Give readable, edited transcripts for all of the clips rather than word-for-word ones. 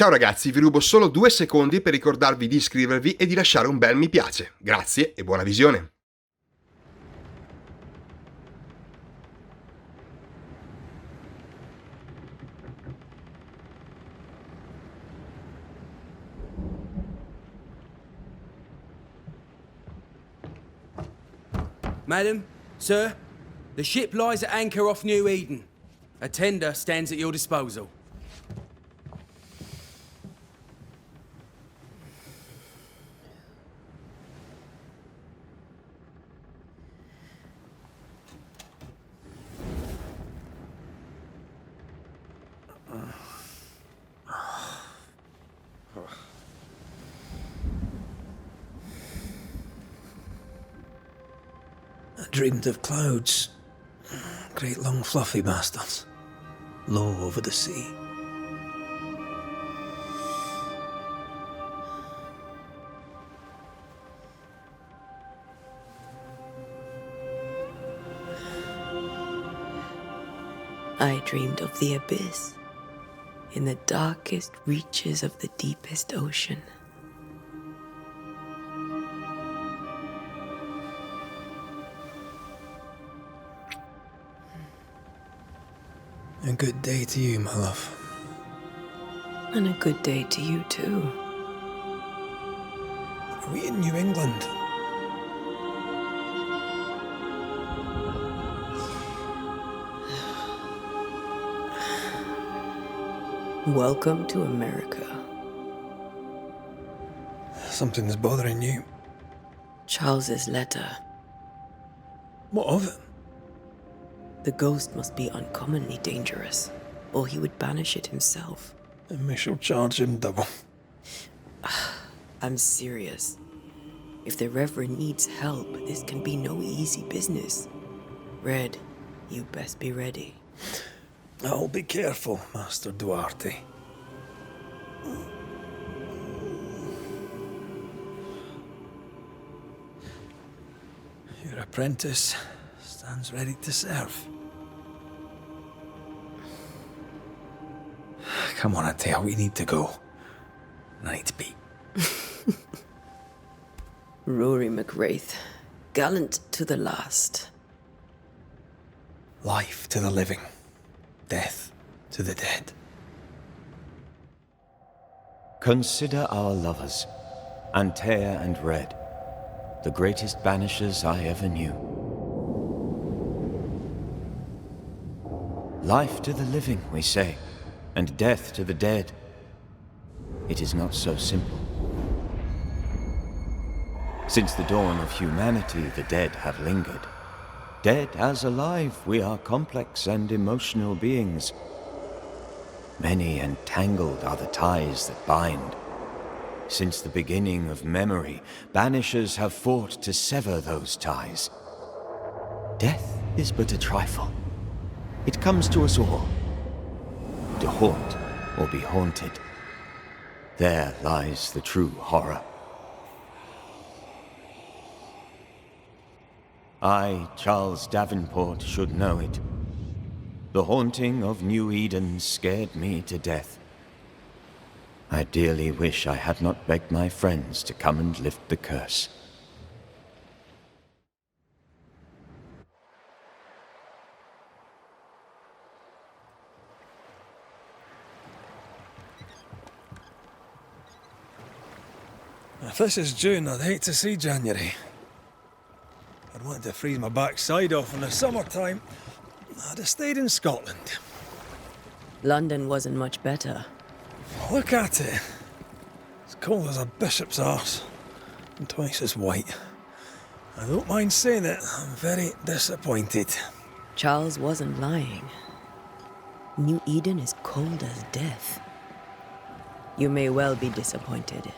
Ciao ragazzi, vi rubo solo 2 secondi per ricordarvi di iscrivervi e di lasciare un bel mi piace. Grazie e buona visione. Madam, sir, the ship lies at anchor off New Eden. A tender stands at your disposal. I dreamed of clouds. Great long fluffy bastards. Low over the sea. I dreamed of the abyss, in the darkest reaches of the deepest ocean. A good day to you, my love. And a good day to you too. Are we in New England? Welcome to America. Something's bothering you. Charles's letter. What of it? The ghost must be uncommonly dangerous, or he would banish it himself. And we shall charge him double. I'm serious. If the Reverend needs help, this can be no easy business. Red, you best be ready. I'll be careful, Master Duarte. Your apprentice stands ready to serve. Come on, Ita, we need to go. I need to be. Rory McWraith, gallant to the last. Life to the living, death to the dead. Consider our lovers, Antea and Red, the greatest banishers I ever knew. Life to the living, we say, and death to the dead. It is not so simple. Since the dawn of humanity, the dead have lingered. Dead as alive, we are complex and emotional beings. Many and tangled are the ties that bind. Since the beginning of memory, banishers have fought to sever those ties. Death is but a trifle. It comes to us all. To haunt or be haunted. There lies the true horror. I, Charles Davenport, should know it. The haunting of New Eden scared me to death. I dearly wish I had not begged my friends to come and lift the curse. If this is June, I'd hate to see January. I'd want to freeze my backside off in the summertime. I'd have stayed in Scotland. London wasn't much better. Look at it. As cold as a bishop's arse. And twice as white. I don't mind saying it, I'm very disappointed. Charles wasn't lying. New Eden is cold as death. You may well be disappointed.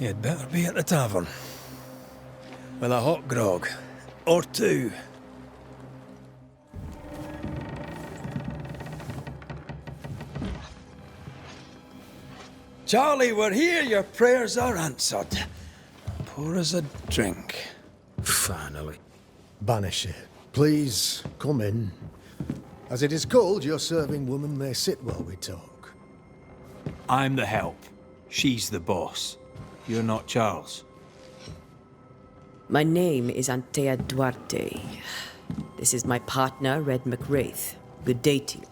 You'd better be at the tavern. With a hot grog. Or two. Charlie, we're here. Your prayers are answered. Pour us a drink. Finally. Banisher, please come in. As it is cold, your serving woman may sit while we talk. I'm the help. She's the boss. You're not Charles. My name is Antea Duarte. This is my partner, Red McWraith. Good day to you,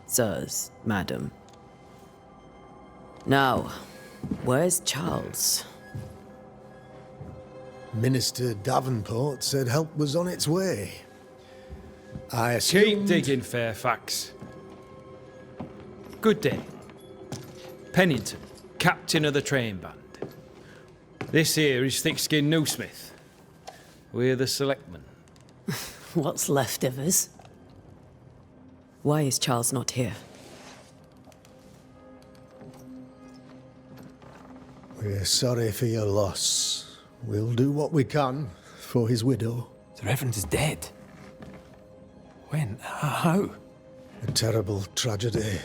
sirs, madam. Now, where's Charles? Minister Davenport said help was on its way. I assumed... Keep digging, Fairfax. Good day. Pennington, captain of the train band. This here is Thick-Skinned Newsmith. We're the selectmen. What's left of us? Why is Charles not here? We're sorry for your loss. We'll do what we can for his widow. The Reverend is dead. When? How? A terrible tragedy.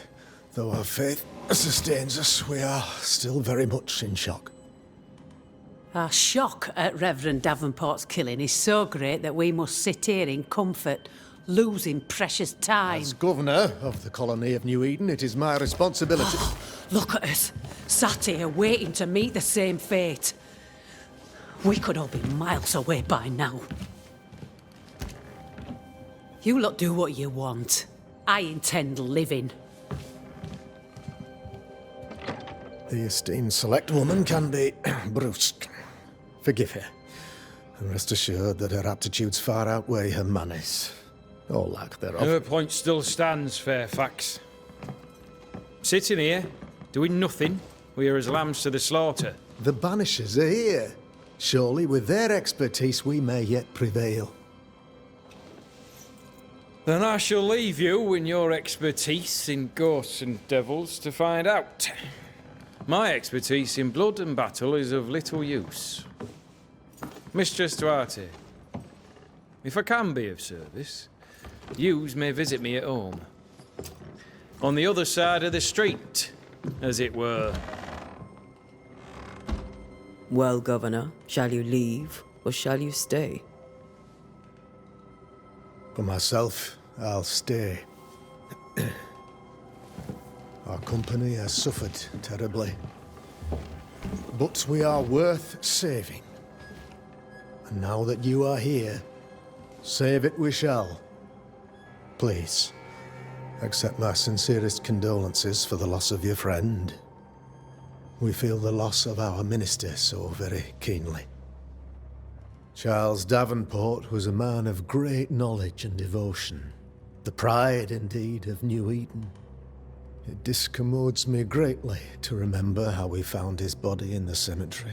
Though our faith sustains us, we are still very much in shock. Our shock at Reverend Davenport's killing is so great that we must sit here in comfort, losing precious time. As governor of the colony of New Eden, it is my responsibility... Look at us, sat here waiting to meet the same fate. We could all be miles away by now. You lot do what you want. I intend living. The esteemed select woman can be brusque. Forgive her, and rest assured that her aptitudes far outweigh her manners, or lack thereof. Her point still stands, Fairfax. Sitting here, doing nothing, we are as lambs to the slaughter. The Banishers are here. Surely, with their expertise, we may yet prevail. Then I shall leave you and your expertise in ghosts and devils to find out. My expertise in blood and battle is of little use. Mistress Duarte, if I can be of service, yous may visit me at home. On the other side of the street, as it were. Well, Governor, shall you leave or shall you stay? For myself, I'll stay. Our company has suffered terribly. But we are worth saving. And now that you are here, save it we shall. Please, accept my sincerest condolences for the loss of your friend. We feel the loss of our minister so very keenly. Charles Davenport was a man of great knowledge and devotion. The pride, indeed, of New Eden. It discommodes me greatly to remember how we found his body in the cemetery.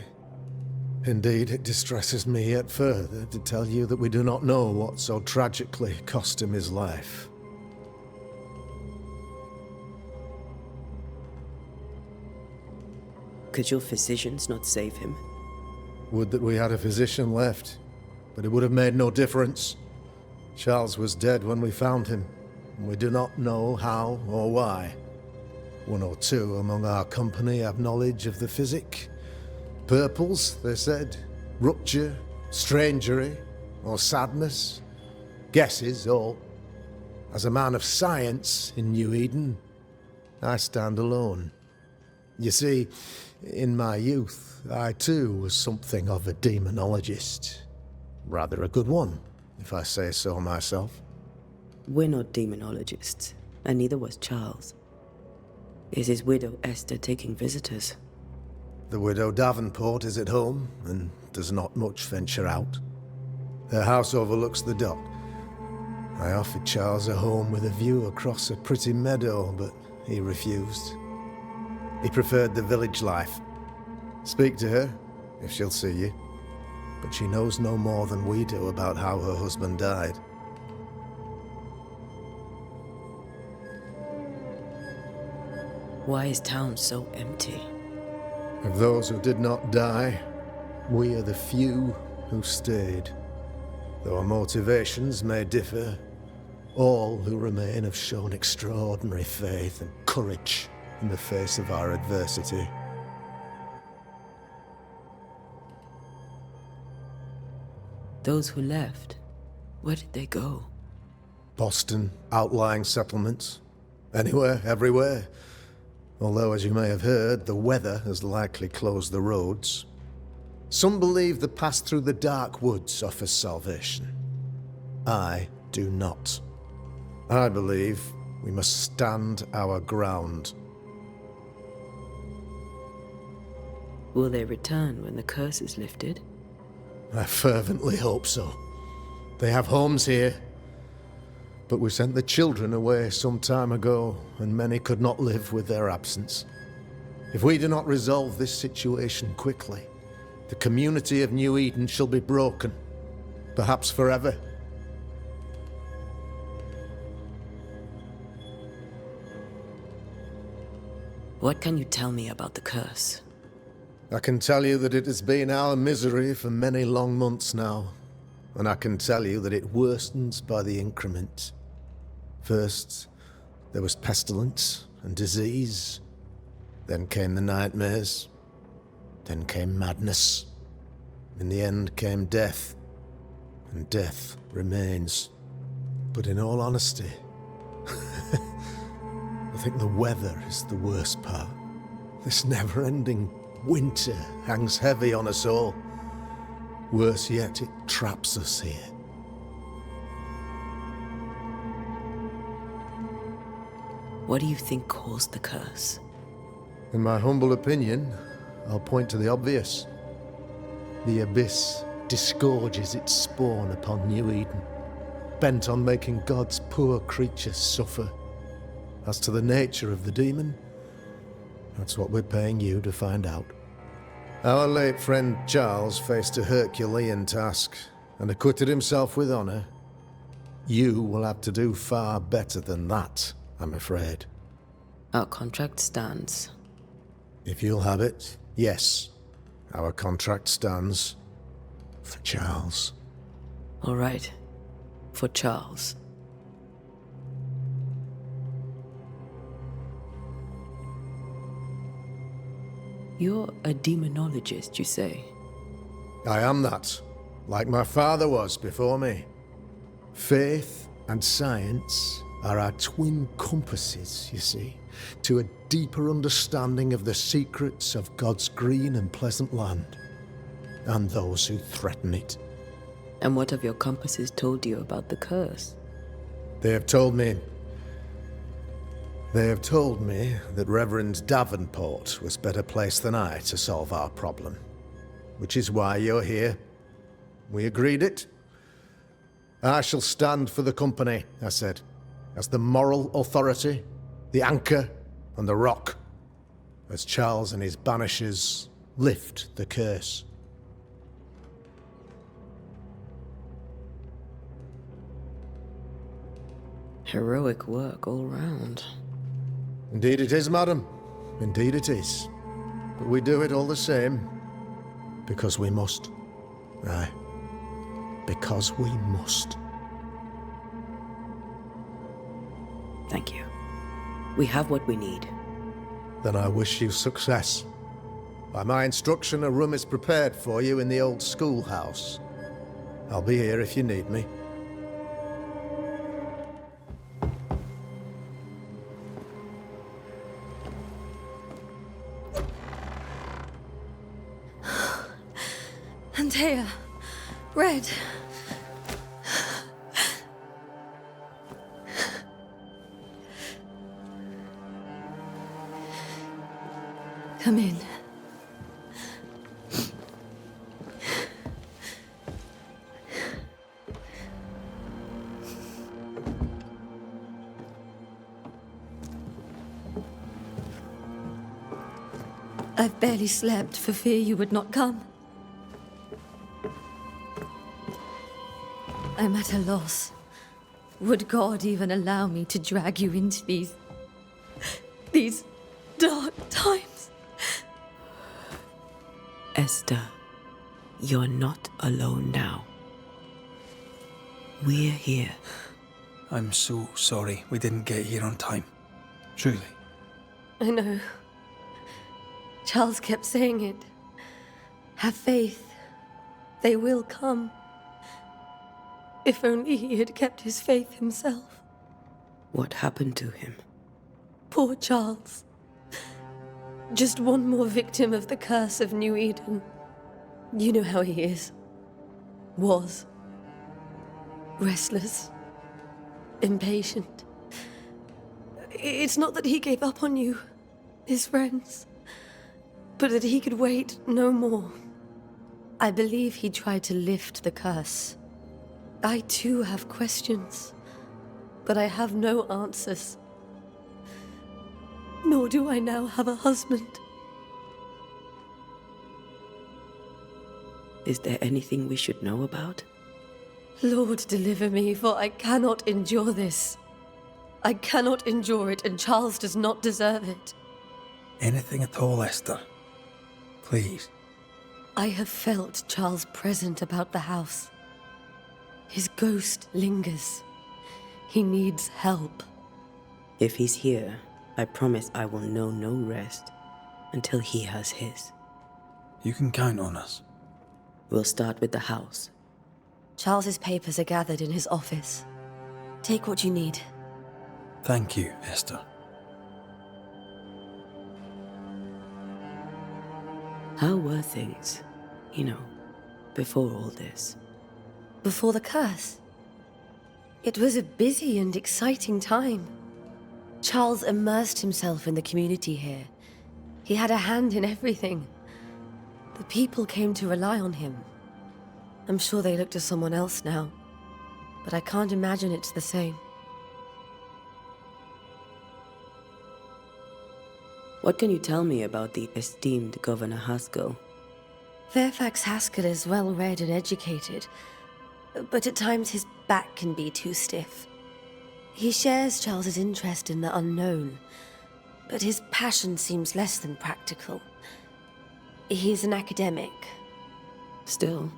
Indeed, it distresses me yet further to tell you that we do not know what so tragically cost him his life. Could your physicians not save him? Would that we had a physician left, but it would have made no difference. Charles was dead when we found him, and we do not know how or why. One or two among our company have knowledge of the physic. Purples, they said, rupture, strangery, or sadness. Guesses, all. As a man of science in New Eden, I stand alone. You see, in my youth, I too was something of a demonologist. Rather a good one, if I say so myself. We're not demonologists, and neither was Charles. Is his widow Esther taking visitors? The widow Davenport is at home, and does not much venture out. Her house overlooks the dock. I offered Charles a home with a view across a pretty meadow, but he refused. He preferred the village life. Speak to her, if she'll see you. But she knows no more than we do about how her husband died. Why is town so empty? Of those who did not die, we are the few who stayed. Though our motivations may differ, all who remain have shown extraordinary faith and courage in the face of our adversity. Those who left, where did they go? Boston, outlying settlements. Anywhere, everywhere. Although, as you may have heard, the weather has likely closed the roads. Some believe the path through the dark woods offers salvation. I do not. I believe we must stand our ground. Will they return when the curse is lifted? I fervently hope so. They have homes here. But we sent the children away some time ago, and many could not live with their absence. If we do not resolve this situation quickly, the community of New Eden shall be broken, perhaps forever. What can you tell me about the curse? I can tell you that it has been our misery for many long months now, and I can tell you that it worsens by the increment. First, there was pestilence and disease. Then came the nightmares. Then came madness. In the end came death, and death remains. But in all honesty, I think the weather is the worst part. This never-ending winter hangs heavy on us all. Worse yet, it traps us here. What do you think caused the curse? In my humble opinion, I'll point to the obvious. The abyss disgorges its spawn upon New Eden, bent on making God's poor creatures suffer. As to the nature of the demon, that's what we're paying you to find out. Our late friend Charles faced a Herculean task and acquitted himself with honor. You will have to do far better than that, I'm afraid. Our contract stands. If you'll have it, yes. Our contract stands for Charles. All right. For Charles. You're a demonologist, you say? I am that, like my father was before me. Faith and science are our twin compasses, you see, to a deeper understanding of the secrets of God's green and pleasant land, and those who threaten it. And what have your compasses told you about the curse? They have told me that Reverend Davenport was better placed than I to solve our problem. Which is why you're here. We agreed it. I shall stand for the company, I said, as the moral authority, the anchor, and the rock, as Charles and his banishers lift the curse. Heroic work all round. Indeed it is, madam. Indeed it is. But we do it all the same. Because we must. Aye. Because we must. Thank you. We have what we need. Then I wish you success. By my instruction, a room is prepared for you in the old schoolhouse. I'll be here if you need me. Antea, Red. Come in. I've barely slept for fear you would not come. I'm at a loss. Would God even allow me to drag you into these dark times? Esther, you're not alone now. We're here. I'm so sorry we didn't get here on time. Truly. I know. Charles kept saying it. Have faith. They will come. If only he had kept his faith himself. What happened to him? Poor Charles. Just one more victim of the curse of New Eden. You know how he is. Was. Restless. Impatient. It's not that he gave up on you, his friends, but that he could wait no more. I believe he tried to lift the curse. I too have questions, but I have no answers. Nor do I now have a husband. Is there anything we should know about? Lord, deliver me, for I cannot endure this. I cannot endure it, and Charles does not deserve it. Anything at all, Esther. Please. I have felt Charles present about the house. His ghost lingers. He needs help. If he's here, I promise I will know no rest until he has his. You can count on us. We'll start with the house. Charles's papers are gathered in his office. Take what you need. Thank you, Esther. How were things, before all this? Before the curse? It was a busy and exciting time. Charles immersed himself in the community here. He had a hand in everything. The people came to rely on him. I'm sure they look to someone else now, but I can't imagine it's the same. What can you tell me about the esteemed Governor Haskell? Fairfax Haskell is well-read and educated, but at times his back can be too stiff. He shares Charles's interest in the unknown, but his passion seems less than practical. He's an academic. Still,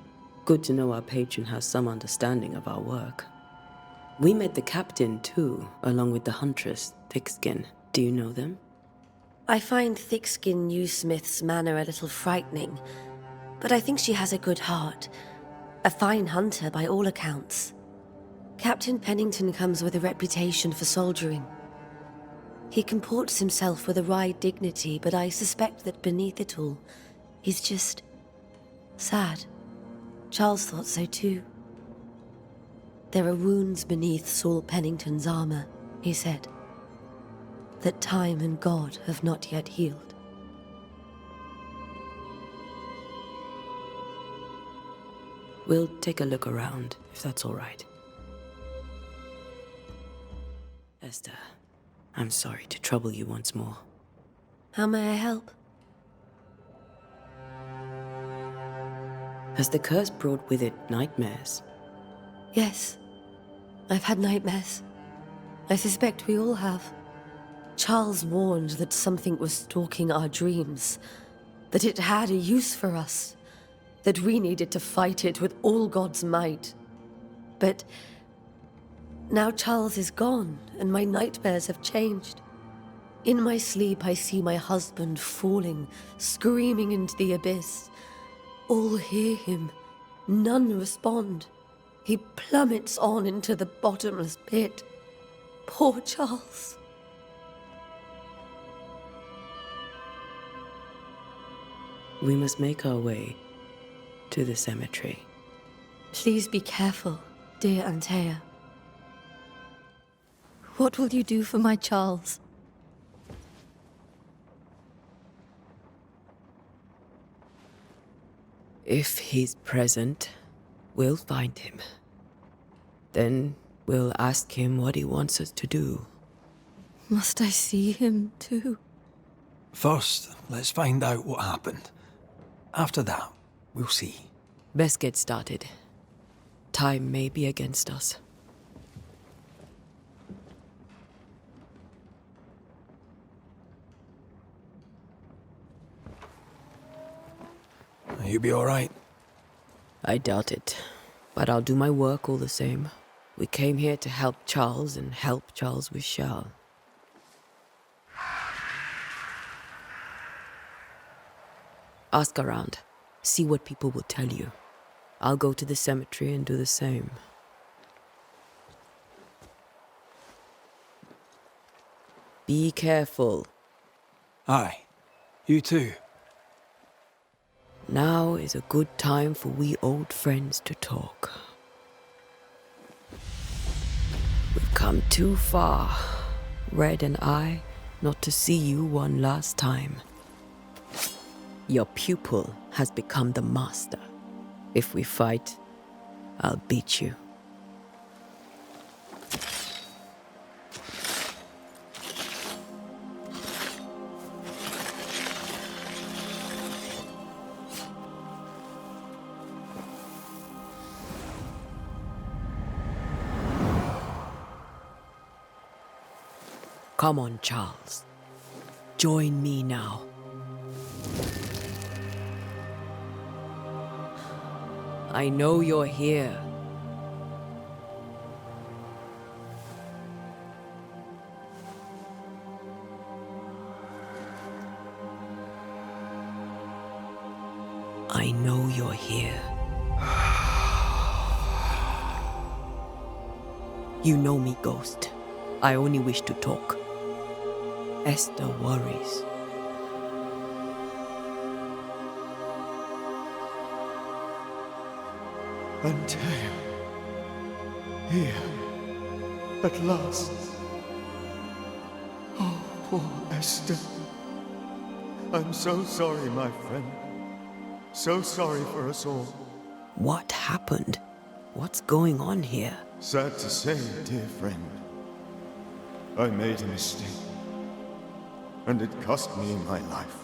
good to know our patron has some understanding of our work. We met the captain, too, along with the huntress, Thickskin. Do you know them? I find Thickskin Newsmith's manner a little frightening, but I think she has a good heart. A fine hunter by all accounts. Captain Pennington comes with a reputation for soldiering. He comports himself with a wry dignity, but I suspect that beneath it all, he's just sad. Charles thought so too. There are wounds beneath Saul Pennington's armor, he said, that time and God have not yet healed. We'll take a look around, if that's all right. Esther, I'm sorry to trouble you once more. How may I help? Has the curse brought with it nightmares? Yes. I've had nightmares. I suspect we all have. Charles warned that something was stalking our dreams, that it had a use for us, that we needed to fight it with all God's might. But now Charles is gone, and my nightmares have changed. In my sleep, I see my husband falling, screaming into the abyss. All hear him. None respond. He plummets on into the bottomless pit. Poor Charles. We must make our way to the cemetery. Please be careful, dear Antea. What will you do for my Charles? If he's present, we'll find him. Then we'll ask him what he wants us to do. Must I see him too? First, let's find out what happened. After that, we'll see. Best get started. Time may be against us. You be alright? I doubt it. But I'll do my work all the same. We came here to help Charles, and help Charles we shall. Ask around. See what people will tell you. I'll go to the cemetery and do the same. Be careful. Aye. You too. Now is a good time for we old friends to talk. We've come too far, Red and I, not to see you one last time. Your pupil has become the master. If we fight, I'll beat you. Come on, Charles. Join me now. I know you're here. I know you're here. You know me, Ghost. I only wish to talk. Esther worries. Antea, here, at last. Oh, poor Esther. I'm so sorry, my friend. So sorry for us all. What happened? What's going on here? Sad to say, dear friend, I made a mistake, and it cost me my life.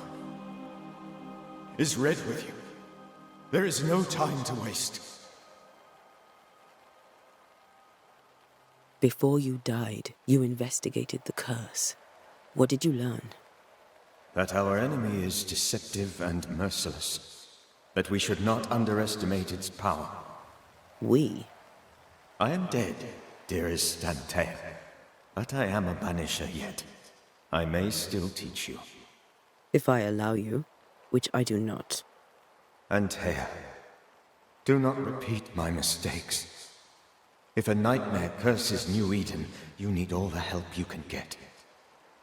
Is Red with you? There is no time to waste. Before you died, you investigated the curse. What did you learn? That our enemy is deceptive and merciless. That we should not underestimate its power. We? I am dead, dearest Antea. But I am a banisher yet. I may still teach you. If I allow you, which I do not. Antea, do not repeat my mistakes. If a nightmare curses New Eden, you need all the help you can get.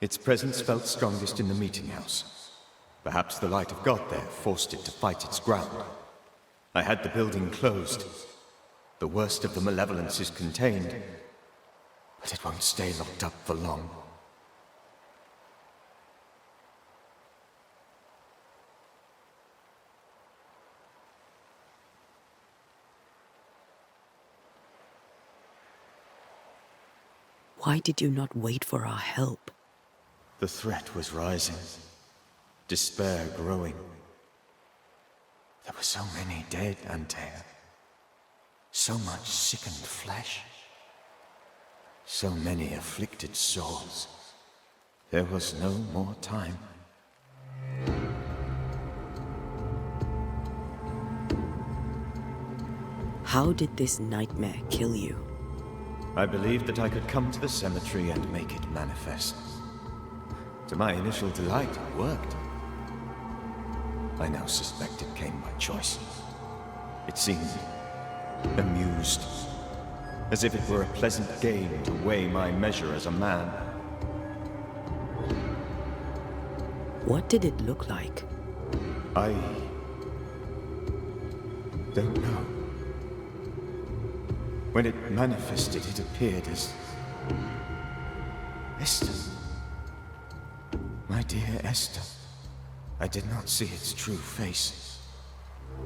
Its presence felt strongest in the meeting house. Perhaps the light of God there forced it to fight its ground. I had the building closed. The worst of the malevolence is contained, but it won't stay locked up for long. Why did you not wait for our help? The threat was rising. Despair growing. There were so many dead, Antea. So much sickened flesh. So many afflicted souls. There was no more time. How did this nightmare kill you? I believed that I could come to the cemetery and make it manifest. To my initial delight, it worked. I now suspect it came by choice. It seemed amused, as if it were a pleasant game to weigh my measure as a man. What did it look like? I don't know. When it manifested, it appeared as Esther. My dear Esther. I did not see its true face,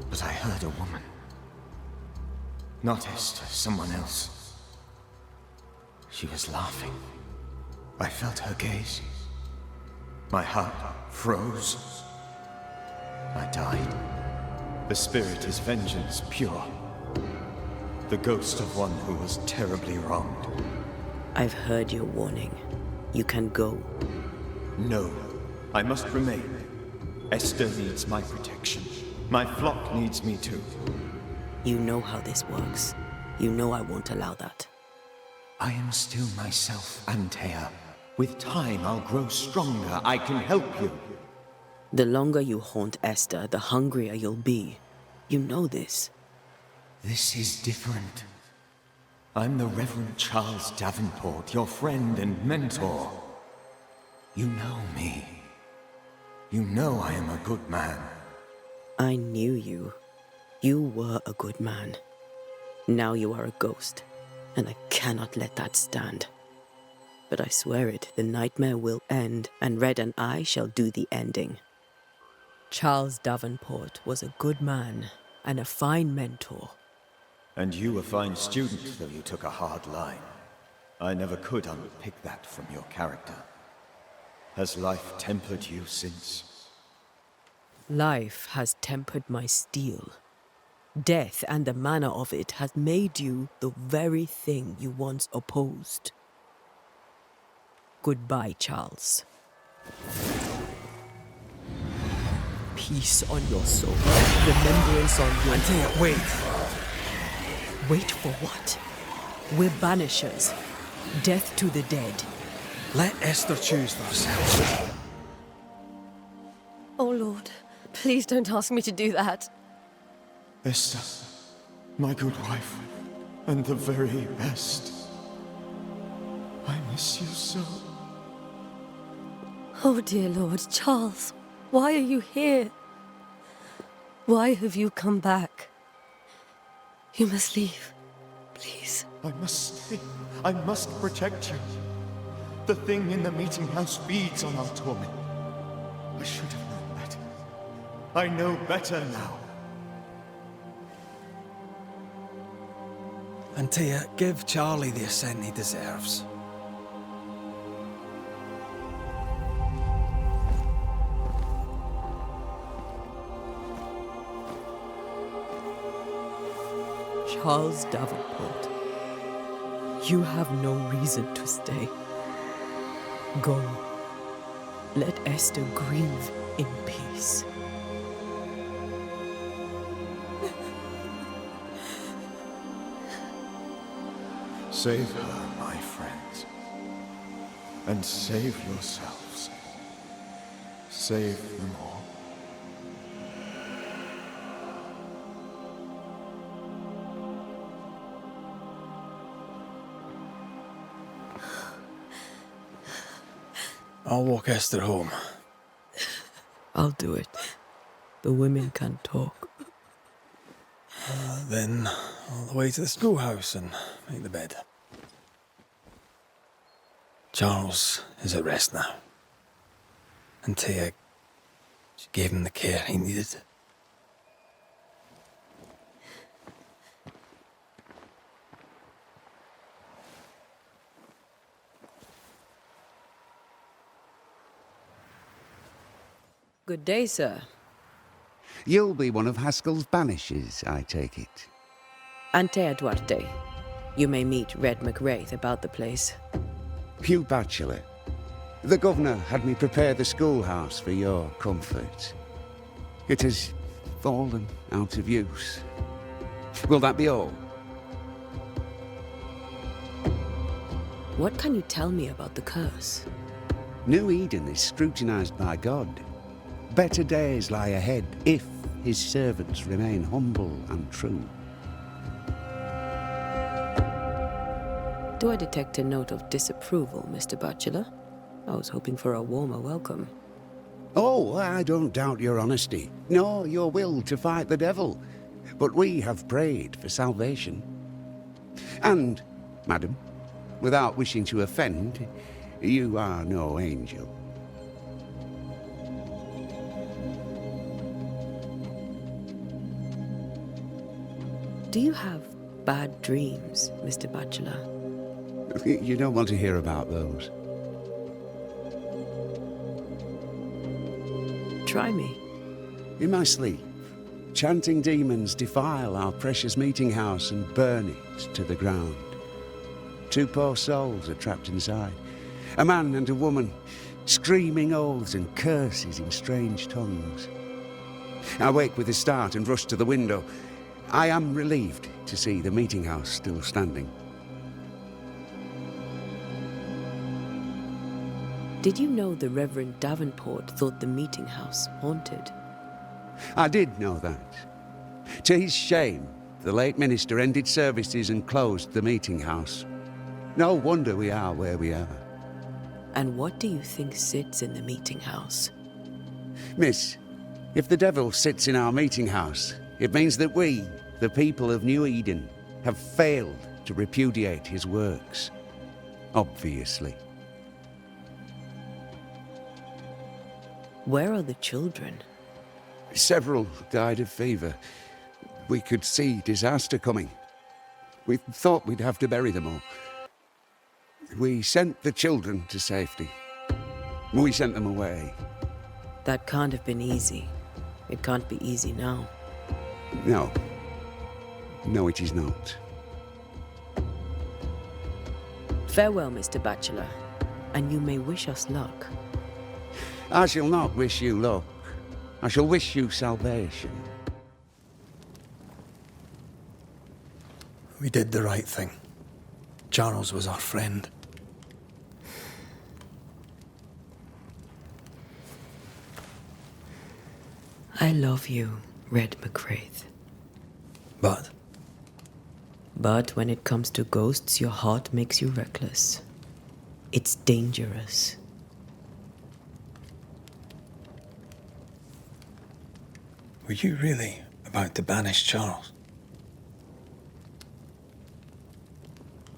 but I heard a woman. Not Esther, someone else. She was laughing. I felt her gaze. My heart froze. I died. The spirit is vengeance pure. The ghost of one who was terribly wronged. I've heard your warning. You can go. No, I must remain. Esther needs my protection. My flock needs me too. You know how this works. You know I won't allow that. I am still myself, Antea. With time, I'll grow stronger. I can help you. The longer you haunt Esther, the hungrier you'll be. You know this. This is different. I'm the Reverend Charles Davenport, your friend and mentor. You know me. You know I am a good man. I knew you. You were a good man. Now you are a ghost, and I cannot let that stand. But I swear it, the nightmare will end, and Red and I shall do the ending. Charles Davenport was a good man and a fine mentor. And you a fine student, though you took a hard line. I never could unpick that from your character. Has life tempered you since? Life has tempered my steel. Death and the manner of it has made you the very thing you once opposed. Goodbye, Charles. Peace on your soul. Remembrance on your... Antea, wait. Wait for what? We're banishers. Death to the dead. Let Esther choose for herself. Oh, Lord, please don't ask me to do that. Esther, my good wife, and the very best. I miss you so. Oh, dear Lord, Charles, why are you here? Why have you come back? You must leave, please. I must stay. I must protect you. The thing in the meeting house feeds on our torment. I should have known better. I know better now. Antea, give Charlie the ascent he deserves. Charles Davenport, you have no reason to stay. Go. Let Esther grieve in peace. Save her, my friends. And save yourselves. Save them all. I'll walk Esther home. I'll do it. The women can talk. Then all the way to the schoolhouse and make the bed. Charles is at rest now. Antea, she gave him the care he needed. Good day, sir. You'll be one of Haskell's banishers, I take it. Antea Duarte. You may meet Red McWraith about the place. Hugh Bachelor. The governor had me prepare the schoolhouse for your comfort. It has fallen out of use. Will that be all? What can you tell me about the curse? New Eden is scrutinized by God. Better days lie ahead if his servants remain humble and true. Do I detect a note of disapproval, Mr. Bachelor? I was hoping for a warmer welcome. Oh, I don't doubt your honesty, nor your will to fight the devil. But we have prayed for salvation. And, madam, without wishing to offend, you are no angel. Do you have bad dreams, Mr. Bachelor? You don't want to hear about those. Try me. In my sleep, chanting demons defile our precious meeting house and burn it to the ground. 2 poor souls are trapped inside. A man and a woman, screaming oaths and curses in strange tongues. I wake with a start and rush to the window. I am relieved to see the meeting house still standing. Did you know the Reverend Davenport thought the meeting house haunted? I did know that. To his shame, the late minister ended services and closed the meeting house. No wonder we are where we are. And what do you think sits in the meeting house? Miss, if the devil sits in our meeting house, it means that we, the people of New Eden, have failed to repudiate his works. Obviously. Where are the children? Several died of fever. We could see disaster coming. We thought we'd have to bury them all. We sent the children to safety. We sent them away. That can't have been easy. It can't be easy now. No. No, it is not. Farewell, Mr. Bachelor, and you may wish us luck. I shall not wish you luck. I shall wish you salvation. We did the right thing. Charles was our friend. I love you, Red McCraith. But But when it comes to ghosts, your heart makes you reckless. It's dangerous. were you really about to banish Charles?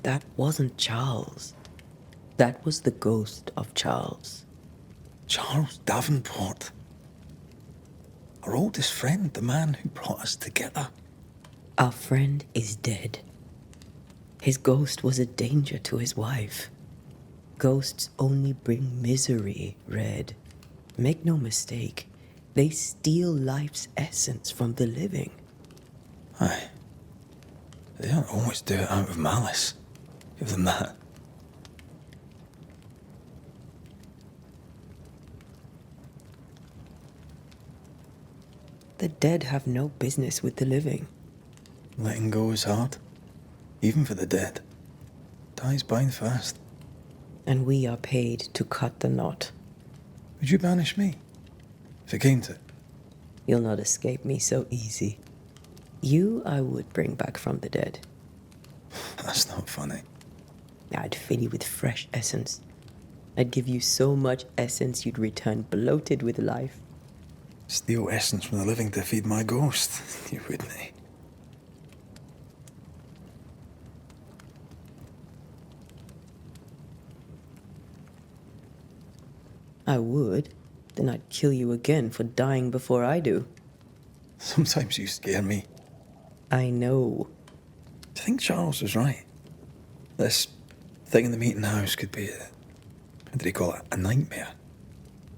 That wasn't Charles. That was the ghost of Charles. Charles Davenport. Our oldest friend, the man who brought us together. Our friend is dead. His ghost was a danger to his wife. Ghosts only bring misery, Red. Make no mistake, they steal life's essence from the living. Aye. They don't always do it out of malice. Give them that. The dead have no business with the living. Letting go is hard. Even for the dead. Ties bind fast. And we are paid to cut the knot. Would you banish me? If it came to it? You'll not escape me so easy. You I would bring back from the dead. That's not funny. I'd fill you with fresh essence. I'd give you so much essence you'd return bloated with life. Steal essence from the living to feed my ghost. You wouldn't, eh? I would. Then I'd kill you again for dying before I do. Sometimes you scare me. I know. Do you think Charles was right? This thing in the meeting house could be what did he call it? A nightmare?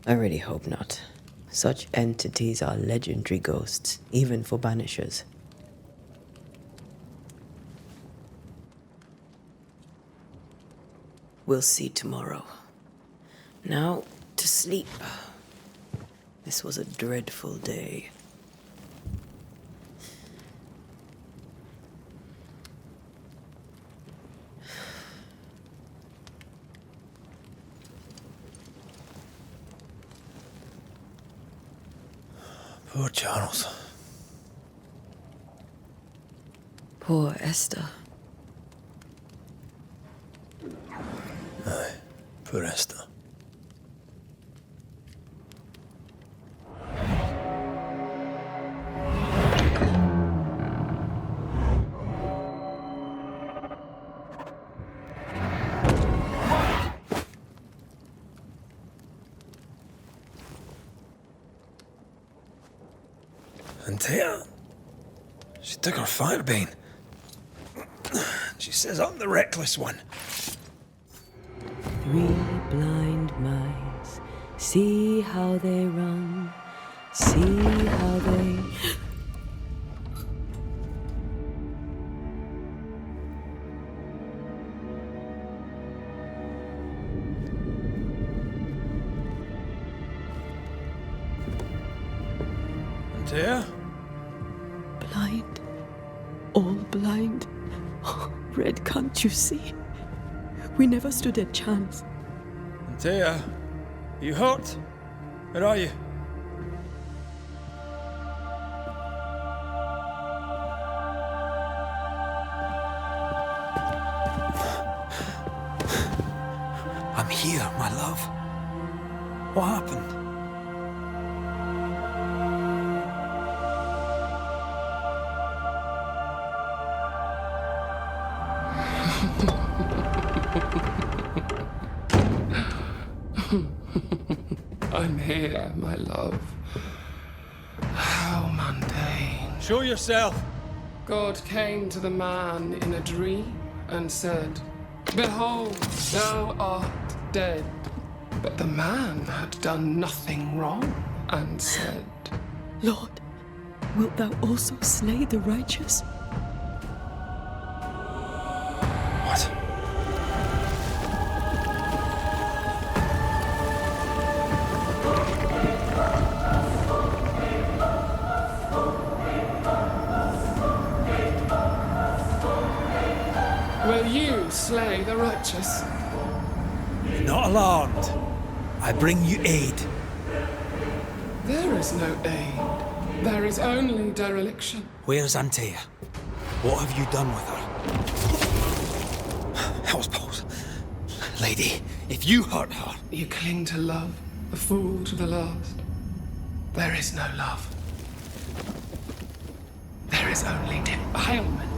I really hope not. Such entities are legendary ghosts, even for banishers. We'll see tomorrow. Now, to sleep. This was a dreadful day. Poor Charles. Poor Esther. Aye, poor Esther. And Tia, she took her firebane. She says I'm the reckless one. 3 blind mice, see how they run, see how they... And Tia, blind. Oh, Red, can't you see? We never stood a chance. Antea, you hurt? Where are you? I'm here, my love. What happened? I'm here, my love. How mundane. Show yourself! God came to the man in a dream and said, "Behold, thou art dead." But the man had done nothing wrong and said, Lord, wilt thou also slay the righteous? What? "Will you slay the righteous?" Not alarmed. I bring you aid. There is no aid. There is only dereliction. Where's Antea? What have you done with her? Hell's balls. Lady, if you hurt her... You cling to love, a fool to the last. There is no love. There is only defilement.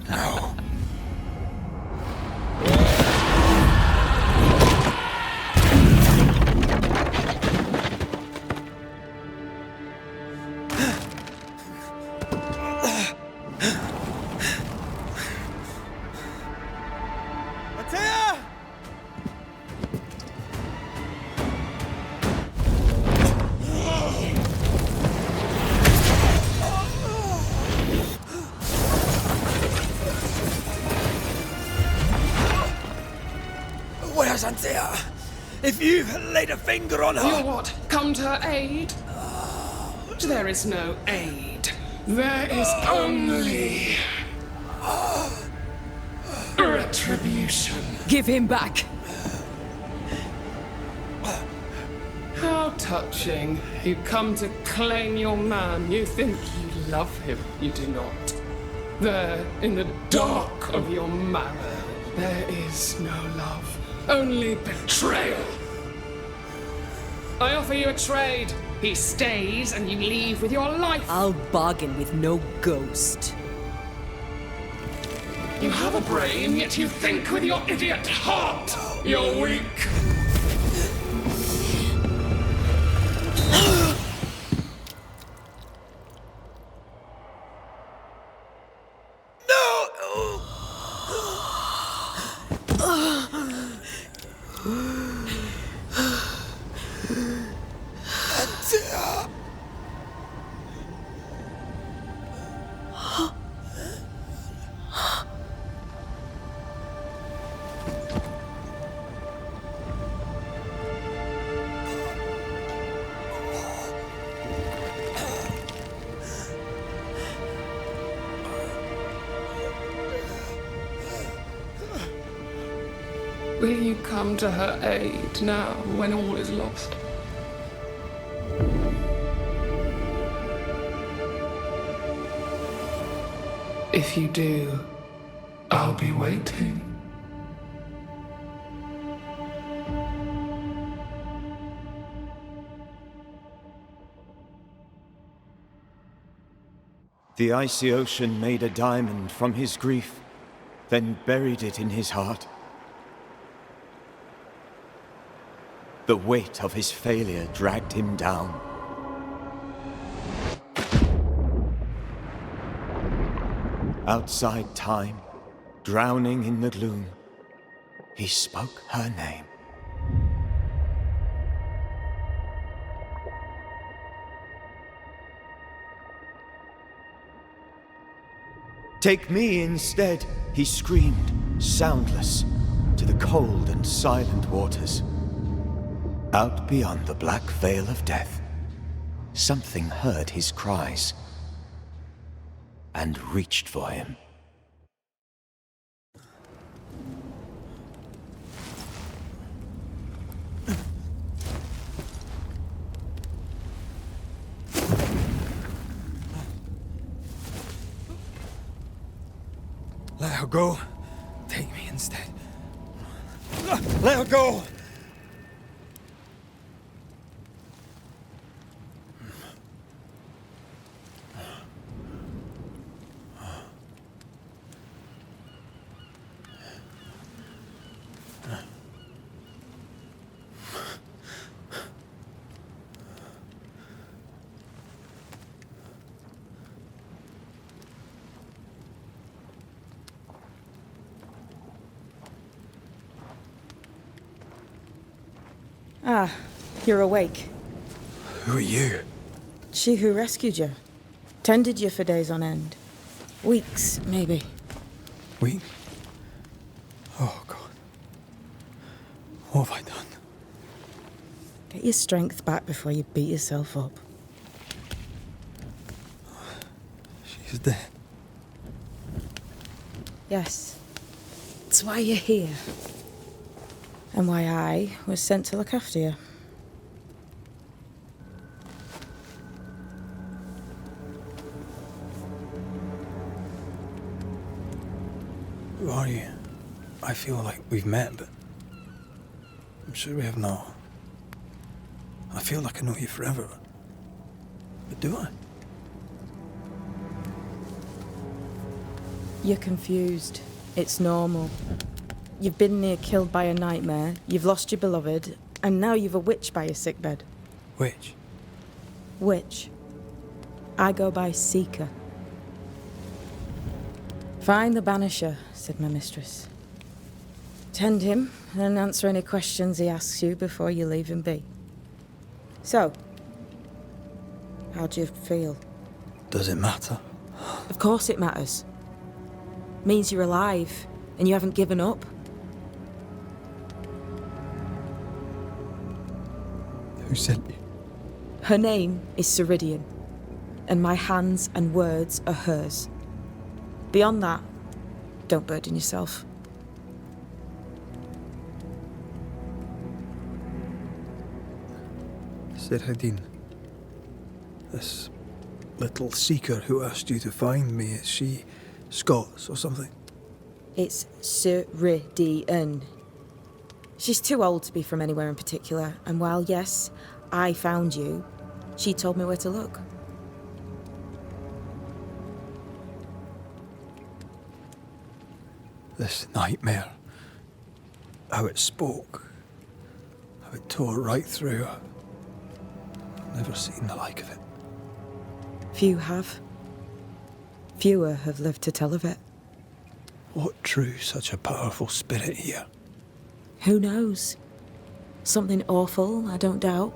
No. Antea! Where's Antea? If you laid a finger on her... You what? Come to her aid? There is no aid. There is only... retribution. Give him back! How touching. You come to claim your man. You think you love him. You do not. There, in the dark of your marrow, there is no love. Only betrayal. I offer you a trade. He stays and you leave with your life. I'll bargain with no ghost. You have a brain, yet you think with your idiot heart. You're weak. Will you come to her aid now, when all is lost? If you do, I'll be waiting. The icy ocean made a diamond from his grief, then buried it in his heart. The weight of his failure dragged him down. Outside time, drowning in the gloom, he spoke her name. Take me instead, he screamed, soundless, into the cold and silent waters. Out beyond the black veil of death, something heard his cries and reached for him. Let her go. Take me instead. Let her go! Ah, you're awake. Who are you? She who rescued you. Tended you for days on end. Weeks, maybe. Weeks? Oh, God. What have I done? Get your strength back before you beat yourself up. She's dead. Yes. It's why you're here. And why I was sent to look after you. Who are you? I feel like we've met, but I'm sure we have not. I feel like I know you forever, but do I? You're confused. It's normal. You've been near killed by a nightmare, you've lost your beloved, and now you've a witch by your sickbed. Witch? Witch. I go by Seeker. Find the Banisher, said my mistress. Tend him, and answer any questions he asks you before you leave him be. So, how do you feel? Does it matter? Of course it matters. Means you're alive, and you haven't given up. Who sent you? Her name is Ceridian, and my hands and words are hers. Beyond that, don't burden yourself. Ceridian. This little seeker who asked you to find me, is she Scots or something? It's Ceridian. She's too old to be from anywhere in particular, and while, yes, I found you, she told me where to look. This nightmare, how it spoke, how it tore right through. I've never seen the like of it. Few have. Fewer have lived to tell of it. What drew such a powerful spirit here? Who knows? Something awful, I don't doubt.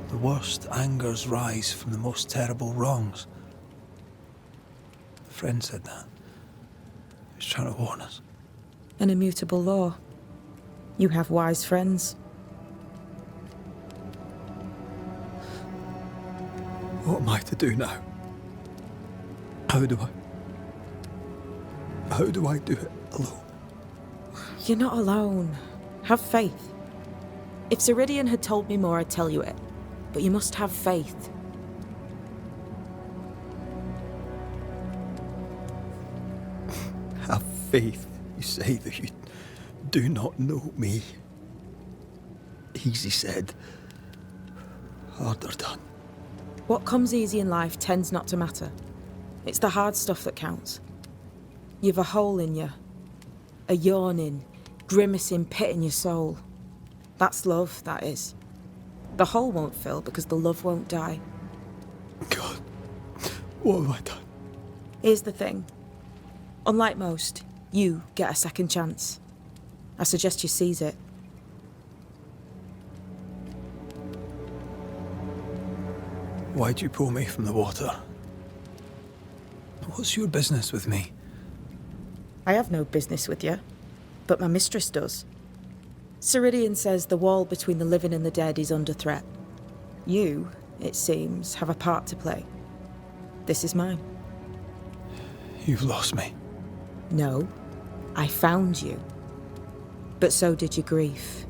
The worst angers rise from the most terrible wrongs. A friend said that. He was trying to warn us. An immutable law. You have wise friends. What am I to do now? How do I do it alone? You're not alone. Have faith. If Ceridian had told me more, I'd tell you it. But you must have faith. Have faith, you say, that you do not know me. Easy said, harder done. What comes easy in life tends not to matter. It's the hard stuff that counts. You've a hole in you. A yawning, grimacing pit in your soul. That's love, that is. The hole won't fill because the love won't die. God, what have I done? Here's the thing. Unlike most, you get a second chance. I suggest you seize it. Why'd you pull me from the water? What's your business with me? I have no business with you. but my mistress does. Ceridian says the wall between the living and the dead is under threat. You, it seems, have a part to play. This is mine. You've lost me. No, I found you. But so did your grief.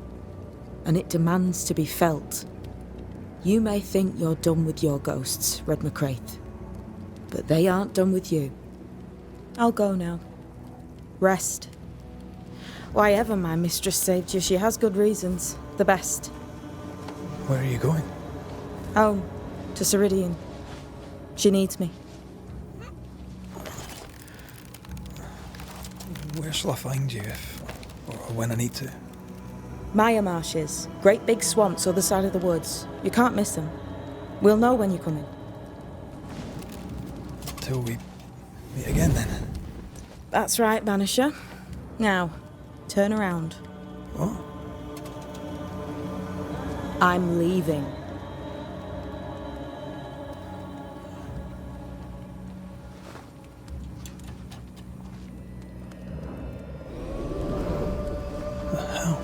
And it demands to be felt. You may think you're done with your ghosts, Red McCraith. But they aren't done with you. I'll go now. Rest. Why ever my mistress saved you, she has good reasons. The best. Where are you going? Home. To Ceridian. She needs me. Where shall I find you if, or when I need to? Maya Marshes. Great big swamps other side of the woods. You can't miss them. We'll know when you're coming. Till we meet again then. That's right, Banisher. Now, turn around. What? I'm leaving. The hell?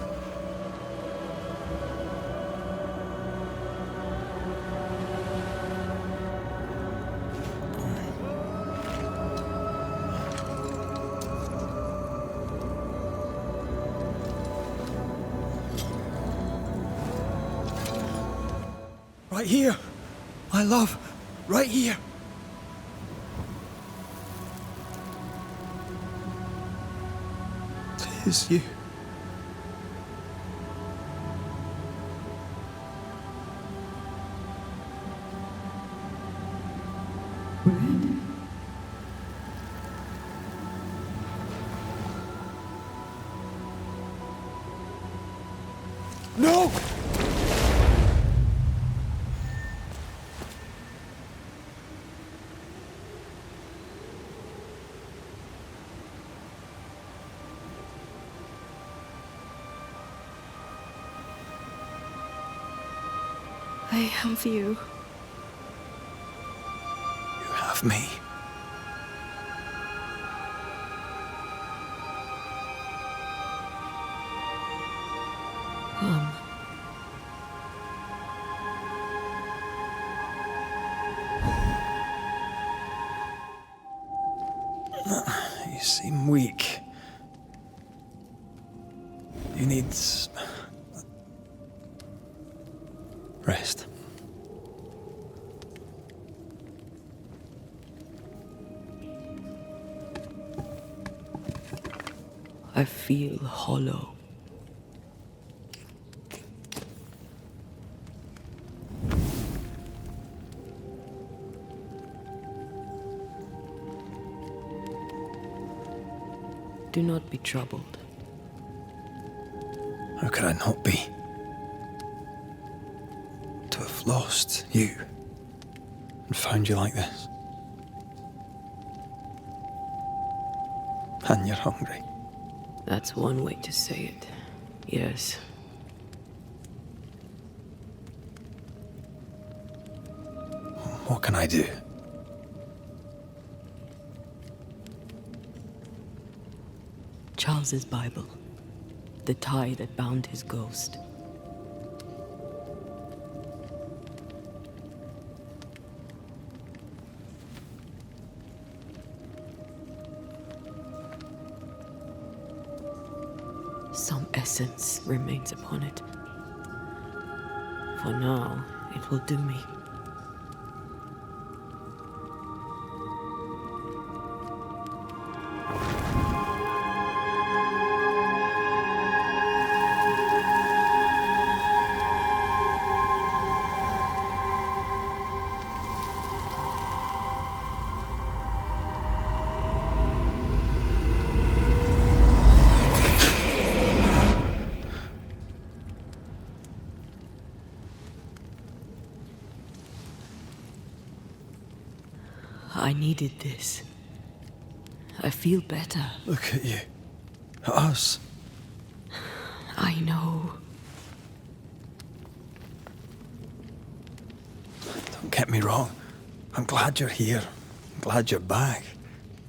Right here, my love, right here. Tis you. No! I have you. You have me. Come. You seem weak. You need rest. I feel hollow. Do not be troubled. How could I not be? To have lost you and found you like this. And you're hungry. That's one way to say it. Yes. What can I do? Charles's Bible. The tie that bound his ghost. Some essence remains upon it. For now, it will do me. I needed this. I feel better. Look at you. At us. I know. Don't get me wrong. I'm glad you're here. I'm glad you're back.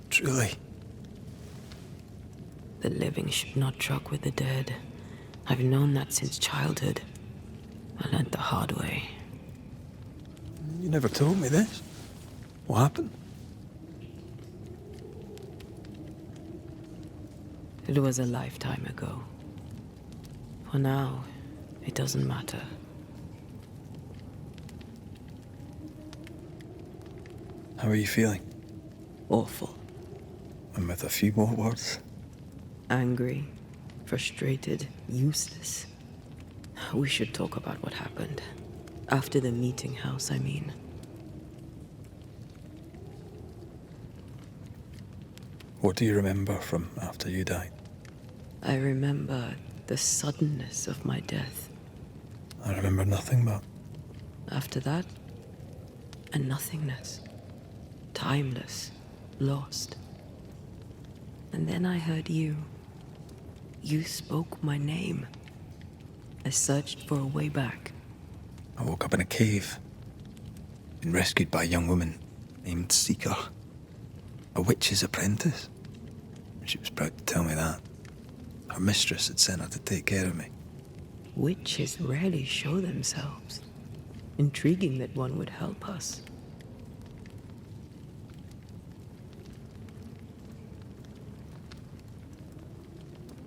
Truly. The living should not truck with the dead. I've known that since childhood. I learned the hard way. You never told me this. What happened? It was a lifetime ago. For now, it doesn't matter. How are you feeling? Awful. And with a few more words? Angry, frustrated, useless. We should talk about what happened. After the meeting house, I mean. What do you remember from after you died? I remember the suddenness of my death. I remember nothing but... After that, a nothingness. Timeless, lost. And then I heard you. You spoke my name. I searched for a way back. I woke up in a cave. Been rescued by a young woman named Seeker. A witch's apprentice. She was proud to tell me that. Her mistress had sent her to take care of me. Witches rarely show themselves. Intriguing that one would help us.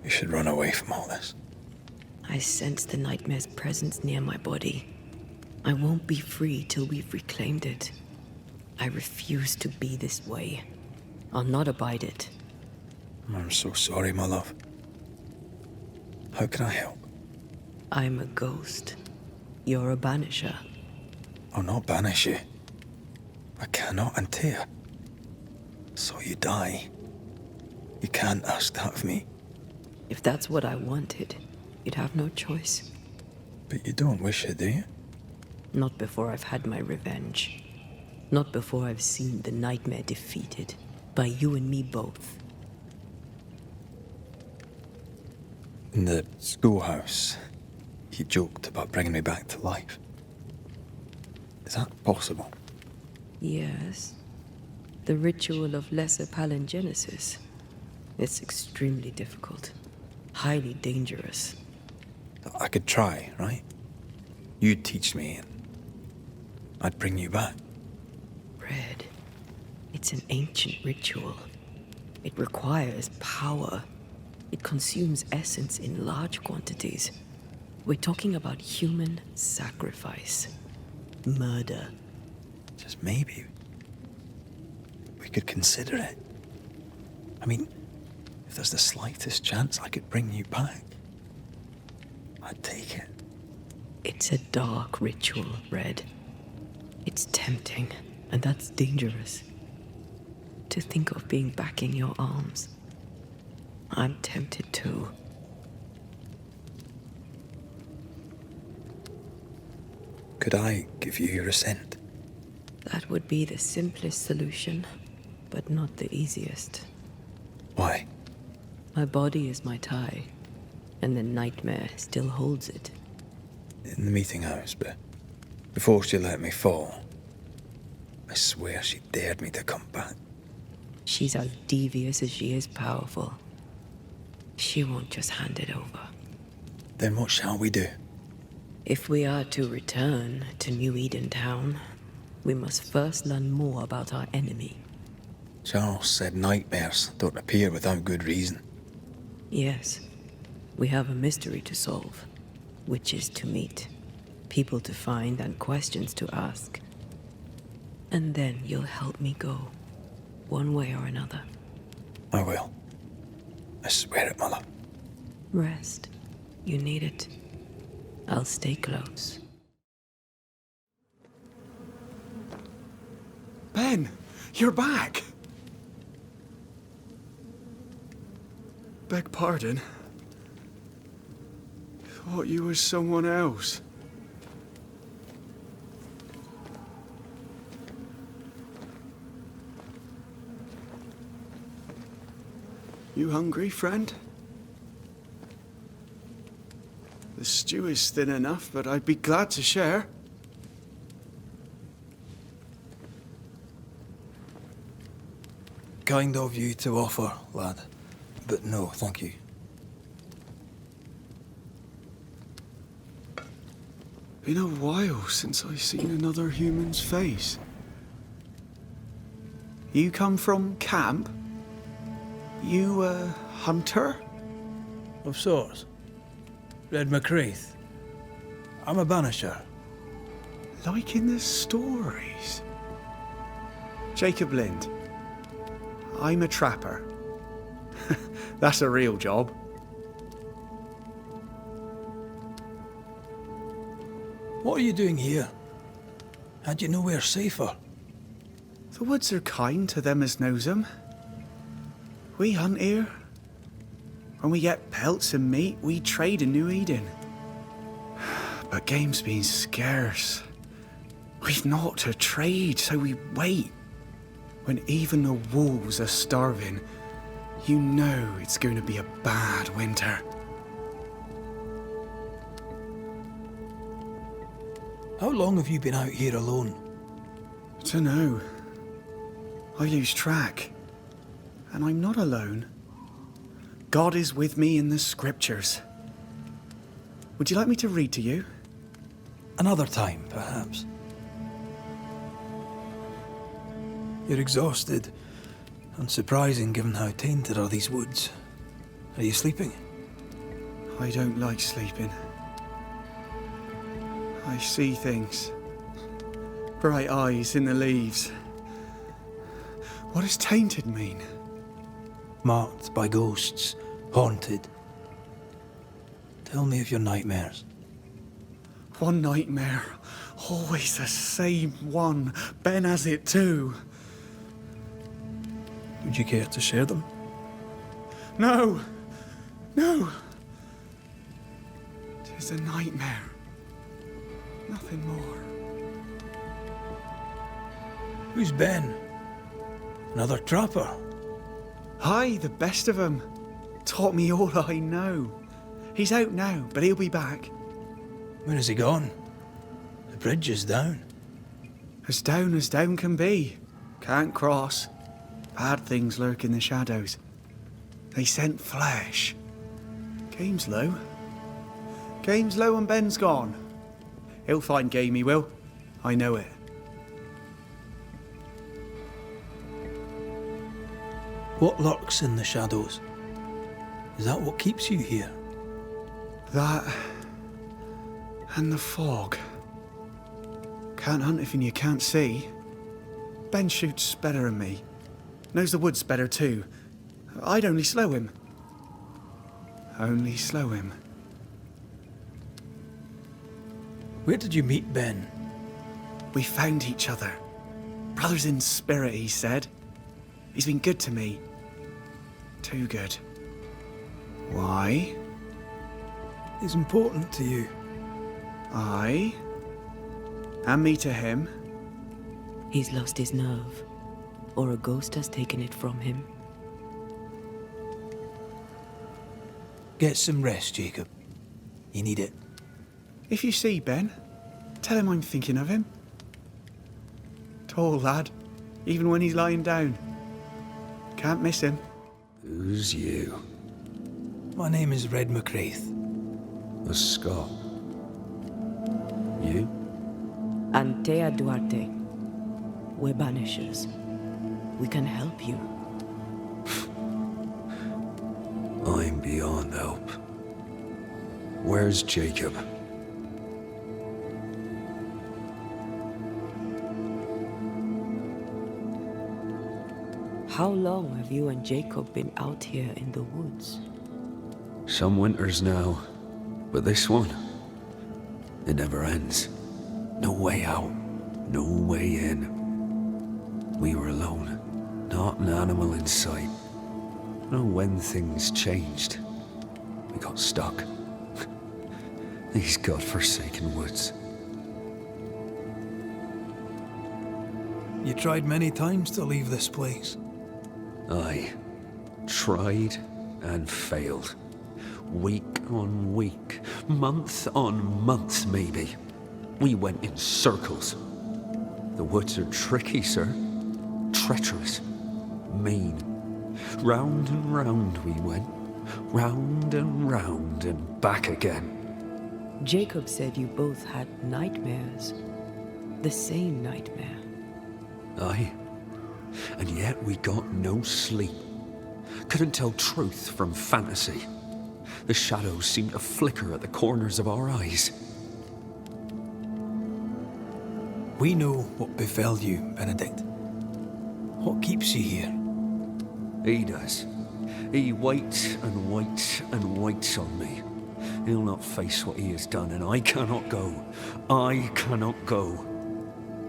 We should run away from all this. I sense the nightmare's presence near my body. I won't be free till we've reclaimed it. I refuse to be this way. I'll not abide it. I'm so sorry, my love. How can I help? I'm a ghost. You're a banisher. I'll not banish you. I cannot untear. So you die. You can't ask that of me. If that's what I wanted, you'd have no choice. But you don't wish it, do you? Not before I've had my revenge. Not before I've seen the nightmare defeated. By you and me both. In the schoolhouse, he joked about bringing me back to life. Is that possible? Yes. The ritual of lesser palingenesis. It's extremely difficult. Highly dangerous. I could try, right? You'd teach me and I'd bring you back. Red. It's an ancient ritual. It requires power. It consumes essence in large quantities. We're talking about human sacrifice. Murder. Just maybe we could consider it. I mean, if there's the slightest chance I could bring you back, I'd take it. It's a dark ritual, Red. It's tempting, and that's dangerous. To think of being back in your arms. I'm tempted too. Could I give you your assent? That would be the simplest solution, but not the easiest. Why? My body is my tie, and the nightmare still holds it. In the meeting house, but before she let me fall, I swear she dared me to come back. She's as devious as she is powerful. She won't just hand it over. Then what shall we do? If we are to return to New Eden Town, we must first learn more about our enemy. Charles said nightmares don't appear without good reason. Yes, we have a mystery to solve, witches to meet, people to find, and questions to ask. And then you'll help me go, one way or another. I will. I swear it, Mother. Rest. You need it. I'll stay close. Ben, you're back! Beg pardon. Thought you was someone else. You hungry, friend? The stew is thin enough, but I'd be glad to share. Kind of you to offer, lad. But no, thank you. Been a while since I've seen another human's face. You come from camp? You a hunter? Of sorts. Red McCraith. I'm a banisher. Like in the stories. Jacob Lind. I'm a trapper. That's a real job. What are you doing here? Had you nowhere safer? The woods are kind to them as knows 'em. We hunt here. When we get pelts and meat, we trade in New Eden. But game's been scarce. We've naught to trade, so we wait. When even the wolves are starving, you know it's going to be a bad winter. How long have you been out here alone? Dunno. I lose track. And I'm not alone. God is with me in the scriptures. Would you like me to read to you? Another time, perhaps. You're exhausted. Unsurprising given how tainted are these woods. Are you sleeping? I don't like sleeping. I see things. Bright eyes in the leaves. What does tainted mean? Marked by ghosts, haunted. Tell me of your nightmares. One nightmare. Always the same one. Ben has it too. Would you care to share them? No! No! 'Tis a nightmare. Nothing more. Who's Ben? Another trapper? Aye, the best of 'em. Taught me all I know. He's out now, but he'll be back. Where has he gone? The bridge is down. As down can be. Can't cross. Bad things lurk in the shadows. They scent flesh. Game's low. Game's low and Ben's gone. He'll find game, he will. I know it. What lurks in the shadows? Is that what keeps you here? That and the fog. Can't hunt if you can't see. Ben shoots better than me. Knows the woods better too. I'd only slow him. Only slow him. Where did you meet Ben? We found each other. Brothers in spirit, he said. He's been good to me. Too good. Why? He's important to you. Aye. And me to him. He's lost his nerve, or a ghost has taken it from him. Get some rest, Jacob. You need it. If you see Ben, tell him I'm thinking of him. Tall lad, even when he's lying down. Can't miss him. Who's you? My name is Red McCraith. A Scot. You? Antea Duarte. We're banishers. We can help you. I'm beyond help. Where's Jacob? How long have you and Jacob been out here in the woods? Some winters now, but this one, it never ends. No way out, no way in. We were alone, not an animal in sight. Know when things changed. We got stuck. These godforsaken woods. You tried many times to leave this place. I tried and failed. Week on week, month on month maybe. We went in circles. The woods are tricky, sir. Treacherous. Mean. Round we went, round and back again. Jacob said you both had nightmares. The same nightmare. Aye. And yet we got no sleep. Couldn't tell truth from fantasy. The shadows seemed to flicker at the corners of our eyes. We know what befell you, Benedict. What keeps you here? He does. He waits and waits and waits on me. He'll not face what he has done, and I cannot go. I cannot go.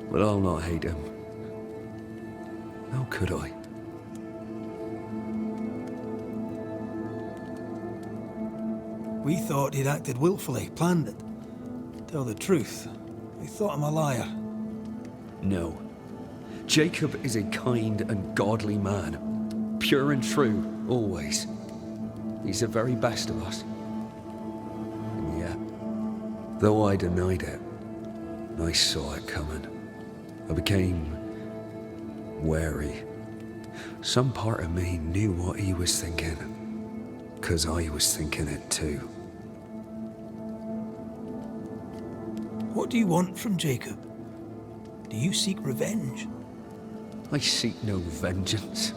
But I'll not hate him. How could I? We thought he'd acted willfully, planned it. Tell the truth, we thought him a liar. No. Jacob is a kind and godly man. Pure and true, always. He's the very best of us. And yet, though I denied it, I saw it coming. I became wary. Some part of me knew what he was thinking, 'cause I was thinking it too. What do you want from Jacob? Do you seek revenge? I seek no vengeance.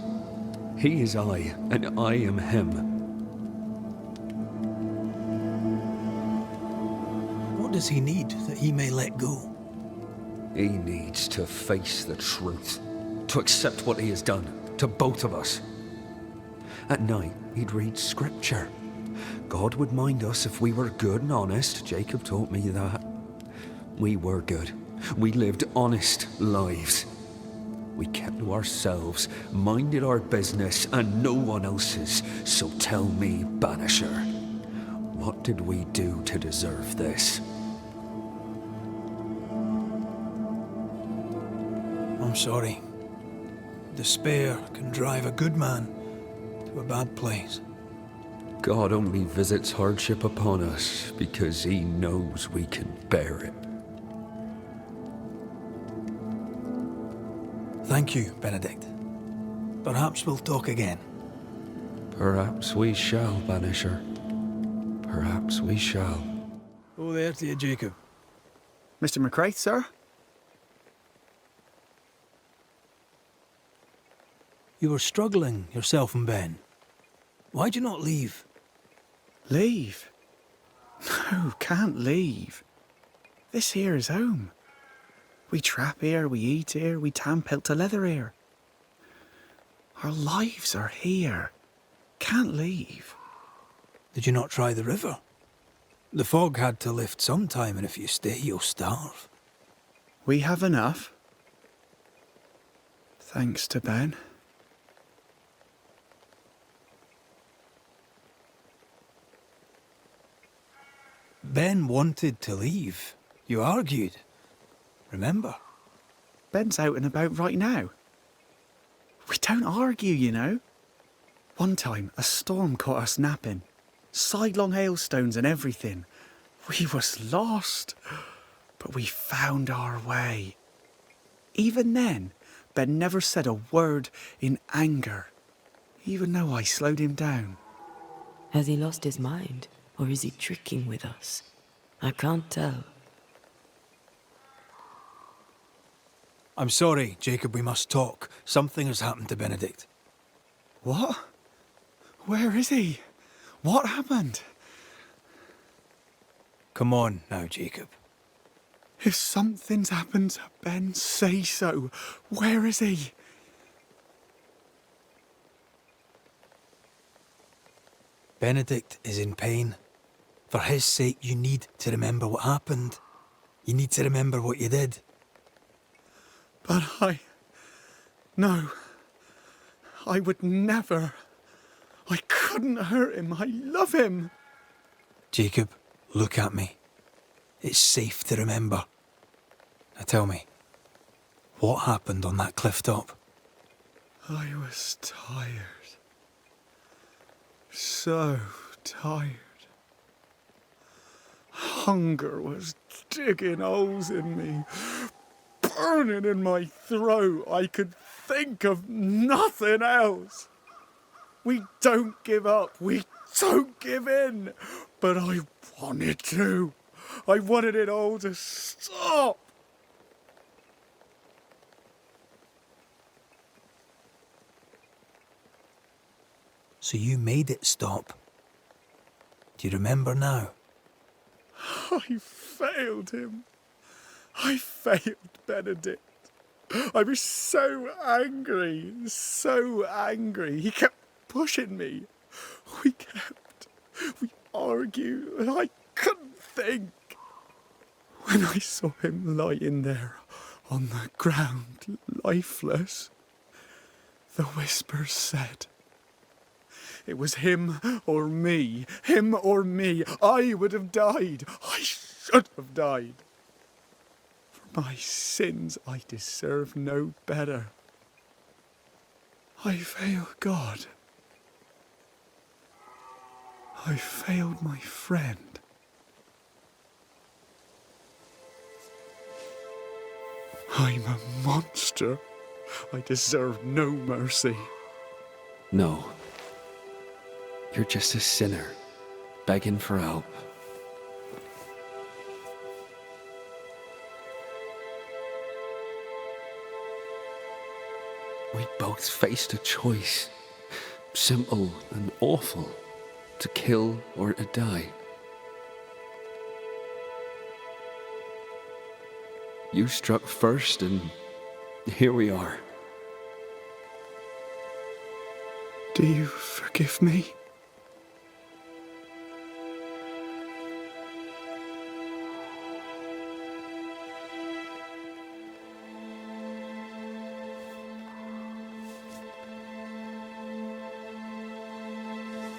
He is I, and I am him. What does he need that he may let go? He needs to face the truth, to accept what he has done to both of us. At night, he'd read scripture. God would mind us if we were good and honest. Jacob taught me that. We were good. We lived honest lives. We kept to ourselves, minded our business and no one else's. So tell me, Banisher, what did we do to deserve this? I'm sorry. Despair can drive a good man to a bad place. God only visits hardship upon us because he knows we can bear it. Thank you, Benedict. Perhaps we'll talk again. Perhaps we shall, Banisher. Perhaps we shall. Oh, there to you, Jacob. Mr. McCraith, sir? You were struggling, yourself and Ben. Why'd you not leave? Leave? No, can't leave. This here is home. We trap here, we eat here, we tan pelt to leather here. Our lives are here. Can't leave. Did you not try the river? The fog had to lift sometime, and if you stay, you'll starve. We have enough. Thanks to Ben. Ben wanted to leave. You argued. Remember? Ben's out and about right now. We don't argue, you know. One time, a storm caught us napping. Sidelong hailstones and everything. We was lost. But we found our way. Even then, Ben never said a word in anger. Even though I slowed him down. Has he lost his mind? Or is he tricking with us? I can't tell. I'm sorry, Jacob, we must talk. Something has happened to Benedict. What? Where is he? What happened? Come on now, Jacob. If something's happened to Ben, say so. Where is he? Benedict is in pain. For his sake, you need to remember what happened. You need to remember what you did. But no. I would never. I couldn't hurt him. I love him. Jacob, look at me. It's safe to remember. Now tell me, what happened on that cliff top? I was tired. So tired. Hunger was digging holes in me, burning in my throat. I could think of nothing else. We don't give up. We don't give in. But I wanted to. I wanted it all to stop. So you made it stop. Do you remember now? I failed him. I failed Benedict. I was so angry, so angry. He kept pushing me. We argued, and I couldn't think. When I saw him lying there on the ground, lifeless, the whispers said, it was him or me, him or me. I would have died. I should have died. For my sins, I deserve no better. I failed God. I failed my friend. I'm a monster. I deserve no mercy. No. You're just a sinner, begging for help. We both faced a choice, simple and awful, to kill or to die. You struck first, and here we are. Do you forgive me?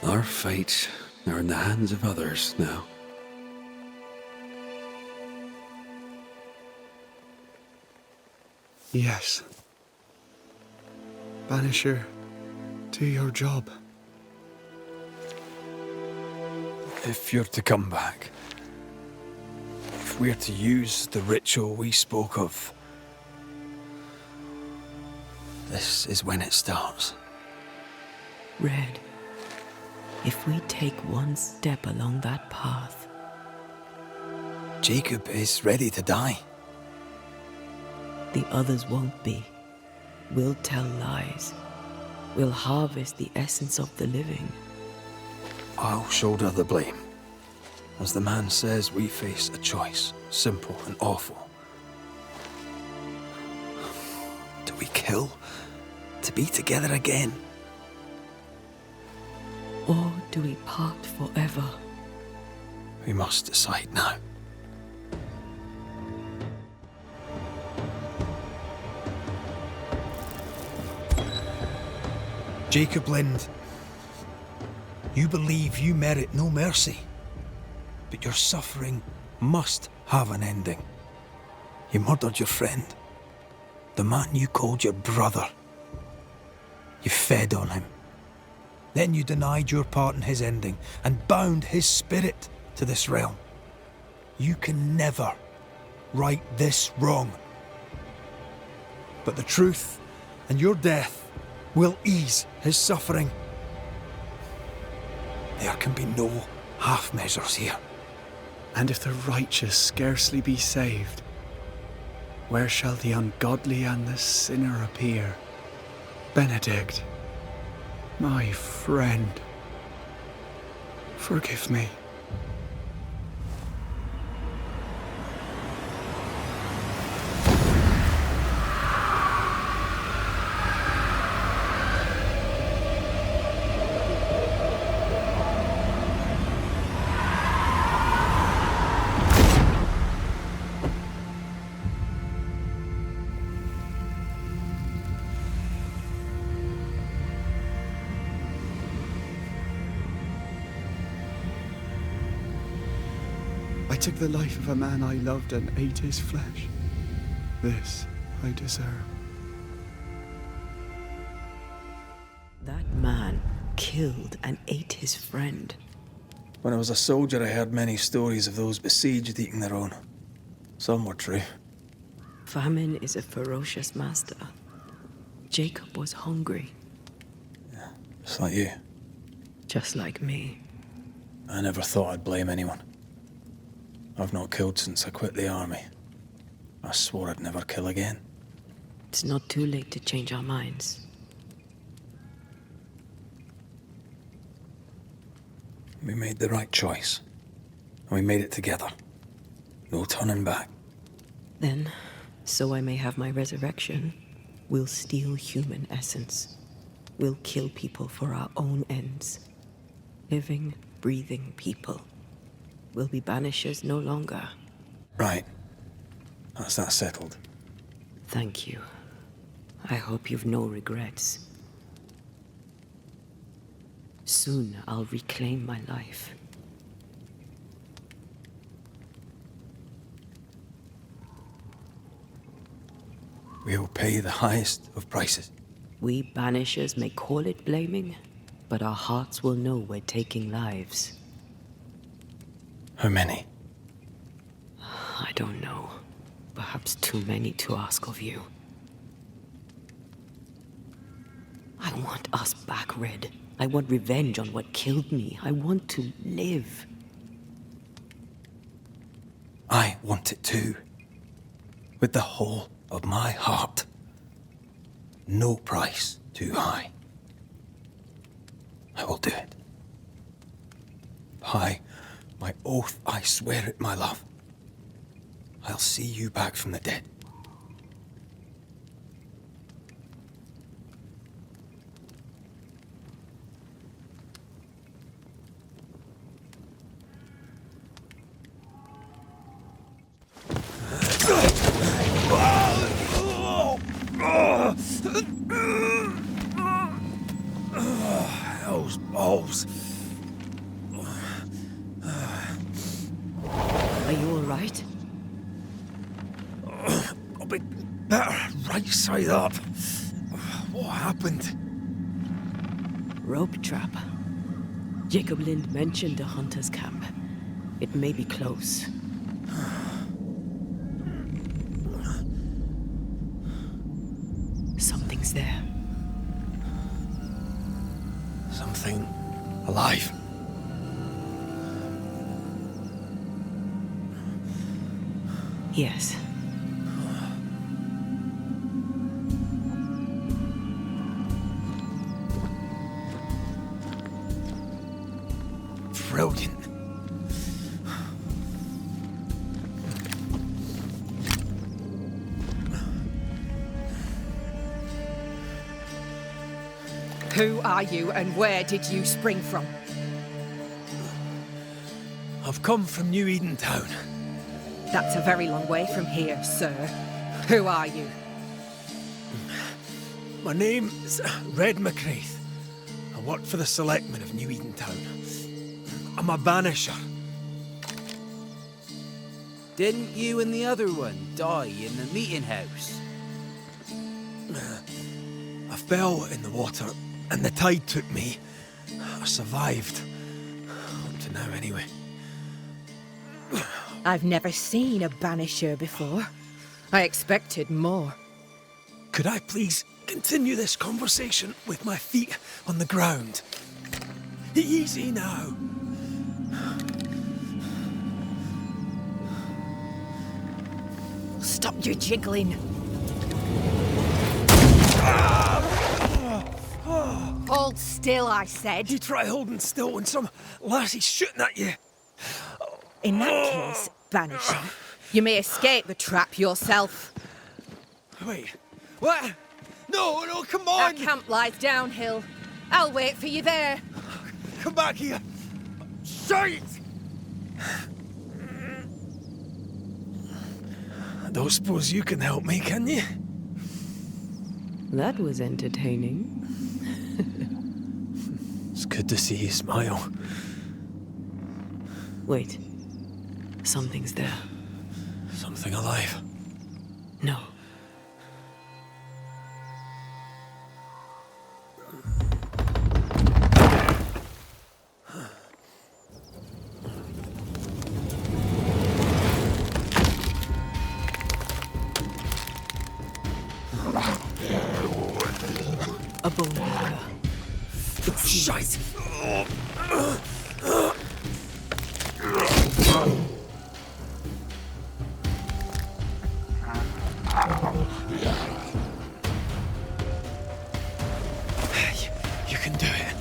Our fates are in the hands of others now. Yes. Banisher, do your job. If you're to come back, if we're to use the ritual we spoke of, this is when it starts. Red, if we take one step along that path, Jacob is ready to die. The others won't be. We'll tell lies. We'll harvest the essence of the living. I'll shoulder the blame. As the man says, we face a choice, simple and awful. Do we kill to be together again? Or do we part forever? We must decide now. Jacob Lind, you believe you merit no mercy, but your suffering must have an ending. You murdered your friend, the man you called your brother. You fed on him. Then you denied your part in his ending and bound his spirit to this realm. You can never right this wrong. But the truth and your death will ease his suffering. There can be no half measures here. And if the righteous scarcely be saved, where shall the ungodly and the sinner appear? Benedict, my friend, forgive me. I took the life of a man I loved and ate his flesh. This I deserve. That man killed and ate his friend. When I was a soldier, I heard many stories of those besieged eating their own. Some were true. Famine is a ferocious master. Jacob was hungry. Just like you. Just like me. I never thought I'd blame anyone. I've not killed since I quit the army. I swore I'd never kill again. It's not too late to change our minds. We made the right choice. And we made it together. No turning back. Then, so I may have my resurrection, we'll steal human essence. We'll kill people for our own ends. Living, breathing people. We'll be banishers no longer. Right. That's that settled. Thank you. I hope you've no regrets. Soon I'll reclaim my life. We'll pay the highest of prices. We banishers may call it blaming, but our hearts will know we're taking lives. How many? I don't know. Perhaps too many to ask of you. I want us back, Red. I want revenge on what killed me. I want to live. I want it too. With the whole of my heart. No price too high. I will do it. By my oath, I swear it, my love. I'll see you back from the dead. Those balls. Are you all right? I'll be better right side up. What happened? Rope trap. Jacob Lind mentioned a hunter's camp. It may be close. Something's there. Something alive. Yes. Brilliant. Who are you and where did you spring from? I've come from New Eden Town. That's a very long way from here, sir. Who are you? My name's Red McCraith. I work for the selectmen of New Eden Town. I'm a banisher. Didn't you and the other one die in the meeting house? I fell in the water and the tide took me. I survived. Up to now, anyway. I've never seen a banisher before. I expected more. Could I please continue this conversation with my feet on the ground? Easy now. Stop your jiggling. Hold still, I said. You try holding still when some lassie's shooting at you. In that case, banisher, you may escape the trap yourself. Wait, what? No, come on! Our camp lies downhill. I'll wait for you there. Come back here. Shite! I don't suppose you can help me, can you? That was entertaining. It's good to see you smile. Wait. Something's there. Something alive. No. A bone walker. The Shite! You can do it.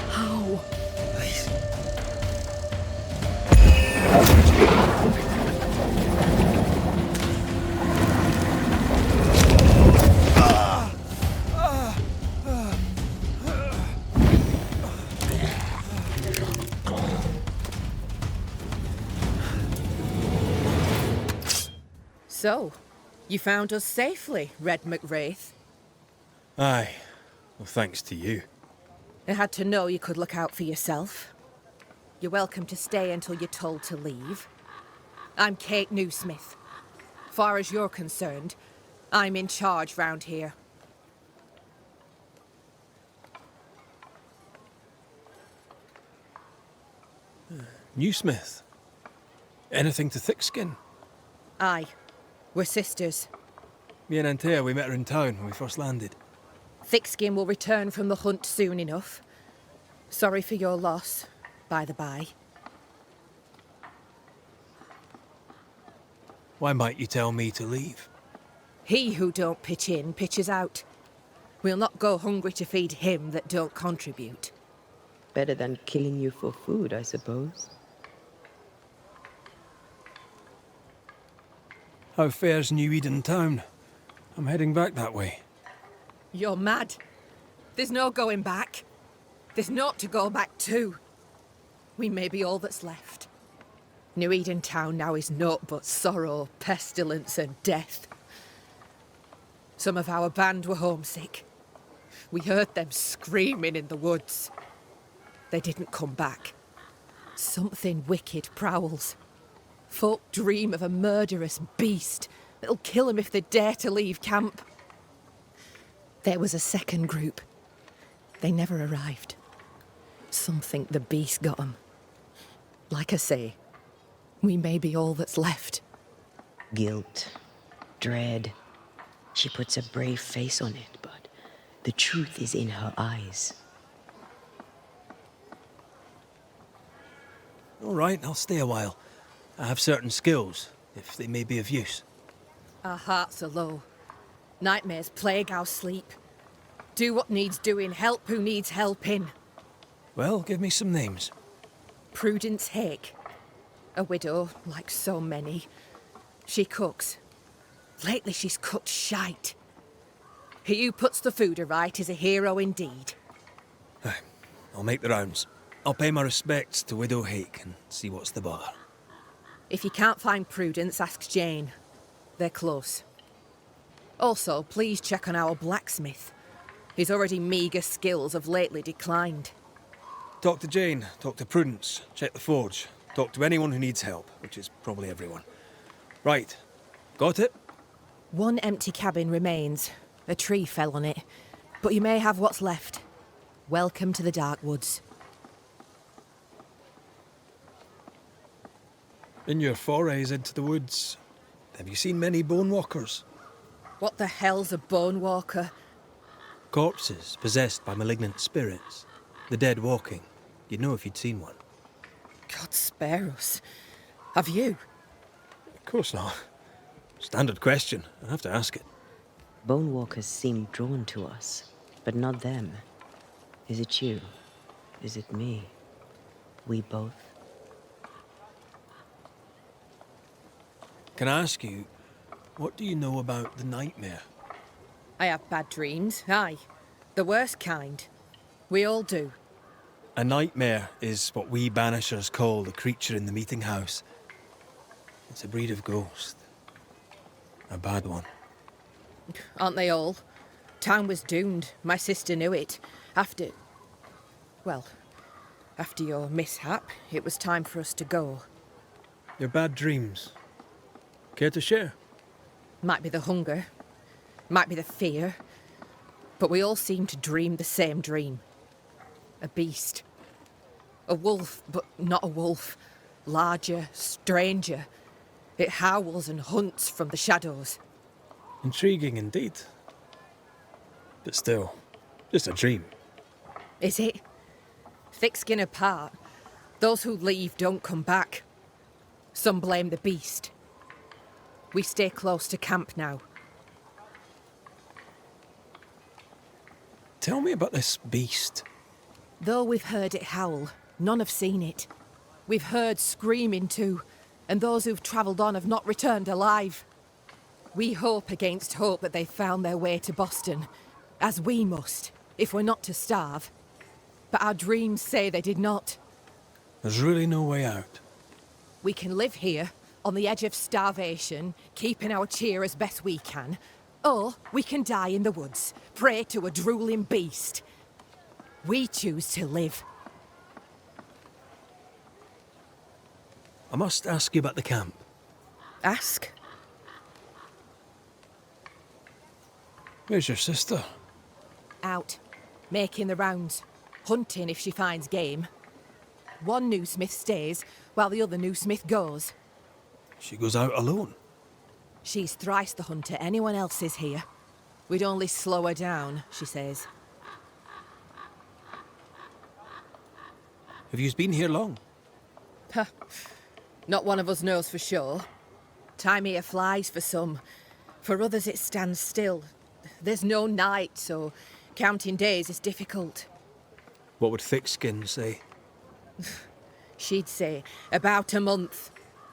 How? Please. So, you found us safely, Red McWraith. Aye. Well, thanks to you. I had to know you could look out for yourself. You're welcome to stay until you're told to leave. I'm Kate Newsmith. Far as you're concerned, I'm in charge round here. Newsmith. Anything to thick-skin? Aye. We're sisters. Me and Antea, we met her in town when we first landed. Thickskin will return from the hunt soon enough. Sorry for your loss, by the by. Why might you tell me to leave? He who don't pitch in, pitches out. We'll not go hungry to feed him that don't contribute. Better than killing you for food, I suppose. How fare's New Eden town? I'm heading back that way. You're mad. There's no going back. There's naught to go back to. We may be all that's left. New Eden town now is naught but sorrow, pestilence and death. Some of our band were homesick. We heard them screaming in the woods. They didn't come back. Something wicked prowls. Folk dream of a murderous beast that'll kill them if they dare to leave camp. There was a second group. They never arrived. Some think the beast got them. Like I say, we may be all that's left. Guilt, dread. She puts a brave face on it, but the truth is in her eyes. All right, I'll stay a while. I have certain skills, if they may be of use. Our hearts are low. Nightmares plague our sleep. Do what needs doing, help who needs helping. Well, give me some names. Prudence Hake. A widow, like so many. She cooks. Lately she's cooked shite. He who puts the food aright is a hero indeed. Aye, I'll make the rounds. I'll pay my respects to Widow Hake and see what's the bother. If you can't find Prudence, ask Jane. They're close. Also, please check on our blacksmith. His already meagre skills have lately declined. Talk to Jane, talk to Prudence, check the forge, talk to anyone who needs help, which is probably everyone. Right, got it? One empty cabin remains. A tree fell on it. But you may have what's left. Welcome to the Dark Woods. In your forays into the woods, have you seen many bone walkers? What the hell's a bone walker? Corpses possessed by malignant spirits. The dead walking. You'd know if you'd seen one. God spare us. Have you? Of course not. Standard question. I have to ask it. Bone walkers seem drawn to us, but not them. Is it you? Is it me? We both? Can I ask you, what do you know about the nightmare? I have bad dreams, aye. The worst kind. We all do. A nightmare is what we banishers call the creature in the meeting house. It's a breed of ghost. A bad one. Aren't they all? Town was doomed. My sister knew it. After your mishap, it was time for us to go. Your bad dreams. Care to share? Might be the hunger. Might be the fear. But we all seem to dream the same dream. A beast. A wolf, but not a wolf. Larger, stranger. It howls and hunts from the shadows. Intriguing indeed. But still, just a dream. Is it? Thick skin apart, those who leave don't come back. Some blame the beast. We stay close to camp now. Tell me about this beast. Though we've heard it howl, none have seen it. We've heard screaming too, and those who've travelled on have not returned alive. We hope against hope that they've found their way to Boston, as we must, if we're not to starve. But our dreams say they did not. There's really no way out. We can live here, on the edge of starvation, keeping our cheer as best we can. Or we can die in the woods, prey to a drooling beast. We choose to live. I must ask you about the camp. Ask? Where's your sister? Out, making the rounds, hunting if she finds game. One new smith stays, while the other new smith goes. She goes out alone. She's thrice the hunter anyone else is here. We'd only slow her down, she says. Have you been here long? Huh. Not one of us knows for sure. Time here flies for some. For others it stands still. There's no night, so counting days is difficult. What would Thickskin say? She'd say about a month.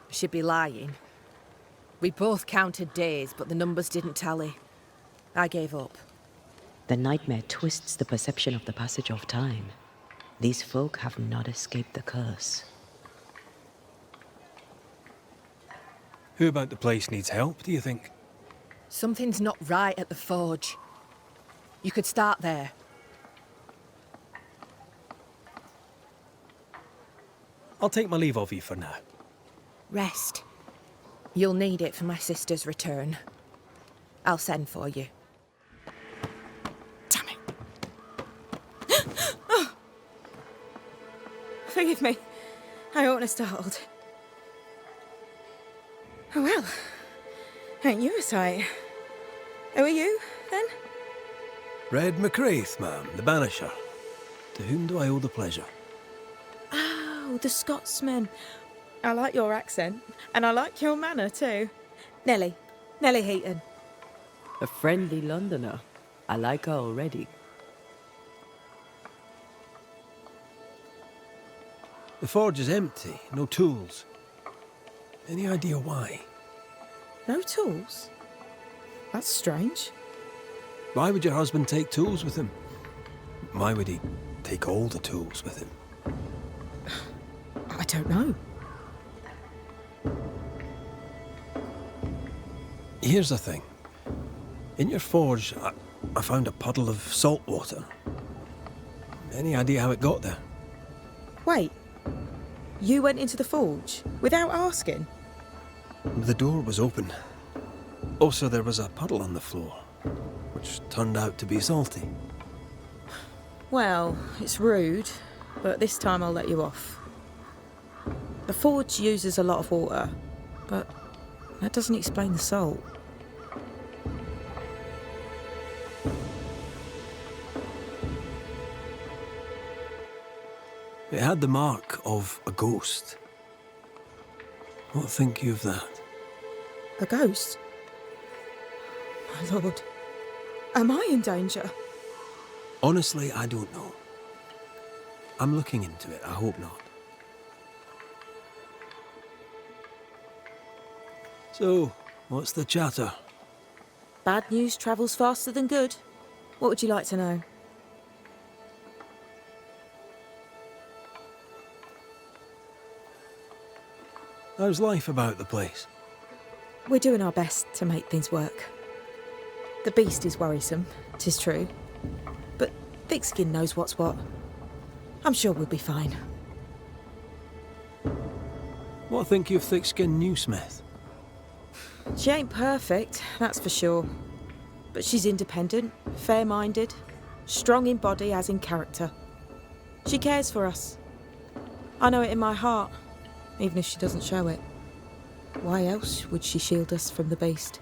She'd be lying. We both counted days, but the numbers didn't tally. I gave up. The nightmare twists the perception of the passage of time. These folk have not escaped the curse. Who about the place needs help, do you think? Something's not right at the forge. You could start there. I'll take my leave of you for now. Rest. You'll need it for my sister's return. I'll send for you. Damn it. Oh. Forgive me. I oughtn't have startled. Oh well. Ain't you a sight? Who are you, then? Red McCraith, ma'am, the Banisher. To whom do I owe the pleasure? Oh, the Scotsman. I like your accent, and I like your manner too. Nellie Heaton. A friendly Londoner. I like her already. The forge is empty, no tools. Any idea why? No tools? That's strange. Why would your husband take tools with him? Why would he take all the tools with him? I don't know. Here's the thing. In your forge, I found a puddle of salt water. Any idea how it got there? Wait. You went into the forge without asking? The door was open. Also, there was a puddle on the floor, which turned out to be salty. Well, it's rude, but this time I'll let you off. The forge uses a lot of water, but that doesn't explain the salt. It had the mark of a ghost. What think you of that? A ghost? My lord, am I in danger? Honestly, I don't know. I'm looking into it, I hope not. So, what's the chatter? Bad news travels faster than good. What would you like to know? How's life about the place? We're doing our best to make things work. The beast is worrisome, 'tis true. But Thickskin knows what's what. I'm sure we'll be fine. What think you of Thickskin New Smith? She ain't perfect, that's for sure. But she's independent, fair-minded, strong in body as in character. She cares for us. I know it in my heart, even if she doesn't show it. Why else would she shield us from the beast?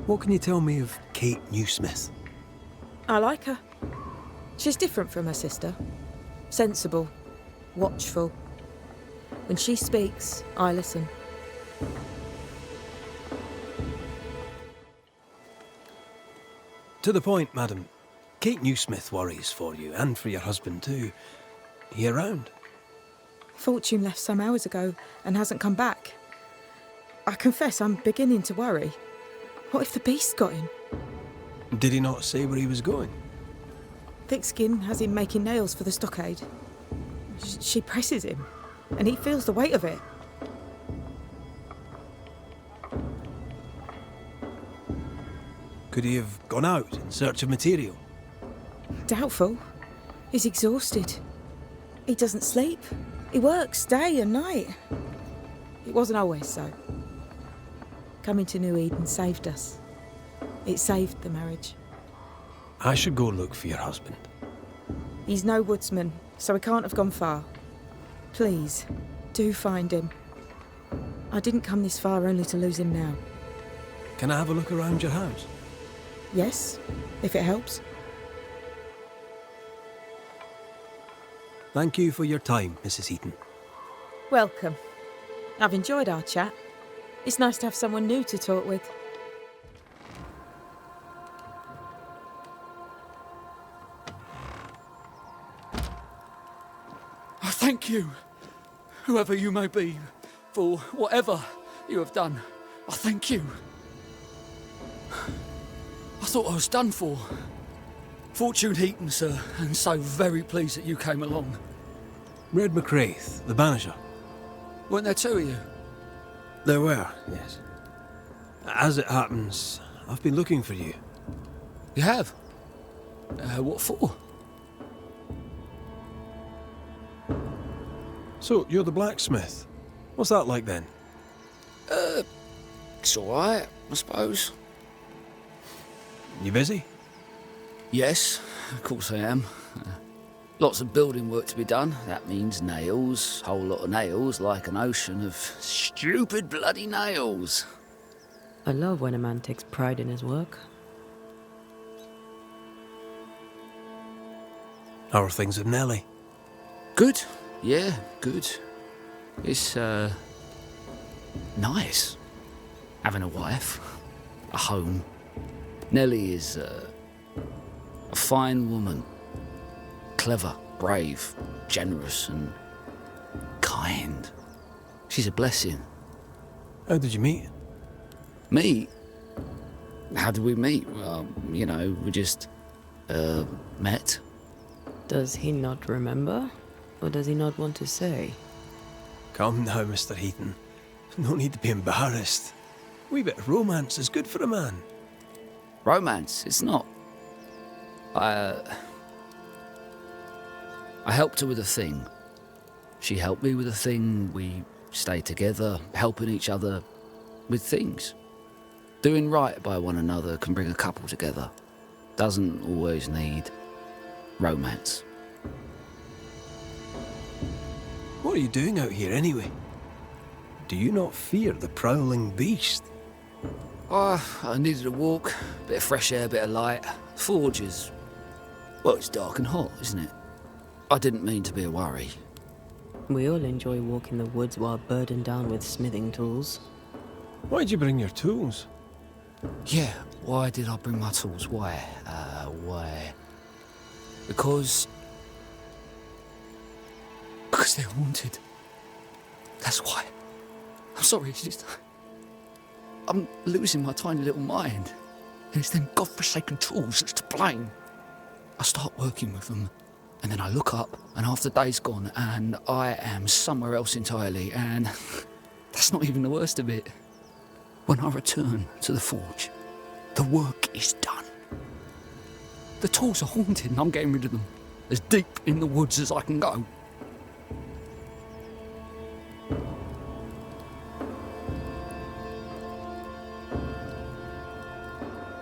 What can you tell me of Kate Newsmith? I like her. She's different from her sister. Sensible, watchful. When she speaks, I listen. To the point, madam. Kate Newsmith worries for you, and for your husband too. He around? Fortune left some hours ago and hasn't come back. I confess I'm beginning to worry. What if the beast got him? Did he not say where he was going? Thick Skin has him making nails for the stockade. She presses him, and he feels the weight of it. Could he have gone out in search of material? Doubtful. He's exhausted. He doesn't sleep. He works day and night. It wasn't always so. Coming to New Eden saved us. It saved the marriage. I should go look for your husband. He's no woodsman, so he can't have gone far. Please, do find him. I didn't come this far only to lose him now. Can I have a look around your house? Yes, if it helps. Thank you for your time, Mrs. Heaton. Welcome. I've enjoyed our chat. It's nice to have someone new to talk with. I thank you, whoever you may be, for whatever you have done. I thank you. I thought I was done for. Fortune Heaton, sir, and so very pleased that you came along. Red McCraith, the Banisher. Weren't there two of you? There were, yes. As it happens, I've been looking for you. You have? What for? So, you're the blacksmith. What's that like then? It's alright, I suppose. You busy? Yes, of course I am. Lots of building work to be done. That means nails, whole lot of nails, like an ocean of stupid bloody nails. I love when a man takes pride in his work. How are things with Nellie? Good, yeah, good. It's, nice. Having a wife, a home. Nellie is, a fine woman. Clever, brave, generous and kind. She's a blessing. How did you meet? Meet? How did we meet? Well, you know, we just, met. Does he not remember? Or does he not want to say? Come now, Mr. Heaton. No need to be embarrassed. A wee bit of romance is good for a man. Romance? It's not. I helped her with a thing. She helped me with a thing. We stayed together, helping each other with things. Doing right by one another can bring a couple together. Doesn't always need romance. What are you doing out here anyway? Do you not fear the prowling beast? I needed a walk, bit of fresh air, bit of light. Forge is... well, it's dark and hot, isn't it? I didn't mean to be a worry. We all enjoy walking the woods while burdened down with smithing tools. Why'd you bring your tools? Yeah, why did I bring my tools? Why? Why? Because they're haunted. That's why. I'm sorry, it's just... I'm losing my tiny little mind. And it's them godforsaken tools that's to blame. I start working with them, and then I look up, and half the day's gone, and I am somewhere else entirely, and that's not even the worst of it. When I return to the forge, the work is done. The tools are haunted, and I'm getting rid of them. As deep in the woods as I can go.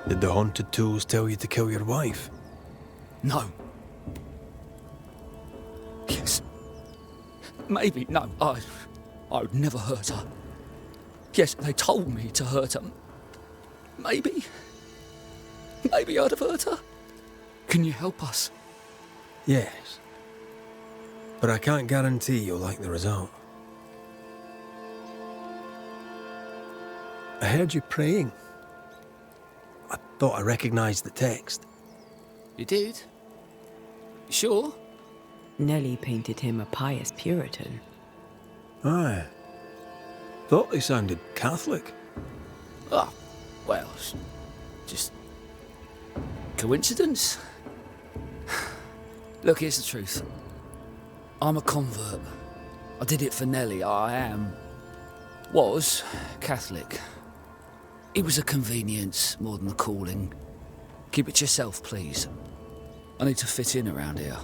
Did the haunted tools tell you to kill your wife? No. Yes. Maybe. No, I would never hurt her. Yes, they told me to hurt her. Maybe I'd have hurt her. Can you help us? Yes. But I can't guarantee you'll like the result. I heard you praying. I thought I recognized the text. You did? Sure? Nellie painted him a pious Puritan. Aye. Thought they sounded Catholic. Oh, well, just coincidence? Look, here's the truth. I'm a convert. I did it for Nellie. Was Catholic. It was a convenience more than a calling. Keep it to yourself, please. I need to fit in around here.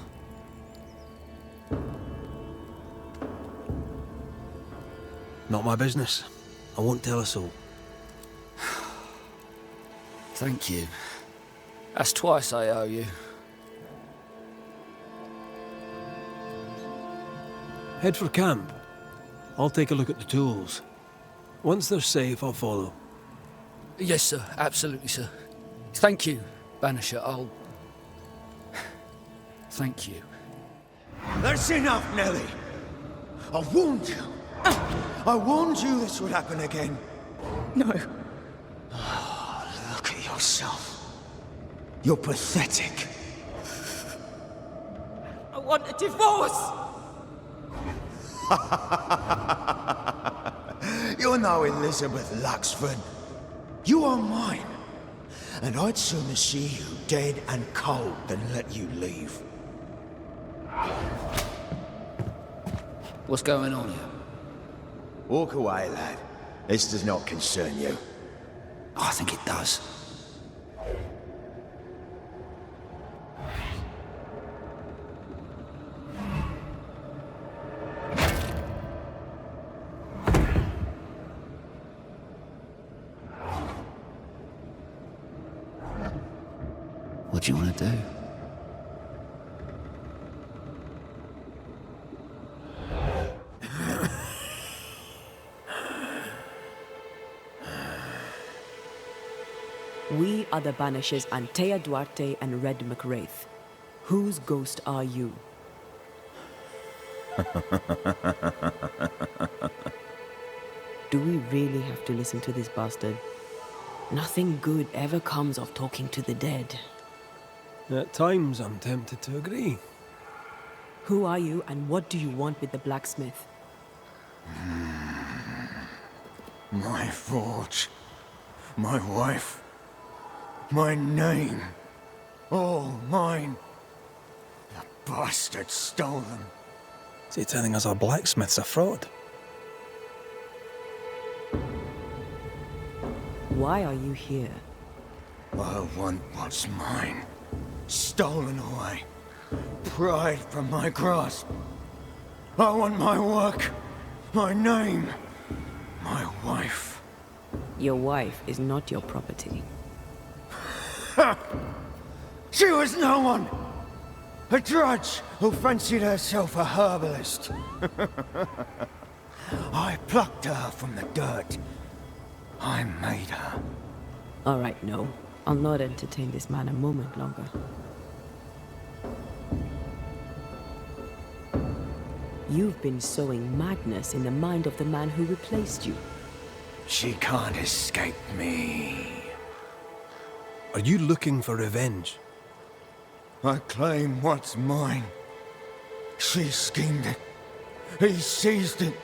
Not my business. I won't tell a soul. Thank you. That's twice I owe you. Head for camp. I'll take a look at the tools. Once they're safe, I'll follow. Yes, sir. Absolutely, sir. Thank you, Banisher. Thank you. That's enough, Nellie. I warned you. I warned you this would happen again. No. Oh, look at yourself. You're pathetic. I want a divorce! You're no Elizabeth Luxford. You are mine. And I'd sooner see you dead and cold than let you leave. What's going on here? Walk away, lad. This does not concern you. I think it does. What do you want to do? We are the Banishers Antea Duarte and Red McWraith. Whose ghost are you? Do we really have to listen to this bastard? Nothing good ever comes of talking to the dead. At times, I'm tempted to agree. Who are you and what do you want with the blacksmith? My forge. My wife. My name. All mine. The bastard stole them. Is he telling us our blacksmith's a fraud? Why are you here? I want what's mine. Stolen away. Pried from my grasp. I want my work. My name. My wife. Your wife is not your property. She was no one! A drudge who fancied herself a herbalist. I plucked her from the dirt. I made her. All right, no. I'll not entertain this man a moment longer. You've been sowing madness in the mind of the man who replaced you. She can't escape me. Are you looking for revenge? I claim what's mine. She schemed it. He seized it.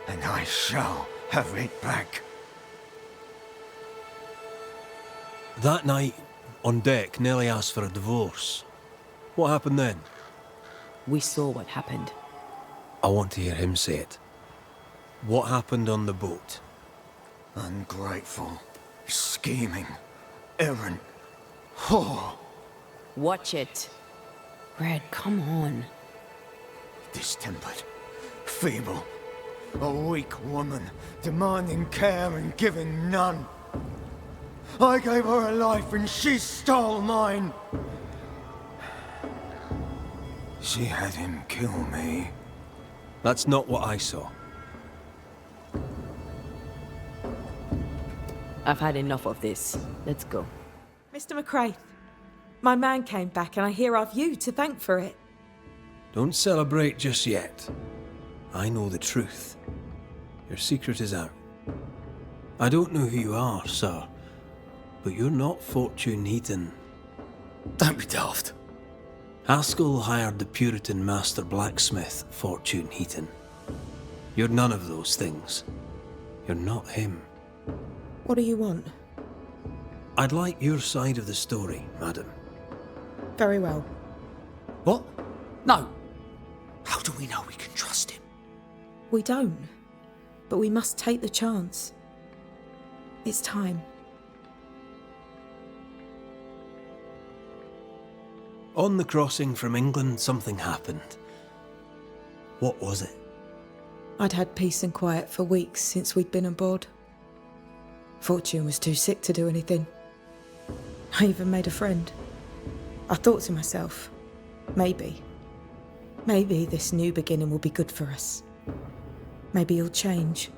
And I shall have it back. That night, on deck, Nellie asked for a divorce. What happened then? We saw what happened. I want to hear him say it. What happened on the boat? Ungrateful, scheming, errant, whore. Watch it. Red, come on. Distempered, feeble, a weak woman, demanding care and giving none. I gave her a life and she stole mine. She had him kill me. That's not what I saw. I've had enough of this. Let's go. Mr. McCraith, my man came back and I hear I've you to thank for it. Don't celebrate just yet. I know the truth. Your secret is out. I don't know who you are, sir, but you're not Fortune Heaton. Don't be daft. Haskell hired the Puritan master blacksmith, Fortune Heaton. You're none of those things. You're not him. What do you want? I'd like your side of the story, madam. Very well. What? No. How do we know we can trust him? We don't. But we must take the chance. It's time. On the crossing from England, something happened. What was it? I'd had peace and quiet for weeks since we'd been aboard. Fortune was too sick to do anything. I even made a friend. I thought to myself, maybe this new beginning will be good for us. Maybe he'll change.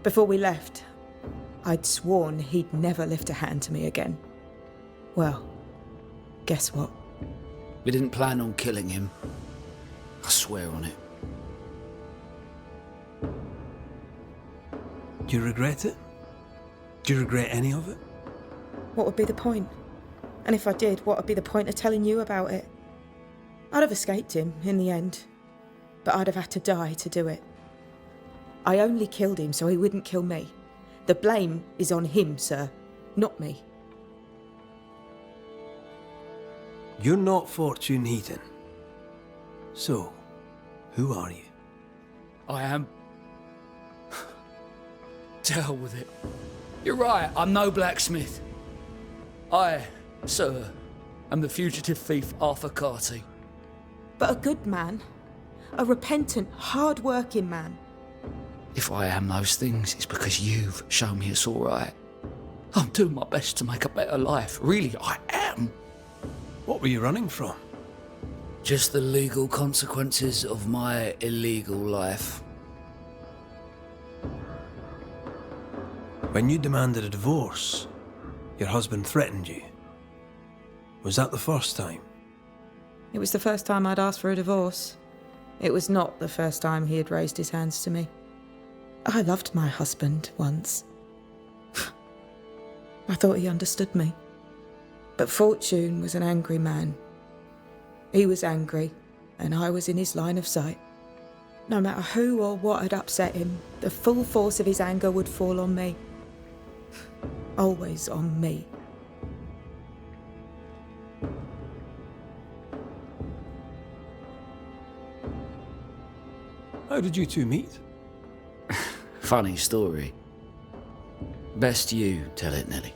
Before we left, I'd sworn he'd never lift a hand to me again. Well, guess what? We didn't plan on killing him. I swear on it. Do you regret it? Do you regret any of it? What would be the point? And if I did, what would be the point of telling you about it? I'd have escaped him in the end, but I'd have had to die to do it. I only killed him so he wouldn't kill me. The blame is on him, sir, not me. You're not Fortune Heaton. So, who are you? I am. To hell with it. You're right, I'm no blacksmith. I, sir, am the fugitive thief Arthur Carty. But a good man. A repentant, hard-working man. If I am those things, it's because you've shown me it's all right. I'm doing my best to make a better life. Really, I am. What were you running from? Just the legal consequences of my illegal life. When you demanded a divorce, your husband threatened you. Was that the first time? It was the first time I'd asked for a divorce. It was not the first time he had raised his hands to me. I loved my husband once. I thought he understood me. But Fortune was an angry man. He was angry, and I was in his line of sight. No matter who or what had upset him, the full force of his anger would fall on me. Always on me. How did you two meet? Funny story. Best you tell it, Nelly.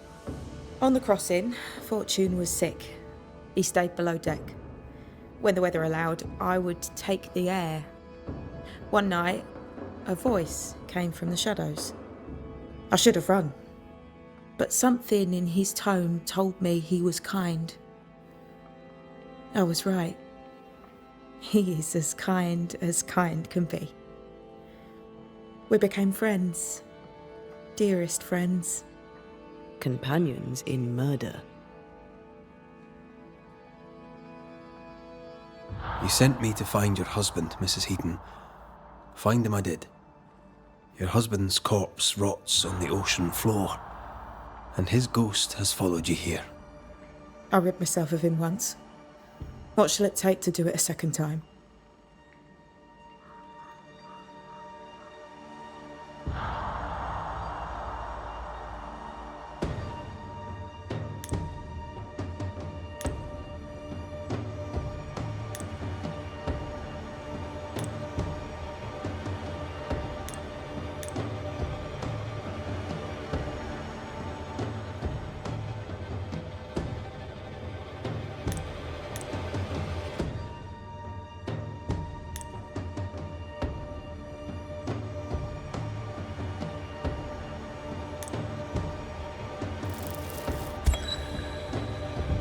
On the crossing, Fortune was sick. He stayed below deck. When the weather allowed, I would take the air. One night, a voice came from the shadows. I should have run, but something in his tone told me he was kind. I was right. He is as kind can be. We became friends. Dearest friends. Companions in murder. You sent me to find your husband, Mrs. Heaton. Find him I did. Your husband's corpse rots on the ocean floor, and his ghost has followed you here. I rid myself of him once. What shall it take to do it a second time?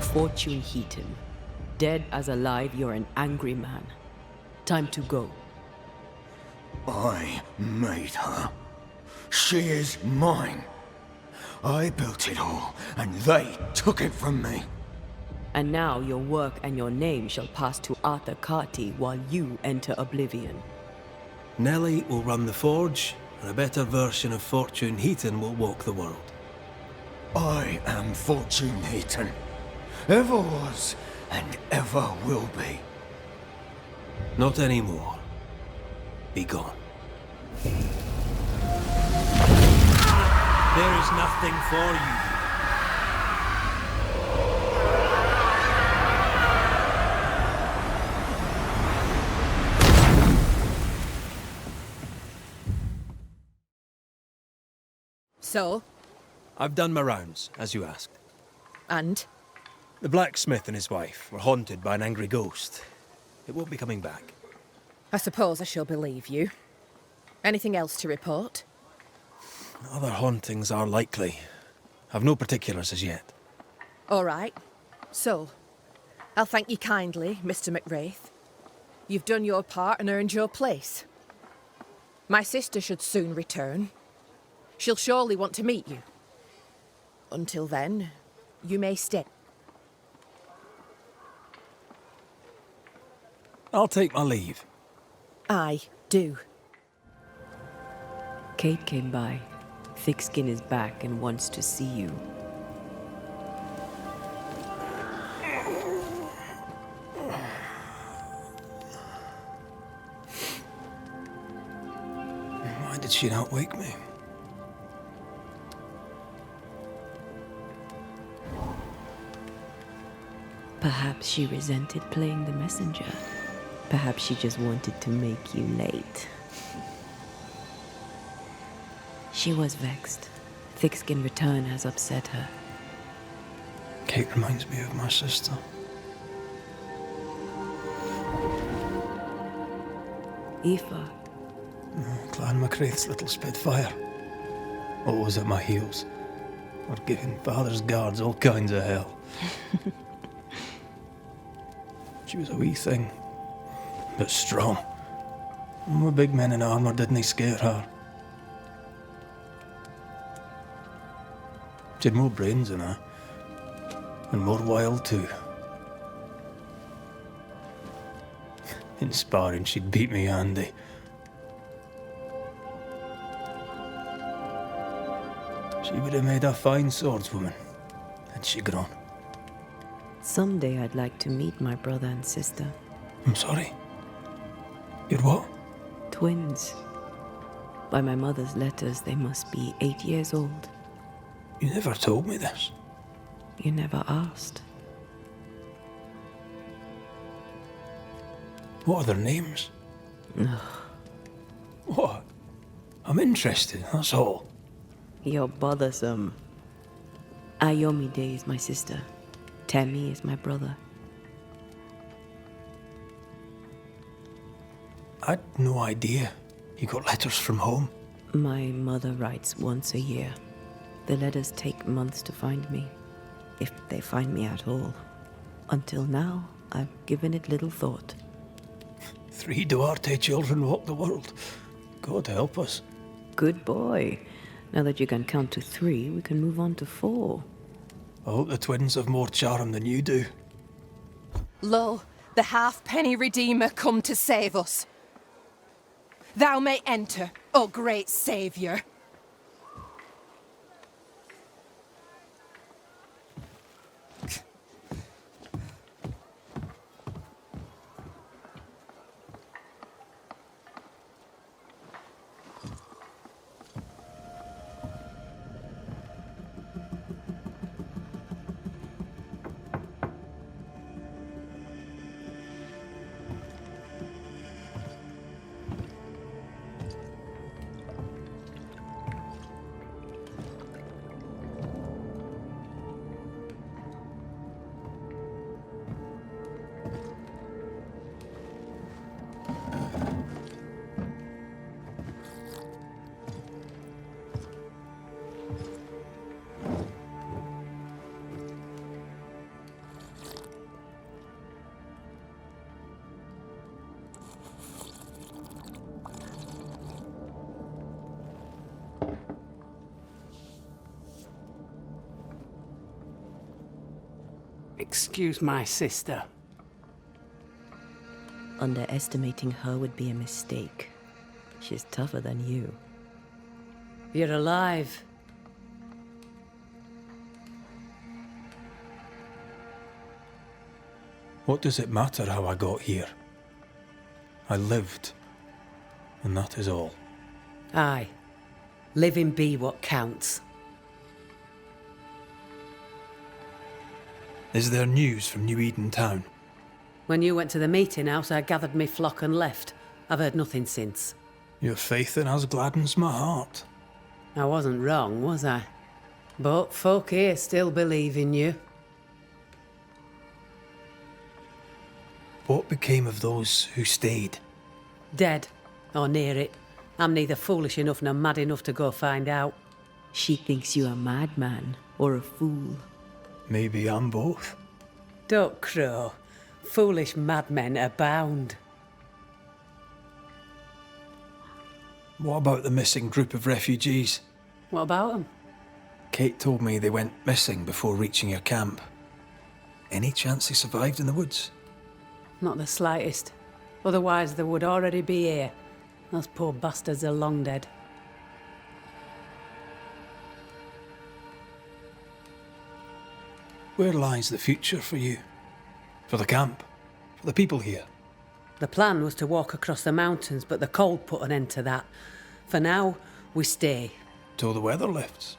Fortune Heaton. Dead as alive, you're an angry man. Time to go. I made her. She is mine. I built it all, and they took it from me. And now your work and your name shall pass to Arthur Carty while you enter oblivion. Nellie will run the forge, and a better version of Fortune Heaton will walk the world. I am Fortune Heaton. Ever was, and ever will be. Not anymore. Be gone. There is nothing for you. So? I've done my rounds, as you asked. And? The blacksmith and his wife were haunted by an angry ghost. It won't be coming back. I suppose I shall believe you. Anything else to report? Other hauntings are likely. I've no particulars as yet. All right. So, I'll thank you kindly, Mr. McWraith. You've done your part and earned your place. My sister should soon return. She'll surely want to meet you. Until then, you may stay. I'll take my leave. I do. Kate came by. Thickskin is back and wants to see you. Why did she not wake me? Perhaps she resented playing the messenger. Perhaps she just wanted to make you late. She was vexed. Thickskin return has upset her. Kate reminds me of my sister. Aoife. Clan MacRaith's little spitfire. Always at my heels. Or giving father's guards all kinds of hell. She was a wee thing, but strong. And the big men in armour didn't scare her. She had more brains than her, and more wild too. In sparring, she'd beat me handy. She would have made a fine swordswoman, had she grown. Someday I'd like to meet my brother and sister. I'm sorry. You're what? Twins. By my mother's letters, they must be 8 years old. You never told me this. You never asked. What are their names? What? I'm interested, that's all. You're bothersome. Ayomide is my sister. Temi is my brother. I'd no idea. You got letters from home? My mother writes once a year. The letters take months to find me, if they find me at all. Until now, I've given it little thought. 3 Duarte children walk the world. God help us. Good boy. Now that you can count to 3, we can move on to 4. I hope the twins have more charm than you do. Lo, the halfpenny redeemer come to save us. Thou may enter, O great saviour. Excuse my sister. Underestimating her would be a mistake. She's tougher than you. You're alive. What does it matter how I got here? I lived, and that is all. Aye. Living be what counts. Is there news from New Eden town? When you went to the meeting house, I gathered me flock and left. I've heard nothing since. Your faith in us gladdens my heart. I wasn't wrong, was I? But folk here still believe in you. What became of those who stayed? Dead, or near it. I'm neither foolish enough nor mad enough to go find out. She thinks you a madman or a fool. Maybe I'm both. Don't crow. Foolish madmen abound. What about the missing group of refugees? What about them? Kate told me they went missing before reaching your camp. Any chance they survived in the woods? Not the slightest. Otherwise they would already be here. Those poor bastards are long dead. Where lies the future for you? For the camp? For the people here? The plan was to walk across the mountains, but the cold put an end to that. For now, we stay. Till the weather lifts.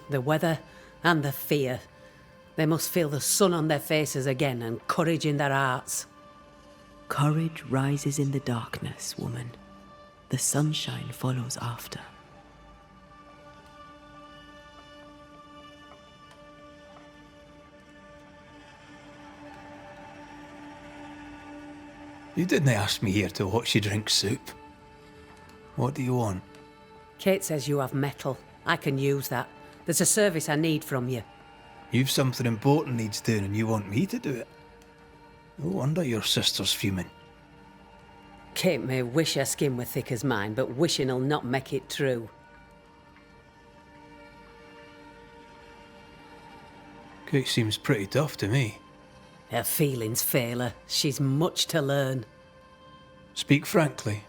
The weather and the fear. They must feel the sun on their faces again and courage in their hearts. Courage rises in the darkness, woman. The sunshine follows after. You didn't ask me here to watch you drink soup. What do you want? Kate says you have metal. I can use that. There's a service I need from you. You've something important needs doing and you want me to do it. No wonder your sister's fuming. Kate may wish her skin were thick as mine, but wishing'll not make it true. Kate seems pretty tough to me. Her feelings fail her. She's much to learn. Speak frankly.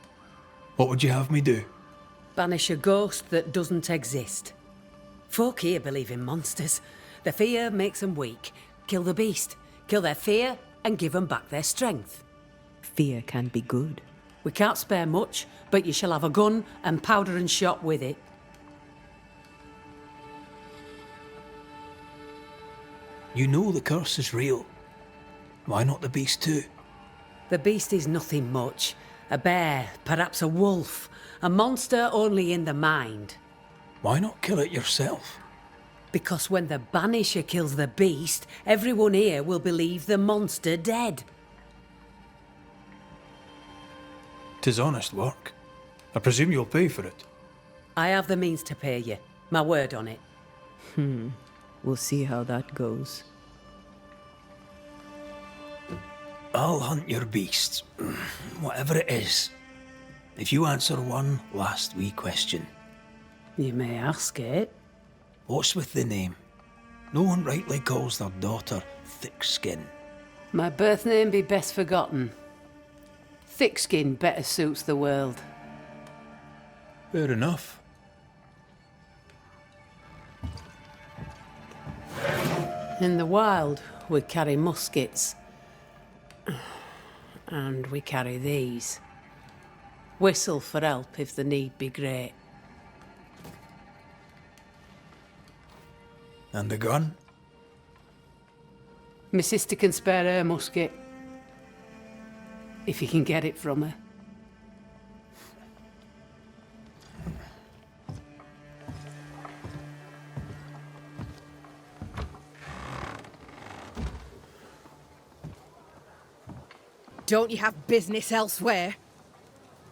What would you have me do? Banish a ghost that doesn't exist. Folk here believe in monsters. The fear makes them weak. Kill the beast. Kill their fear and give them back their strength. Fear can be good. We can't spare much, but you shall have a gun and powder and shot with it. You know the curse is real. Why not the beast too? The beast is nothing much. A bear, perhaps a wolf. A monster only in the mind. Why not kill it yourself? Because when the Banisher kills the beast, everyone here will believe the monster dead. 'Tis honest work. I presume you'll pay for it. I have the means to pay you. My word on it. We'll see how that goes. I'll hunt your beast, whatever it is, if you answer one last wee question. You may ask it. What's with the name? No one rightly calls their daughter Thick-Skin. My birth name be best forgotten. Thick skin better suits the world. Fair enough. In the wild, we carry muskets. And we carry these. Whistle for help if the need be great. And a gun? My sister can spare her musket. If you can get it from her. Don't you have business elsewhere?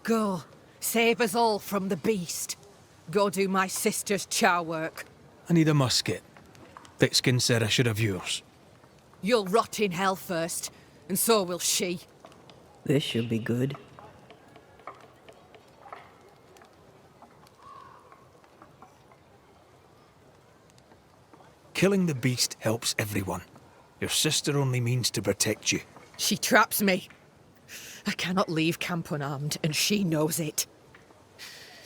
Go, save us all from the beast. Go do my sister's char work. I need a musket. Thick-Skin said I should have yours. You'll rot in hell first, and so will she. This should be good. Killing the beast helps everyone. Your sister only means to protect you. She traps me. I cannot leave camp unarmed, and she knows it.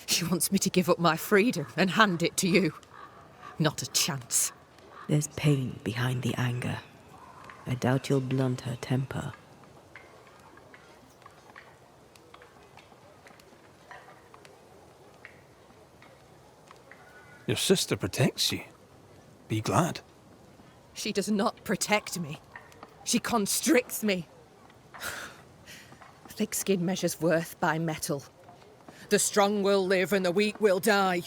She wants me to give up my freedom and hand it to you. Not a chance. There's pain behind the anger. I doubt you'll blunt her temper. Your sister protects you. Be glad. She does not protect me. She constricts me. Thick skin measures worth by metal. The strong will live and the weak will die.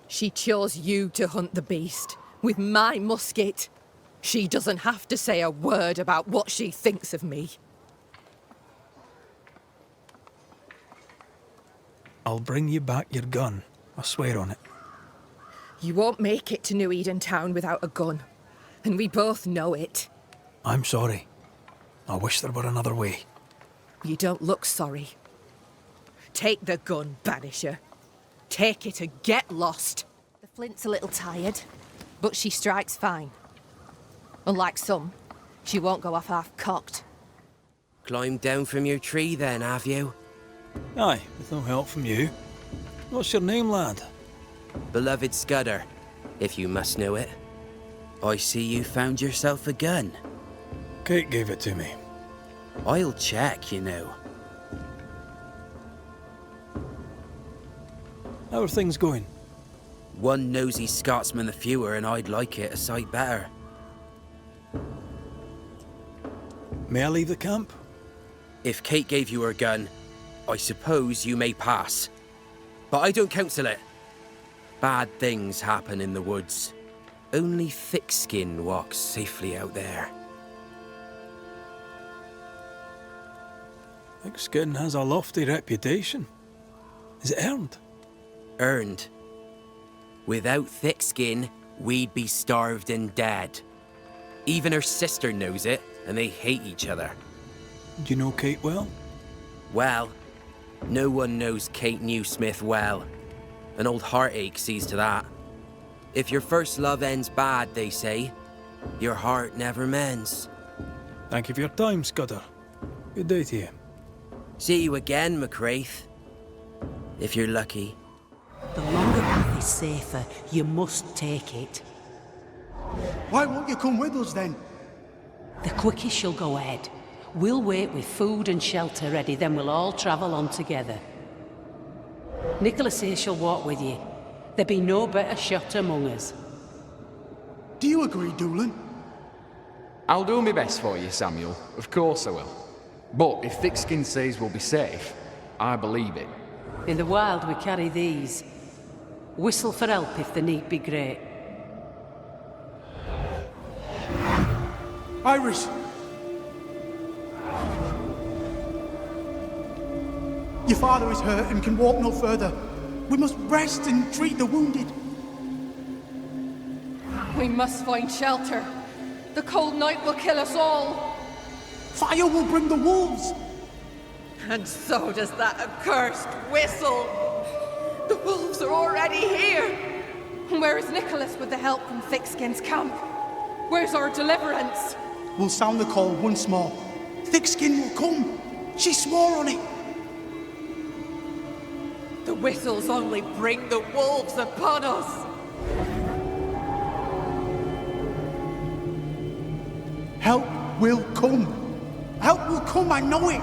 She chose you to hunt the beast with my musket. She doesn't have to say a word about what she thinks of me. I'll bring you back your gun. I swear on it. You won't make it to New Eden Town without a gun, and we both know it. I'm sorry. I wish there were another way. You don't look sorry. Take the gun, Banisher. Take it and get lost. The flint's a little tired, but she strikes fine. Unlike some, she won't go off half-cocked. Climbed down from your tree then, have you? Aye, with no help from you. What's your name, lad? Beloved Scudder, if you must know it. I see you found yourself a gun. Kate gave it to me. I'll check, you know. How are things going? One nosy Scotsman the fewer, and I'd like it a sight better. May I leave the camp? If Kate gave you her gun, I suppose you may pass. But I don't counsel it. Bad things happen in the woods. Only thick skin walks safely out there. Thick skin has a lofty reputation. Is it earned? Earned. Without thick skin, we'd be starved and dead. Even her sister knows it, and they hate each other. Do you know Kate well? Well, no one knows Kate Newsmith well. An old heartache sees to that. If your first love ends bad, they say, your heart never mends. Thank you for your time, Scudder. Good day to you. See you again, McCraith. If you're lucky. The longer path is safer. You must take it. Why won't you come with us then? The quickest you'll go ahead. We'll wait with food and shelter ready, then we'll all travel on together. Nicholas here shall walk with you. There be no better shot among us. Do you agree, Doolan? I'll do my best for you, Samuel. Of course I will. But if Thickskin says we'll be safe, I believe it. In the wild we carry these. Whistle for help if the need be great. Iris! Your father is hurt and can walk no further. We must rest and treat the wounded. We must find shelter. The cold night will kill us all. Fire will bring the wolves. And so does that accursed whistle. The wolves are already here. Where is Nicholas with the help from Thickskin's camp? Where's our deliverance? We'll sound the call once more. Thickskin will come. She swore on it. The whistles only bring the wolves upon us. Help will come. Help will come, I know it.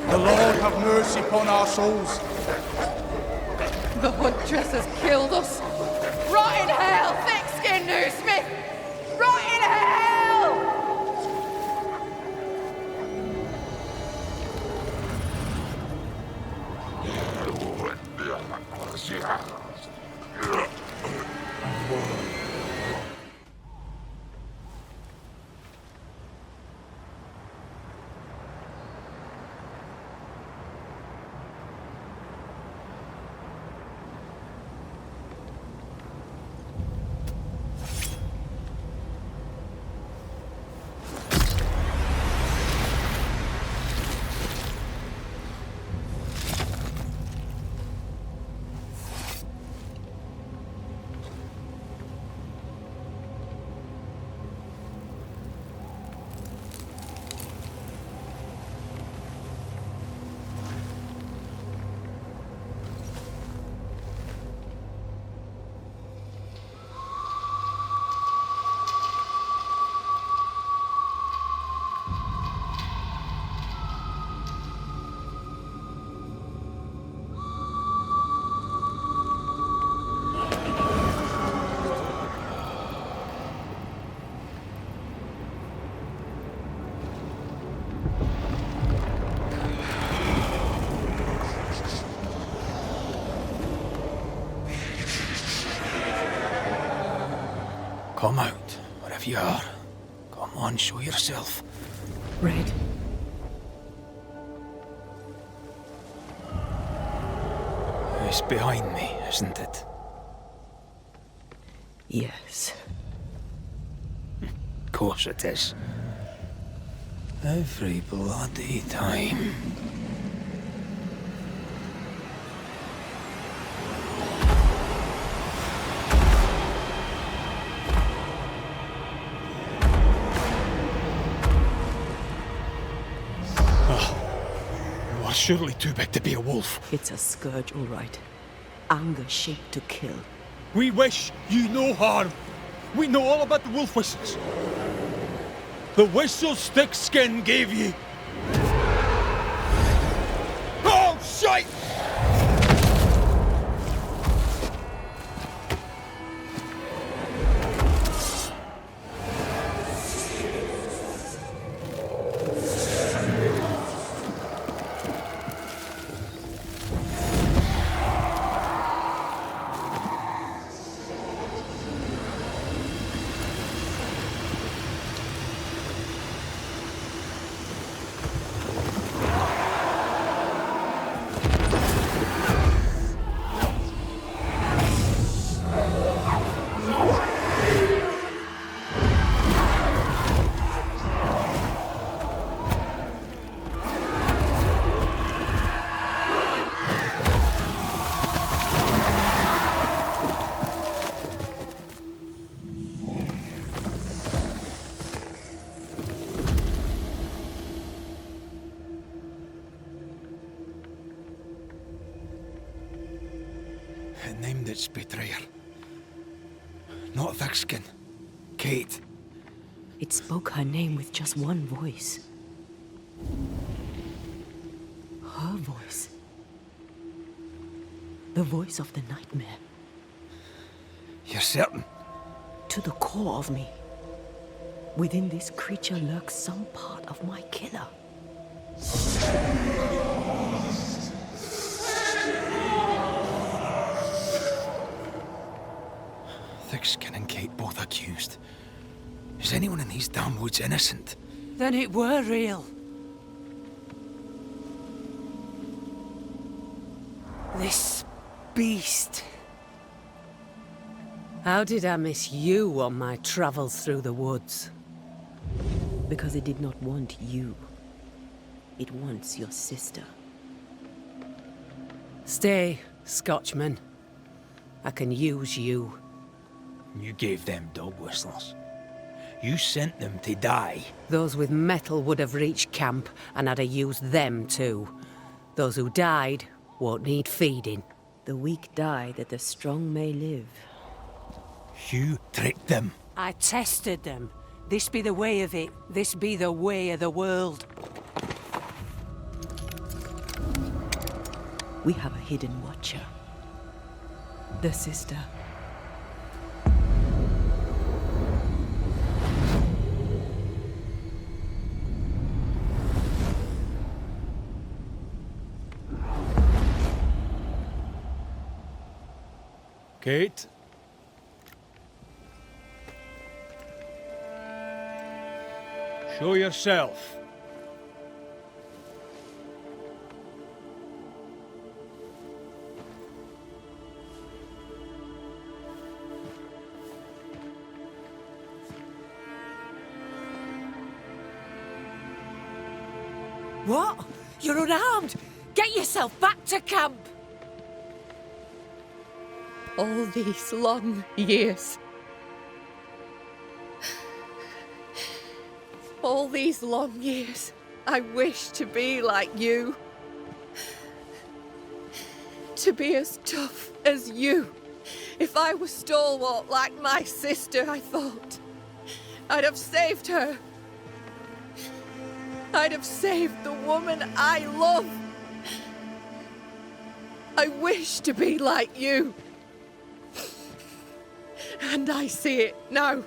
The Lord have mercy upon our souls. The huntress has killed us. Rot in hell, thick-skinned Newsmith! Rot in hell! Come out, wherever you are. Come on, show yourself. Red. It's behind me, isn't it? Yes. Of course it is. Every bloody time. You are surely too big to be a wolf. It's a scourge, all right. Anger shaped to kill. We wish you no harm. We know all about the wolf whistles. The whistles Thickskin gave you. Oh, shite! It named its betrayer. Not Thickskin. Kate. It spoke her name with just one voice. Her voice. The voice of the nightmare. You're certain? To the core of me. Within this creature lurks some part of my killer. Thickskin and Kate both accused. Is anyone in these damn woods innocent? Then it were real. This beast. How did I miss you on my travels through the woods? Because it did not want you. It wants your sister. Stay, Scotchman. I can use you. You gave them dog whistles. You sent them to die. Those with metal would have reached camp, and I'd have used them too. Those who died won't need feeding. The weak die that the strong may live. You tricked them. I tested them. This be the way of it. This be the way of the world. We have a hidden watcher. The sister. Kate? Show yourself. What? You're unarmed! Get yourself back to camp! All these long years. All these long years, I wish to be like you. To be as tough as you. If I were stalwart like my sister, I thought, I'd have saved her. I'd have saved the woman I love. I wish to be like you. And I see it now.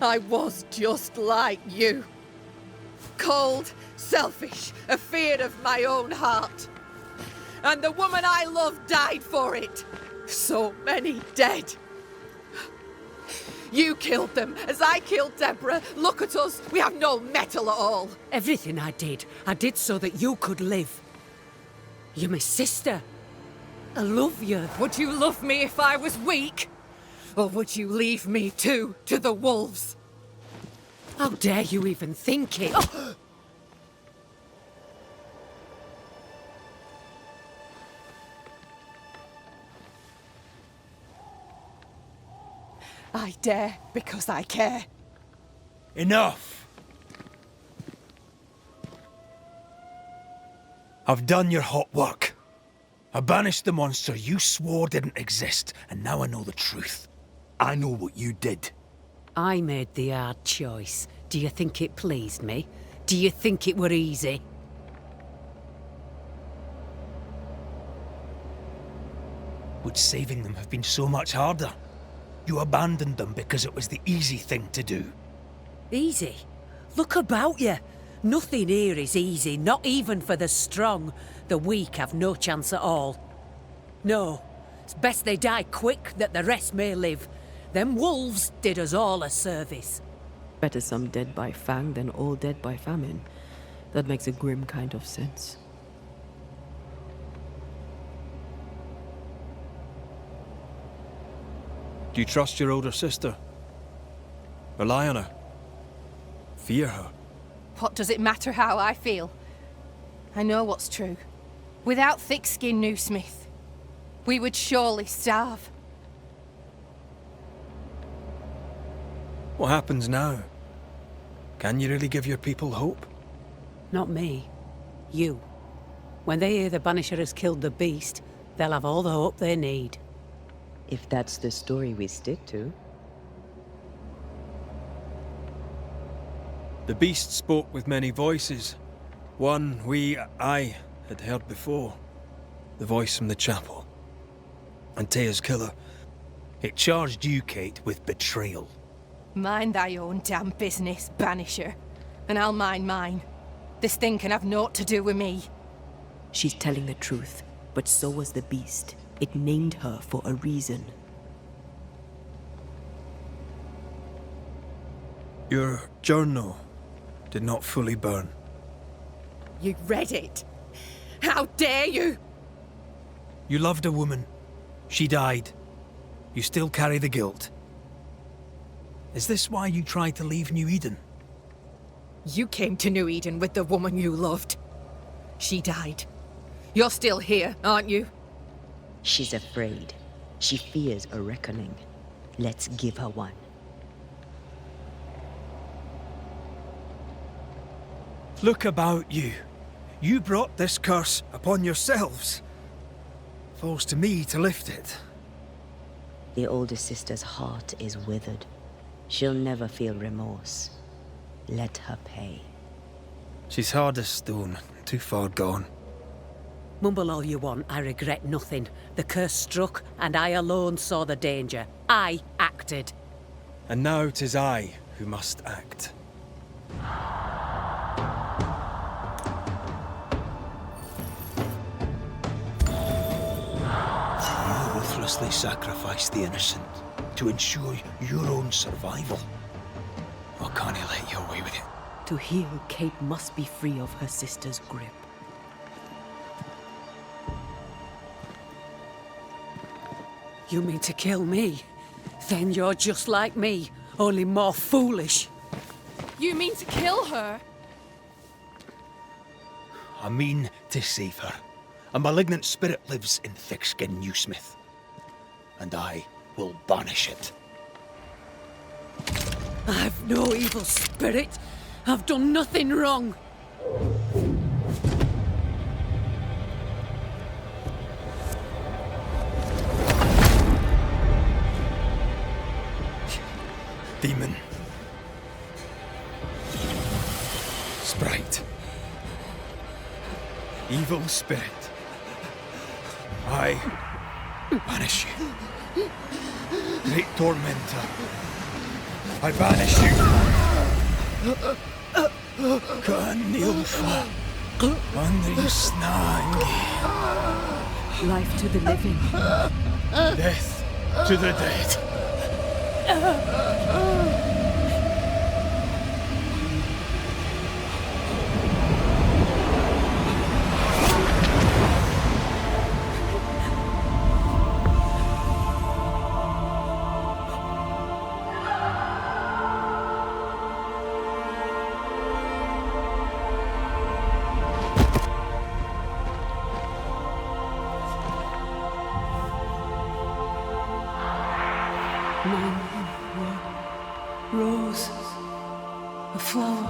I was just like you. Cold, selfish, afeard of my own heart. And the woman I loved died for it. So many dead. You killed them, as I killed Deborah. Look at us, we have no mettle at all. Everything I did so that you could live. You're my sister. I love you. Would you love me if I was weak? Or would you leave me too to the wolves? How dare you even think it? Oh! I dare because I care. Enough! I've done your hot work. I banished the monster you swore didn't exist, and now I know the truth. I know what you did. I made the hard choice. Do you think it pleased me? Do you think it were easy? Would saving them have been so much harder? You abandoned them because it was the easy thing to do. Easy? Look about you. Nothing here is easy, not even for the strong. The weak have no chance at all. No, it's best they die quick that the rest may live. Them wolves did us all a service. Better some dead by fang than all dead by famine. That makes a grim kind of sense. Do you trust your older sister? Rely on her? Fear her? What does it matter how I feel? I know what's true. Without thick-skinned Newsmith, we would surely starve. What happens now? Can you really give your people hope? Not me. You. When they hear the Banisher has killed the beast, they'll have all the hope they need. If that's the story we stick to. The beast spoke with many voices. One I had heard before. The voice from the chapel. Antea's killer. It charged you, Kate, with betrayal. Mind thy own damn business, Banisher. And I'll mind mine. This thing can have naught to do with me. She's telling the truth, but so was the beast. It named her for a reason. Your journal did not fully burn. You read it? How dare you? You loved a woman. She died. You still carry the guilt. Is this why you tried to leave New Eden? You came to New Eden with the woman you loved. She died. You're still here, aren't you? She's afraid. She fears a reckoning. Let's give her one. Look about you. You brought this curse upon yourselves. Falls to me to lift it. The older sister's heart is withered. She'll never feel remorse. Let her pay. She's hard as stone, too far gone. Mumble all you want, I regret nothing. The curse struck, and I alone saw the danger. I acted. And now 'tis I who must act. You ruthlessly sacrificed the innocent to ensure your own survival. Or can't I let you away with it? To heal, Kate must be free of her sister's grip. You mean to kill me? Then you're just like me, only more foolish. You mean to kill her? I mean to save her. A malignant spirit lives in thick-skinned Newsmith. And I will banish it. I've no evil spirit. I've done nothing wrong. Demon. Sprite. Evil spirit. I banish you. Great tormentor. I banish you. Kanilfa. Andrisnangi. Life to the living. Death to the dead. Rose, a flower.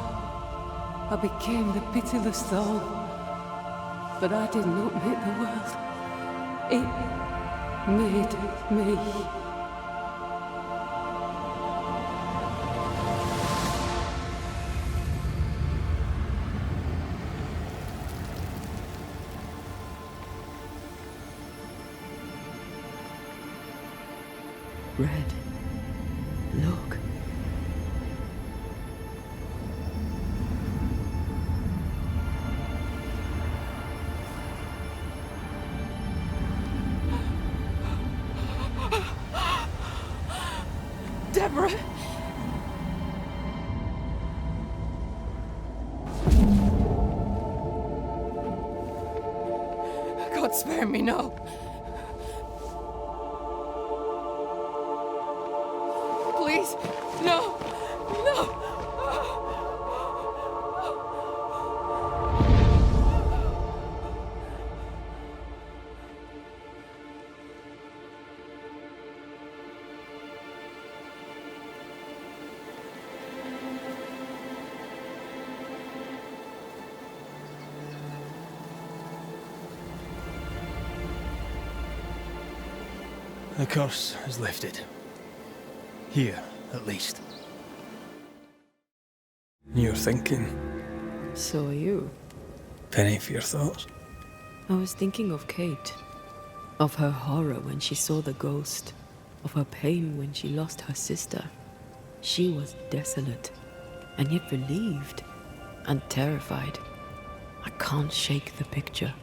I became the pitiless thorn. But I did not make the world. It made me. Red, look. Deborah! God spare me, no. Please, no, no. The curse is lifted. Here, at least. You're thinking. So are you. Penny for your thoughts. I was thinking of Kate. Of her horror when she saw the ghost. Of her pain when she lost her sister. She was desolate, and yet relieved, and terrified. I can't shake the picture.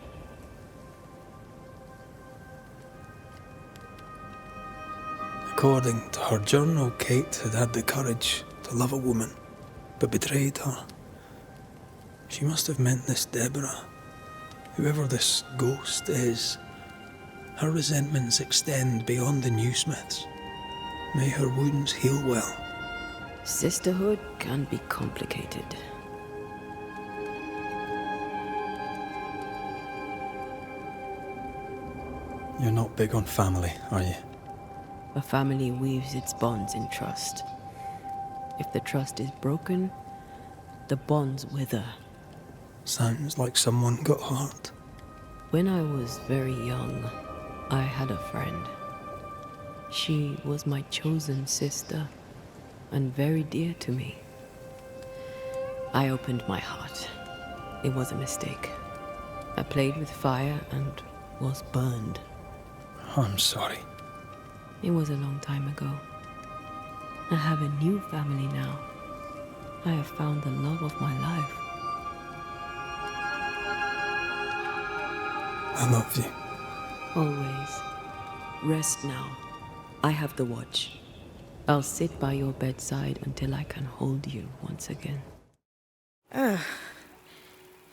According to her journal, Kate had had the courage to love a woman, but betrayed her. She must have meant this Deborah. Whoever this ghost is, her resentments extend beyond the new Smiths. May her wounds heal well. Sisterhood can be complicated. You're not big on family, are you? A family weaves its bonds in trust. If the trust is broken, the bonds wither. Sounds like someone got hurt. When I was very young, I had a friend. She was my chosen sister, and very dear to me. I opened my heart. It was a mistake. I played with fire and was burned. I'm sorry. It was a long time ago. I have a new family now. I have found the love of my life. I love you. Always. Rest now. I have the watch. I'll sit by your bedside until I can hold you once again. Ah,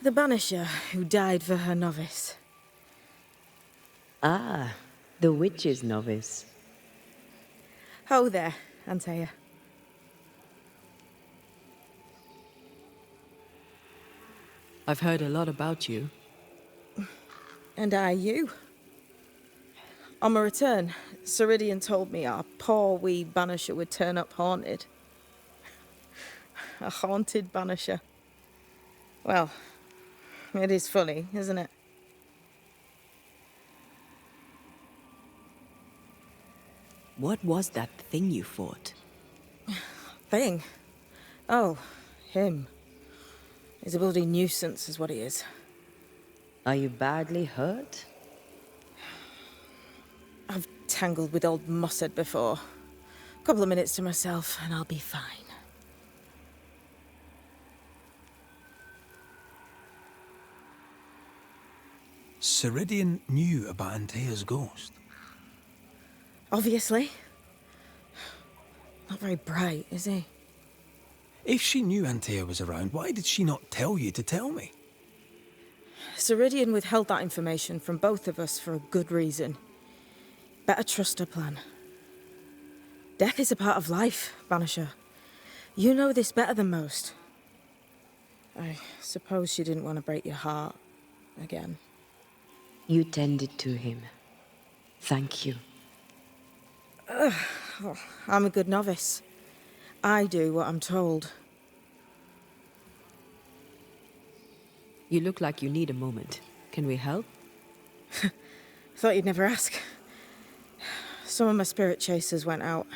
the banisher who died for her novice. Ah, the witch's novice. Oh, there, Antea. I've heard a lot about you. And I you. On my return, Ceridian told me our poor wee banisher would turn up haunted. A haunted banisher. Well, it is funny, isn't it? What was that thing you fought? Thing? Oh, him. He's a bloody nuisance, is what he is. Are you badly hurt? I've tangled with old Mossad before. A couple of minutes to myself, and I'll be fine. Ceridian knew about Antea's ghost. Obviously. Not very bright, is he? If she knew Antea was around, why did she not tell you to tell me? Ceridian withheld that information from both of us for a good reason. Better trust her plan. Death is a part of life, Banisher. You know this better than most. I suppose she didn't want to break your heart again. You tended to him. Thank you. I'm a good novice. I do what I'm told. You look like you need a moment. Can we help? Thought you'd never ask. Some of my spirit chasers went out.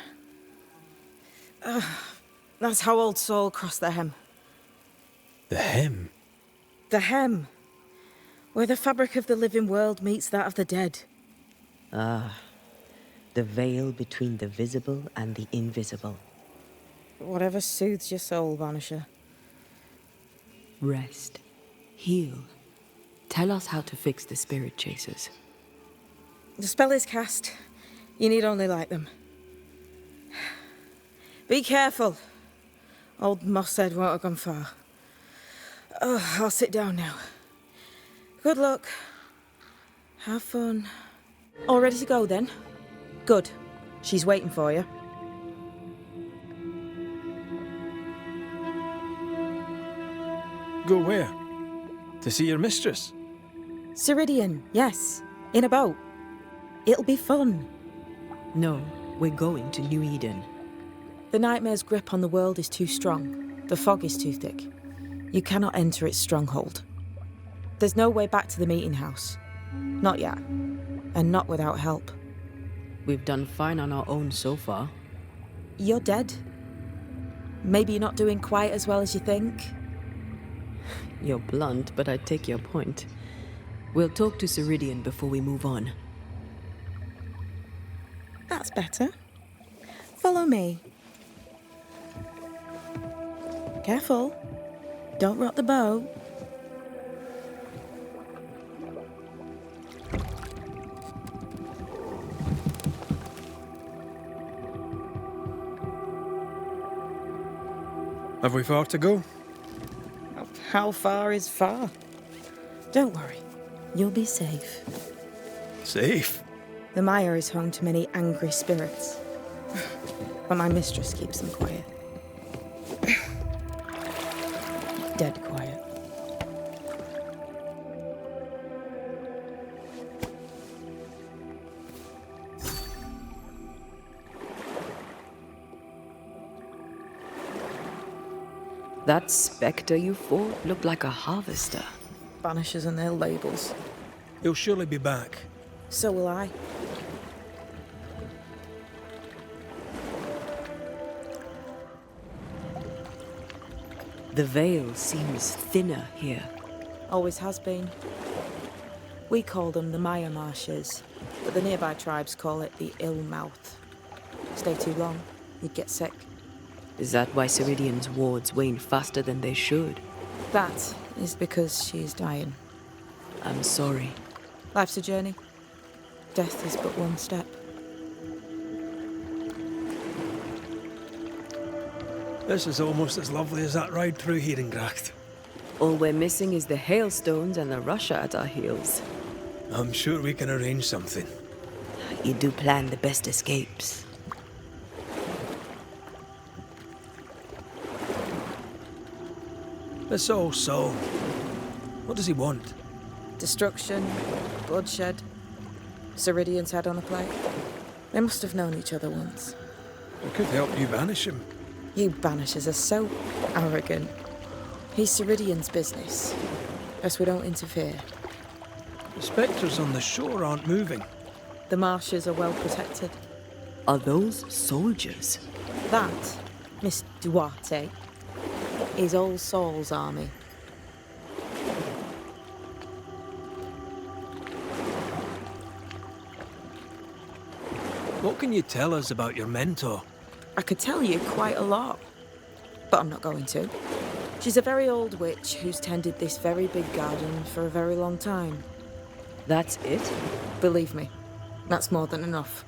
That's how Old Soul crossed the hem. The hem? The hem. Where the fabric of the living world meets that of the dead. Ah. The veil between the visible and the invisible. Whatever soothes your soul, Banisher. Rest. Heal. Tell us how to fix the spirit chasers. The spell is cast. You need only light them. Be careful. Old Moss said won't have gone far. Oh, I'll sit down now. Good luck. Have fun. All ready to go then? Good. She's waiting for you. Go where? To see your mistress? Ceridian, yes. In a boat. It'll be fun. No, we're going to New Eden. The nightmare's grip on the world is too strong. The fog is too thick. You cannot enter its stronghold. There's no way back to the meeting house. Not yet. And not without help. We've done fine on our own so far. You're dead. Maybe you're not doing quite as well as you think. You're blunt, but I take your point. We'll talk to Ceridian before we move on. That's better. Follow me. Careful. Don't rock the boat. Have we far to go? How far is far? Don't worry. You'll be safe. Safe? The mire is home to many angry spirits. But my mistress keeps them quiet. Dead quiet. That spectre you fought looked like a harvester. Banishers and their labels. He'll surely be back. So will I. The veil seems thinner here. Always has been. We call them the Maya Marshes, but the nearby tribes call it the Ill Mouth. Stay too long, you'd get sick. Is that why Ceridian's wards wane faster than they should? That is because she is dying. I'm sorry. Life's a journey. Death is but one step. This is almost as lovely as that ride through Herengracht. All we're missing is the hailstones and the Russia at our heels. I'm sure we can arrange something. You do plan the best escapes. This old soul. What does he want? Destruction, bloodshed, Ceridian's head on a plate. They must have known each other once. We could help you banish him. You banishers are so arrogant. He's Ceridian's business. Best we don't interfere. The spectres on the shore aren't moving. The marshes are well protected. Are those soldiers? That, Miss Duarte, is Old Saul's army. What can you tell us about your mentor? I could tell you quite a lot, but I'm not going to. She's a very old witch who's tended this very big garden for a very long time. That's it? Believe me, that's more than enough.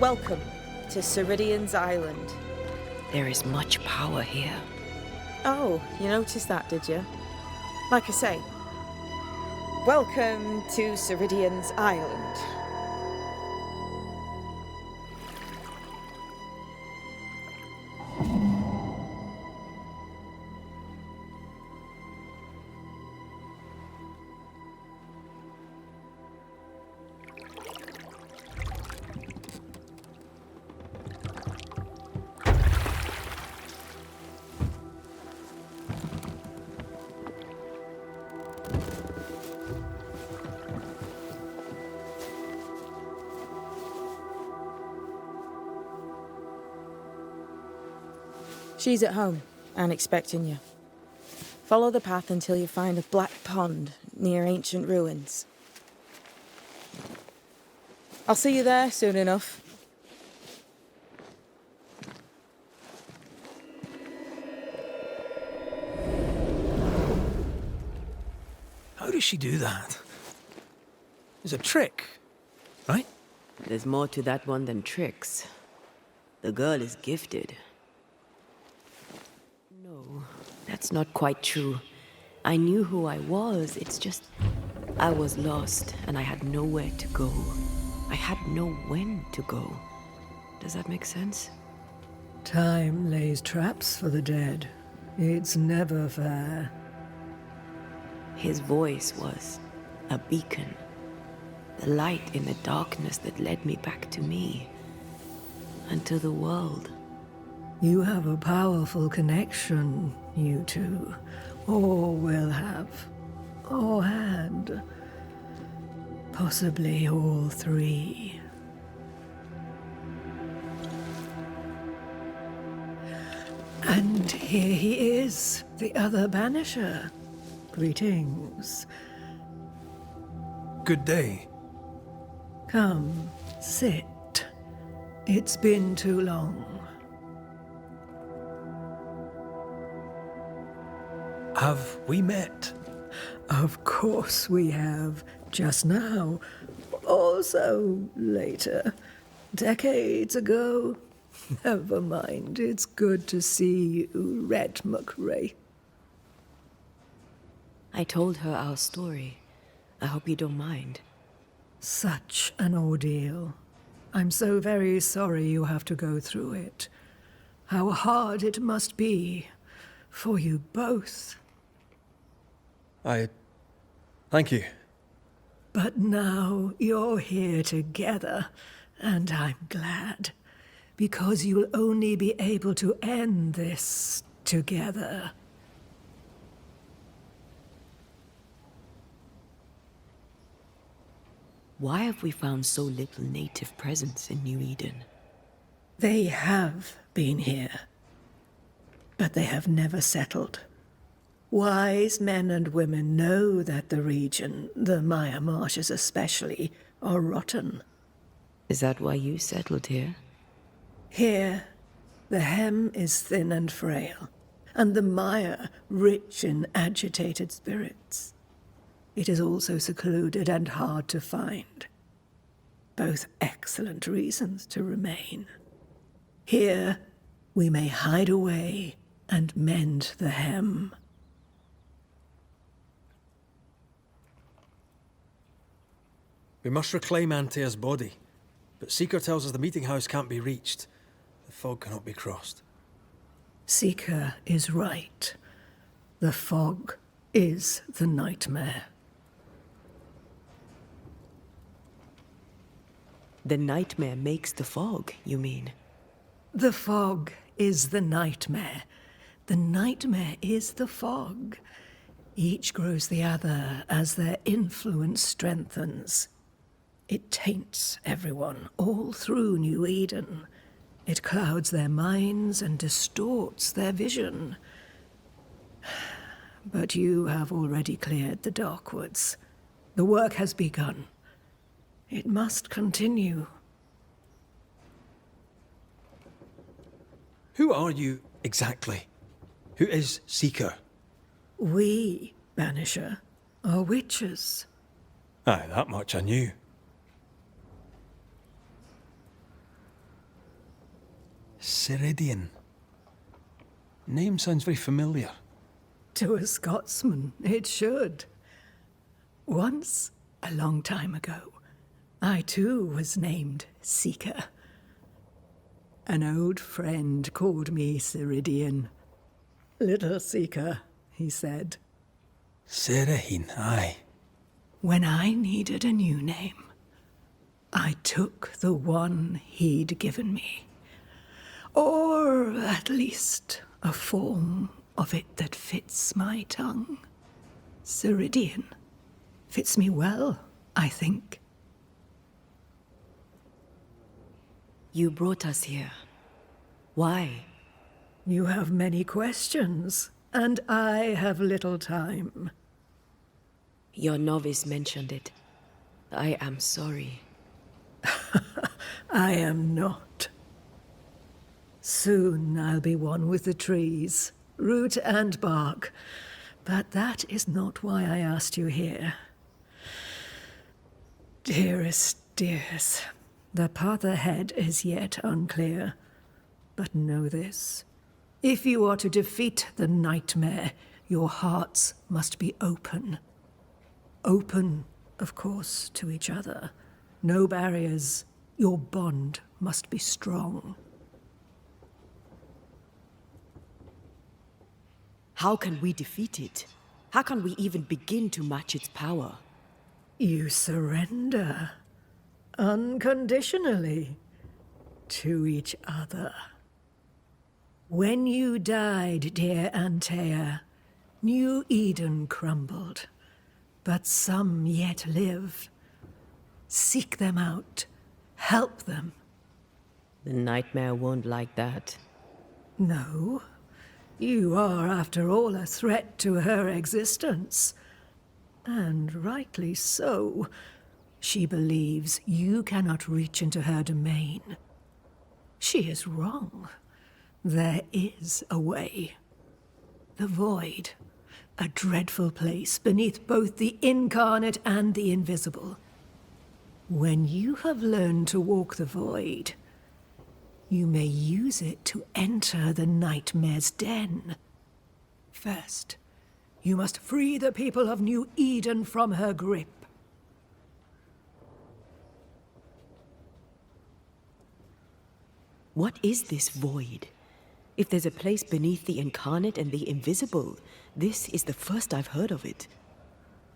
Welcome to Ceridian's Island. There is much power here. Oh, you noticed that, did you? Like I say, welcome to Ceridian's Island. She's at home and expecting you. Follow the path until you find a black pond near ancient ruins. I'll see you there soon enough. How does she do that? It's a trick, right? There's more to that one than tricks. The girl is gifted. No, that's not quite true. I knew who I was, it's just... I was lost, and I had nowhere to go. I had no when to go. Does that make sense? Time lays traps for the dead. It's never fair. His voice was a beacon. The light in the darkness that led me back to me. And to the world. You have a powerful connection, you two. Or will have. Or had. Possibly all three. And here he is, the other banisher. Greetings. Good day. Come, sit. It's been too long. Have we met? Of course we have. Just now. Also later. Decades ago. Never mind. It's good to see you, Red McRae. I told her our story. I hope you don't mind. Such an ordeal. I'm so very sorry you have to go through it. How hard it must be for you both. Thank you. But now you're here together, and I'm glad. Because you'll only be able to end this together. Why have we found so little native presence in New Eden? They have been here, but they have never settled. Wise men and women know that the region, the Maya marshes especially, are rotten. Is that why you settled here? Here, the hem is thin and frail, and the Maya rich in agitated spirits. It is also secluded and hard to find. Both excellent reasons to remain. Here, we may hide away and mend the hem. We must reclaim Antea's body, but Seeker tells us the meeting house can't be reached. The fog cannot be crossed. Seeker is right. The fog is the nightmare. The nightmare makes the fog, you mean? The fog is the nightmare. The nightmare is the fog. Each grows the other as their influence strengthens. It taints everyone all through New Eden. It clouds their minds and distorts their vision. But you have already cleared the Darkwoods. The work has begun. It must continue. Who are you exactly? Who is Seeker? We, Banisher, are witches. Aye, that much I knew. Ceridian. Name sounds very familiar. To a Scotsman, it should. Once, a long time ago, I too was named Seeker. An old friend called me Ceridian. Little Seeker, he said. Ceridian, aye. When I needed a new name, I took the one he'd given me. Or at least a form of it that fits my tongue. Ceridian. Fits me well, I think. You brought us here. Why? You have many questions, and I have little time. Your novice mentioned it. I am sorry. I am not. Soon I'll be one with the trees, root and bark. But that is not why I asked you here. Dearest dears, the path ahead is yet unclear. But know this. If you are to defeat the nightmare, your hearts must be open. Open, of course, to each other. No barriers. Your bond must be strong. How can we defeat it? How can we even begin to match its power? You surrender. Unconditionally. To each other. When you died, dear Antea, New Eden crumbled. But some yet live. Seek them out. Help them. The nightmare won't like that. No. You are, after all, a threat to her existence. And rightly so. She believes you cannot reach into her domain. She is wrong. There is a way. The void. A dreadful place beneath both the incarnate and the invisible. When you have learned to walk the void, you may use it to enter the nightmare's den. First, you must free the people of New Eden from her grip. What is this void? If there's a place beneath the incarnate and the invisible, this is the first I've heard of it.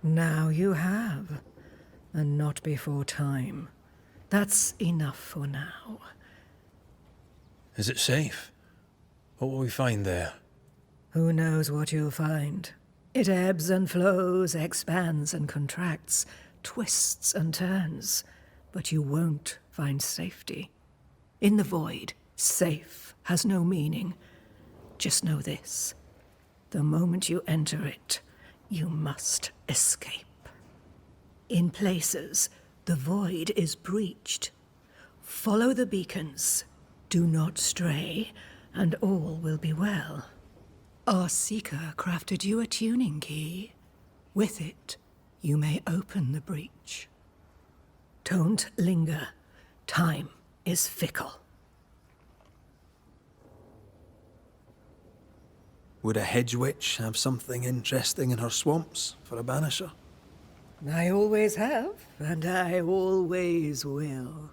Now you have, and not before time. That's enough for now. Is it safe? What will we find there? Who knows what you'll find? It ebbs and flows, expands and contracts, twists and turns, but you won't find safety. In the void, safe has no meaning. Just know this. The moment you enter it, you must escape. In places, the void is breached. Follow the beacons. Do not stray, and all will be well. Our Seeker crafted you a tuning key. With it, you may open the breach. Don't linger. Time is fickle. Would a hedge witch have something interesting in her swamps for a banisher? I always have, and I always will.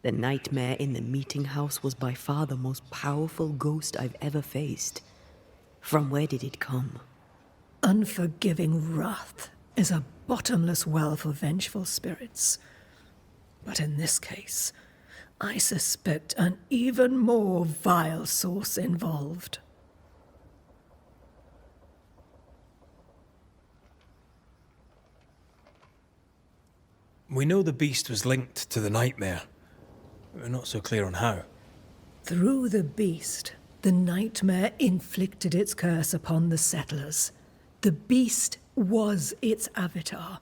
The nightmare in the meeting house was by far the most powerful ghost I've ever faced. From where did it come? Unforgiving wrath is a bottomless well for vengeful spirits. But in this case, I suspect an even more vile source involved. We know the beast was linked to the nightmare. We're not so clear on how. Through the beast, the nightmare inflicted its curse upon the settlers. The beast was its avatar.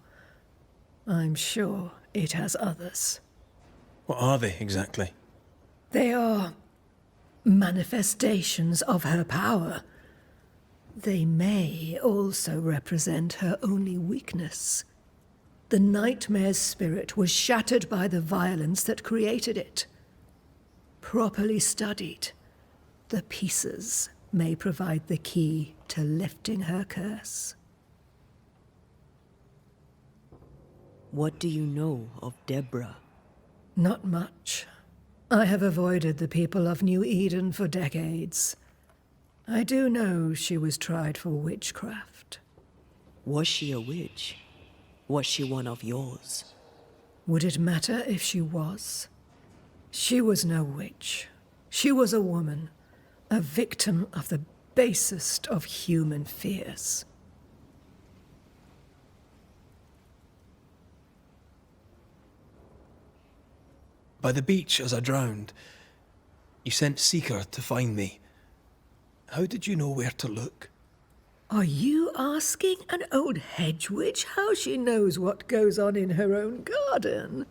I'm sure it has others. What are they exactly? They are manifestations of her power. They may also represent her only weakness. The nightmare's spirit was shattered by the violence that created it. Properly studied, the pieces may provide the key to lifting her curse. What do you know of Deborah? Not much. I have avoided the people of New Eden for decades. I do know she was tried for witchcraft. Was she a witch? Was she one of yours? Would it matter if she was? She was no witch. She was a woman, a victim of the basest of human fears. By the beach as I drowned, you sent Seeker to find me. How did you know where to look? Are you asking an old hedge witch how she knows what goes on in her own garden?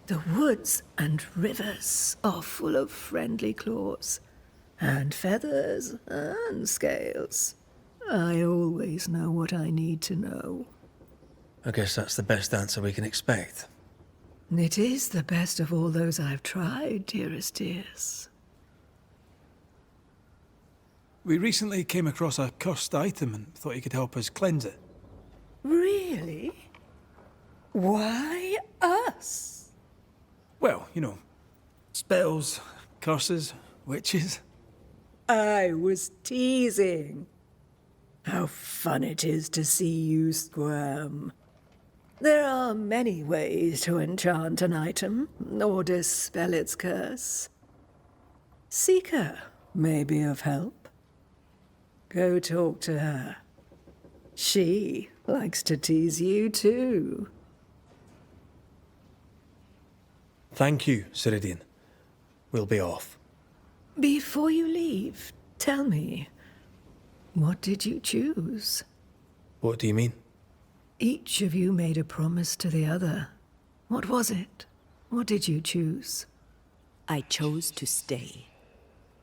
The woods and rivers are full of friendly claws, and feathers and scales. I always know what I need to know. I guess that's the best answer we can expect. It is the best of all those I've tried, dearest dears. We recently came across a cursed item and thought you could help us cleanse it. Really? Why us? Well, you know, spells, curses, witches. I was teasing. How fun it is to see you squirm. There are many ways to enchant an item or dispel its curse. Seeker may be of help. Go talk to her. She likes to tease you too. Thank you, Ceridian. We'll be off. Before you leave, tell me, what did you choose? What do you mean? Each of you made a promise to the other. What was it? What did you choose? I chose to stay.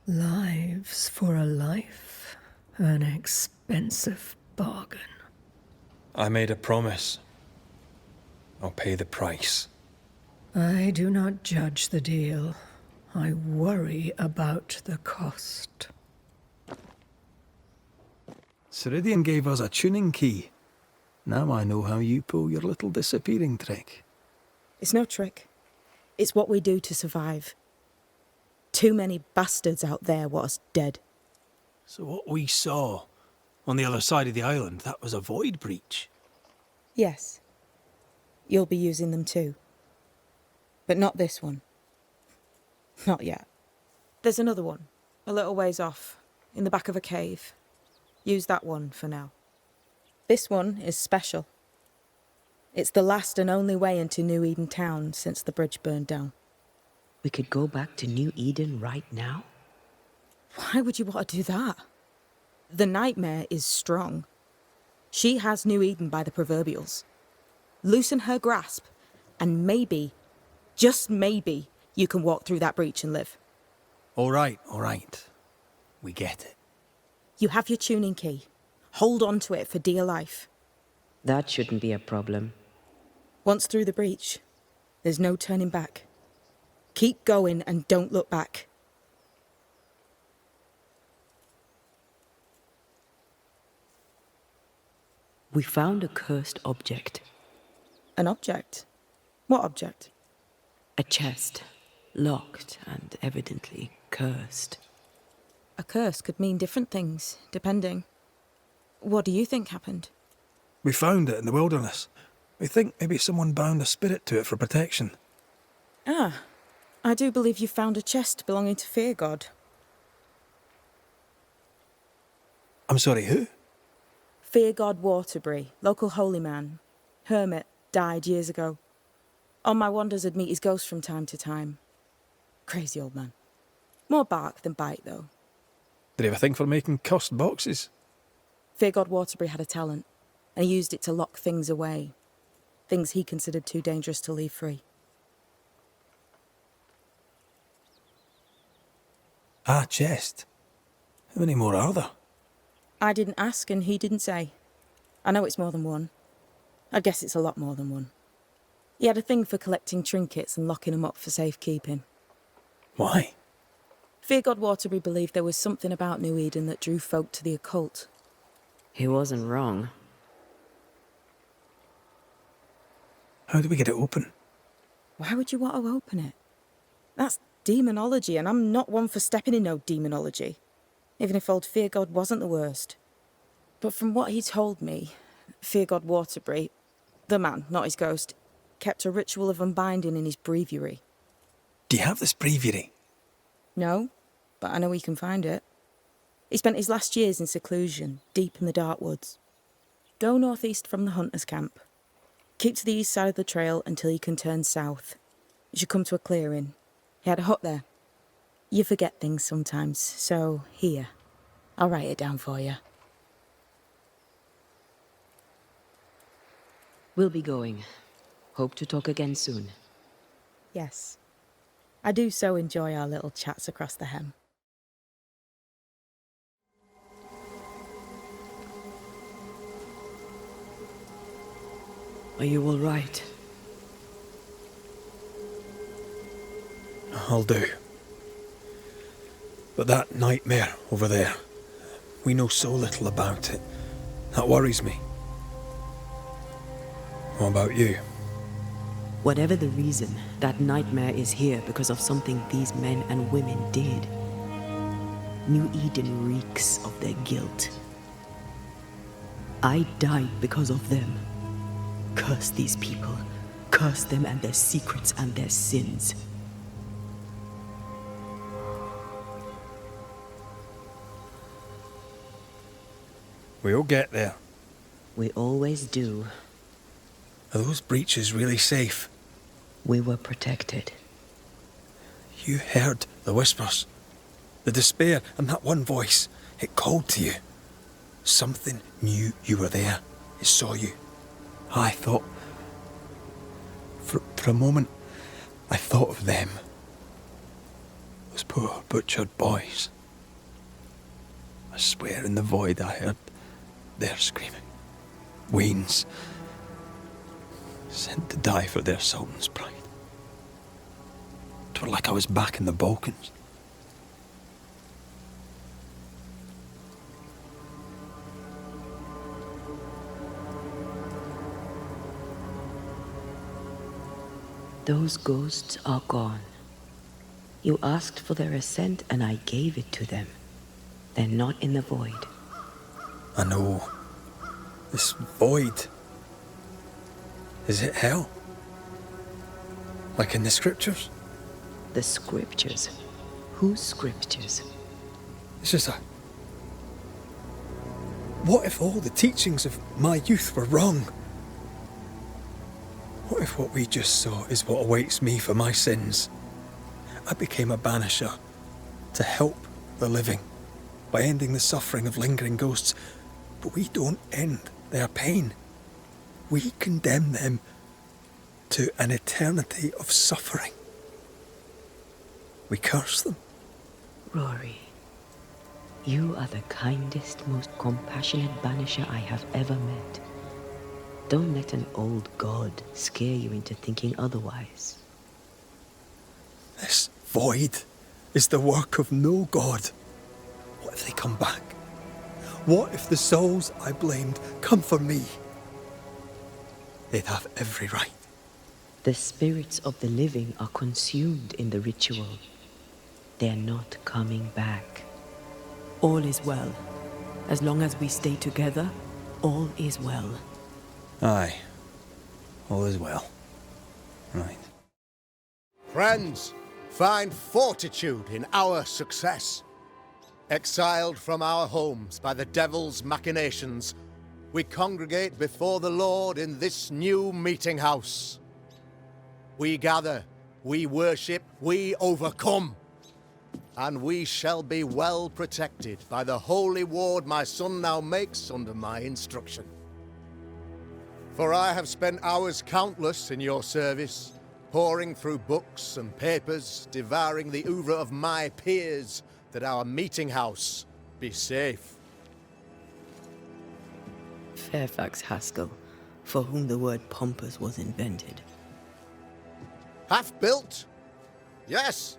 Lives for a life. An expensive bargain. I made a promise. I'll pay the price. I do not judge the deal. I worry about the cost. Ceridian gave us a tuning key. Now I know how you pull your little disappearing trick. It's no trick. It's what we do to survive. Too many bastards out there want us dead. So what we saw on the other side of the island, that was a void breach? Yes. You'll be using them too. But not this one. Not yet. There's another one, a little ways off, in the back of a cave. Use that one for now. This one is special. It's the last and only way into New Eden town since the bridge burned down. We could go back to New Eden right now? Why would you want to do that? The nightmare is strong. She has New Eden by the proverbials. Loosen her grasp, and maybe, just maybe, you can walk through that breach and live. All right. We get it. You have your tuning key. Hold on to it for dear life. That shouldn't be a problem. Once through the breach, there's no turning back. Keep going and don't look back. We found a cursed object. An object? What object? A chest, locked and evidently cursed. A curse could mean different things, depending. What do you think happened? We found it in the wilderness. We think maybe someone bound a spirit to it for protection. Ah, I do believe you found a chest belonging to Fear God. I'm sorry, who? Fear God Waterbury, local holy man. Hermit, died years ago. On my wanders I'd meet his ghost from time to time. Crazy old man. More bark than bite, though. Did he have a thing for making cursed boxes? Fear God Waterbury had a talent, and he used it to lock things away. Things he considered too dangerous to leave free. Ah, chest. How many more are there? I didn't ask and he didn't say. I know it's more than one. I guess it's a lot more than one. He had a thing for collecting trinkets and locking them up for safekeeping. Why? Fear God Waterbury believed there was something about New Eden that drew folk to the occult. He wasn't wrong. How do we get it open? Why would you want to open it? That's demonology, and I'm not one for stepping in no demonology, even if old Fear God wasn't the worst. But from what he told me, Fear God Waterbury, the man, not his ghost, kept a ritual of unbinding in his breviary. Do you have this breviary? No, but I know he can find it. He spent his last years in seclusion, deep in the dark woods. Go northeast from the hunter's camp. Keep to the east side of the trail until you can turn south. You should come to a clearing. He had a hut there. You forget things sometimes, so here. I'll write it down for you. We'll be going. Hope to talk again soon. Yes. I do so enjoy our little chats across the hem. Are you all right? I'll do. But that nightmare over there, we know so little about it. That worries me. What about you? Whatever the reason, that nightmare is here because of something these men and women did. New Eden reeks of their guilt. I died because of them. Curse these people. Curse them and their secrets and their sins. We'll get there. We always do. Are those breaches really safe? We were protected. You heard the whispers, the despair, and that one voice. It called to you. Something knew you were there. It saw you. I thought... For a moment, I thought of them. Those poor butchered boys. I swear in the void I heard their screaming. Weans. Sent to die for their sultan's pride. 'Twere like I was back in the Balkans. Those ghosts are gone. You asked for their ascent and I gave it to them. They're not in the void. I know. This void. Is it hell? Like in the scriptures? The scriptures? Whose scriptures? It's just a... What if all the teachings of my youth were wrong? What if what we just saw is what awaits me for my sins? I became a banisher to help the living by ending the suffering of lingering ghosts, but we don't end their pain. We condemn them to an eternity of suffering. We curse them. Rory, you are the kindest, most compassionate banisher I have ever met. Don't let an old god scare you into thinking otherwise. This void is the work of no god. What if they come back? What if the souls I blamed come for me? They'd have every right. The spirits of the living are consumed in the ritual. They're not coming back. All is well. As long as we stay together, all is well. Aye. All is well. Right. Friends, find fortitude in our success. Exiled from our homes by the devil's machinations, we congregate before the Lord in this new meeting house. We gather, we worship, we overcome. And we shall be well protected by the holy ward my son now makes under my instruction. For I have spent hours countless in your service, poring through books and papers, devouring the oeuvre of my peers, that our meeting house be safe. Fairfax Haskell, for whom the word pompous was invented. Half-built? Yes.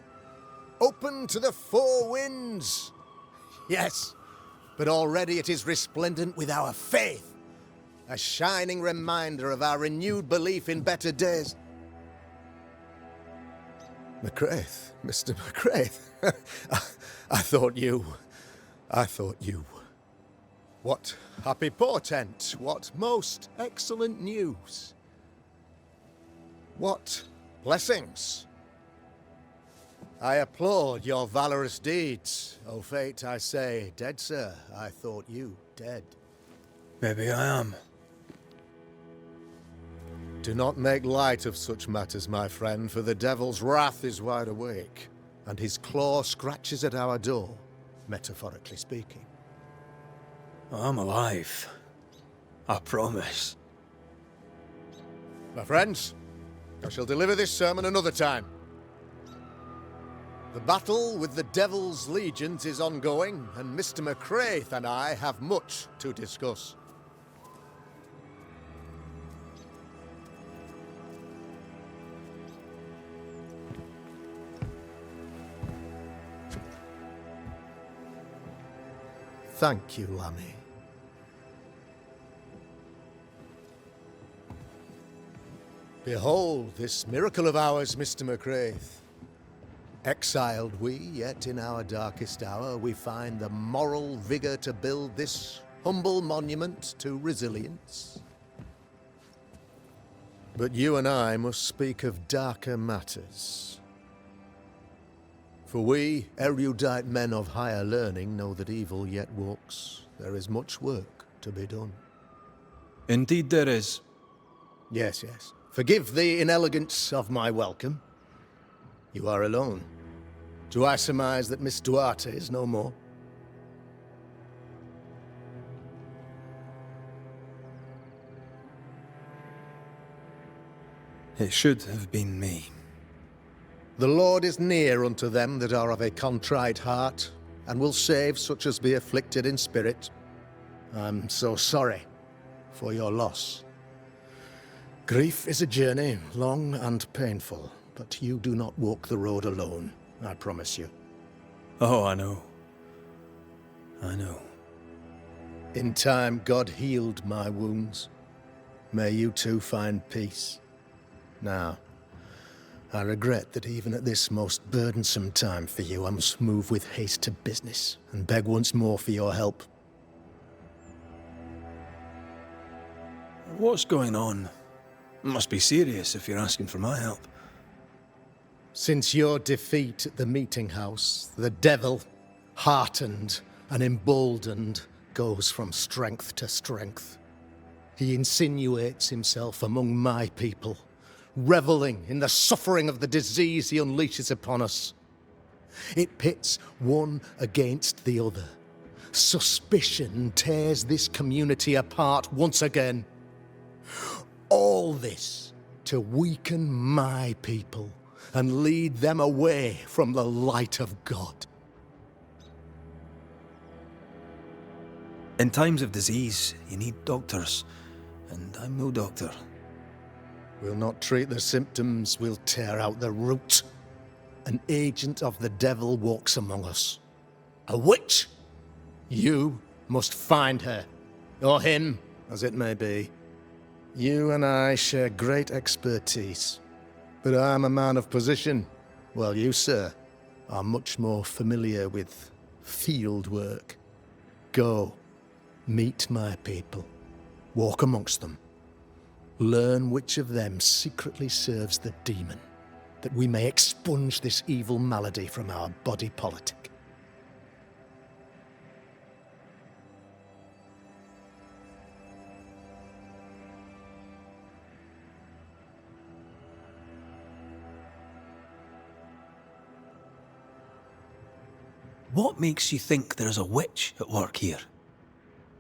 Open to the four winds? Yes. But already it is resplendent with our faith, a shining reminder of our renewed belief in better days. McCraith, Mr. McCraith. I thought you. What happy portent, what most excellent news. What blessings. I applaud your valorous deeds. O fate, I say, dead sir, I thought you dead. Maybe I am. Do not make light of such matters, my friend, for the devil's wrath is wide awake, and his claw scratches at our door, metaphorically speaking. I'm alive. I promise. My friends, I shall deliver this sermon another time. The battle with the devil's legions is ongoing, and Mr. McCraith and I have much to discuss. Thank you, Lammy. Behold this miracle of ours, Mr. McCraith. Exiled we, yet in our darkest hour we find the moral vigour to build this humble monument to resilience. But you and I must speak of darker matters. For we, erudite men of higher learning, know that evil yet walks. There is much work to be done. Indeed there is. Yes, yes. Forgive the inelegance of my welcome. You are alone. Do I surmise that Miss Duarte is no more? It should have been me. The Lord is near unto them that are of a contrite heart, and will save such as be afflicted in spirit. I'm so sorry for your loss. Grief is a journey, long and painful, but you do not walk the road alone, I promise you. Oh, I know. I know. In time, God healed my wounds. May you too find peace. Now, I regret that even at this most burdensome time for you, I must move with haste to business and beg once more for your help. What's going on? It must be serious if you're asking for my help. Since your defeat at the meeting house, the devil, heartened and emboldened, goes from strength to strength. He insinuates himself among my people, reveling in the suffering of the disease he unleashes upon us. It pits one against the other. Suspicion tears this community apart once again. All this to weaken my people and lead them away from the light of God. In times of disease, you need doctors, and I'm no doctor. We'll not treat the symptoms, we'll tear out the root. An agent of the devil walks among us. A witch! You must find her, or him, as it may be. You and I share great expertise, but I'm a man of position, while you, sir, are much more familiar with field work. Go, meet my people, walk amongst them. Learn which of them secretly serves the demon, that we may expunge this evil malady from our body politic. What makes you think there's a witch at work here?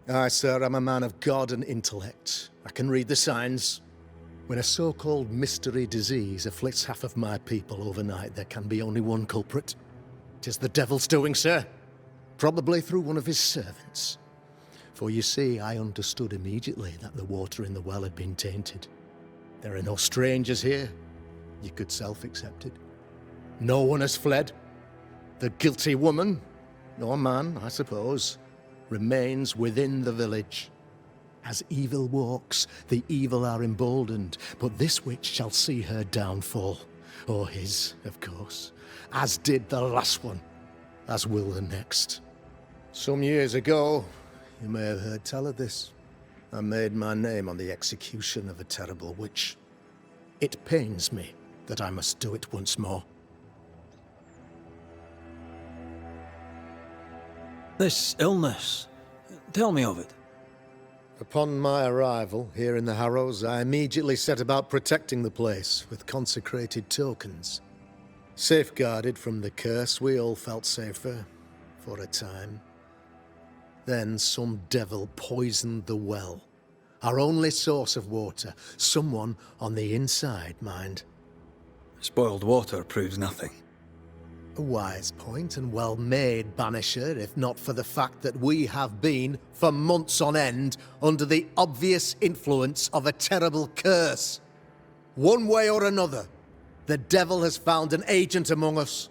Aye, sir, I'm a man of God and intellect. I can read the signs. When a so-called mystery disease afflicts half of my people overnight, there can be only one culprit. 'Tis the devil's doing, sir. Probably through one of his servants. For you see, I understood immediately that the water in the well had been tainted. There are no strangers here. You could self-accept it. No one has fled. The guilty woman, or man, I suppose, remains within the village. As evil walks, the evil are emboldened, but this witch shall see her downfall. Or his, of course. As did the last one. As will the next. Some years ago, you may have heard tell of this. I made my name on the execution of a terrible witch. It pains me that I must do it once more. This illness, tell me of it. Upon my arrival here in the Harrows, I immediately set about protecting the place with consecrated tokens. Safeguarded from the curse, we all felt safer, for a time. Then some devil poisoned the well, our only source of water. Someone on the inside, mind. Spoiled water proves nothing. A wise point and well made, Banisher, if not for the fact that we have been, for months on end, under the obvious influence of a terrible curse. One way or another, the devil has found an agent among us,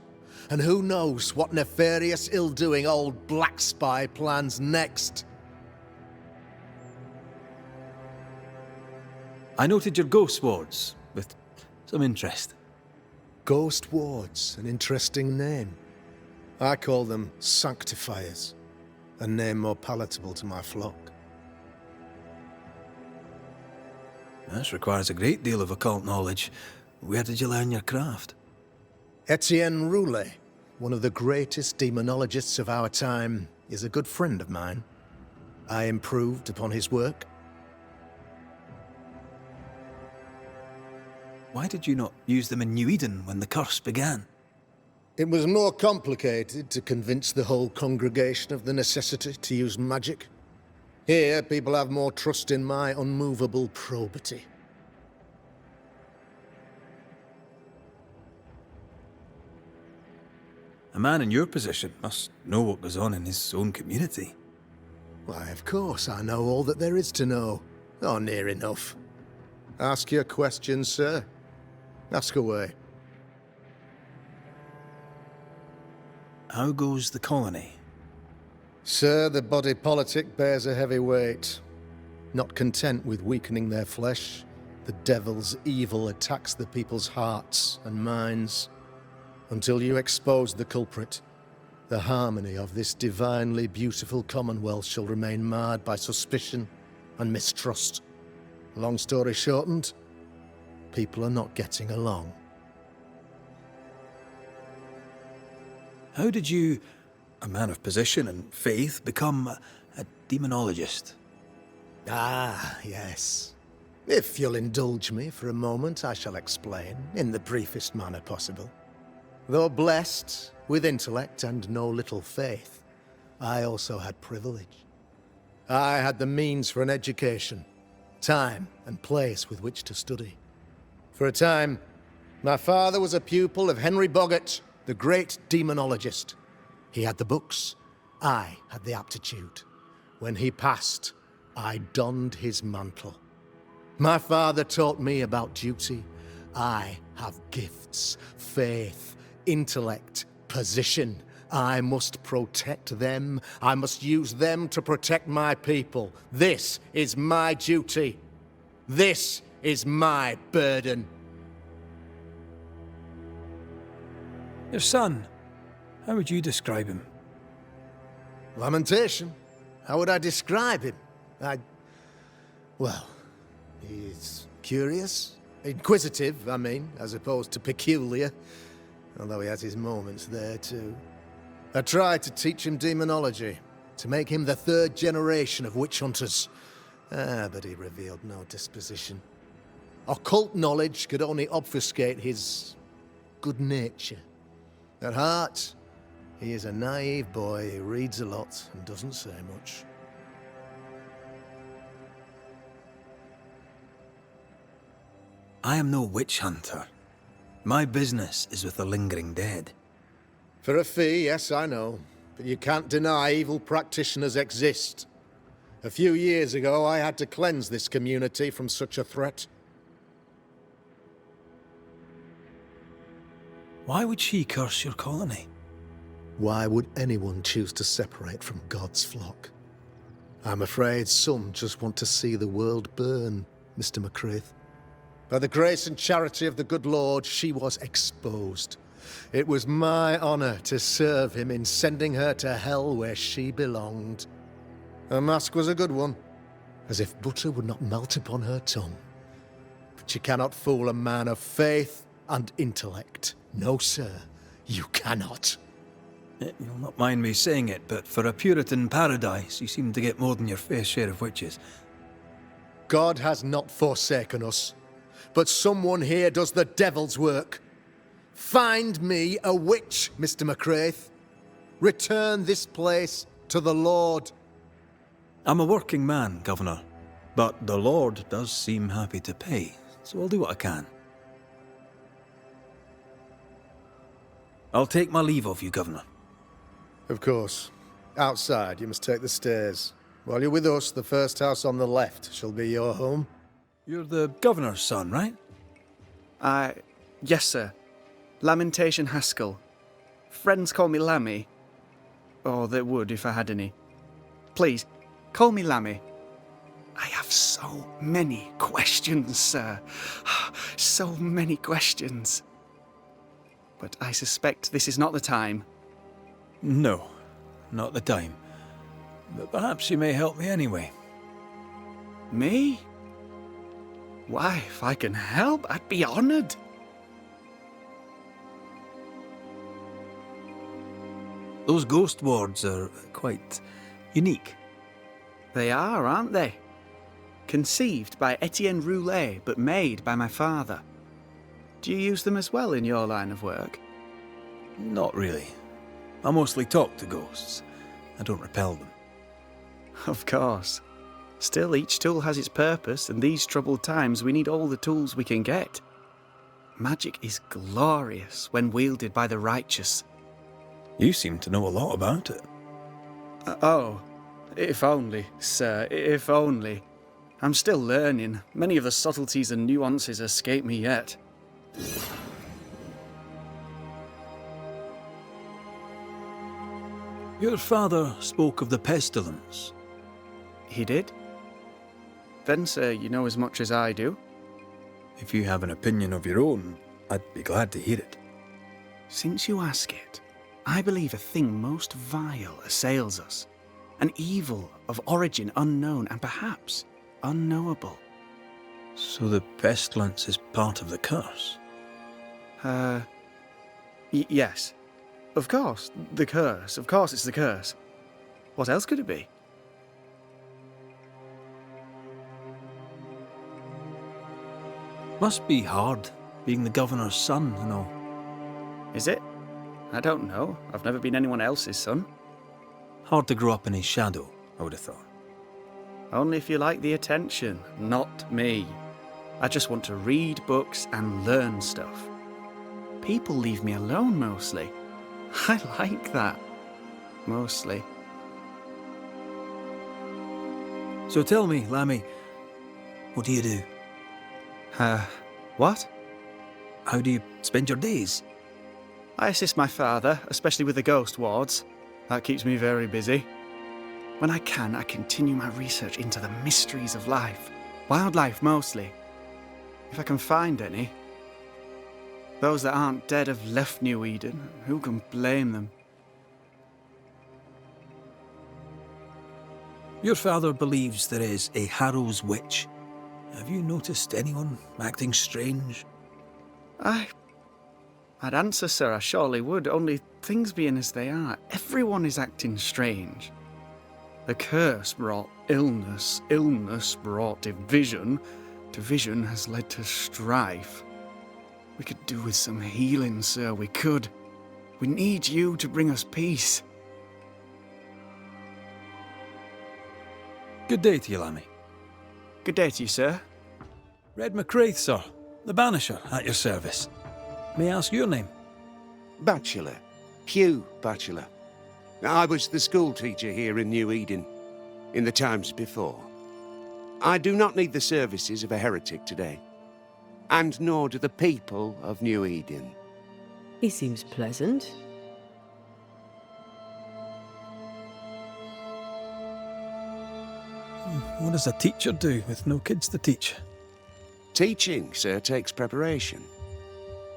and who knows what nefarious ill-doing old Black Spy plans next. I noted your ghost wards with some interest. Ghost wards, an interesting name. I call them sanctifiers, a name more palatable to my flock. This requires a great deal of occult knowledge. Where did you learn your craft? Etienne Roulet, one of the greatest demonologists of our time, is a good friend of mine. I improved upon his work. Why did you not use them in New Eden when the curse began? It was more complicated to convince the whole congregation of the necessity to use magic. Here, people have more trust in my unmovable probity. A man in your position must know what goes on in his own community. Why, of course I know all that there is to know. Or near enough. Ask your questions, sir. Ask away. How goes the colony? Sir, the body politic bears a heavy weight. Not content with weakening their flesh, the devil's evil attacks the people's hearts and minds. Until you expose the culprit, the harmony of this divinely beautiful commonwealth shall remain marred by suspicion and mistrust. Long story shortened, people are not getting along. How did you, a man of position and faith, become a demonologist? Ah, yes. If you'll indulge me for a moment, I shall explain, in the briefest manner possible. Though blessed with intellect and no little faith, I also had privilege. I had the means for an education, time and place with which to study. For a time, my father was a pupil of Henry Boggart, the great demonologist. He had the books, I had the aptitude. When he passed, I donned his mantle. My father taught me about duty. I have gifts, faith, intellect, position. I must protect them. I must use them to protect my people. This is my duty. This is my burden. Your son, how would you describe him? Lamentation. How would I describe him? Well, he's curious. Inquisitive, I mean, as opposed to peculiar. Although he has his moments there, too. I tried to teach him demonology, to make him the third generation of witch hunters. But he revealed no disposition. Occult knowledge could only obfuscate his good nature. At heart, he is a naive boy who reads a lot and doesn't say much. I am no witch hunter. My business is with the lingering dead. For a fee, yes, I know. But you can't deny evil practitioners exist. A few years ago, I had to cleanse this community from such a threat. Why would she curse your colony? Why would anyone choose to separate from God's flock? I'm afraid some just want to see the world burn, Mr. McCraith. By the grace and charity of the good Lord, she was exposed. It was my honor to serve him in sending her to hell where she belonged. Her mask was a good one, as if butter would not melt upon her tongue. But you cannot fool a man of faith and intellect. No, sir, you cannot. You'll not mind me saying it, but for a Puritan paradise, you seem to get more than your fair share of witches. God has not forsaken us, but someone here does the devil's work. Find me a witch, Mr. McCraith. Return this place to the Lord. I'm a working man, Governor, but the Lord does seem happy to pay, so I'll do what I can. I'll take my leave of you, Governor. Of course. Outside, you must take the stairs. While you're with us, the first house on the left shall be your home. You're the Governor's son, right? Yes, sir. Lamentation Haskell. Friends call me Lammy. Or they would if I had any. Please, call me Lammy. I have so many questions, sir. So many questions. But I suspect this is not the time. No, not the time. But perhaps you may help me anyway. Me? Why, if I can help, I'd be honored. Those ghost wards are quite unique. They are, aren't they? Conceived by Etienne Roulet, but made by my father. Do you use them as well in your line of work? Not really. I mostly talk to ghosts. I don't repel them. Of course. Still, each tool has its purpose, and these troubled times we need all the tools we can get. Magic is glorious when wielded by the righteous. You seem to know a lot about it. Oh, if only, sir, if only. I'm still learning. Many of the subtleties and nuances escape me yet. Your father spoke of the pestilence. He did? Then, sir, you know as much as I do. If you have an opinion of your own, I'd be glad to hear it. Since you ask it, I believe a thing most vile assails us. An evil of origin unknown and perhaps unknowable. So the pestilence is part of the curse? Yes. Of course, the curse. Of course it's the curse. What else could it be? Must be hard, being the Governor's son and all. Is it? I don't know. I've never been anyone else's son. Hard to grow up in his shadow, I would have thought. Only if you like the attention, not me. I just want to read books and learn stuff. People leave me alone mostly. I like that. Mostly. So tell me, Lammy, what do you do? What? How do you spend your days? I assist my father, especially with the ghost wards. That keeps me very busy. When I can, I continue my research into the mysteries of life. Wildlife, mostly. If I can find any. Those that aren't dead have left New Eden. Who can blame them? Your father believes there is a Harrow's witch. Have you noticed anyone acting strange? I'd answer, sir, I surely would, only things being as they are, everyone is acting strange. The curse brought illness, illness brought division, division has led to strife. We could do with some healing, sir, we could. We need you to bring us peace. Good day to you, Lammy. Good day to you, sir. Red McCraith, sir. The Banisher, at your service. May I ask your name? Bachelor. Hugh Bachelor. I was the school teacher here in New Eden. in the times before. I do not need the services of a heretic today, and nor do the people of New Eden. He seems pleasant. What does a teacher do with no kids to teach? Teaching, sir, takes preparation.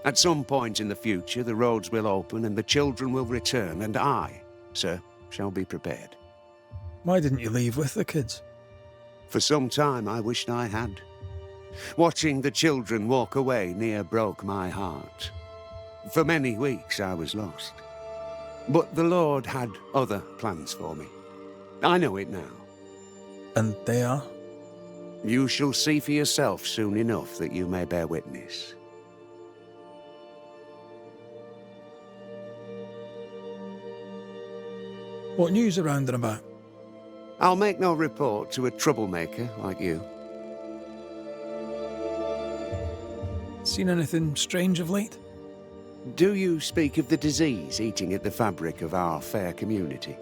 At some point in the future, the roads will open and the children will return, and I, sir, shall be prepared. Why didn't you leave with the kids? For some time I wished I had. Watching the children walk away near broke my heart. For many weeks I was lost. But the Lord had other plans for me. I know it now. And they are? You shall see for yourself soon enough that you may bear witness. What news around and about? I'll make no report to a troublemaker like you. Seen anything strange of late? Do you speak of the disease eating at the fabric of our fair community?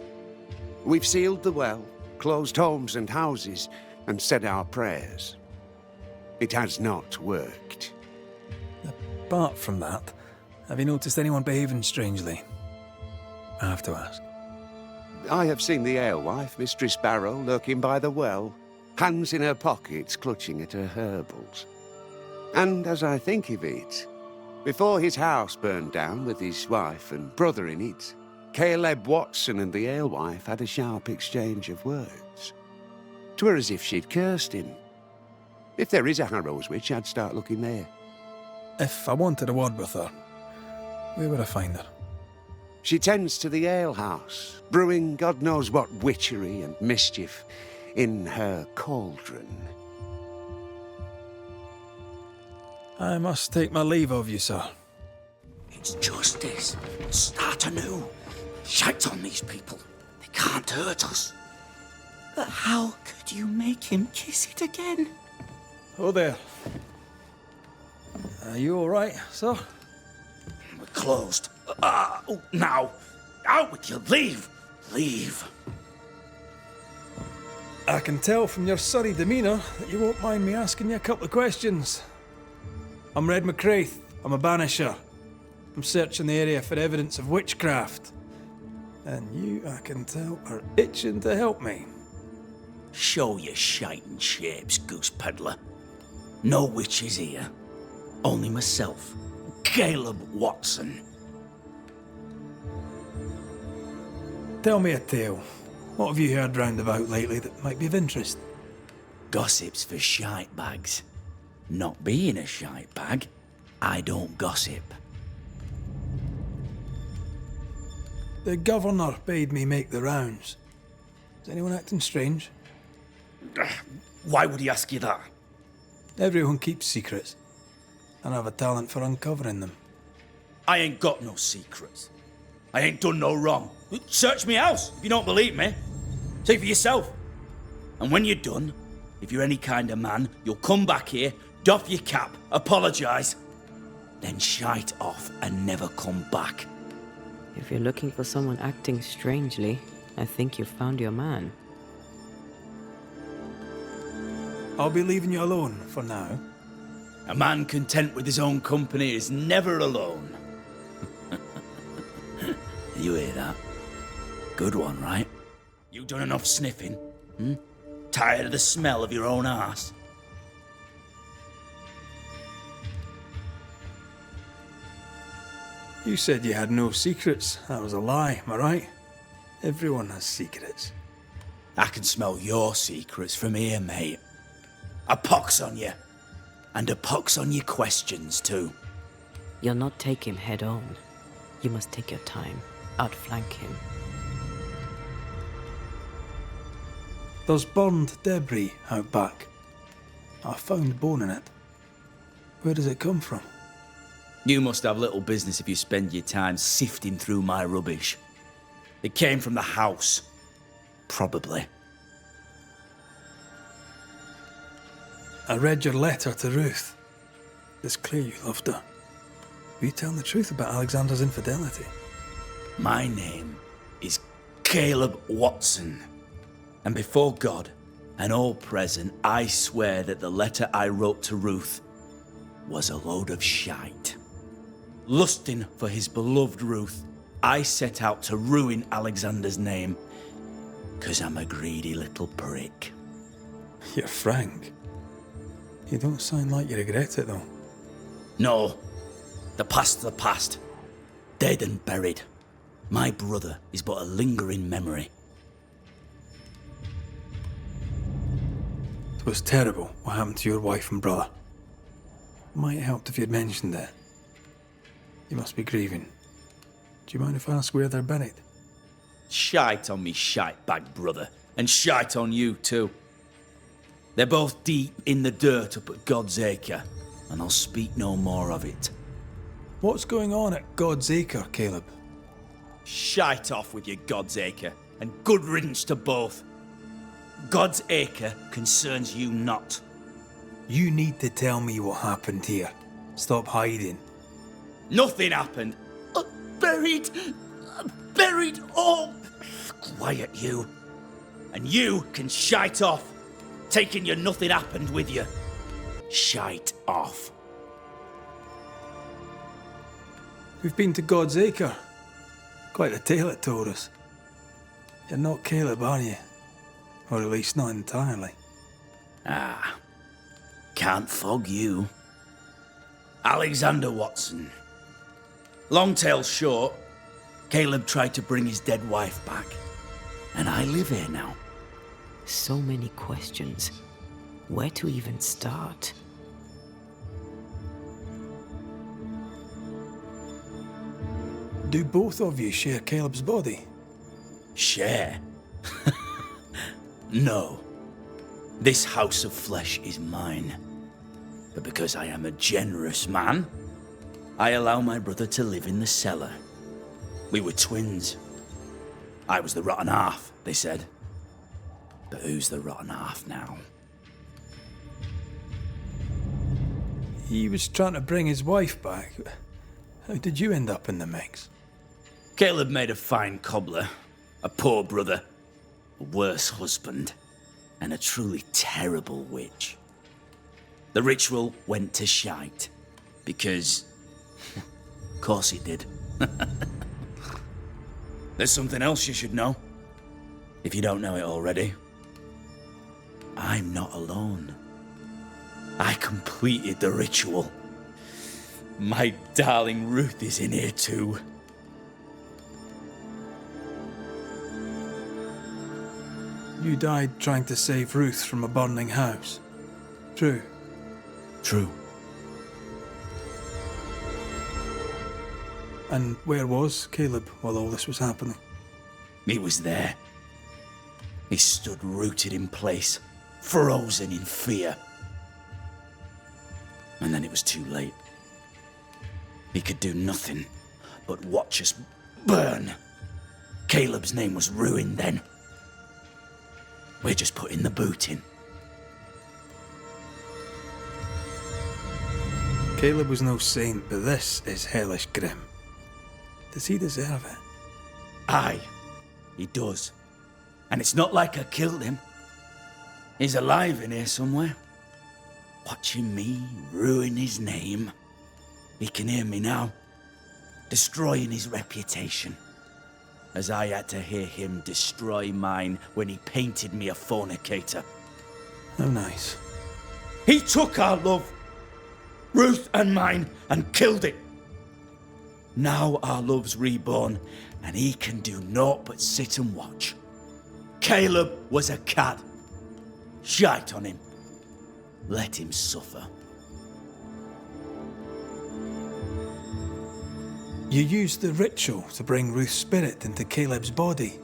We've sealed the well, closed homes and houses, and said our prayers. It has not worked. Apart from that, have you noticed anyone behaving strangely? I have to ask. I have seen the alewife, Mistress Barrow, lurking by the well, hands in her pockets clutching at her herbals. And as I think of it, before his house burned down with his wife and brother in it, Caleb Watson and the alewife had a sharp exchange of words. 'Twere as if she'd cursed him. If there is a Harrow's witch, I'd start looking there. If I wanted a word with her, where would I find her? She tends to the alehouse, brewing God knows what witchery and mischief in her cauldron. I must take my leave of you, sir. It's justice. Start anew. Shout on these people. They can't hurt us. But how could you make him kiss it again? Oh there. Are you all right, sir? We're closed. Now. Out with you. Leave. Leave. I can tell from your surly demeanour that you won't mind me asking you a couple of questions. I'm Red McCraith. I'm a banisher. I'm searching the area for evidence of witchcraft. And you, I can tell, are itching to help me. Show your shiting shapes, goose peddler. No witches here. Only myself, Caleb Watson. Tell me a tale. What have you heard round about lately that might be of interest? Gossip's for shite bags. Not being a shite bag, I don't gossip. The governor bade me make the rounds. Is anyone acting strange? Why would he ask you that? Everyone keeps secrets, and I have a talent for uncovering them. I ain't got no secrets. I ain't done no wrong. Search me house if you don't believe me. See for yourself. And when you're done, if you're any kind of man, you'll come back here, doff your cap, apologise, then shite off and never come back. If you're looking for someone acting strangely, I think you've found your man. I'll be leaving you alone for now. A man content with his own company is never alone. You hear that? Good one, right? You done enough sniffing? Tired of the smell of your own arse? You said you had no secrets. That was a lie, am I right? Everyone has secrets. I can smell your secrets from here, mate. A pox on you. And a pox on your questions, too. You'll not take him head on. You must take your time. Outflank him. There's burned debris out back. I found bone in it. Where does it come from? You must have little business if you spend your time sifting through my rubbish. It came from the house. Probably. I read your letter to Ruth. It's clear you loved her. Were you telling the truth about Alexander's infidelity? My name is Caleb Watson. And before God and all present, I swear that the letter I wrote to Ruth was a load of shite. Lusting for his beloved Ruth, I set out to ruin Alexander's name, 'cause I'm a greedy little prick. You're frank. You don't sound like you regret it, though. No. The past's the past. Dead and buried. My brother is but a lingering memory. It was terrible what happened to your wife and brother. Might have helped if you'd mentioned it. You must be grieving. Do you mind if I ask where they're buried? Shite on me shite bag brother, and shite on you too. They're both deep in the dirt up at God's Acre, and I'll speak no more of it. What's going on at God's Acre, Caleb? Shite off with your God's Acre, and good riddance to both. God's Acre concerns you not. You need to tell me what happened here. Stop hiding. Nothing happened. Buried. Oh, quiet you. And you can shite off, taking your nothing happened with you. Shite off. We've been to God's Acre. Quite a tale it told us. You're not Caleb, are you? Or at least not entirely. Ah, can't fog you. Alexander Watson. Long tale short, Caleb tried to bring his dead wife back, and I live here now. So many questions. Where to even start? Do both of you share Caleb's body? Share? No. This house of flesh is mine. But because I am a generous man, I allow my brother to live in the cellar. We were twins. I was the rotten half, they said. But who's the rotten half now? He was trying to bring his wife back. How did you end up in the mix? Caleb made a fine cobbler, a poor brother, a worse husband, and a truly terrible witch. The ritual went to shite, because... of course it did. There's something else you should know, if you don't know it already. I'm not alone. I completed the ritual. My darling Ruth is in here too. You died trying to save Ruth from a burning house. True. True. And where was Caleb while all this was happening? He was there. He stood rooted in place, frozen in fear. And then it was too late. He could do nothing but watch us burn. Caleb's name was ruined then. We're just putting the boot in. Caleb was no saint, but this is hellish grim. Does he deserve it? Aye, he does. And it's not like I killed him. He's alive in here somewhere. Watching me ruin his name. He can hear me now. Destroying his reputation. As I had to hear him destroy mine when he painted me a fornicator. How nice. He took our love, Ruth and mine, and killed it. Now our love's reborn, and he can do naught but sit and watch. Caleb was a cad. Shite on him. Let him suffer. You used the ritual to bring Ruth's spirit into Caleb's body.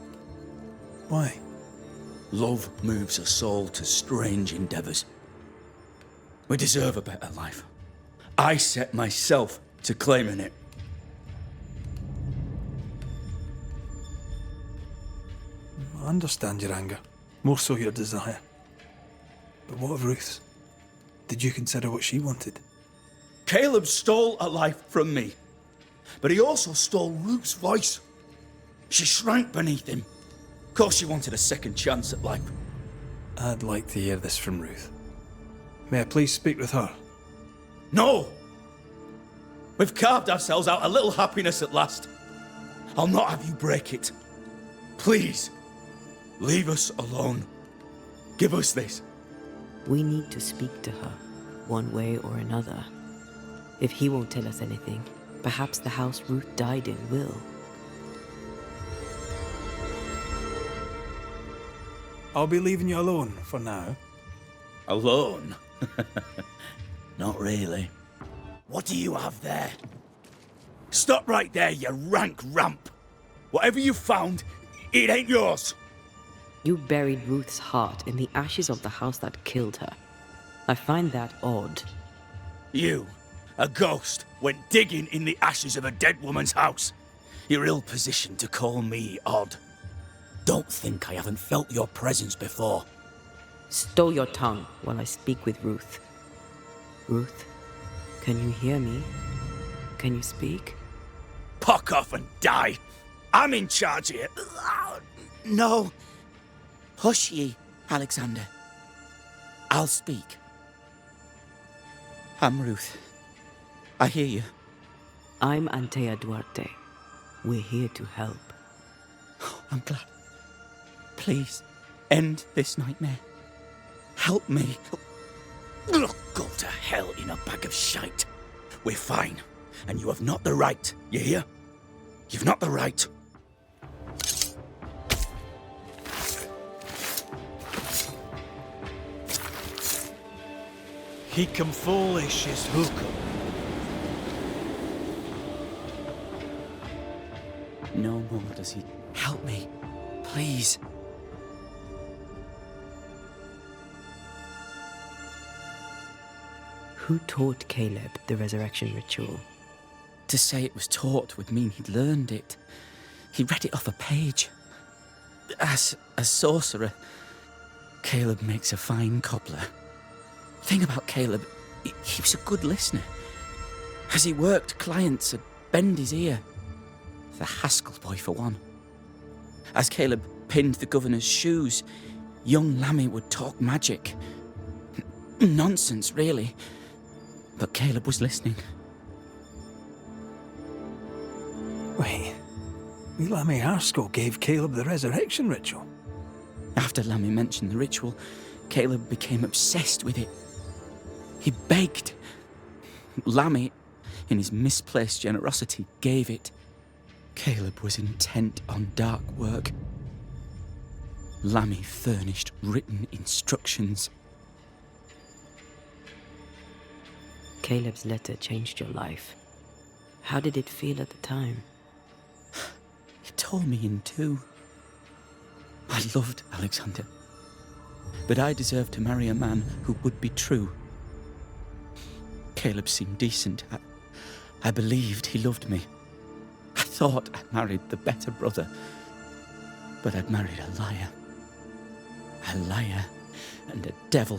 Why? Love moves a soul to strange endeavours. We deserve a better life. I set myself to claiming it. I understand your anger, more so your desire. But what of Ruth's? Did you consider what she wanted? Caleb stole a life from me, but he also stole Ruth's voice. She shrank beneath him. Of course you wanted a second chance at life. I'd like to hear this from Ruth. May I please speak with her? No! We've carved ourselves out a little happiness at last. I'll not have you break it. Please, leave us alone. Give us this. We need to speak to her, one way or another. If he won't tell us anything, perhaps the house Ruth died in will. I'll be leaving you alone for now. Alone? Not really. What do you have there? Stop right there, you rank ramp. Whatever you found, it ain't yours. You buried Ruth's heart in the ashes of the house that killed her. I find that odd. You, a ghost, went digging in the ashes of a dead woman's house. You're ill-positioned to call me odd. Don't think I haven't felt your presence before. Stow your tongue while I speak with Ruth. Ruth, can you hear me? Can you speak? Pock off and die. I'm in charge here. No. Hush ye, Alexander. I'll speak. I'm Ruth. I hear you. I'm Antea Duarte. We're here to help. I'm glad. Please, end this nightmare. Help me. Go to hell in a bag of shite. We're fine, and you have not the right, you hear? You've not the right. He come foolish is hook'em. No more does he. Help me, please. Who taught Caleb the resurrection ritual? To say it was taught would mean he'd learned it. He read it off a page. As a sorcerer, Caleb makes a fine cobbler. The thing about Caleb, he was a good listener. As he worked, clients would bend his ear. The Haskell boy, for one. As Caleb pinned the governor's shoes, young Lammy would talk magic. Nonsense, really. But Caleb was listening. Wait, Lammy Haskell gave Caleb the resurrection ritual? After Lammy mentioned the ritual, Caleb became obsessed with it. He begged. Lammy, in his misplaced generosity, gave it. Caleb was intent on dark work. Lammy furnished written instructions. Caleb's letter changed your life. How did it feel at the time? It tore me in two. I loved Alexander, but I deserved to marry a man who would be true. Caleb seemed decent. I believed he loved me. I thought I'd married the better brother, but I'd married a liar. A liar and a devil.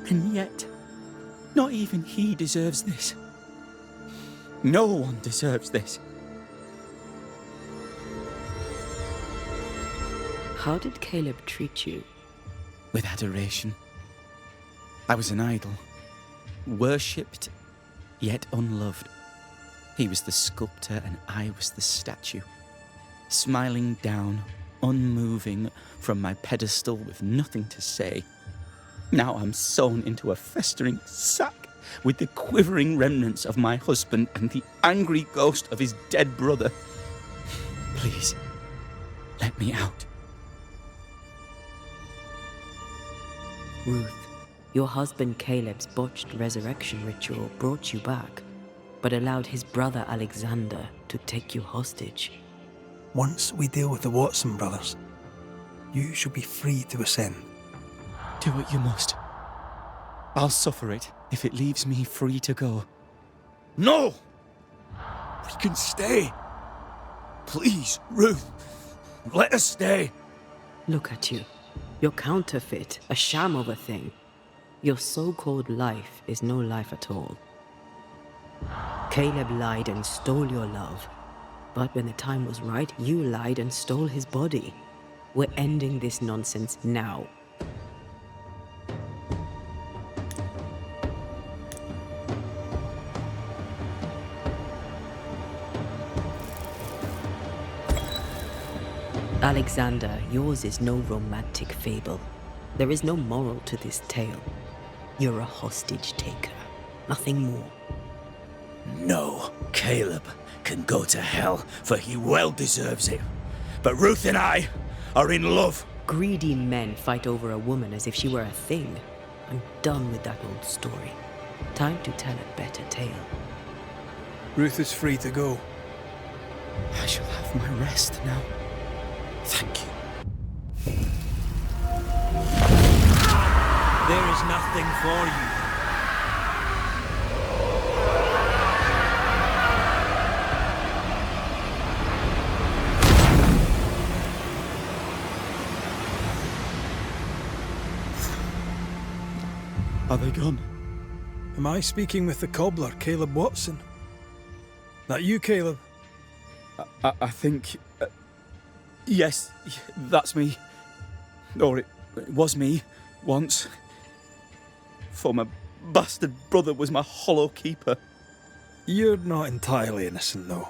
And yet, not even he deserves this. No one deserves this. How did Caleb treat you? With adoration. I was an idol, worshipped, yet unloved. He was the sculptor and I was the statue, smiling down, unmoving from my pedestal with nothing to say. Now I'm sewn into a festering sack with the quivering remnants of my husband and the angry ghost of his dead brother. Please, let me out. Ruth, your husband Caleb's botched resurrection ritual brought you back, but allowed his brother Alexander to take you hostage. Once we deal with the Watson brothers, you shall be free to ascend. Do what you must. I'll suffer it if it leaves me free to go. No! We can stay. Please, Ruth, let us stay. Look at you. You're counterfeit, a sham of a thing. Your so-called life is no life at all. Caleb lied and stole your love. But when the time was right, you lied and stole his body. We're ending this nonsense now. Alexander, yours is no romantic fable. There is no moral to this tale. You're a hostage taker, nothing more. No, Caleb can go to hell, for he well deserves it. But Ruth and I are in love. Greedy men fight over a woman as if she were a thing. I'm done with that old story. Time to tell a better tale. Ruth is free to go. I shall have my rest now. Thank you. There is nothing for you. Are they gone? Am I speaking with the cobbler, Caleb Watson? That you, Caleb? I think... yes, that's me. Or it was me, once. For my bastard brother was my hollow keeper. You're not entirely innocent, though.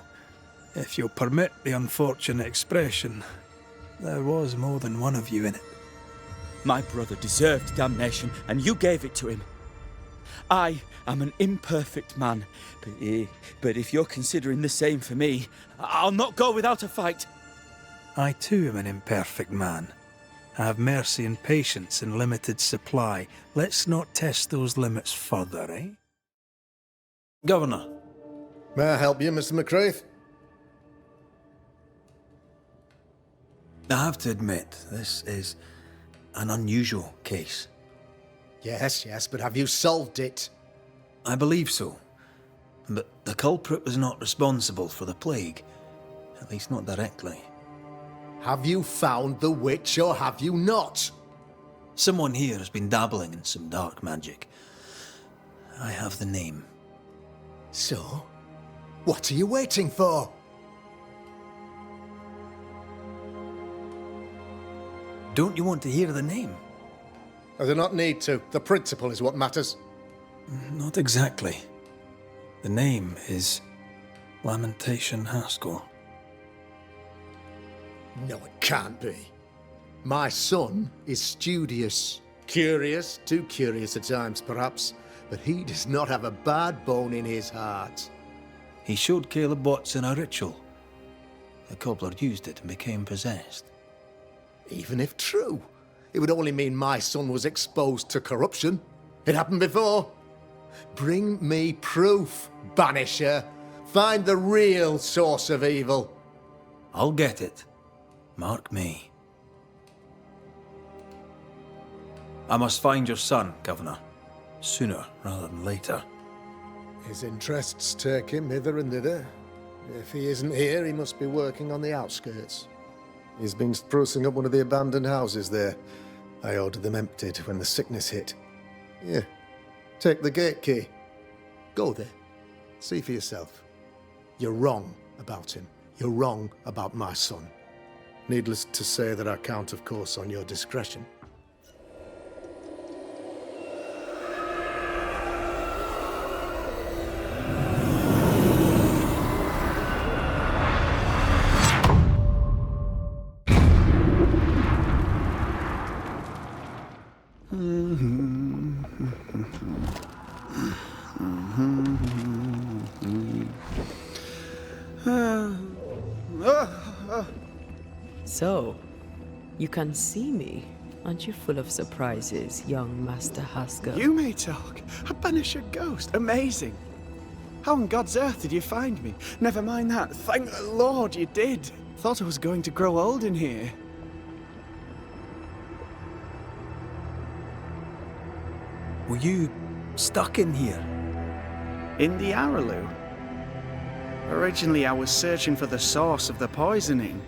If you'll permit the unfortunate expression, there was more than one of you in it. My brother deserved damnation, and you gave it to him. I am an imperfect man, but if you're considering the same for me, I'll not go without a fight. I too am an imperfect man. I have mercy and patience in limited supply. Let's not test those limits further, eh? Governor. May I help you, Mr. McCraith? I have to admit, this is an unusual case. Yes, but have you solved it? I believe so. But the culprit was not responsible for the plague. At least not directly. Have you found the witch or have you not? Someone here has been dabbling in some dark magic. I have the name. So? What are you waiting for? Don't you want to hear the name? I do not need to. The principle is what matters. Not exactly. The name is Lamentation Haskell. No, it can't be. My son is studious. Curious, too curious at times perhaps, but he does not have a bad bone in his heart. He showed Caleb Watson a ritual. The cobbler used it and became possessed. Even if true, it would only mean my son was exposed to corruption. It happened before. Bring me proof, Banisher. Find the real source of evil. I'll get it. Mark me. I must find your son, Governor. Sooner rather than later. His interests take him hither and thither. If he isn't here, he must be working on the outskirts. He's been sprucing up one of the abandoned houses there. I ordered them emptied when the sickness hit. Yeah, take the gate key. Go there. See for yourself. You're wrong about him. You're wrong about my son. Needless to say that I count, of course, on your discretion. So, you can see me. Aren't you full of surprises, young Master Haskell? You may talk. A Banisher ghost. Amazing. How on God's earth did you find me? Never mind that. Thank the Lord you did. Thought I was going to grow old in here. Were you stuck in here? In the Araloo? Originally, I was searching for the source of the poisoning.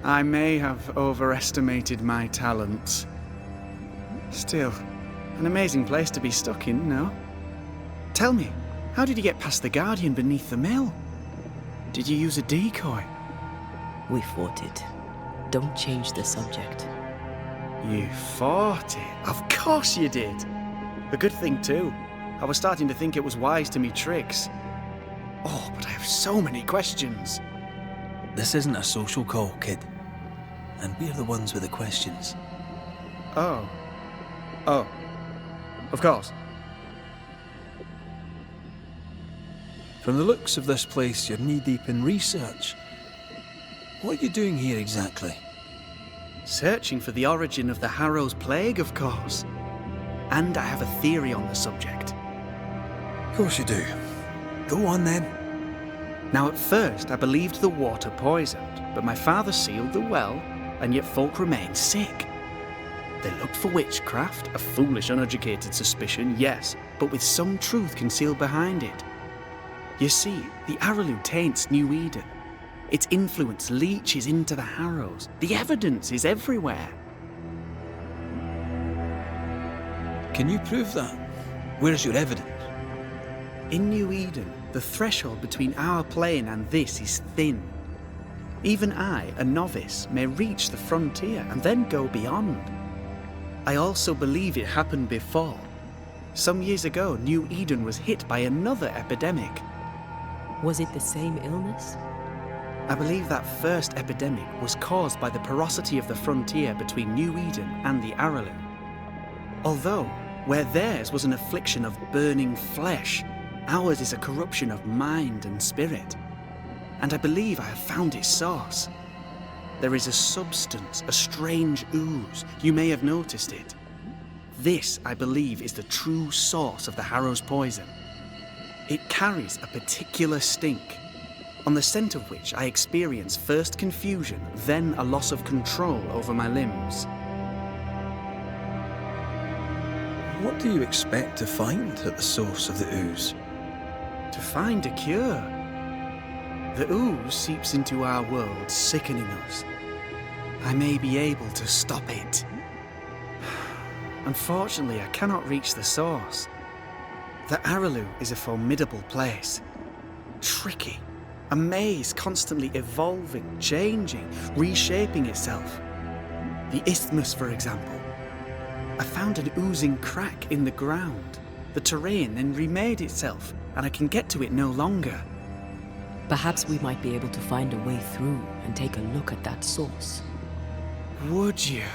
I may have overestimated my talents. Still, an amazing place to be stuck in, no? Tell me, how did you get past the Guardian beneath the mill? Did you use a decoy? We fought it. Don't change the subject. You fought it? Of course you did. A good thing too. I was starting to think it was wise to me tricks. Oh, but I have so many questions. This isn't a social call, kid. And we're the ones with the questions. Oh. Oh. Of course. From the looks of this place, you're knee-deep in research. What are you doing here exactly? Searching for the origin of the Harrow's plague, of course. And I have a theory on the subject. Of course you do. Go on then. Now at first I believed the water poisoned, but my father sealed the well, and yet folk remained sick. They looked for witchcraft, a foolish, uneducated suspicion, yes, but with some truth concealed behind it. You see, the Araloo taints New Eden. Its influence leaches into the Harrows. The evidence is everywhere. Can you prove that? Where's your evidence? In New Eden, the threshold between our plane and this is thin. Even I, a novice, may reach the frontier and then go beyond. I also believe it happened before. Some years ago, New Eden was hit by another epidemic. Was it the same illness? I believe that first epidemic was caused by the porosity of the frontier between New Eden and the Araloo. Although, where theirs was an affliction of burning flesh, ours is a corruption of mind and spirit. And I believe I have found its source. There is a substance, a strange ooze. You may have noticed it. This, I believe, is the true source of the Harrow's poison. It carries a particular stink, on the scent of which I experience first confusion, then a loss of control over my limbs. What do you expect to find at the source of the ooze? To find a cure. The ooze seeps into our world, sickening us. I may be able to stop it. Unfortunately, I cannot reach the source. The Araloo is a formidable place. Tricky. A maze constantly evolving, changing, reshaping itself. The isthmus, for example. I found an oozing crack in the ground. The terrain then remade itself, and I can get to it no longer. Perhaps we might be able to find a way through and take a look at that source. Would you?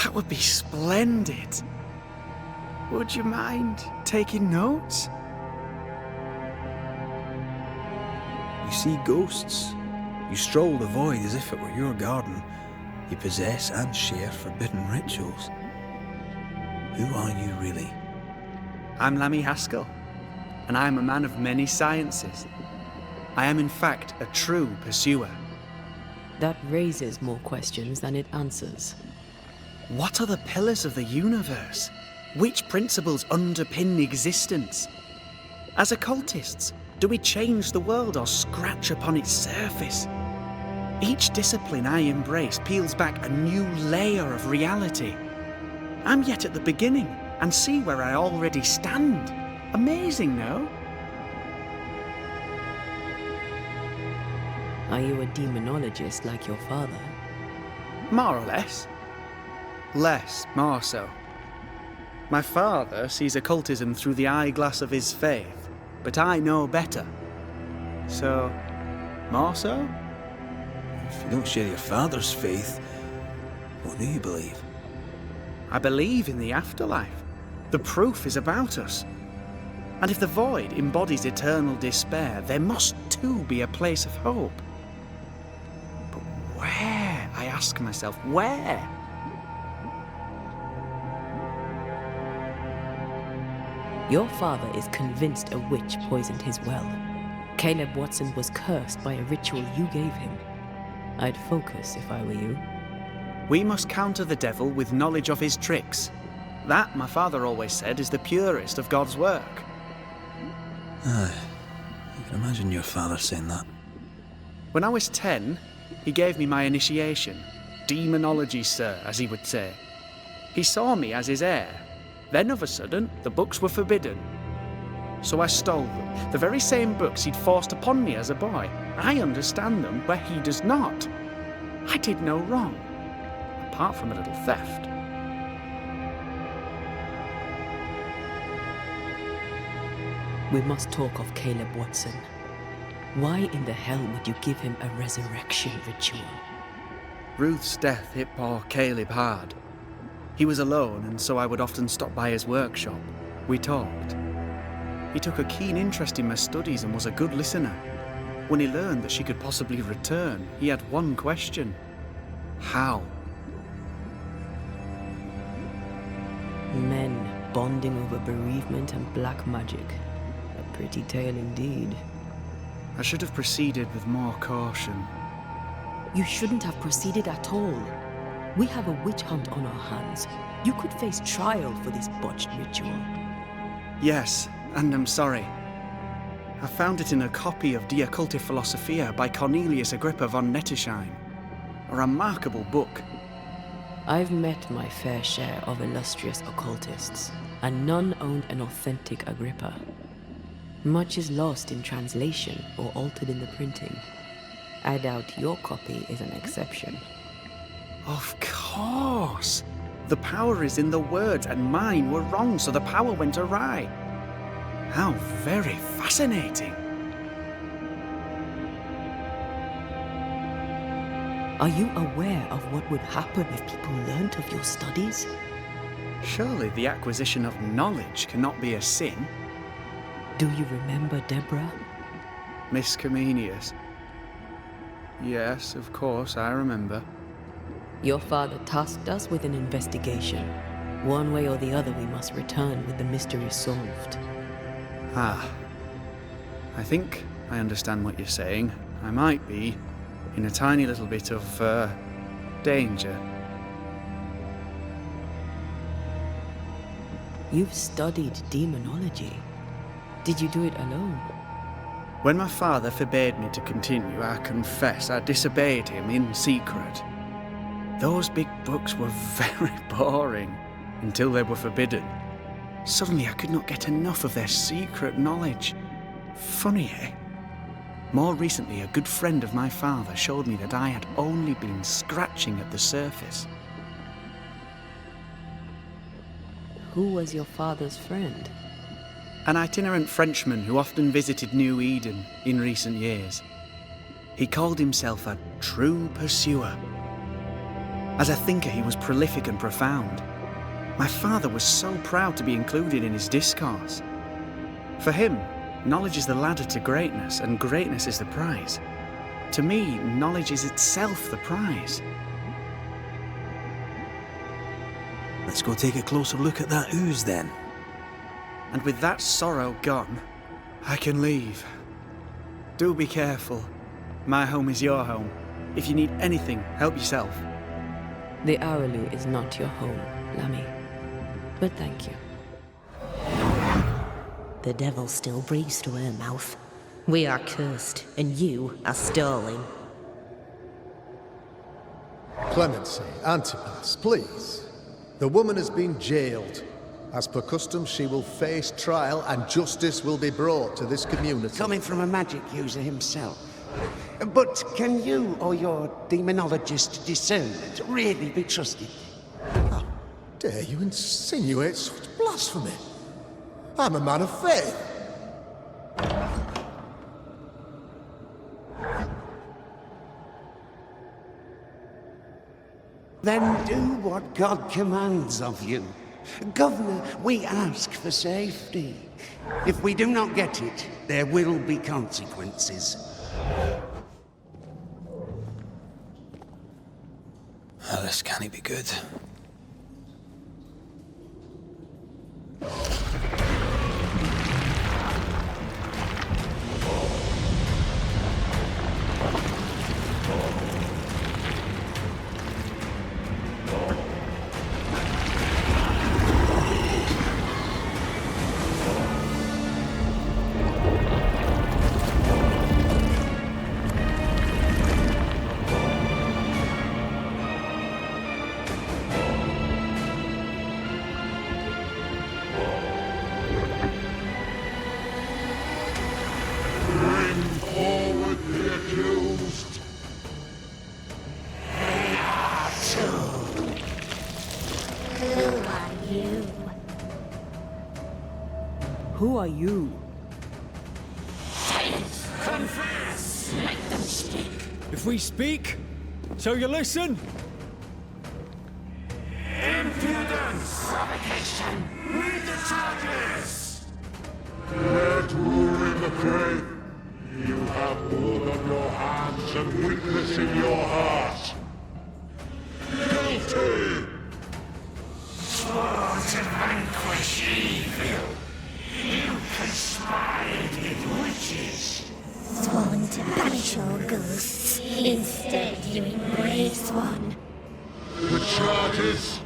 That would be splendid. Would you mind taking notes? You see ghosts. You stroll the void as if it were your garden. You possess and share forbidden rituals. Who are you really? I'm Lammy Haskell, and I am a man of many sciences. I am in fact a true pursuer. That raises more questions than it answers. What are the pillars of the universe? Which principles underpin existence? As occultists, do we change the world or scratch upon its surface? Each discipline I embrace peels back a new layer of reality. I'm yet at the beginning, and see where I already stand. Amazing, no? Are you a demonologist like your father? More or less. Less, more so. My father sees occultism through the eyeglass of his faith, but I know better. So, more so? If you don't share your father's faith, what do you believe? I believe in the afterlife. The proof is about us. And if the void embodies eternal despair, there must too be a place of hope. But where? I ask myself, where? Your father is convinced a witch poisoned his well. Caleb Watson was cursed by a ritual you gave him. I'd focus if I were you. We must counter the devil with knowledge of his tricks. That, my father always said, is the purest of God's work. Aye, you can imagine your father saying that. When I was 10, he gave me my initiation. Demonology, sir, as he would say. He saw me as his heir. Then, of a sudden, the books were forbidden. so I stole them. The very same books he'd forced upon me as a boy. I understand them where he does not. I did no wrong, apart from a little theft. We must talk of Caleb Watson. Why in the hell would you give him a resurrection ritual? Ruth's death hit poor Caleb hard. He was alone, and so I would often stop by his workshop. We talked. He took a keen interest in my studies and was a good listener. When he learned that she could possibly return, he had one question. How? Men bonding over bereavement and black magic. A pretty tale indeed. I should have proceeded with more caution. You shouldn't have proceeded at all. We have a witch hunt on our hands. You could face trial for this botched ritual. Yes, and I'm sorry. I found it in a copy of Die Occulte Philosophia by Cornelius Agrippa von Nettesheim. A remarkable book. I've met my fair share of illustrious occultists, and none owned an authentic Agrippa. Much is lost in translation or altered in the printing. I doubt your copy is an exception. Of course! The power is in the words, and mine were wrong, so the power went awry. How very fascinating! Are you aware of what would happen if people learnt of your studies? Surely the acquisition of knowledge cannot be a sin. Do you remember Deborah? Miss Comenius. Yes, of course, I remember. Your father tasked us with an investigation. One way or the other, we must return with the mystery solved. Ah. I think I understand what you're saying. I might be in a tiny little bit of, danger. You've studied demonology. Did you do it alone? When my father forbade me to continue, I confess I disobeyed him in secret. Those big books were very boring until they were forbidden. Suddenly I could not get enough of their secret knowledge. Funny, eh? More recently, a good friend of my father showed me that I had only been scratching at the surface. Who was your father's friend? An itinerant Frenchman who often visited New Eden in recent years. He called himself a true pursuer. As a thinker, he was prolific and profound. My father was so proud to be included in his discourse. For him, knowledge is the ladder to greatness, and greatness is the prize. To me, knowledge is itself the prize. Let's go take a closer look at that ooze then. And with that sorrow gone, I can leave. Do be careful. My home is your home. If you need anything, help yourself. The Araloo is not your home, Lammy. But thank you. The devil still breathes through her mouth. We are cursed, and you are stolen. Clemency, Antipas, please. The woman has been jailed. As per custom, she will face trial and justice will be brought to this community. Coming from a magic user himself. But can you or your demonologist discernment really be trusted? How dare you insinuate such blasphemy? I'm a man of faith. Then do what God commands of you. Governor, we ask for safety. If we do not get it, there will be consequences. Oh, this can't be good. are you? Confess! Let them speak! If we speak, shall you listen? Impudence! Provocation! Read the charges! Dead rule in the grave! You have blood on your hands and weakness in your heart! Guilty! Sworn to vanquish evil! You conspired with witches! Sworn to banish all ghosts. Instead, you embrace one. The charges: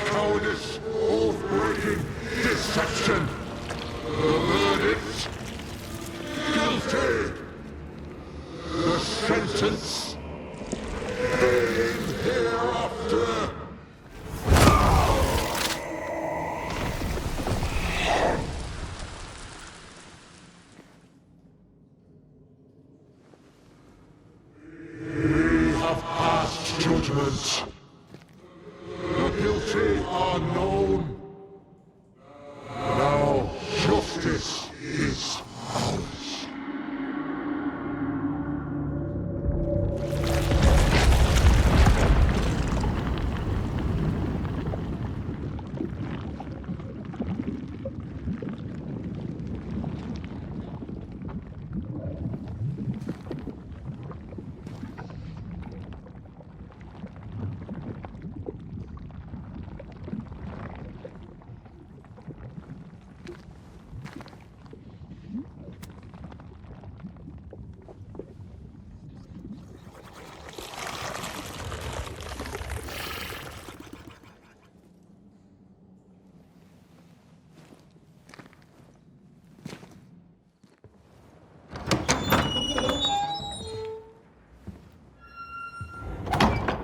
cowardice, oath-breaking, deception. The verdict: guilty. The sentence: pain hereafter. We have passed judgment. The guilty are known. Now justice is ours.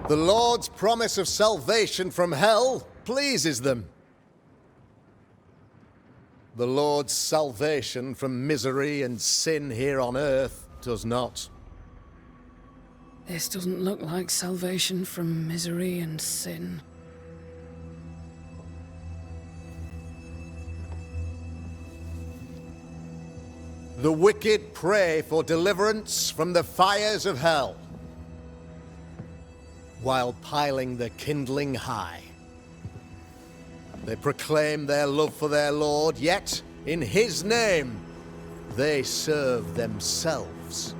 The Lord's promise of salvation from hell pleases them. The Lord's salvation from misery and sin here on earth does not. This doesn't look like salvation from misery and sin. The wicked pray for deliverance from the fires of hell, while piling the kindling high. They proclaim their love for their Lord, yet in his name they serve themselves.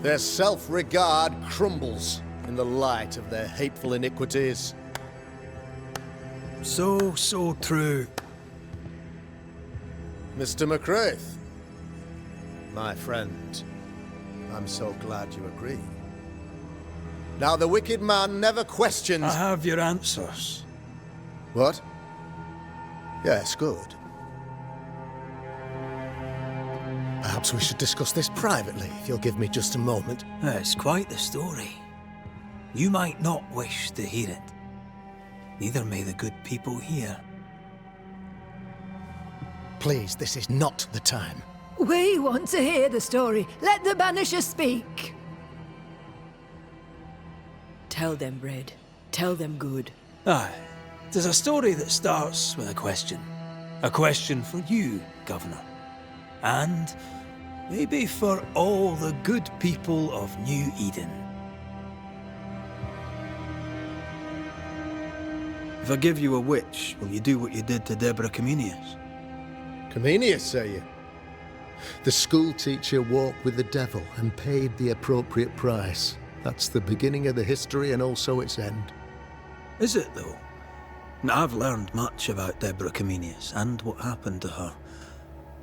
Their self-regard crumbles in the light of their hateful iniquities. So true. Mr. McCraith, my friend, I'm so glad you agree. Now, the wicked man never questions... I have your answers. What? Yes, good. Perhaps we should discuss this privately, if you'll give me just a moment. It's quite the story. You might not wish to hear it. Neither may the good people here. Please, this is not the time. We want to hear the story. Let the Banisher speak. Tell them, Red. Tell them good. Aye. There's a story that starts with a question. A question for you, Governor. And maybe for all the good people of New Eden. If I give you a witch, will you do what you did to Deborah Comenius? Comenius, say you? The school teacher walked with the devil and paid the appropriate price. That's the beginning of the history and also its end. Is it, though? Now, I've learned much about Deborah Comenius and what happened to her,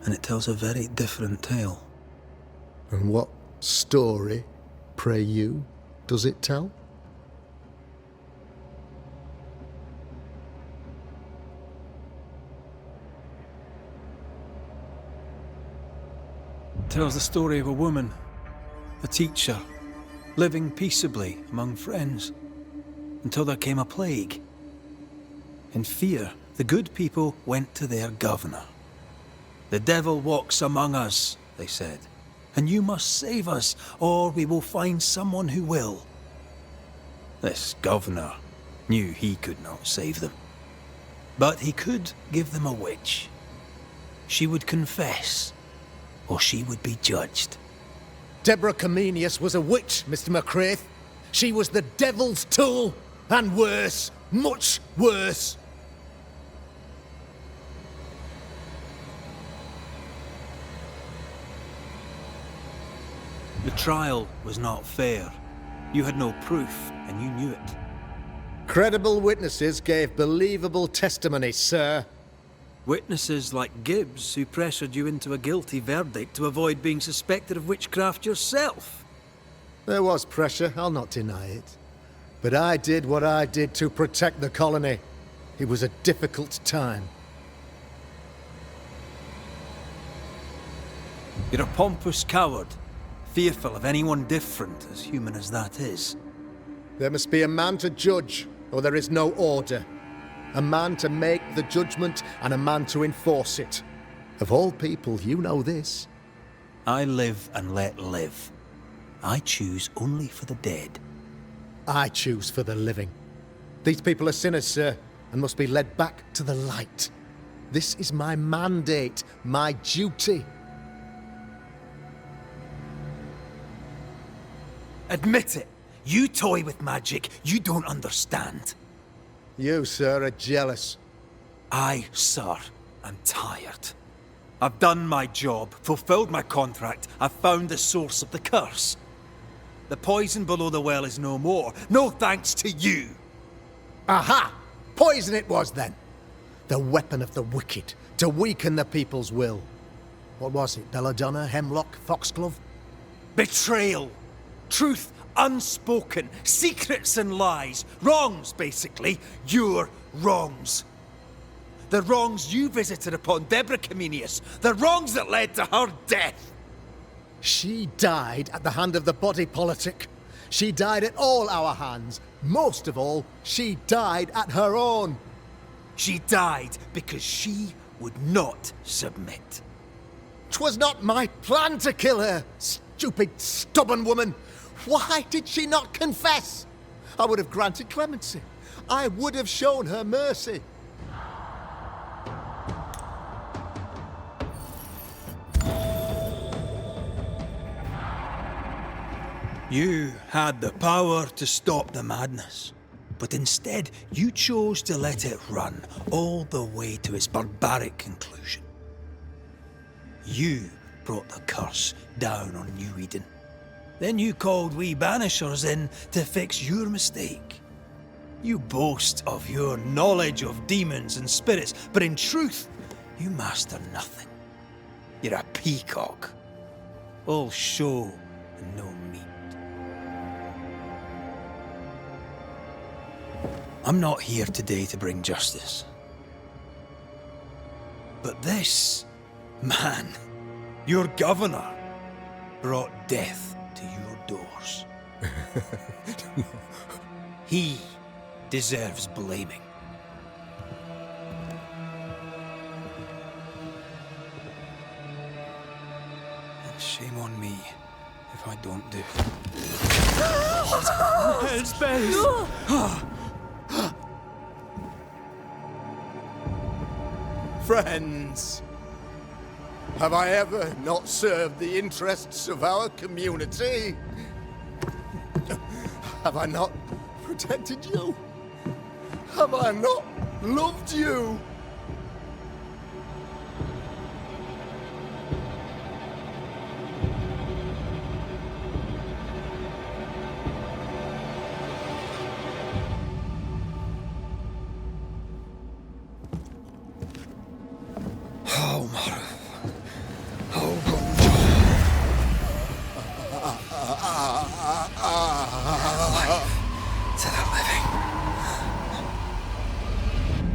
and it tells a very different tale. And what story, pray you, does it tell? It tells the story of a woman, a teacher, living peaceably among friends, until there came a plague. In fear, the good people went to their governor. "The devil walks among us," they said, "and you must save us, or we will find someone who will." This governor knew he could not save them. But he could give them a witch. She would confess, or she would be judged. Deborah Comenius was a witch, Mr. McCraith. She was the devil's tool, and worse, much worse. The trial was not fair. You had no proof, and you knew it. Credible witnesses gave believable testimony, sir. Witnesses like Gibbs, who pressured you into a guilty verdict to avoid being suspected of witchcraft yourself. There was pressure, I'll not deny it. But I did what I did to protect the colony. It was a difficult time. You're a pompous coward, fearful of anyone different, as human as that is. There must be a man to judge, or there is no order. A man to make the judgment, and a man to enforce it. Of all people, you know this. I live and let live. I choose only for the dead. I choose for the living. These people are sinners, sir, and must be led back to the light. This is my mandate, my duty. Admit it. You toy with magic you don't understand. You, sir, are jealous. I, sir, am tired. I've done my job, fulfilled my contract, I've found the source of the curse. The poison below the well is no more, no thanks to you. Aha! Poison it was, then. The weapon of the wicked, to weaken the people's will. What was it, belladonna, hemlock, foxglove? Betrayal. Truth unspoken, secrets and lies. Wrongs, basically. Your wrongs. The wrongs you visited upon Deborah Comenius. The wrongs that led to her death. She died at the hand of the body politic. She died at all our hands. Most of all, she died at her own. She died because she would not submit. 'Twas not my plan to kill her, stupid, stubborn woman. Why did she not confess? I would have granted clemency. I would have shown her mercy. You had the power to stop the madness, but instead you chose to let it run all the way to its barbaric conclusion. You brought the curse down on New Eden. Then you called we banishers in to fix your mistake. You boast of your knowledge of demons and spirits, but in truth, you master nothing. You're a peacock. All show and no meat. I'm not here today to bring justice. But this man, your governor, brought death to your doors. He deserves blaming. And shame on me if I don't do. Hell's bells! Friends, have I ever not served the interests of our community? Have I not protected you? Have I not loved you?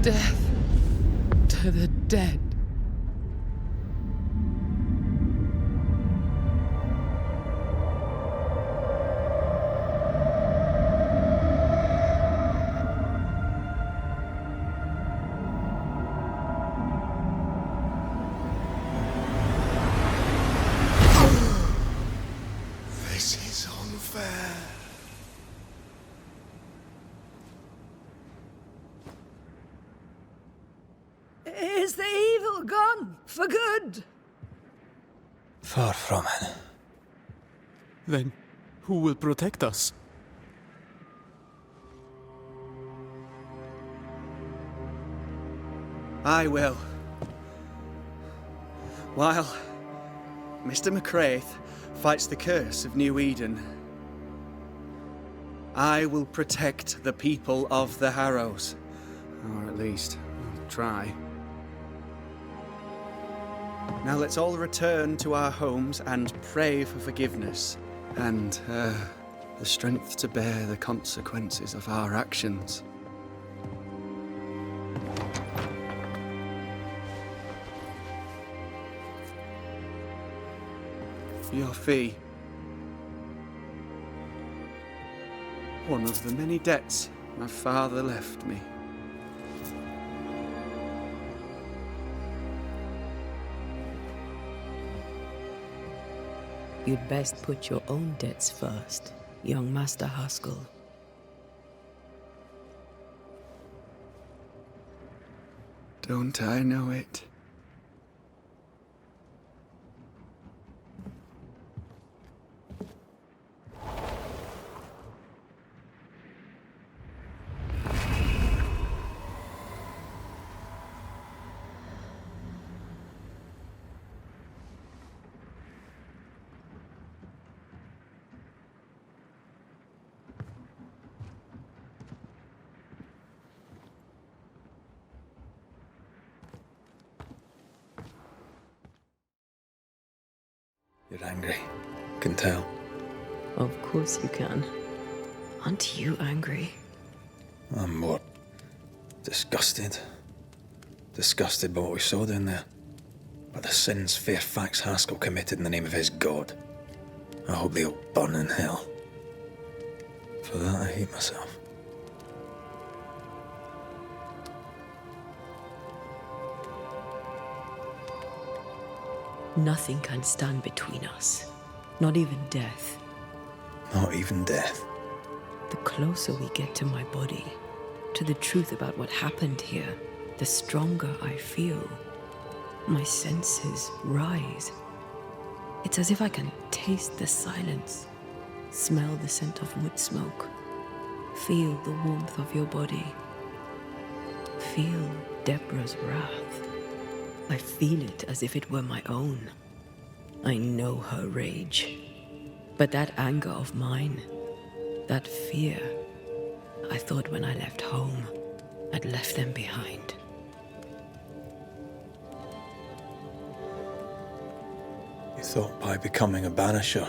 Death to the dead. Is the evil gone for good? Far from it. Then, who will protect us? I will. While Mr. McCraith fights the curse of New Eden, I will protect the people of the Harrows. Or at least, I'll try. Now let's all return to our homes and pray for forgiveness and the strength to bear the consequences of our actions. Your fee. One of the many debts my father left me. You'd best put your own debts first, young Master Haskell. Don't I know it? You're angry. Can tell. Of course you can. Aren't you angry? I'm more disgusted. Disgusted by what we saw down there. By the sins Fairfax Haskell committed in the name of his god. I hope they all burn in hell. For that I hate myself. Nothing can stand between us. Not even death. Not even death. The closer we get to my body, to the truth about what happened here, the stronger I feel. My senses rise. It's as if I can taste the silence, smell the scent of wood smoke, feel the warmth of your body, feel Deborah's wrath. I feel it as if it were my own. I know her rage. But that anger of mine, that fear, I thought when I left home, I'd left them behind. You thought by becoming a banisher,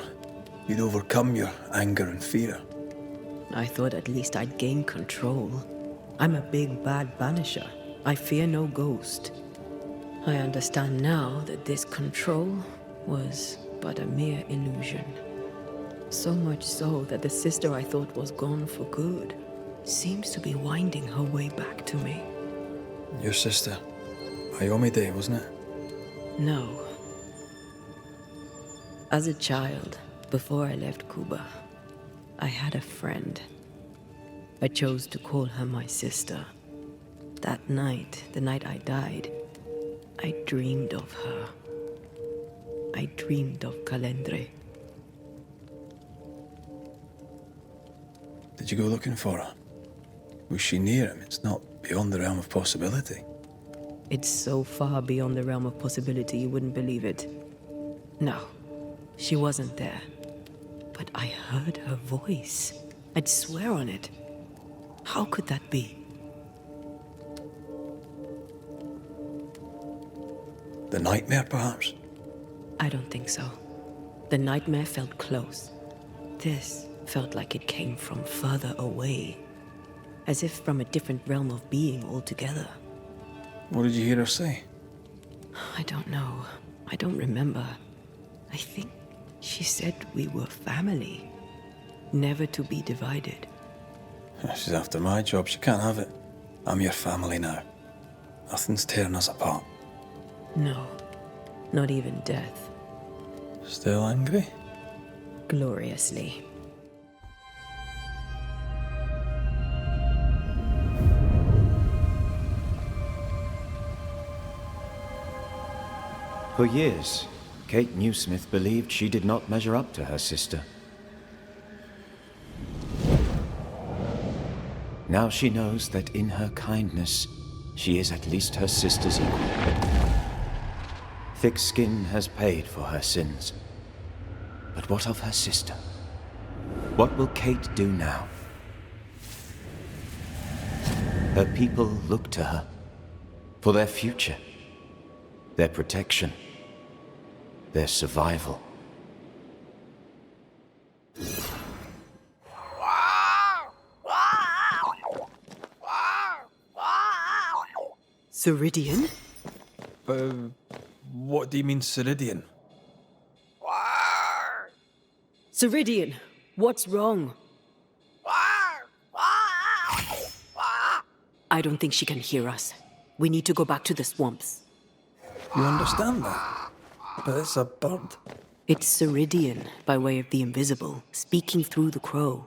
you'd overcome your anger and fear. I thought at least I'd gain control. I'm a big bad banisher. I fear no ghost. I understand now that this control was but a mere illusion. So much so that the sister I thought was gone for good seems to be winding her way back to me. Your sister. Ayomide, wasn't it? No. As a child, before I left Cuba, I had a friend. I chose to call her my sister. That night, the night I died, I dreamed of her. I dreamed of Calendre. Did you go looking for her? Was she near him? It's not beyond the realm of possibility. It's so far beyond the realm of possibility you wouldn't believe it. No, she wasn't there. But I heard her voice. I'd swear on it. How could that be? The nightmare, perhaps? I don't think so. The nightmare felt close. This felt like it came from further away. As if from a different realm of being altogether. What did you hear her say? I don't know. I don't remember. I think she said we were family. Never to be divided. She's after my job. She can't have it. I'm your family now. Nothing's tearing us apart. No, not even death. Still angry? Gloriously. For years, Kate Newsmith believed she did not measure up to her sister. Now she knows that in her kindness, she is at least her sister's equal. Thick skin has paid for her sins. But what of her sister? What will Kate do now? Her people look to her for their future, their protection, their survival. Ceridian? What do you mean, Ceridian? Ceridian, what's wrong? I don't think she can hear us. We need to go back to the swamps. You understand that? But it's a bird. It's Ceridian, by way of the invisible, speaking through the crow.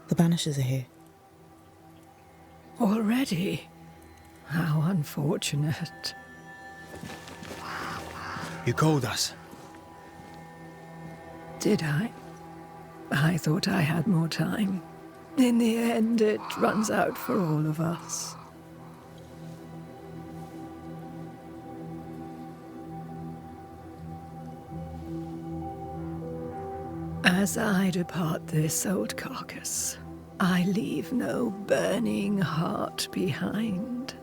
The Banishers are here. Already? How unfortunate. You called us. Did I? I thought I had more time. In the end, it runs out for all of us. As I depart this old carcass, I leave no burning heart behind.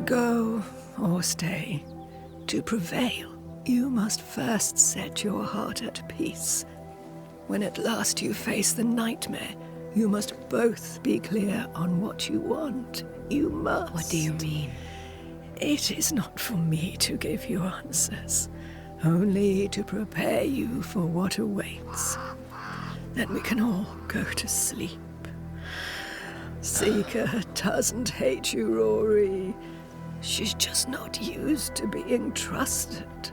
Go or stay. To prevail, you must first set your heart at peace. When at last you face the nightmare, you must both be clear on what you want. You must. What do you mean? It is not for me to give you answers, only to prepare you for what awaits. Then we can all go to sleep. Seeker doesn't hate you, Rory. She's just not used to being trusted.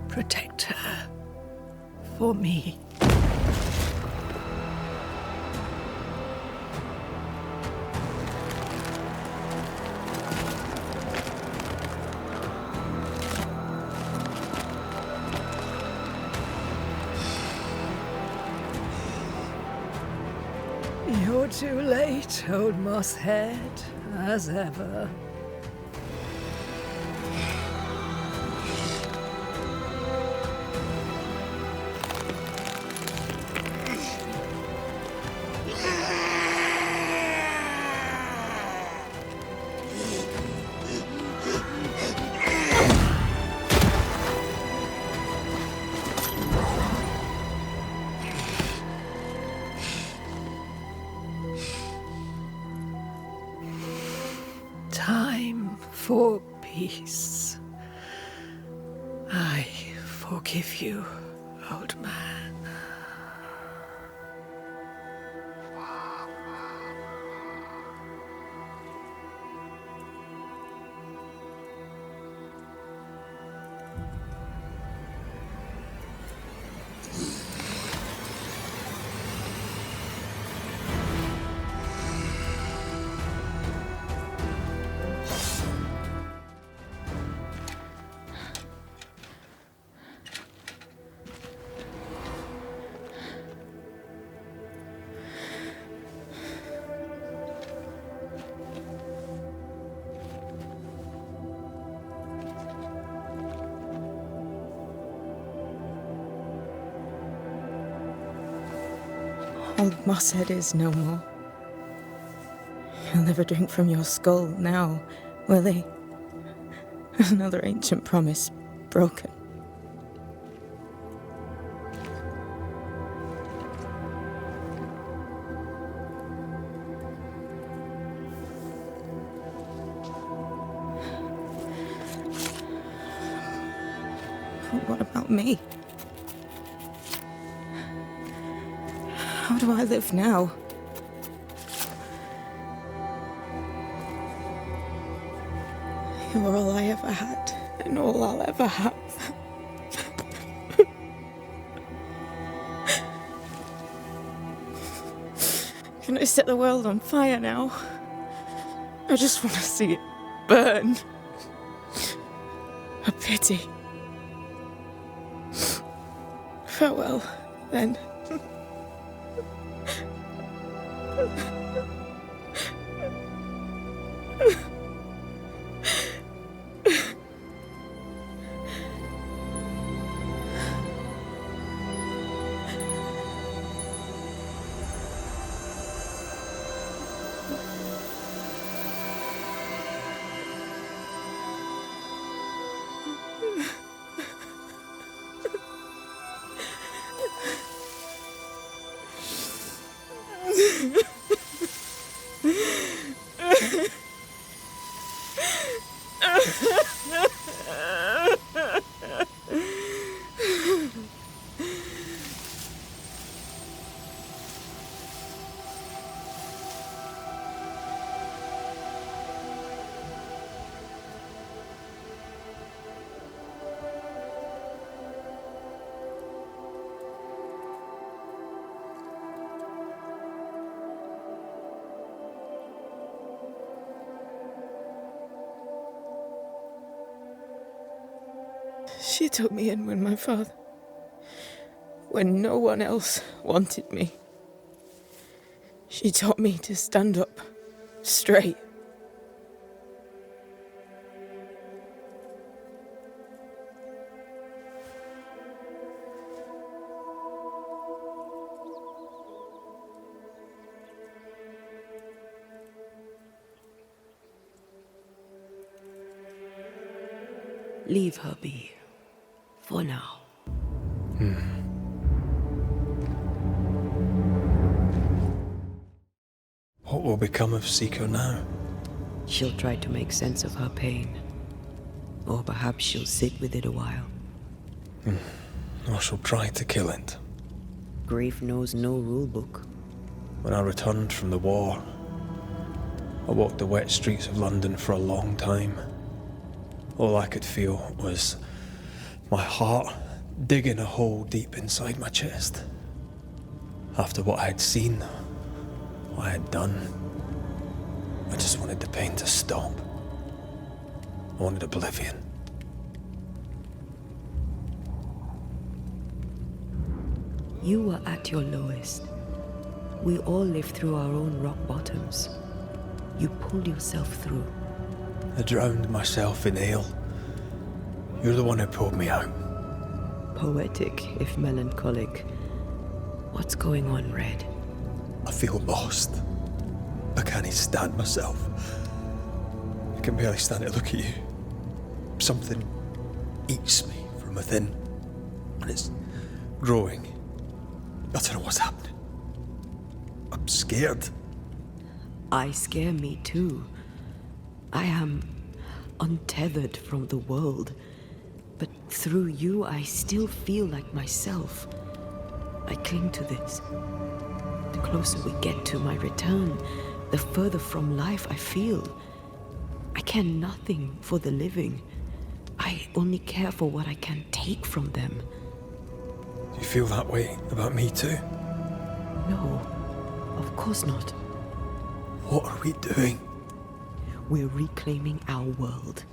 Protect her. For me. You're too late, old mosshead, as ever. Time for peace. I forgive you, old man. Old Mosshead is no more. He'll never drink from your skull now, will he? Another ancient promise broken. But what about me? How do I live now? You're all I ever had, and all I'll ever have. Can I set the world on fire now? I just want to see it burn. A pity. Farewell, then. She took me in when no one else wanted me. She taught me to stand up straight. Leave her be. For now. What will become of Seiko now? She'll try to make sense of her pain. Or perhaps she'll sit with it a while. Or she'll try to kill it. Grief knows no rule book. When I returned from the war, I walked the wet streets of London for a long time. All I could feel was my heart digging a hole deep inside my chest. After what I had seen, what I had done, I just wanted the pain to stop. I wanted oblivion. You were at your lowest. We all live through our own rock bottoms. You pulled yourself through. I drowned myself in ale. You're the one who pulled me out. Poetic, if melancholic. What's going on, Red? I feel lost. I can't even stand myself. I can barely stand to look at you. Something eats me from within, and it's growing. I don't know what's happening. I'm scared. I scare me too. I am untethered from the world, but through you I still feel like myself. I cling to this. The closer we get to my return, the further from life I feel. I care nothing for the living. I only care for what I can take from them. Do you feel that way about me too? No, of course not. What are we doing? We're reclaiming our world.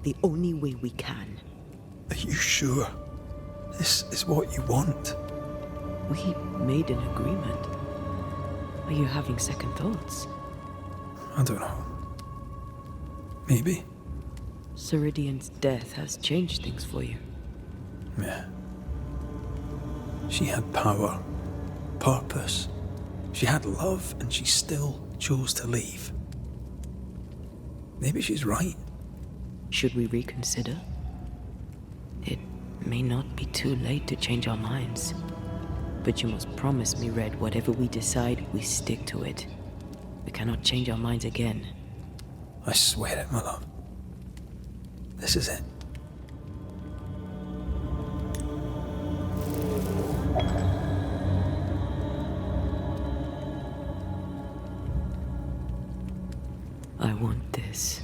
The only way we can. Are you sure? This is what you want? We made an agreement. Are you having second thoughts? I don't know. Maybe. Ceridian's death has changed things for you. Yeah. She had power, purpose. She had love, and she still chose to leave. Maybe she's right. Should we reconsider? It may not be too late to change our minds. But you must promise me, Red, whatever we decide, we stick to it. We cannot change our minds again. I swear it, my love. This is it. I want this.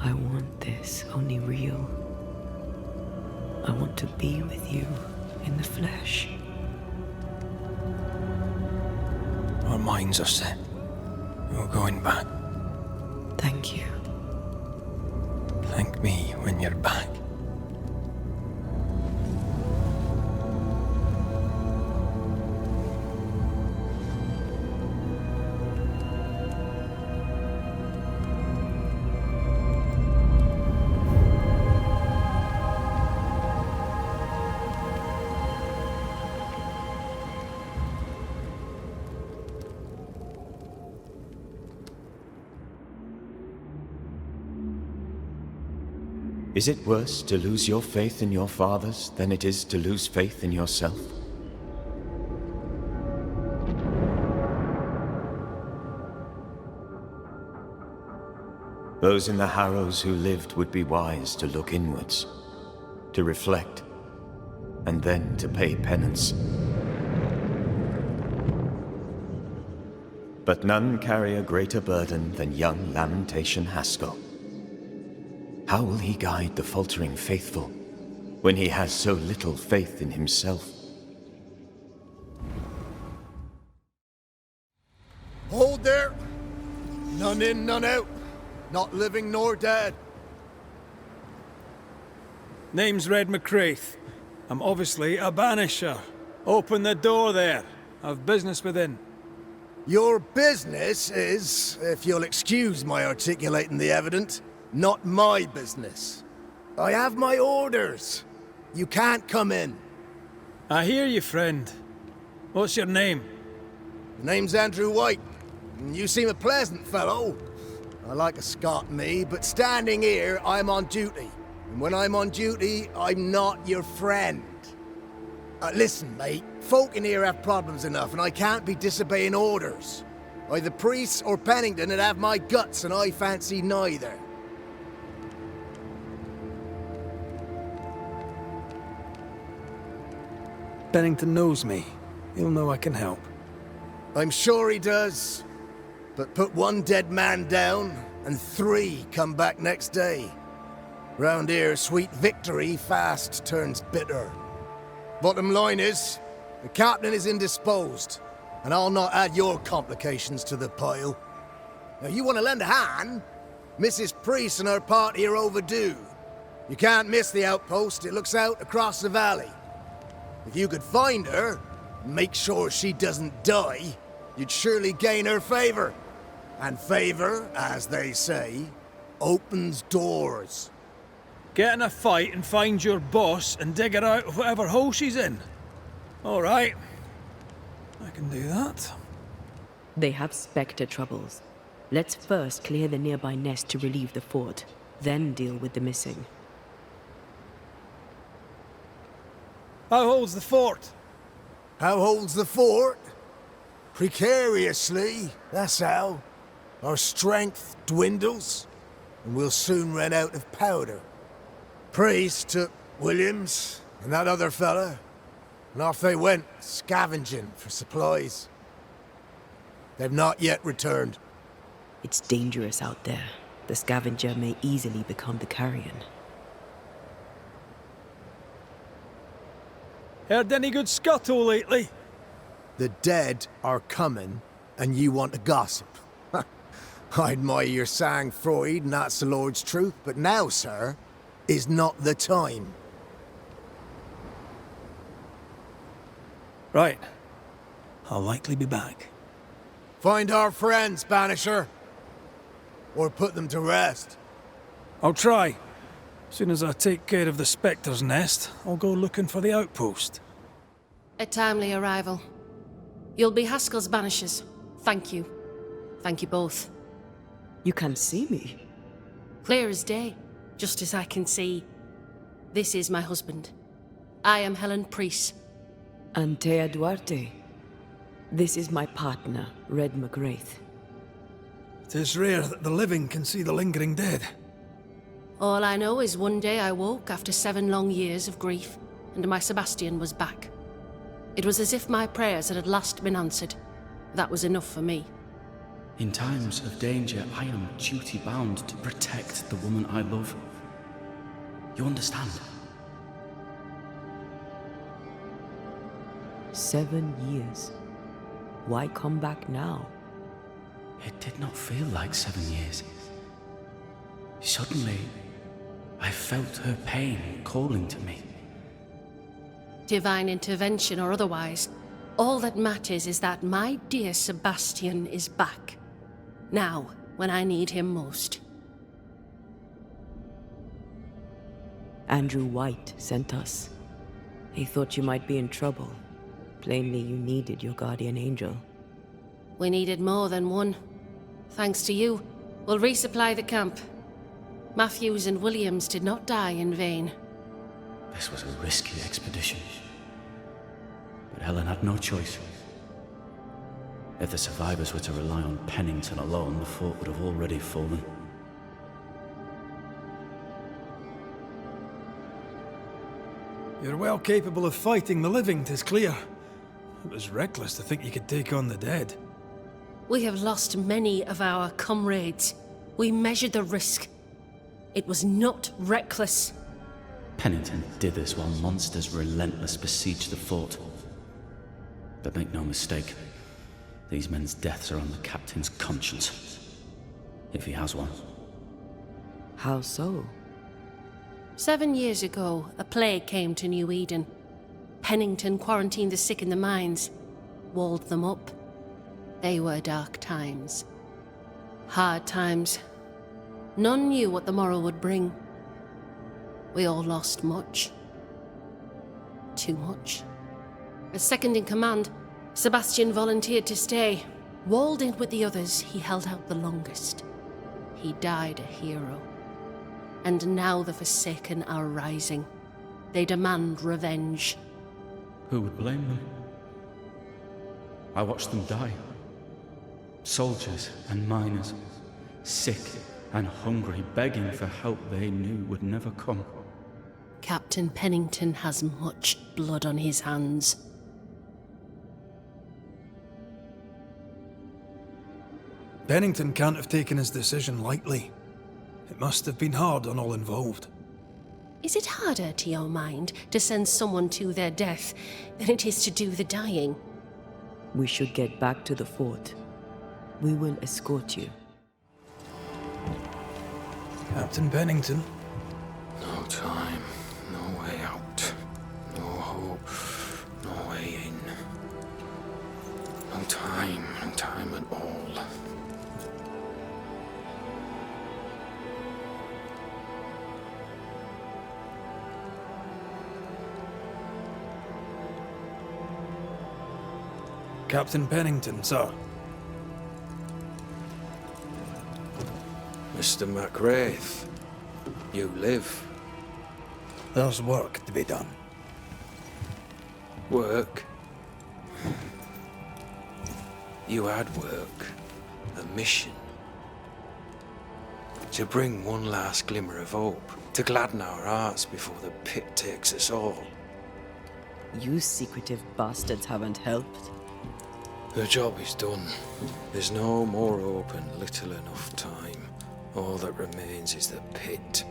I want this only real. I want to be with you in the flesh. Our minds are set. We're going back. Thank you. Thank me when you're back. Is it worse to lose your faith in your fathers than it is to lose faith in yourself? Those in the harrows who lived would be wise to look inwards, to reflect, and then to pay penance. But none carry a greater burden than young Lamentation Haskell. How will he guide the faltering faithful when he has so little faith in himself? Hold there! None in, none out. Not living nor dead. Name's Red McCraith. I'm obviously a banisher. Open the door there. I've business within. Your business is, if you'll excuse my articulating the evident, not my business. I have my orders. You can't come in. I hear you, friend. What's your name? The name's Andrew White. You seem a pleasant fellow. I like a Scot, me, but standing here, I'm on duty. And when I'm on duty, I'm not your friend. Listen, mate, folk in here have problems enough, and I can't be disobeying orders. Either priests or Pennington would have my guts, and I fancy neither. Pennington knows me. He'll know I can help. I'm sure he does. But put one dead man down, and 3 come back next day. Round here, sweet victory fast turns bitter. Bottom line is, the captain is indisposed, and I'll not add your complications to the pile. Now, you want to lend a hand? Mrs. Priest and her party are overdue. You can't miss the outpost, it looks out across the valley. If you could find her, and make sure she doesn't die, you'd surely gain her favor. And favor, as they say, opens doors. Get in a fight and find your boss and dig her out of whatever hole she's in. All right. I can do that. They have Spectre troubles. Let's first clear the nearby nest to relieve the fort, then deal with the missing. How holds the fort? How holds the fort? Precariously, that's how. Our strength dwindles, and we'll soon run out of powder. Priest took Williams and that other fella, and off they went, scavenging for supplies. They've not yet returned. It's dangerous out there. The scavenger may easily become the carrion. Heard any good scuttle lately? The dead are coming, and you want to gossip. I admire your sang-froid, and that's the Lord's truth, but now, sir, is not the time. Right. I'll likely be back. Find our friends, Banisher. Or put them to rest. I'll try. As soon as I take care of the Spectre's nest, I'll go looking for the outpost. A timely arrival. You'll be Haskell's banishers. Thank you. Thank you both. You can see me? Clear as day, just as I can see. This is my husband. I am Helen Priest. Antea Duarte. This is my partner, Red McCraith. It is rare that the living can see the lingering dead. All I know is one day I woke after 7 long years of grief, and my Sebastian was back. It was as if my prayers had at last been answered. That was enough for me. In times of danger, I am duty-bound to protect the woman I love. You understand? 7 years. Why come back now? It did not feel like 7 years. Suddenly, I felt her pain calling to me. Divine intervention or otherwise, all that matters is that my dear Sebastian is back. Now, when I need him most. Andrew White sent us. He thought you might be in trouble. Plainly, you needed your guardian angel. We needed more than one. Thanks to you, we'll resupply the camp. Matthews and Williams did not die in vain. This was a risky expedition. But Helen had no choice. If the survivors were to rely on Pennington alone, the fort would have already fallen. You're well capable of fighting the living, 'tis clear. It was reckless to think you could take on the dead. We have lost many of our comrades. We measured the risk. It was not reckless. Pennington did this while monsters relentless besieged the fort. But make no mistake, these men's deaths are on the captain's conscience. If he has one. How so? 7 years ago, a plague came to New Eden. Pennington quarantined the sick in the mines, walled them up. They were dark times. Hard times. None knew what the morrow would bring. We all lost much. Too much. As second in command, Sebastian volunteered to stay. Walled in with the others, he held out the longest. He died a hero. And now the Forsaken are rising. They demand revenge. Who would blame them? I watched them die. Soldiers and miners, sick and hungry, begging for help they knew would never come. Captain Pennington has much blood on his hands. Pennington can't have taken his decision lightly. It must have been hard on all involved. Is it harder, to your mind, to send someone to their death than it is to do the dying? We should get back to the fort. We will escort you. Captain Pennington? No time, no way out, no hope, no way in. No time at all. Captain Pennington, sir. Mr. MacWraith, you live. There's work to be done. Work? You had work, a mission. To bring one last glimmer of hope, to gladden our hearts before the pit takes us all. You secretive bastards haven't helped. The job is done. There's no more hope and little enough time. All that remains is the pit.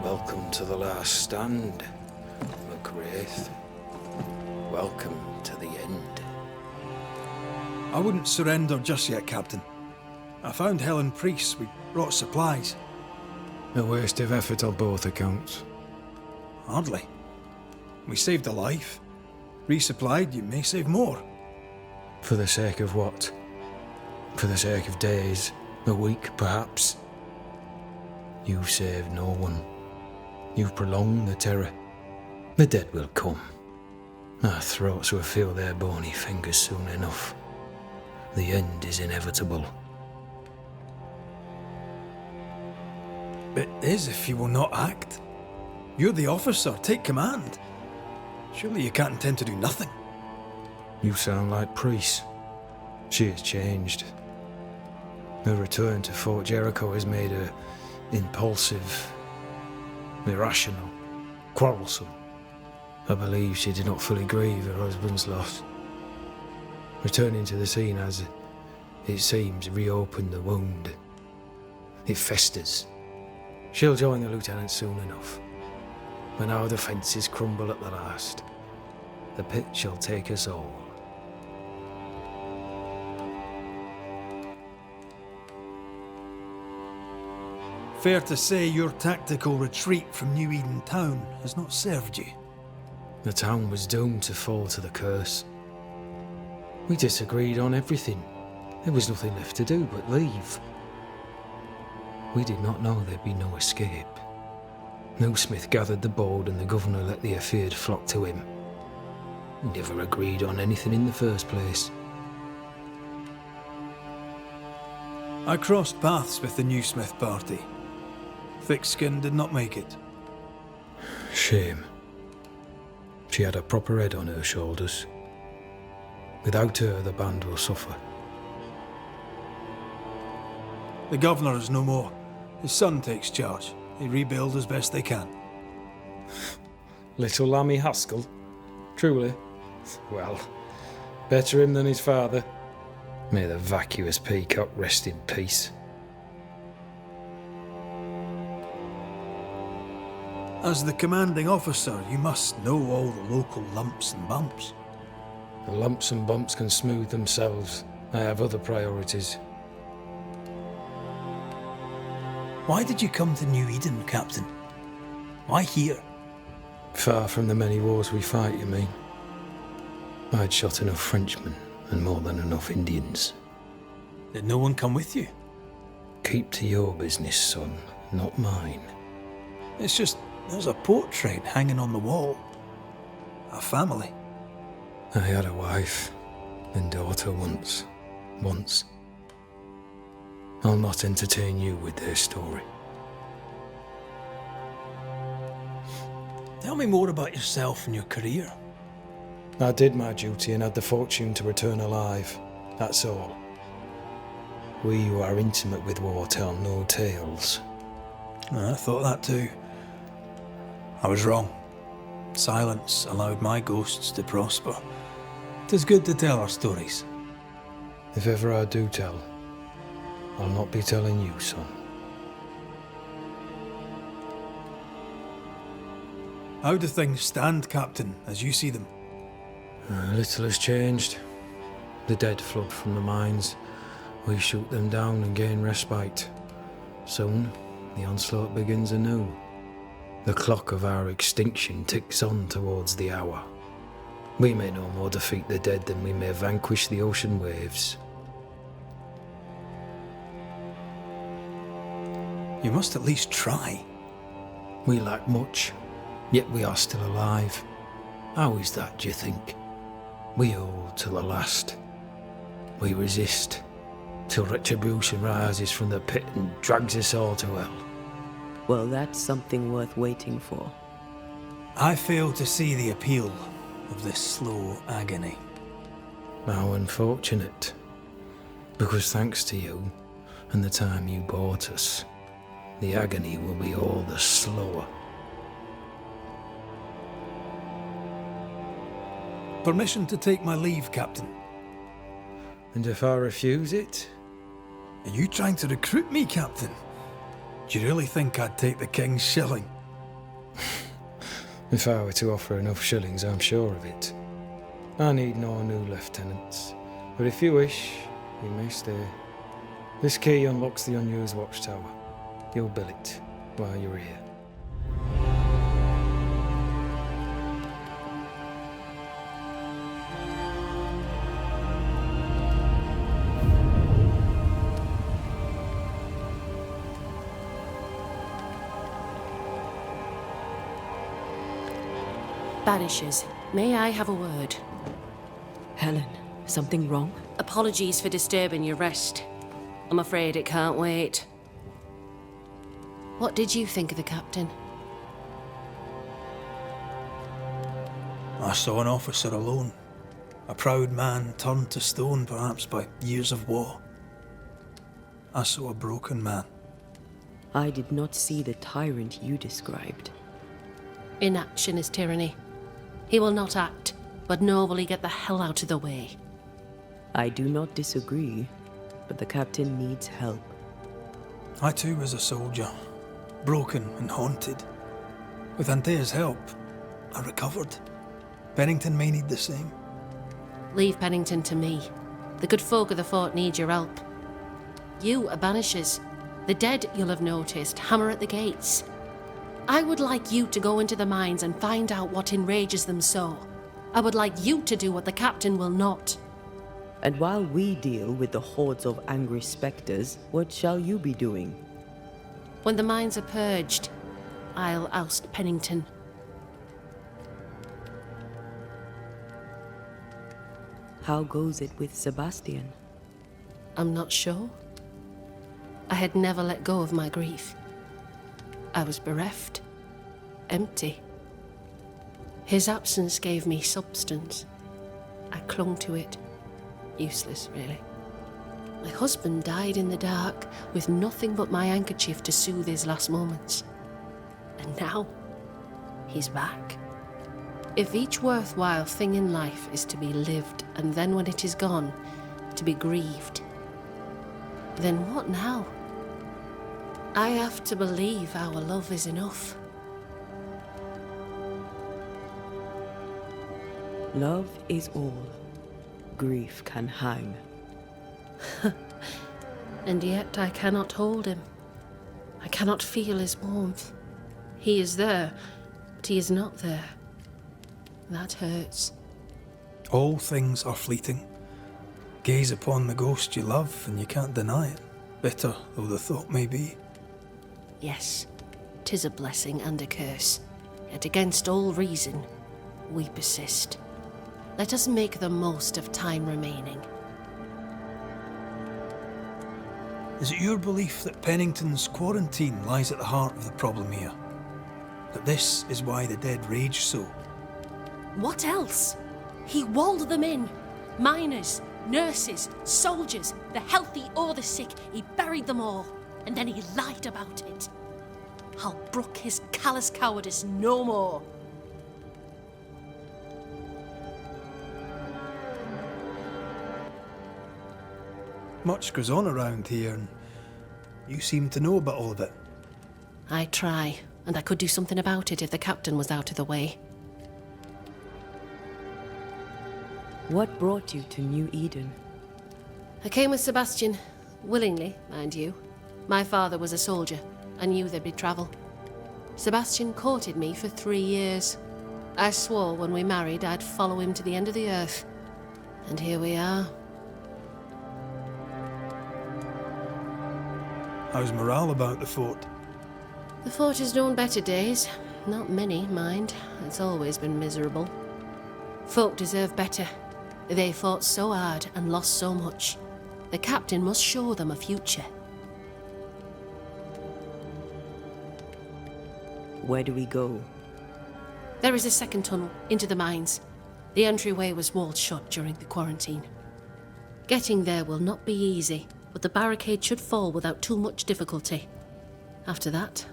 Welcome to the last stand, MacWraith. Welcome to the end. I wouldn't surrender just yet, Captain. I found Helen Priest. We brought supplies. A waste of effort on both accounts. Hardly. We saved a life. Resupplied, you may save more. For the sake of what? For the sake of days, a week perhaps? You've saved no one. You've prolonged the terror. The dead will come. Our throats will feel their bony fingers soon enough. The end is inevitable. It is if you will not act. You're the officer, take command. Surely you can't intend to do nothing. You sound like Priest. She has changed. Her return to Fort Jericho has made her impulsive, irrational, quarrelsome. I believe she did not fully grieve her husband's loss. Returning to the scene has, it seems, reopened the wound. It festers. She'll join the lieutenant soon enough. When our defences crumble at the last, the pit shall take us all. Fair to say your tactical retreat from New Eden town has not served you. The town was doomed to fall to the curse. We disagreed on everything. There was nothing left to do but leave. We did not know there'd be no escape. Smith gathered the board and the governor let the affair flock to him. We never agreed on anything in the first place. I crossed paths with the new Smith party. Thick-Skin did not make it. Shame. She had a proper head on her shoulders. Without her, the band will suffer. The governor is no more. His son takes charge. They rebuild as best they can. Little Lammy Haskell? Truly? Well, better him than his father. May the vacuous peacock rest in peace. As the commanding officer, you must know all the local lumps and bumps. The lumps and bumps can smooth themselves. I have other priorities. Why did you come to New Eden, Captain? Why here? Far from the many wars we fight, you mean? I'd shot enough Frenchmen and more than enough Indians. Did no one come with you? Keep to your business, son, not mine. It's just, there's a portrait hanging on the wall. A family. I had a wife and daughter once. I'll not entertain you with their story. Tell me more about yourself and your career. I did my duty and had the fortune to return alive. That's all. We who are intimate with war tell no tales. I thought that too. I was wrong. Silence allowed my ghosts to prosper. 'Tis good to tell our stories. If ever I do tell, I'll not be telling you, son. How do things stand, Captain, as you see them? Little has changed. The dead flood from the mines. We shoot them down and gain respite. Soon, the onslaught begins anew. The clock of our extinction ticks on towards the hour. We may no more defeat the dead than we may vanquish the ocean waves. You must at least try. We lack much, yet we are still alive. How is that, do you think? We hold to the last. We resist, till retribution rises from the pit and drags us all to hell. Well, that's something worth waiting for. I fail to see the appeal of this slow agony. How unfortunate. Because thanks to you, and the time you bought us, the agony will be all the slower. Permission to take my leave, Captain. And if I refuse it? Are you trying to recruit me, Captain? Do you really think I'd take the King's shilling? If I were to offer enough shillings, I'm sure of it. I need no new lieutenants, but if you wish, you may stay. This key unlocks the unused watchtower. You'll bill it while you're here. Banishers, may I have a word? Helen, something wrong? Apologies for disturbing your rest. I'm afraid it can't wait. What did you think of the captain? I saw an officer alone. A proud man turned to stone, perhaps by years of war. I saw a broken man. I did not see the tyrant you described. Inaction is tyranny. He will not act, but nor will he get the hell out of the way. I do not disagree, but the captain needs help. I too was a soldier, broken and haunted. With Antea's help, I recovered. Pennington may need the same. Leave Pennington to me. The good folk of the fort need your help. You are banishers. The dead, you'll have noticed, hammer at the gates. I would like you to go into the mines and find out what enrages them so. I would like you to do what the captain will not. And while we deal with the hordes of angry spectres, what shall you be doing? When the mines are purged, I'll oust Pennington. How goes it with Sebastian? I'm not sure. I had never let go of my grief. I was bereft, empty. His absence gave me substance. I clung to it. Useless, really. My husband died in the dark with nothing but my handkerchief to soothe his last moments. And now, he's back. If each worthwhile thing in life is to be lived, and then when it is gone, to be grieved, then what now? I have to believe our love is enough. Love is all. Grief can hang. And yet I cannot hold him. I cannot feel his warmth. He is there, but he is not there. That hurts. All things are fleeting. Gaze upon the ghost you love and you can't deny it, bitter though the thought may be. Yes, 'tis a blessing and a curse, yet against all reason, we persist. Let us make the most of time remaining. Is it your belief that Pennington's quarantine lies at the heart of the problem here? That this is why the dead rage so? What else? He walled them in. Miners, nurses, soldiers, the healthy or the sick, he buried them all. And then he lied about it. I'll brook his callous cowardice no more. Much goes on around here, and you seem to know about all of it. I try, and I could do something about it if the captain was out of the way. What brought you to New Eden? I came with Sebastian, willingly, mind you. My father was a soldier. I knew there'd be travel. Sebastian courted me for 3 years. I swore when we married I'd follow him to the end of the earth. And here we are. How's morale about the fort? The fort has known better days. Not many, mind. It's always been miserable. Folk deserve better. They fought so hard and lost so much. The captain must show them a future. Where do we go? There is a second tunnel into the mines. The entryway was walled shut during the quarantine. Getting there will not be easy, but the barricade should fall without too much difficulty. After that,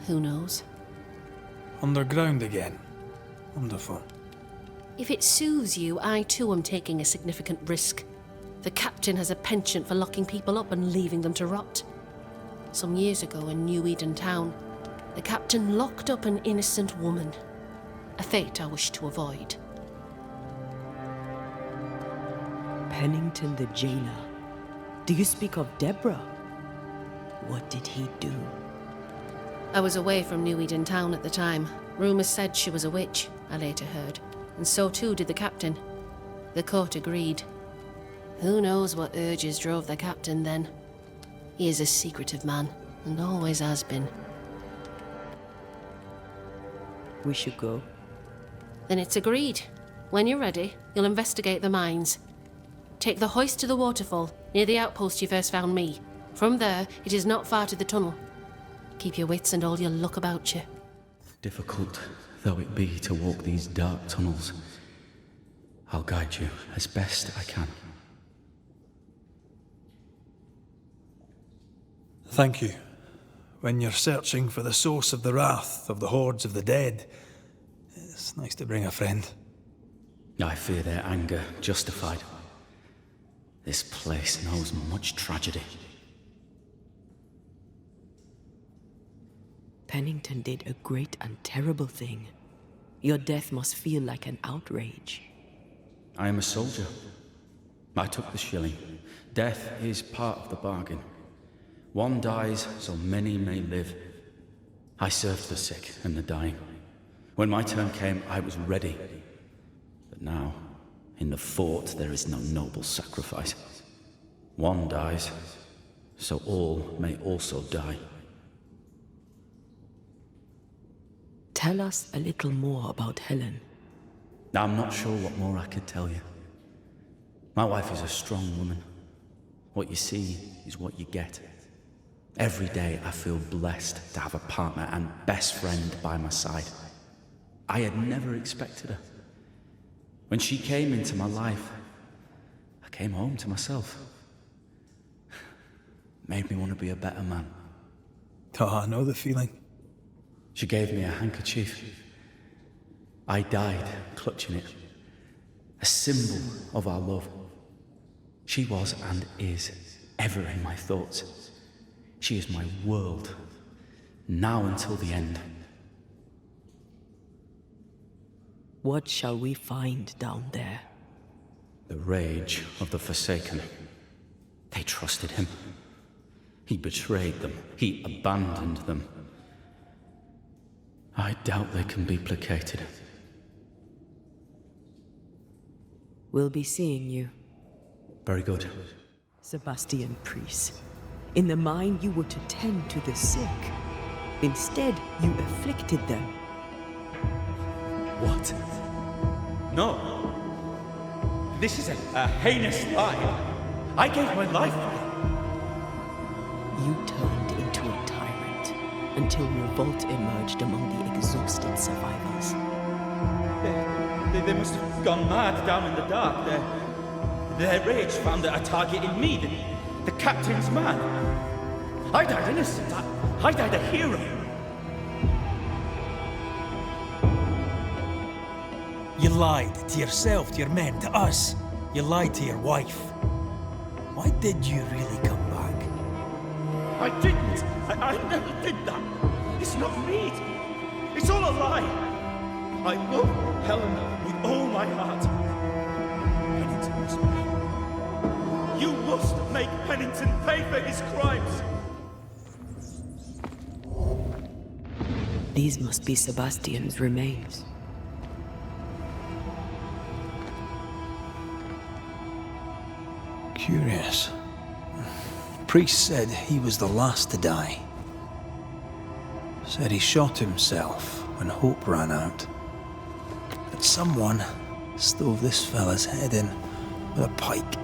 who knows? Underground again. Wonderful. If it soothes you, I too am taking a significant risk. The captain has a penchant for locking people up and leaving them to rot. Some years ago in New Eden town, the captain locked up an innocent woman. A fate I wish to avoid. Pennington the jailer. Do you speak of Deborah? What did he do? I was away from New Eden town at the time. Rumours said she was a witch, I later heard. And so too did the captain. The court agreed. Who knows what urges drove the captain then? He is a secretive man, and always has been. We should go. Then it's agreed. When you're ready, you'll investigate the mines. Take the hoist to the waterfall, near the outpost you first found me. From there, it is not far to the tunnel. Keep your wits and all your luck about you. Difficult though it be to walk these dark tunnels, I'll guide you as best I can. Thank you. When you're searching for the source of the wrath of the hordes of the dead, It's nice to bring a friend. I fear their anger justified. This place knows much tragedy. Pennington did a great and terrible thing. Your death must feel like an outrage. I am a soldier. I took the shilling. Death is part of the bargain. One dies so many may live. I served the sick and the dying. When my turn came, I was ready. But now, in the fort, there is no noble sacrifice. One dies, so all may also die. Tell us a little more about Helen. I'm not sure what more I could tell you. My wife is a strong woman. What you see is what you get. Every day I feel blessed to have a partner and best friend by my side. I had never expected her. When she came into my life, I came home to myself. Made me want to be a better man. Oh, I know the feeling. She gave me a handkerchief. I died clutching it. A symbol of our love. She was and is ever in my thoughts. She is my world, now until the end. What shall we find down there? The rage of the Forsaken. They trusted him. He betrayed them. He abandoned them. I doubt they can be placated. We'll be seeing you. Very good. Sebastian Priest. In the mine, you were to tend to the sick. Instead, you afflicted them. What? No. This is a heinous lie. I gave my life for it. You turned into a tyrant until revolt emerged among the exhausted survivors. They must have gone mad down in the dark. Their rage found a target in me, the captain's man. I died innocent. I died a hero. You lied to yourself, to your men, to us. You lied to your wife. Why did you really come back? I didn't. I never did that. It's not me. It's all a lie. I love Helen with all my heart. Pennington must pay. You must make Pennington pay for his crimes. These must be Sebastian's remains. Curious. Priest said he was the last to die. Said he shot himself when hope ran out. That someone stove this fella's head in with a pike.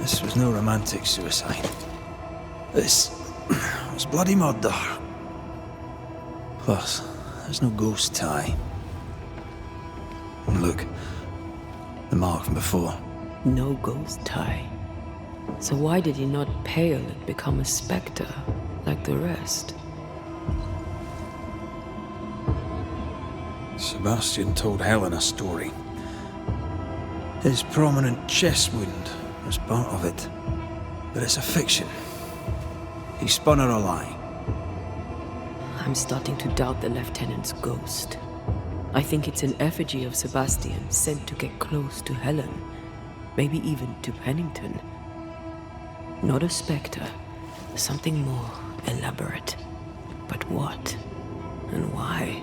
This was no romantic suicide. This was bloody murder. Plus, there's no ghost tie. And look, the mark from before. No ghost tie. So why did he not pale and become a spectre like the rest? Sebastian told Helen a story. His prominent chest wound was part of it. But it's a fiction. He spun her a lie. I'm starting to doubt the lieutenant's ghost. I think it's an effigy of Sebastian sent to get close to Helen. Maybe even to Pennington. Not a spectre. Something more elaborate. But what? And why?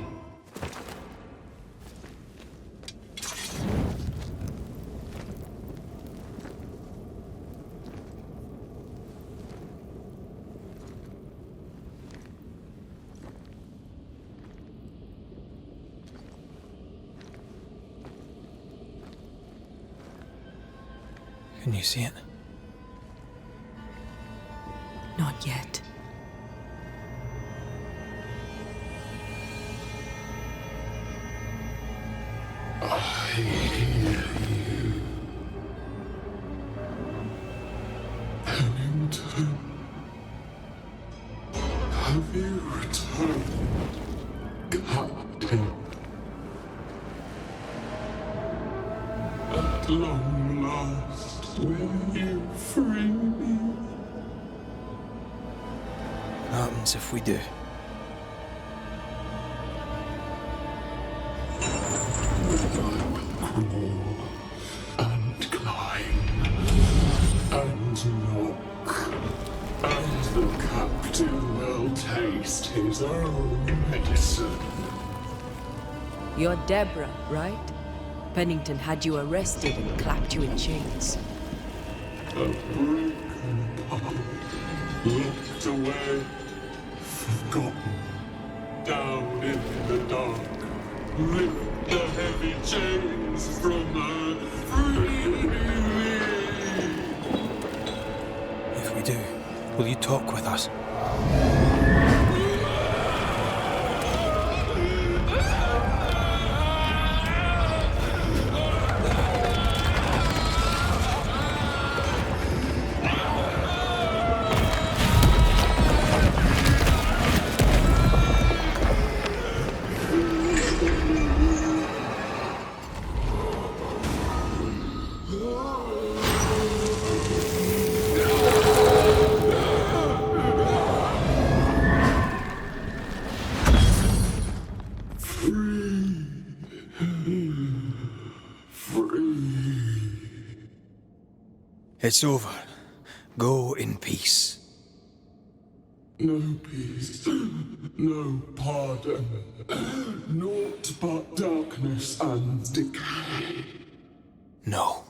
Can you see it? Not yet. I hear you. Pennington. Have you At long last, will you free me? What happens if we do? Crawl and climb and knock, and the captain will taste his own medicine. You're Deborah, right? Pennington had you arrested and clapped you in chains. A broken path, locked away, forgotten, down in the dark. Lift the heavy chains from her, free me. If we do, will you talk with us? It's over. Go in peace. No peace, no pardon, naught but darkness and decay. No.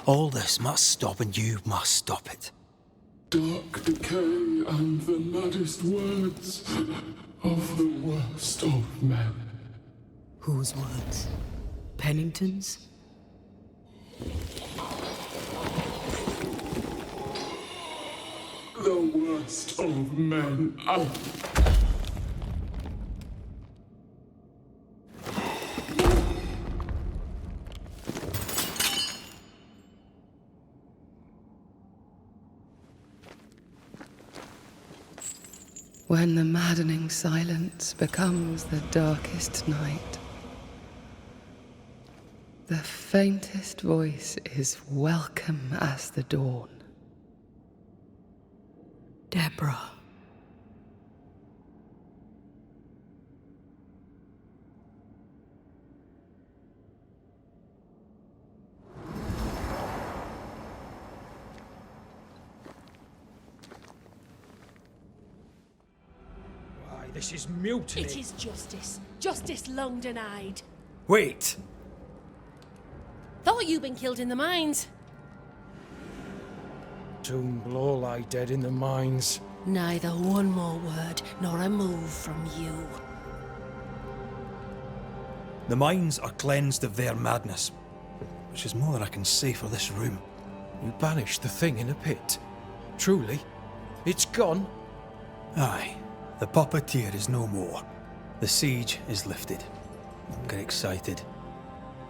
All this must stop and you must stop it. Dark decay and the maddest words of the worst of men. Whose words? Pennington's? The worst of men. When the maddening silence becomes the darkest night, the faintest voice is welcome as the dawn. Deborah. This is mutiny. It is justice. Justice long denied. Wait! Thought you'd been killed in the mines. Soon will all lie dead in the mines. Neither one more word nor a move from you. The mines are cleansed of their madness, which is more than I can say for this room. You banished the thing in a pit. Truly, it's gone. Aye, the puppeteer is no more. The siege is lifted. Don't get excited.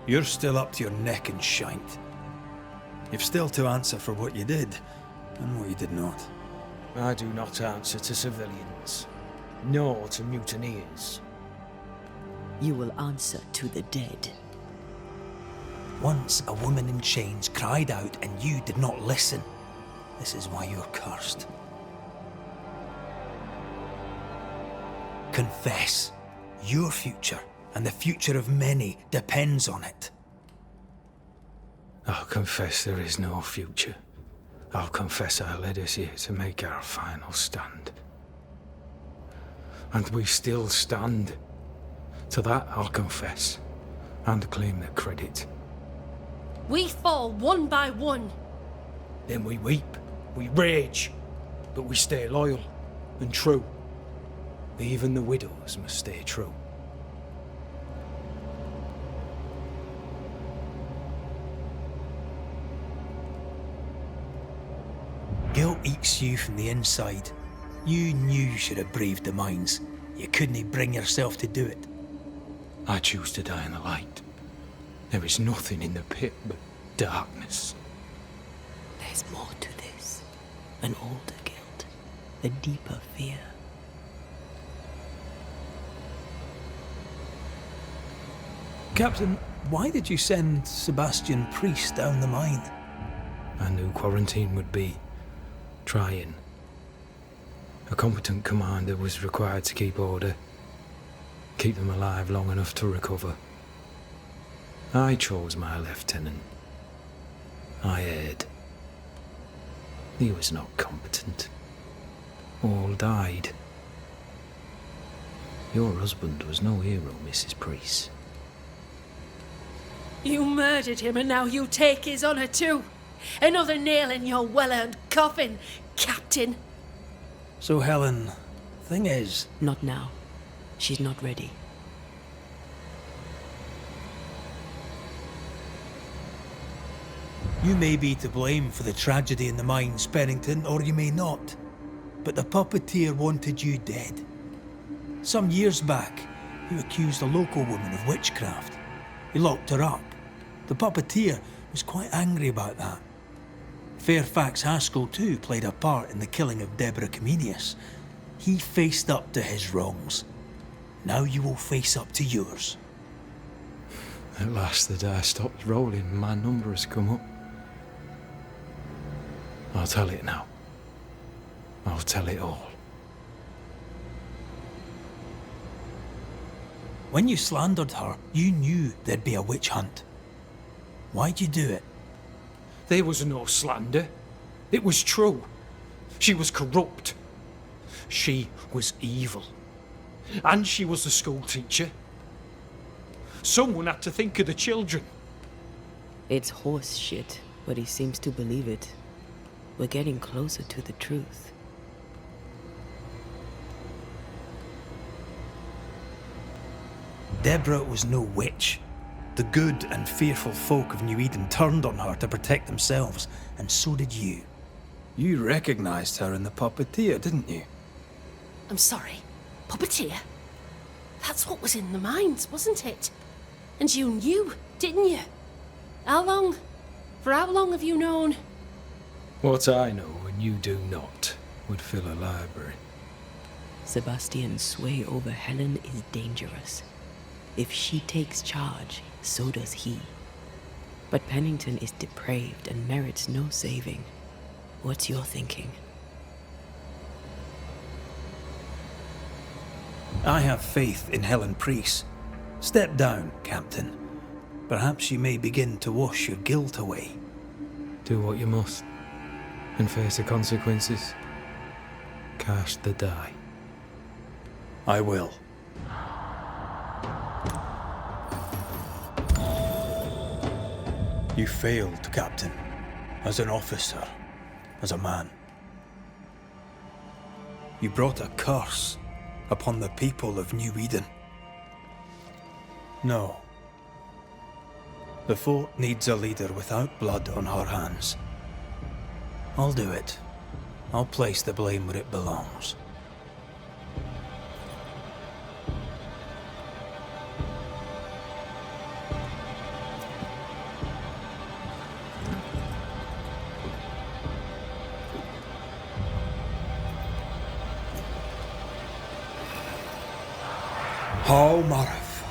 You're still up to your neck in shite. You've still to answer for what you did, and what you did not. I do not answer to civilians, nor to mutineers. You will answer to the dead. Once a woman in chains cried out and you did not listen. This is why you're cursed. Confess. Your future and the future of many depends on it. I'll confess there is no future. I'll confess I led us here to make our final stand. And we still stand. To that I'll confess, and claim the credit. We fall one by one. Then we weep, we rage, but we stay loyal and true. Even the widows must stay true. Guilt eats you from the inside. You knew you should have braved the mines. You couldn't bring yourself to do it. I choose to die in the light. There is nothing in the pit but darkness. There's more to this. An older guilt. A deeper fear. Captain, Why did you send Sebastian Priest down the mine? I knew quarantine would be trying. A competent commander was required to keep order, keep them alive long enough to recover. I chose my lieutenant. I erred. He was not competent. All died. Your husband was no hero, Mrs. Priest. You murdered him and now you take his honour too. Another nail in your well-earned coffin, Captain. So, Helen, thing is... Not now. She's not ready. You may be to blame for the tragedy in the mines, Pennington, or you may not. But the puppeteer wanted you dead. Some years back, you accused a local woman of witchcraft. You locked her up. The puppeteer was quite angry about that. Fairfax Haskell too played a part in the killing of Deborah Comenius. He faced up to his wrongs. Now you will face up to yours. At last the die stopped rolling, my number has come up. I'll tell it now. I'll tell it all. When you slandered her, you knew there'd be a witch hunt. Why'd you do it? There was no slander. It was true. She was corrupt. She was evil. And she was a school teacher. Someone had to think of the children. It's horse shit, but he seems to believe it. We're getting closer to the truth. Deborah was no witch. The good and fearful folk of New Eden turned on her to protect themselves, and so did you. You recognized her in the puppeteer, didn't you? I'm sorry, puppeteer? That's what was in the mines, wasn't it? And you knew, didn't you? How long? For how long have you known? What I know and you do not would fill a library. Sebastian's sway over Helen is dangerous. If she takes charge, so does he. But Pennington is depraved and merits no saving. What's your thinking? I have faith in Helen Priest. Step down, Captain. Perhaps you may begin to wash your guilt away. Do what you must, and face the consequences. Cast the die. I will. You failed, Captain. As an officer, as a man. You brought a curse upon the people of New Eden. No. The fort needs a leader without blood on her hands. I'll do it. I'll place the blame where it belongs. How Marif,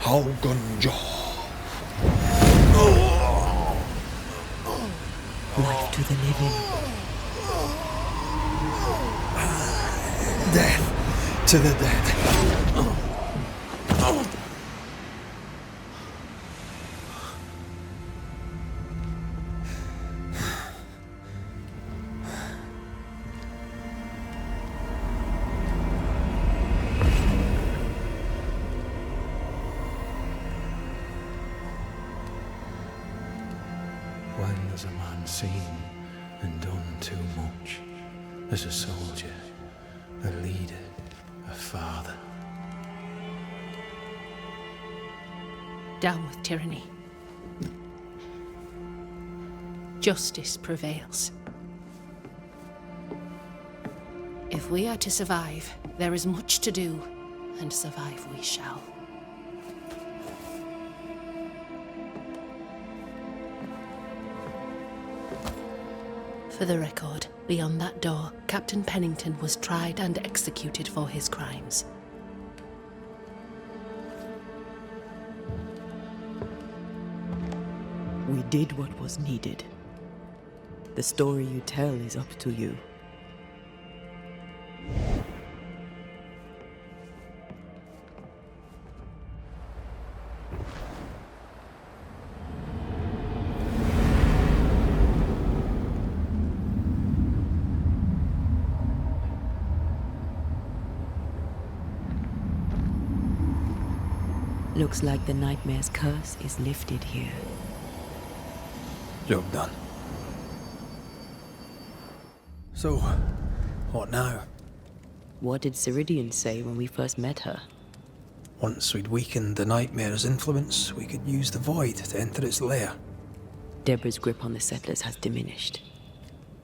how Gunja. Life to the living. Death to the dead. When has a man seen and done too much? As a soldier, a leader, a father. Down with tyranny. Justice prevails. If we are to survive, there is much to do, and survive we shall. For the record, beyond that door, Captain Pennington was tried and executed for his crimes. We did what was needed. The story you tell is up to you. Looks like the nightmare's curse is lifted here. Job done. So, what now? What did Ceridian say when we first met her? Once we'd weakened the nightmare's influence, we could use the void to enter its lair. Deborah's grip on the settlers has diminished.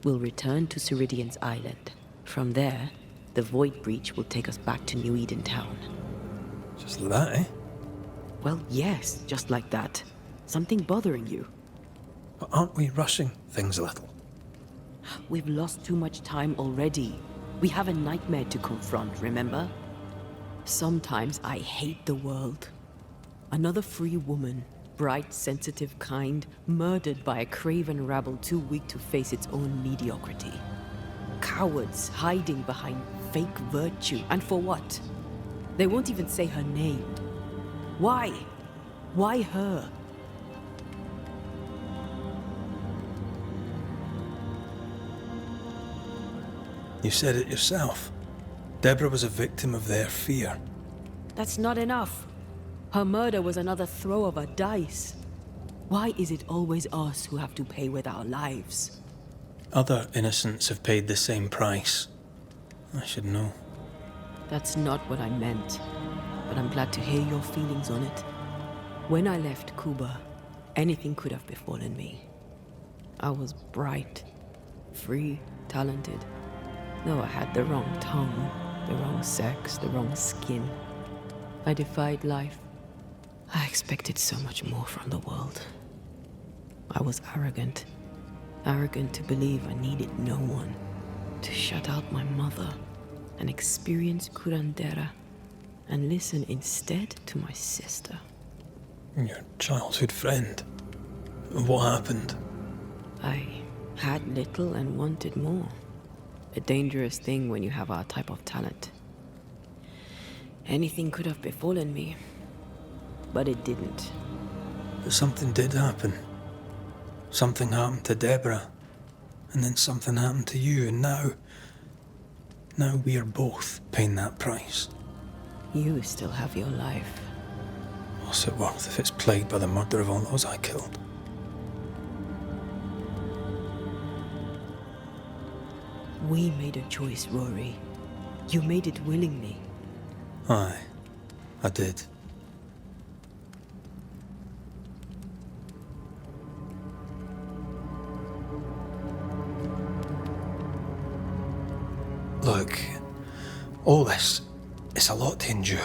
We'll return to Ceridian's island. From there, the void breach will take us back to New Eden town. Just like that, eh? Well, yes, just like that. Something bothering you. But aren't we rushing things a little? We've lost too much time already. We have a nightmare to confront, remember? Sometimes I hate the world. Another free woman, bright, sensitive, kind, murdered by a craven rabble too weak to face its own mediocrity. Cowards hiding behind fake virtue. And for what? They won't even say her name. Why? Why her? You said it yourself. Deborah was a victim of their fear. That's not enough. Her murder was another throw of a dice. Why is it always us who have to pay with our lives? Other innocents have paid the same price. I should know. That's not what I meant. But I'm glad to hear your feelings on it. When I left Cuba, anything could have befallen me. I was bright, free, talented. Though I had the wrong tongue, the wrong sex, the wrong skin. I defied life. I expected so much more from the world. I was arrogant. Arrogant to believe I needed no one. To shut out my mother and experience curandera. And listen instead to my sister. Your childhood friend. What happened? I had little and wanted more. A dangerous thing when you have our type of talent. Anything could have befallen me, but it didn't. But something did happen. Something happened to Deborah, and then something happened to you, and now we are both paying that price. You still have your life. What's it worth if it's plagued by the murder of all those I killed? We made a choice, Rory. You made it willingly. Aye, I did. Look, all this, it's a lot to endure.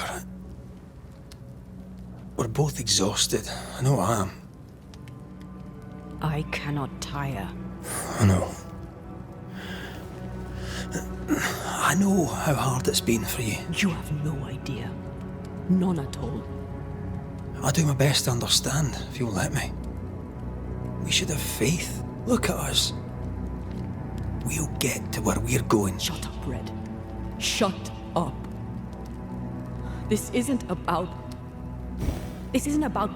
We're both exhausted. I know I am. I cannot tire. I know. I know how hard it's been for you. You have no idea. None at all. I'll do my best to understand, if you'll let me. We should have faith. Look at us. We'll get to where we're going. Shut up, Red. Shut up. This isn't about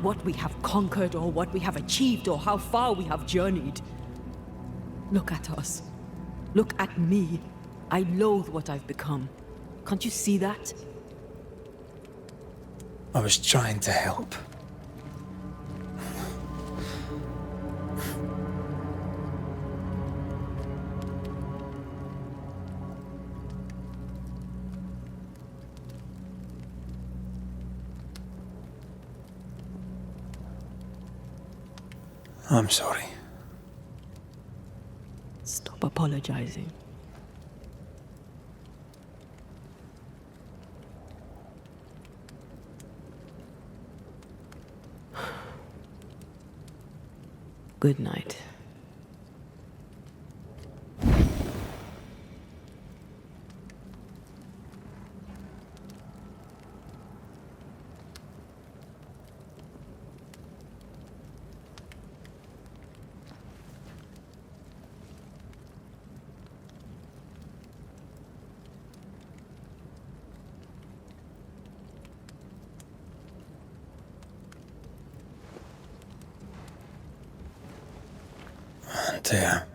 what we have conquered or what we have achieved or how far we have journeyed. Look at us. Look at me. I loathe what I've become. Can't you see that? I was trying to help. I'm sorry. Stop apologizing. Good night. Antea.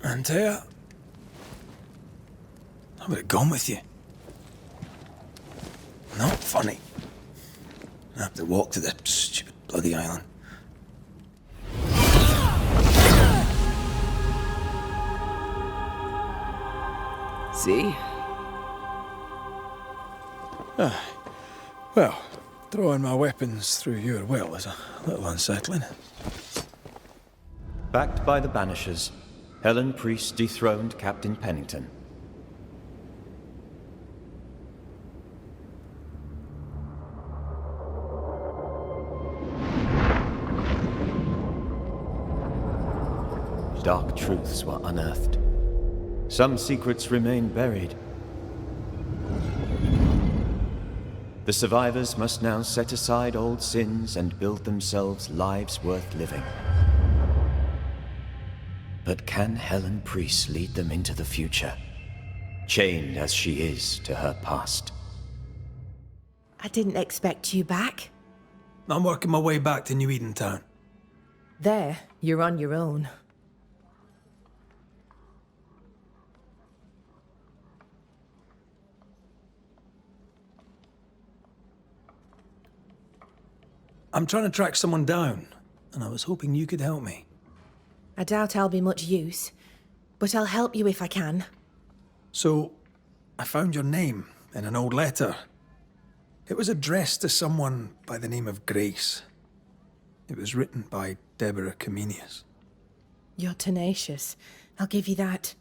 Antea? I would have gone with you. Not funny. I have to walk to the stupid bloody island. See? Well, throwing my weapons through your will is a little unsettling. Backed by the Banishers, Helen Priest dethroned Captain Pennington. Dark truths were unearthed. Some secrets remain buried. The survivors must now set aside old sins and build themselves lives worth living. But can Helen Priest lead them into the future, chained as she is to her past? I didn't expect you back. I'm working my way back to New Eden Town. There, you're on your own. I'm trying to track someone down, and I was hoping you could help me. I doubt I'll be much use, but I'll help you if I can. So, I found your name in an old letter. It was addressed to someone by the name of Grace. It was written by Deborah Comenius. You're tenacious, I'll give you that.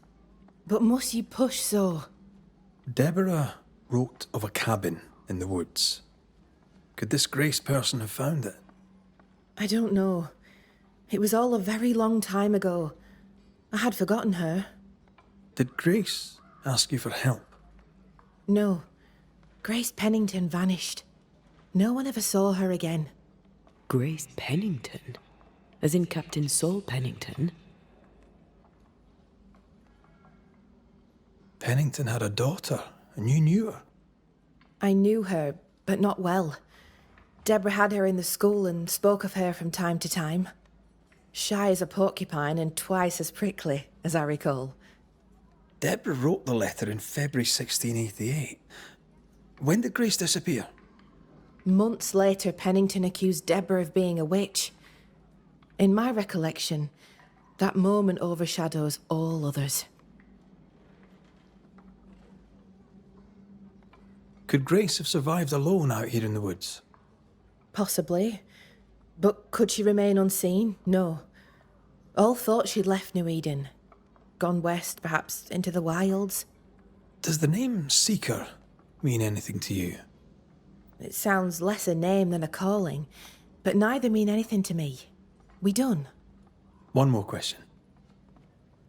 But must you push so? Deborah wrote of a cabin in the woods. Could this Grace person have found it? I don't know. It was all a very long time ago. I had forgotten her. Did Grace ask you for help? No. Grace Pennington vanished. No one ever saw her again. Grace Pennington? As in Captain Saul Pennington? Pennington had a daughter, and you knew her. I knew her, but not well. Deborah had her in the school and spoke of her from time to time. Shy as a porcupine and twice as prickly, as I recall. Deborah wrote the letter in February 1688. When did Grace disappear? Months later, Pennington accused Deborah of being a witch. In my recollection, that moment overshadows all others. Could Grace have survived alone out here in the woods? Possibly. But could she remain unseen? No. All thought she'd left New Eden. Gone west, perhaps into the wilds. Does the name Seeker mean anything to you? It sounds less a name than a calling, but neither mean anything to me. We done? One more question.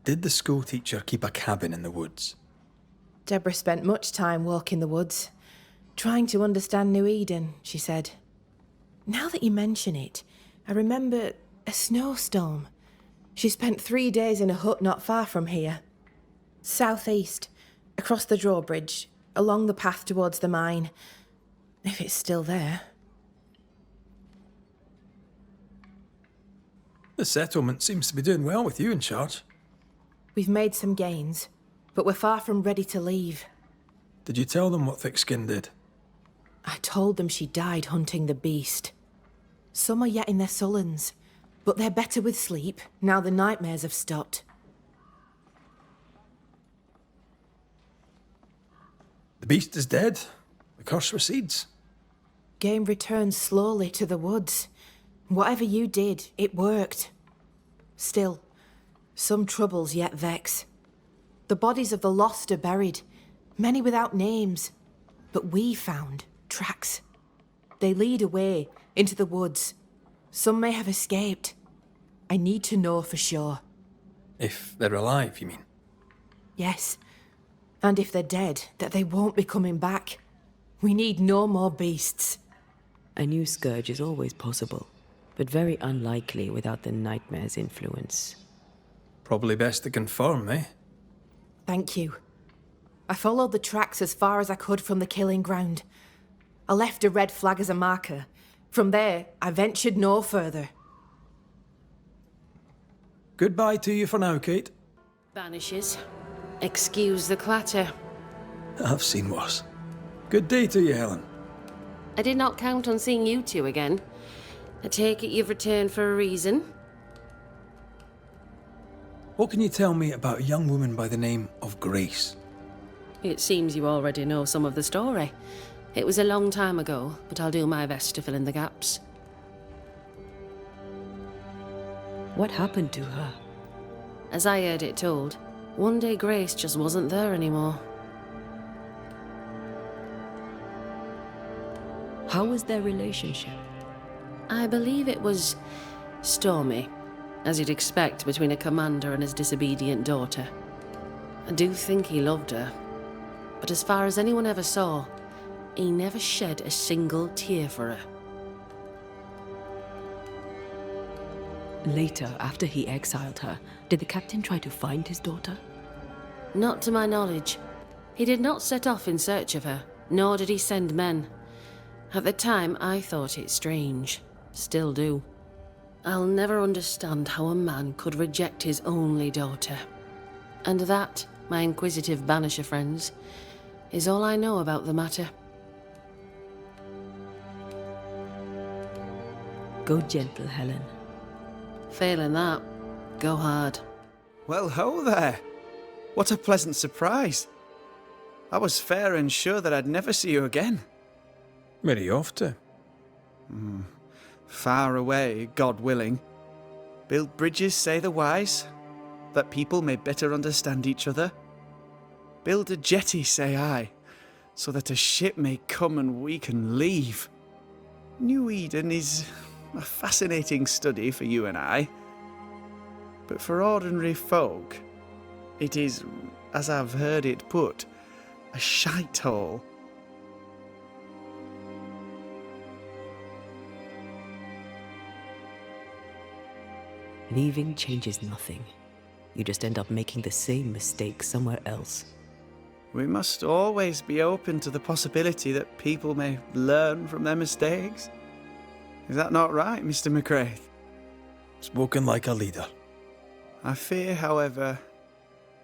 Did the school teacher keep a cabin in the woods? Deborah spent much time walking the woods, trying to understand New Eden, she said. Now that you mention it, I remember a snowstorm. She spent 3 days in a hut not far from here. Southeast, across the drawbridge, along the path towards the mine. If it's still there. The settlement seems to be doing well with you in charge. We've made some gains, but we're far from ready to leave. Did you tell them what Thickskin did? I told them she died hunting the beast. Some are yet in their sullens, but they're better with sleep now the nightmares have stopped. The beast is dead. The curse recedes. Game returns slowly to the woods. Whatever you did, it worked. Still, some troubles yet vex. The bodies of the lost are buried, many without names, but we found tracks. They lead away into the woods. Some may have escaped. I need to know for sure. If they're alive, you mean? Yes. And if they're dead, that they won't be coming back. We need no more beasts. A new scourge is always possible, but very unlikely without the nightmare's influence. Probably best to confirm, eh? Thank you. I followed the tracks as far as I could from the killing ground. I left a red flag as a marker. From there, I ventured no further. Goodbye to you for now, Kate. Banishes. Excuse the clatter. I've seen worse. Good day to you, Helen. I did not count on seeing you two again. I take it you've returned for a reason? What can you tell me about a young woman by the name of Grace? It seems you already know some of the story. It was a long time ago, but I'll do my best to fill in the gaps. What happened to her? As I heard it told, one day Grace just wasn't there anymore. How was their relationship? I believe it was stormy, as you'd expect between a commander and his disobedient daughter. I do think he loved her, but as far as anyone ever saw, he never shed a single tear for her. Later, after he exiled her, did the captain try to find his daughter? Not to my knowledge. He did not set off in search of her, nor did he send men. At the time, I thought it strange. Still do. I'll never understand how a man could reject his only daughter. And that, my inquisitive banisher friends, is all I know about the matter. Go gentle, Helen. Failing that, go hard. Well, ho there. What a pleasant surprise. I was fair and sure that I'd never see you again. Where are you off to? Far away, God willing. Build bridges, say the wise, that people may better understand each other. Build a jetty, say I, so that a ship may come and we can leave. New Eden is a fascinating study for you and I. But for ordinary folk, it is, as I've heard it put, a shite hole. Leaving changes nothing. You just end up making the same mistake somewhere else. We must always be open to the possibility that people may learn from their mistakes. Is that not right, Mr. McCraith? Spoken like a leader. I fear, however,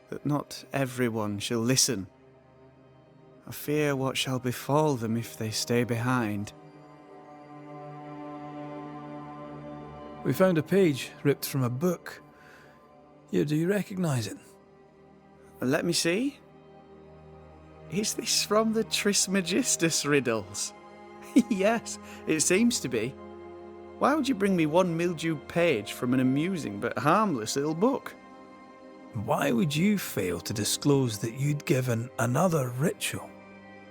that not everyone shall listen. I fear what shall befall them if they stay behind. We found a page ripped from a book. Do you recognise it? Let me see. Is this from the Trismegistus riddles? Yes, it seems to be. Why would you bring me one mildewed page from an amusing but harmless little book? Why would you fail to disclose that you'd given another ritual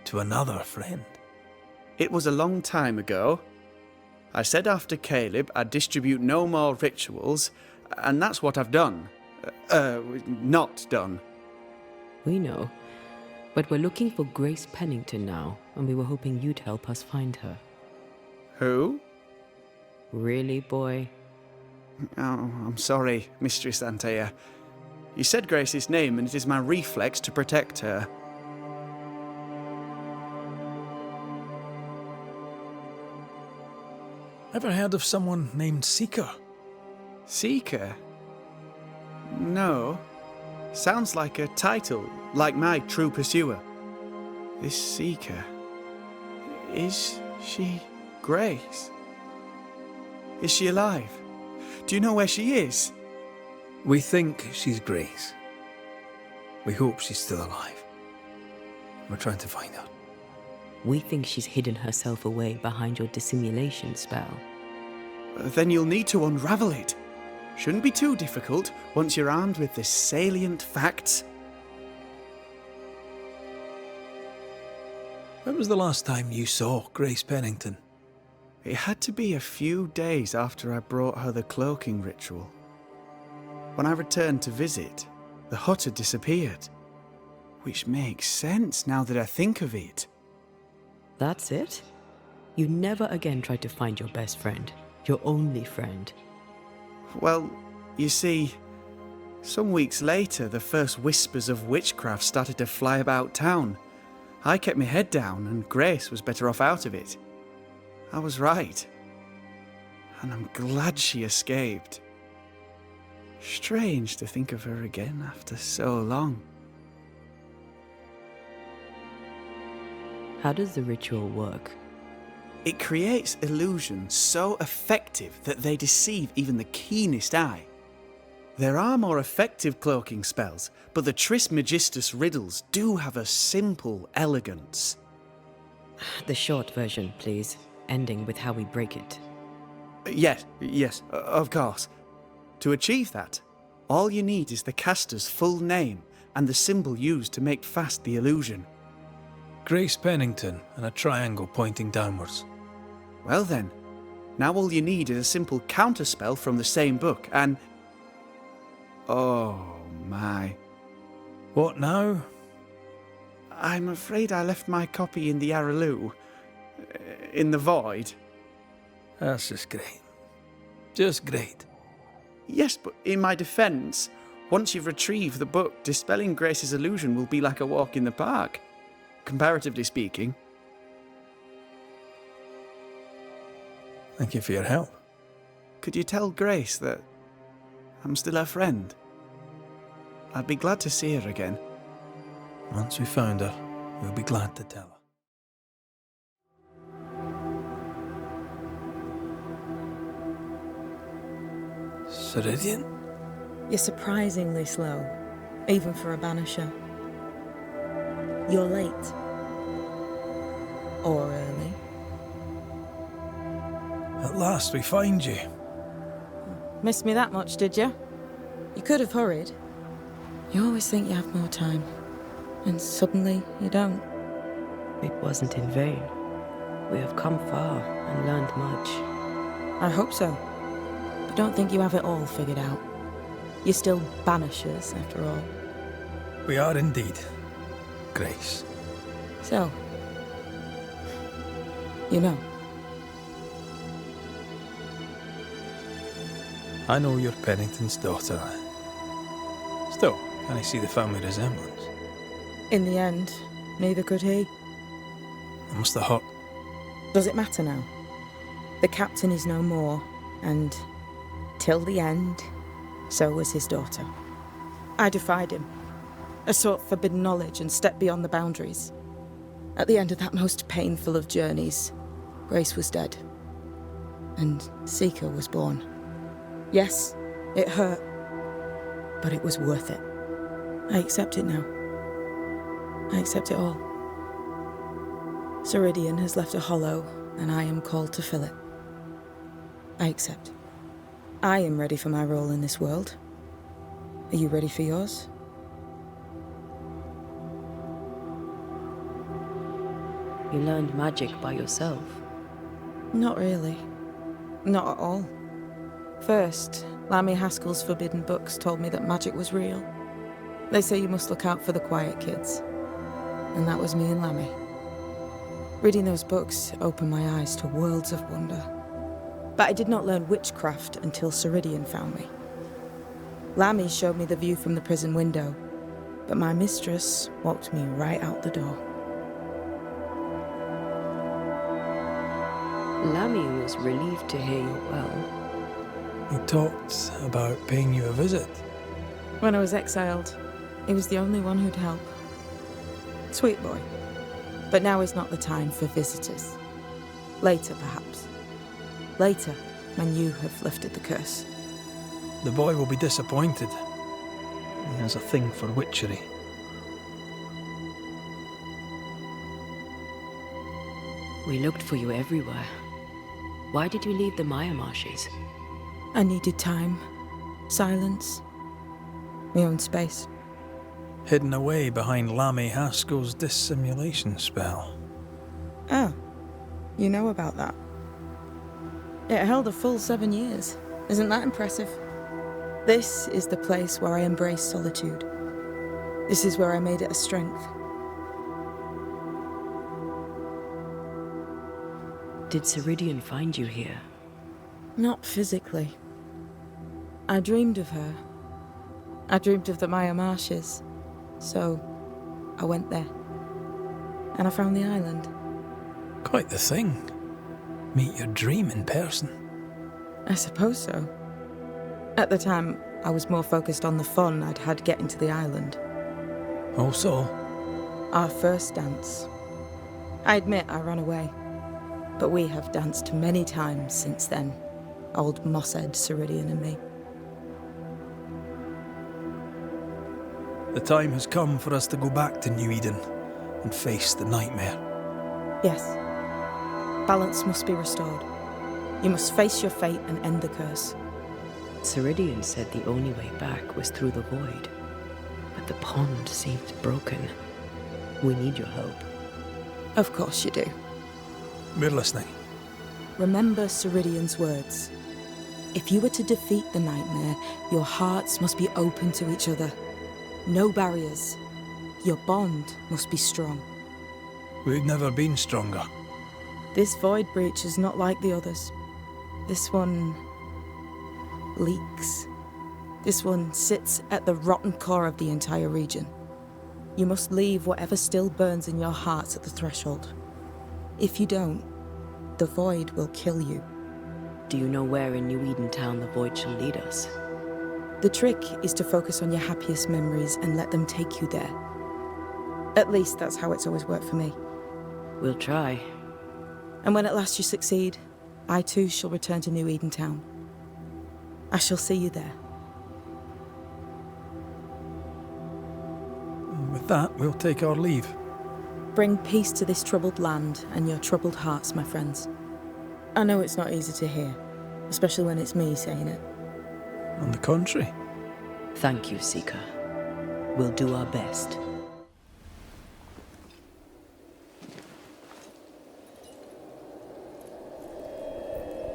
to another friend? It was a long time ago. I said after Caleb I'd distribute no more rituals, and that's what I've done. Not done. We know. But we're looking for Grace Pennington now, and we were hoping you'd help us find her. Who? Really, boy? Oh, I'm sorry, Mistress Antea. You said Grace's name, and it is my reflex to protect her. Ever heard of someone named Seeker? Seeker? No. Sounds like a title, like my true pursuer. This Seeker... Is she Grace? Is she alive? Do you know where she is? We think she's Grace. We hope she's still alive. We're trying to find her. We think she's hidden herself away behind your dissimulation spell. Then you'll need to unravel it. Shouldn't be too difficult once you're armed with the salient facts. When was the last time you saw Grace Pennington? It had to be a few days after I brought her the cloaking ritual. When I returned to visit, the hut had disappeared. Which makes sense now that I think of it. That's it? You never again tried to find your best friend, your only friend. Well, you see, some weeks later, the first whispers of witchcraft started to fly about town. I kept my head down, and Grace was better off out of it. I was right. And I'm glad she escaped. Strange to think of her again after so long. How does the ritual work? It creates illusions so effective that they deceive even the keenest eye. There are more effective cloaking spells, but the Trismegistus riddles do have a simple elegance. The short version, please, ending with how we break it. Yes, of course. To achieve that, all you need is the caster's full name and the symbol used to make fast the illusion. Grace Pennington and a triangle pointing downwards. Well then, now all you need is a simple counterspell from the same book and... Oh my. What now? I'm afraid I left my copy in the Araloo. In the void. That's just great. Just great. Yes, but in my defence, once you've retrieved the book, dispelling Grace's illusion will be like a walk in the park, comparatively speaking. Thank you for your help. Could you tell Grace that I'm still her friend? I'd be glad to see her again. Once we found her, we'll be glad to tell her. Ceridian? You're surprisingly slow, even for a banisher. You're late. Or early. At last we find you. Missed me that much, did you? You could have hurried. You always think you have more time, and suddenly you don't. It wasn't in vain. We have come far and learned much. I hope so. But don't think you have it all figured out. You're still banishers, after all. We are indeed, Grace. So, you know. I know you're Pennington's daughter. Still, can I see the family resemblance? In the end, neither could he. It must have hurt. Does it matter now? The captain is no more, and till the end, so was his daughter. I defied him. I sought forbidden knowledge and stepped beyond the boundaries. At the end of that most painful of journeys, Grace was dead. And Seeker was born. Yes, it hurt, but it was worth it. I accept it now. I accept it all. Ceridian has left a hollow, and I am called to fill it. I accept. I am ready for my role in this world. Are you ready for yours? You learned magic by yourself? Not really. Not at all. First, Lammy Haskell's forbidden books told me that magic was real. They say you must look out for the quiet kids. And that was me and Lammy. Reading those books opened my eyes to worlds of wonder. But I did not learn witchcraft until Ceridian found me. Lammy showed me the view from the prison window, but my mistress walked me right out the door. Lammy was relieved to hear you well. He talked about paying you a visit. When I was exiled, he was the only one who'd help. Sweet boy. But now is not the time for visitors. Later, perhaps. Later, when you have lifted the curse. The boy will be disappointed. He has a thing for witchery. We looked for you everywhere. Why did you leave the Maya marshes? I needed time, silence, my own space. Hidden away behind Lammy Haskell's dissimulation spell. Oh, you know about that. It held a full 7 years. Isn't that impressive? This is the place where I embrace solitude. This is where I made it a strength. Did Ceridian find you here? Not physically. I dreamed of her. I dreamed of the Maya marshes. So, I went there. And I found the island. Quite the thing. Meet your dream in person. I suppose so. At the time, I was more focused on the fun I'd had getting to the island. Also, Our first dance. I admit I ran away, but we have danced many times since then, old mosshead Ceridian and me. the time has come for us to go back to New Eden and face the nightmare. Yes. Balance must be restored. You must face your fate and end the curse. Ceridian said the only way back was through the void, but the pond seems broken. We need your help. Of course you do. We're listening. Remember Ceridian's words. If you were to defeat the nightmare, your hearts must be open to each other. No barriers. Your bond must be strong. We've never been stronger. This void breach is not like the others. This one leaks. This one sits at the rotten core of the entire region. You must leave whatever still burns in your hearts at the threshold. If you don't, the void will kill you. Do you know where in New Eden town the void shall lead us? The trick is to focus on your happiest memories and let them take you there. At least that's how it's always worked for me. We'll try. And when at last you succeed, I too shall return to New Eden town. I shall see you there. And with that, we'll take our leave. Bring peace to this troubled land and your troubled hearts, my friends. I know it's not easy to hear, especially when it's me saying it. On the contrary. Thank you, Seeker. We'll do our best.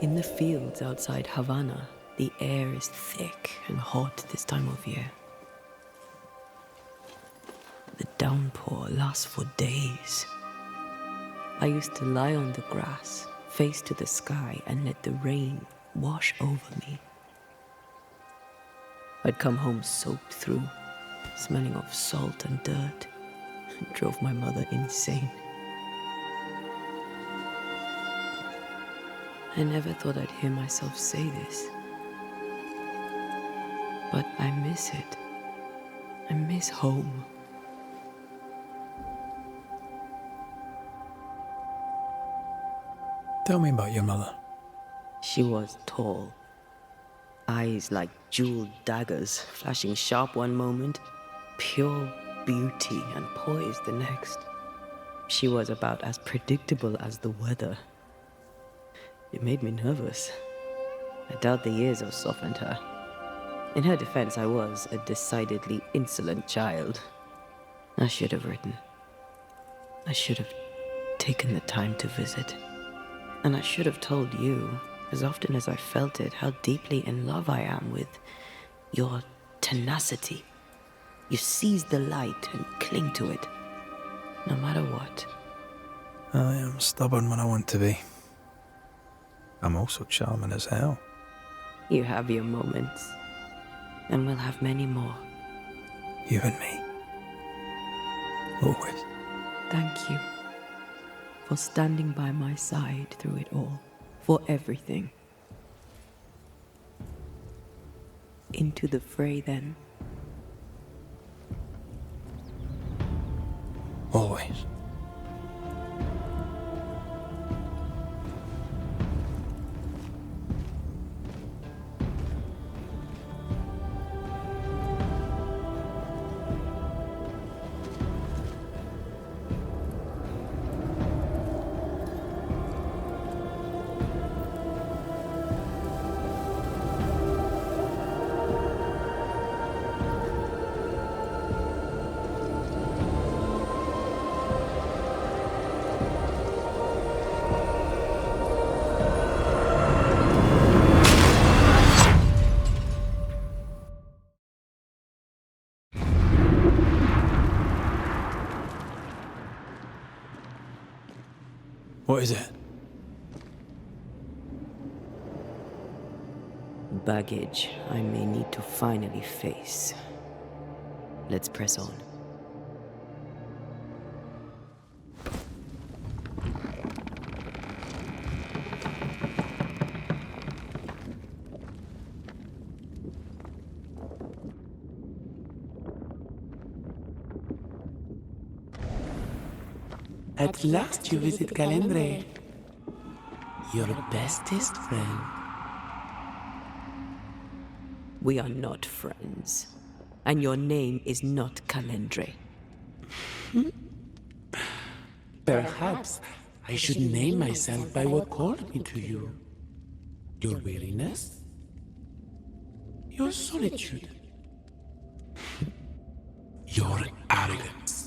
In the fields outside Havana, the air is thick and hot this time of year. The downpour lasts for days. I used to lie on the grass, face to the sky, and let the rain wash over me. I'd come home soaked through, smelling of salt and dirt. It drove my mother insane. I never thought I'd hear myself say this. But I miss it. I miss home. Tell me about your mother. She was tall. Eyes like jeweled daggers, flashing sharp one moment, pure beauty and poise the next. She was about as predictable as the weather. It made me nervous. I doubt the years have softened her. In her defense, I was a decidedly insolent child. I should have written. I should have taken the time to visit. And I should have told you, as often as I felt it, how deeply in love I am with your tenacity. You seize the light and cling to it, no matter what. I am stubborn when I want to be. I'm also charming as hell. You have your moments, and we'll have many more. You and me. Always. Thank you for standing by my side through it all, for everything. Into the fray, then. Always. What is it? Baggage I may need to finally face. Let's press on. At last you visit Calendre, your bestest friend. We are not friends, and your name is not Calendre. Perhaps I should name myself by what called me to you. Your weariness? Your solitude? Your arrogance?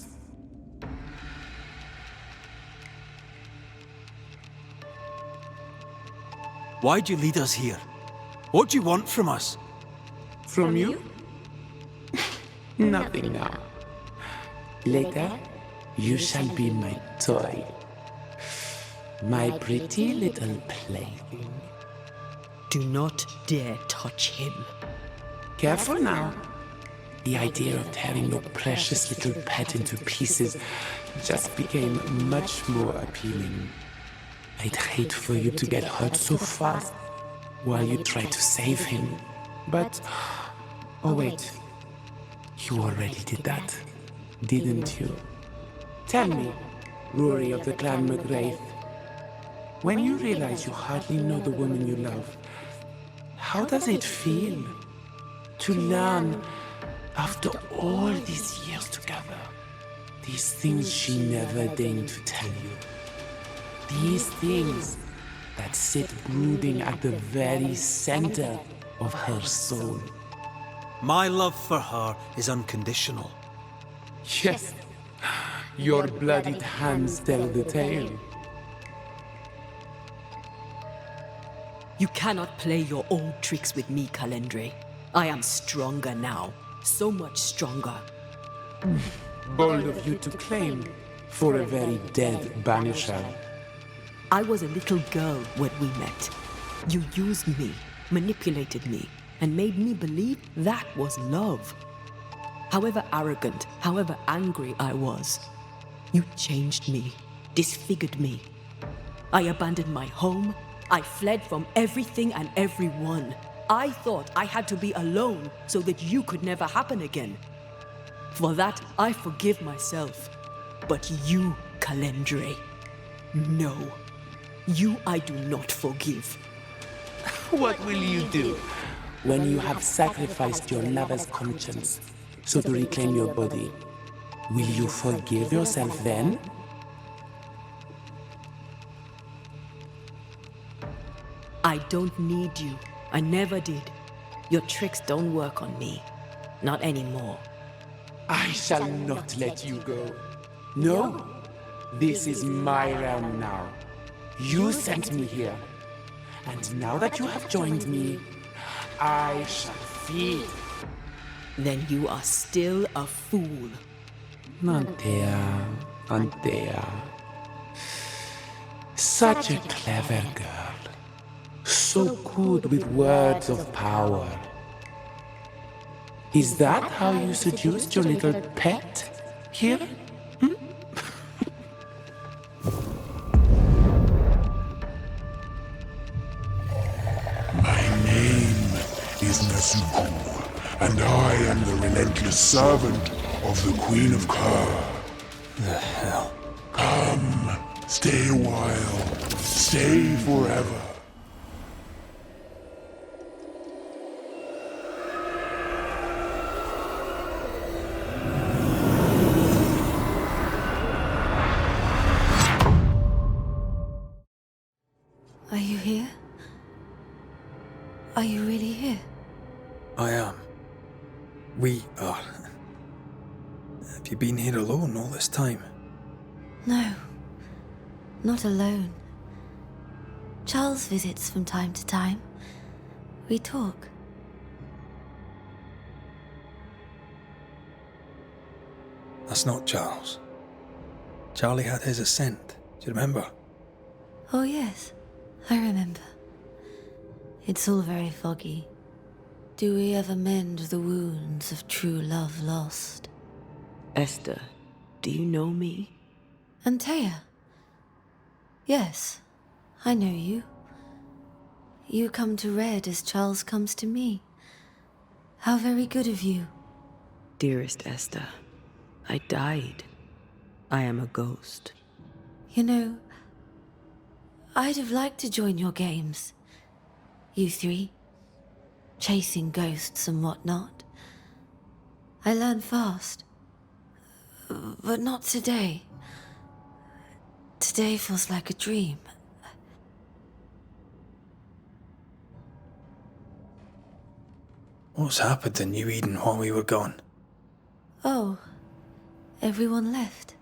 Why'd you lead us here? What do you want from us? From you? Nothing now. Later, you shall be my toy. My pretty little plaything. Do not dare touch him. Careful now. The idea of tearing your precious little pet into pieces just became much more appealing. I'd hate for you to get hurt so fast while you try to save him. But, oh wait, you already did that, didn't you? Tell me, Rory of the Clan McGrath, when you realize you hardly know the woman you love, how does it feel to learn, after all these years together, these things she never deigned to tell you? These things that sit brooding at the very center of her soul. My love for her is unconditional. Yes, your bloodied hands tell the tale. You cannot play your old tricks with me, Calendre. I am stronger now. So much stronger. Bold of you to claim for a very dead banisher. I was a little girl when we met. You used me, manipulated me, and made me believe that was love. However arrogant, however angry I was, you changed me, disfigured me. I abandoned my home. I fled from everything and everyone. I thought I had to be alone so that you could never happen again. For that, I forgive myself. But you, Calendre, no. You I do not forgive. What will you do when you have sacrificed your lover's conscience so to reclaim your body? Will you forgive yourself then? I don't need you. I never did. Your tricks don't work on me. Not anymore. I shall not let you go. No, this is my realm now. You sent me here. And now that you have joined me, I shall feed. Then you are still a fool. Antea, Antea. Such a clever girl. So good with words of power. Is that how you seduced your little pet here? My name is Nasuku, and I am the relentless servant of the Queen of Kerr. The hell? Come, stay a while, stay forever. Are you here? Are you really here? I am. We are. Have you been here alone all this time? No, not alone. Charles visits from time to time. We talk. That's not Charles. Charlie had his ascent. Do you remember? Oh yes, I remember. It's all very foggy. Do we ever mend the wounds of true love lost? Esther, do you know me? Antea? Yes, I know you. You come to Red as Charles comes to me. How very good of you. Dearest Esther, I died. I am a ghost. You know, I'd have liked to join your games. You three, chasing ghosts and whatnot. I learn fast. But not today. Today feels like a dream. What's happened in New Eden while we were gone? Oh, everyone left.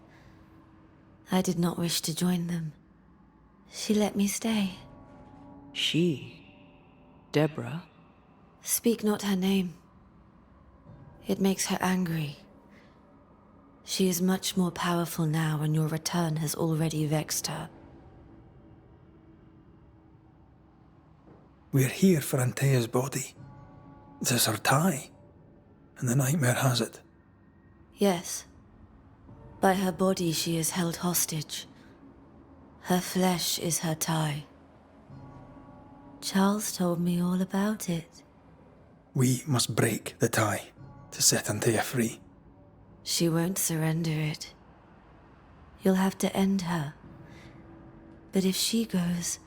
I did not wish to join them. She let me stay. She? Deborah? Speak not her name. It makes her angry. She is much more powerful now, and your return has already vexed her. We're here for Antea's body. This is her tie, and the nightmare has it. Yes. By her body she is held hostage. Her flesh is her tie. Charles told me all about it. We must break the tie to set Antea free. She won't surrender it. You'll have to end her. But if she goes,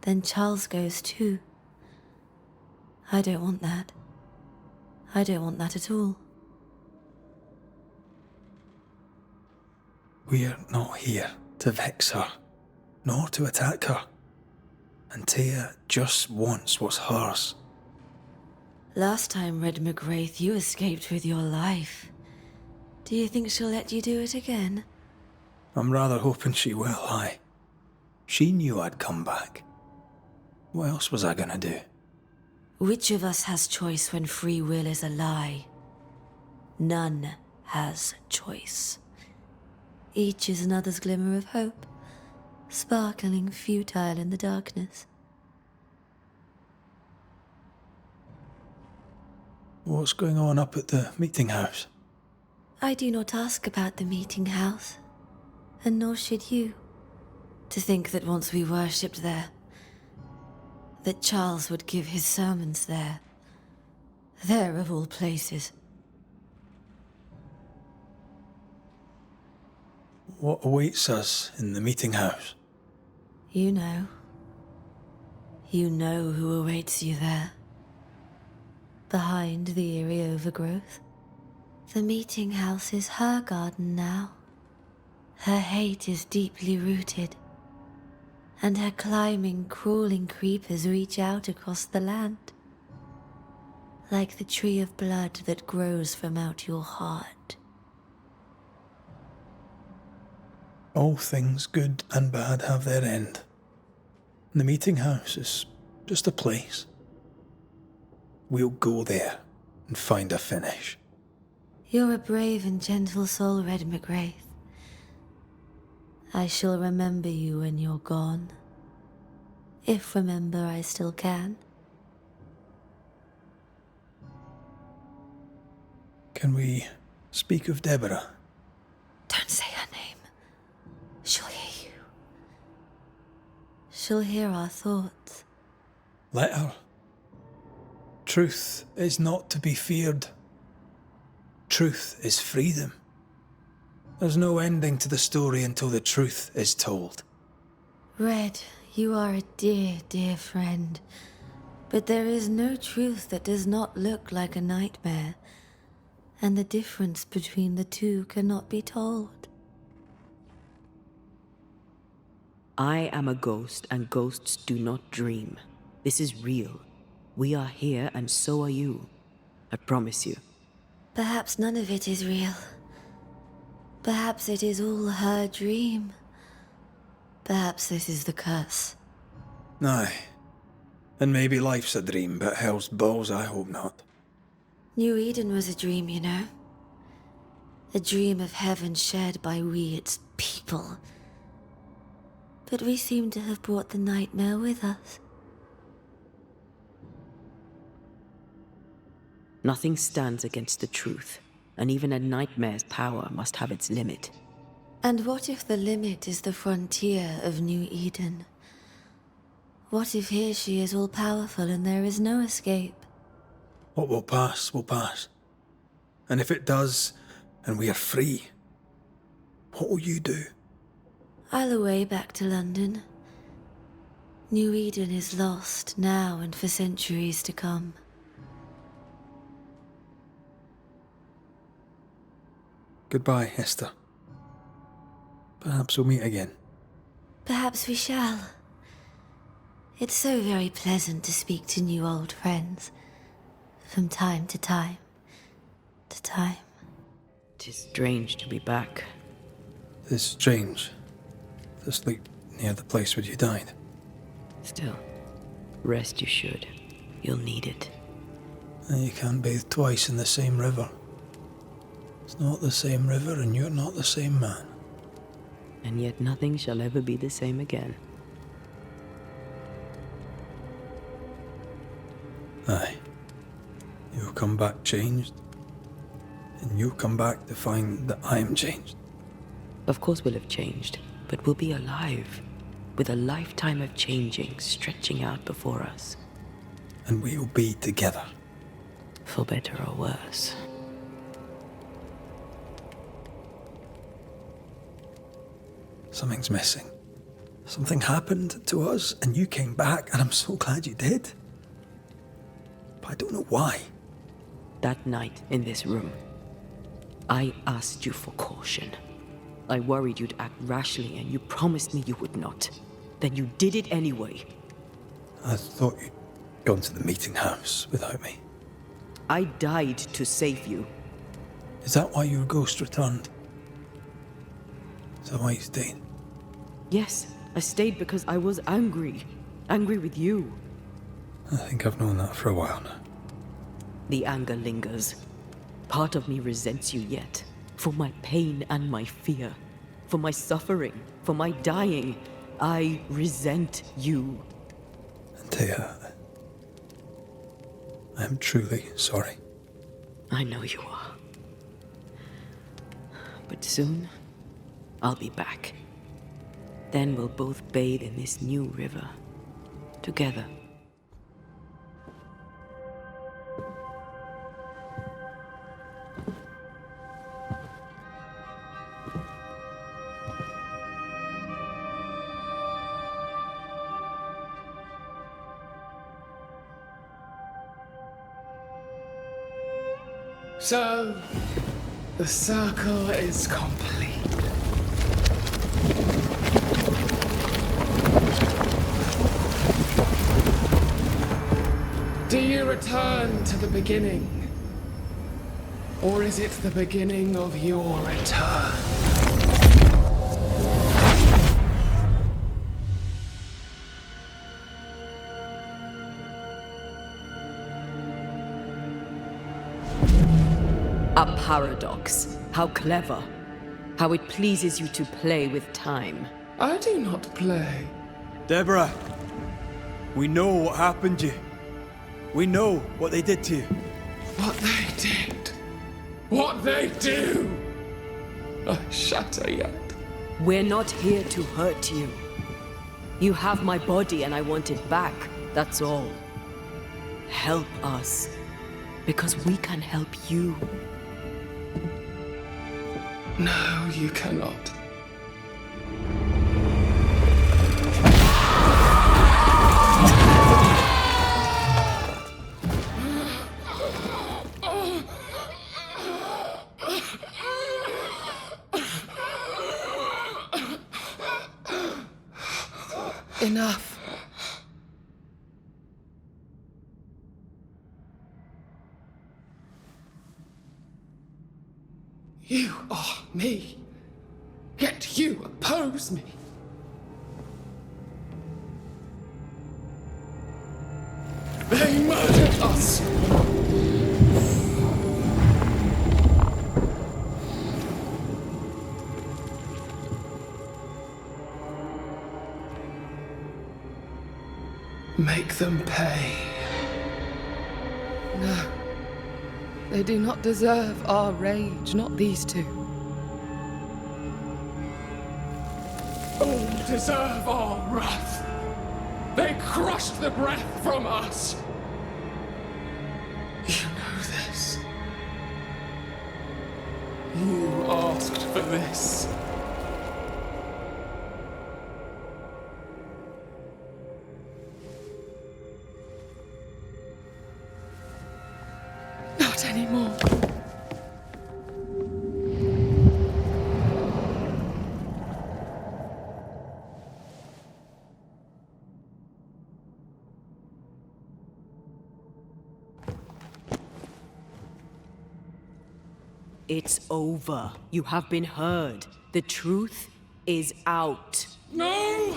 then Charles goes too. I don't want that. I don't want that at all. We're not here to vex her, nor to attack her. Antea just wants what's hers. Last time, Red McGrath, you escaped with your life. Do you think she'll let you do it again? I'm rather hoping she will, aye. She knew I'd come back. What else was I gonna do? Which of us has choice when free will is a lie? None has choice. Each is another's glimmer of hope, sparkling futile in the darkness. What's going on up at the meeting house? I do not ask about the meeting house, and nor should you. To think that once we worshipped there, that Charles would give his sermons there. There of all places. What awaits us in the meeting house? You know. You know who awaits you there. Behind the eerie overgrowth. The meeting house is her garden now. Her hate is deeply rooted. And her climbing, crawling creepers reach out across the land. Like the tree of blood that grows from out your heart. All things good and bad have their end. The meeting house is just a place. We'll go there and find a finish. You're a brave and gentle soul, Red McGrath. I shall remember you when you're gone. If remember I still can. Can we speak of Deborah? Don't say her name. She'll hear you. She'll hear our thoughts. Let her. Truth is not to be feared. Truth is freedom. There's no ending to the story until the truth is told. Red, you are a dear, dear friend. But there is no truth that does not look like a nightmare. And the difference between the two cannot be told. I am a ghost, and ghosts do not dream. This is real. We are here, and so are you. I promise you. Perhaps none of it is real. Perhaps it is all her dream. Perhaps this is the curse. Aye. And maybe life's a dream, but hell's balls, I hope not. New Eden was a dream, you know. A dream of heaven shared by we, its people. But we seem to have brought the nightmare with us. Nothing stands against the truth, and even a nightmare's power must have its limit. And what if the limit is the frontier of New Eden? What if here she is all-powerful and there is no escape? What will pass, will pass. And if it does, and we are free, what will you do? I'll away back to London. New Eden is lost now and for centuries to come. Goodbye, Esther. Perhaps we'll meet again. Perhaps we shall. It's so very pleasant to speak to new old friends. From time to time. To time. 'Tis strange to be back. It's strange to sleep near the place where you died. Still, rest you should. You'll need it. And you can't bathe twice in the same river. It's not the same river and you're not the same man. And yet nothing shall ever be the same again. Aye. You'll come back changed. And you'll come back to find that I am changed. Of course we'll have changed, but we'll be alive, with a lifetime of changing stretching out before us. And we'll be together. For better or worse. Something's missing. Something happened to us and you came back and I'm so glad you did. But I don't know why. That night in this room, I asked you for caution. I worried you'd act rashly and you promised me you would not. Then you did it anyway. I thought you'd gone to the meeting house without me. I died to save you. Is that why your ghost returned? Is that why you stayed? Yes, I stayed because I was angry. Angry with you. I think I've known that for a while now. The anger lingers. Part of me resents you yet. For my pain and my fear. For my suffering. For my dying. I resent you. Antea, I am truly sorry. I know you are. But soon, I'll be back. Then we'll both bathe in this new river. Together. So, the circle is complete. Do you return to the beginning? Or is it the beginning of your return? A paradox. How clever. How it pleases you to play with time. I do not play. Deborah, we know what happened to you. We know what they did to you. What they did. What they do. I shatter yet. We're not here to hurt you. You have my body and I want it back. That's all. Help us. Because we can help you. No, you cannot. Enough. You are me, yet you oppose me. They murdered us. Make them pay. No. They do not deserve our rage, not these two. All deserve our wrath. They crushed the breath from us. You know this. You asked for this. Not anymore. It's over. You have been heard. The truth is out. No!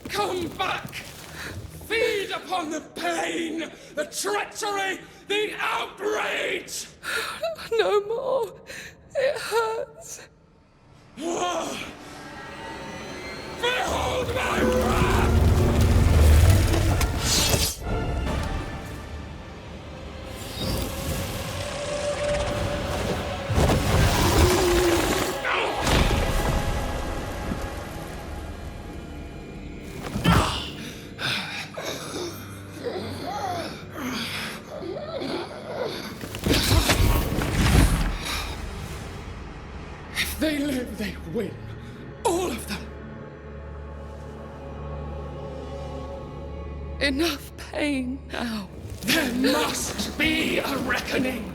Come back! Feed upon the pain, the treachery, the outrage! No more. It hurts. Behold my wrath! If they live, they win. All of them. Enough pain now. There must be a reckoning.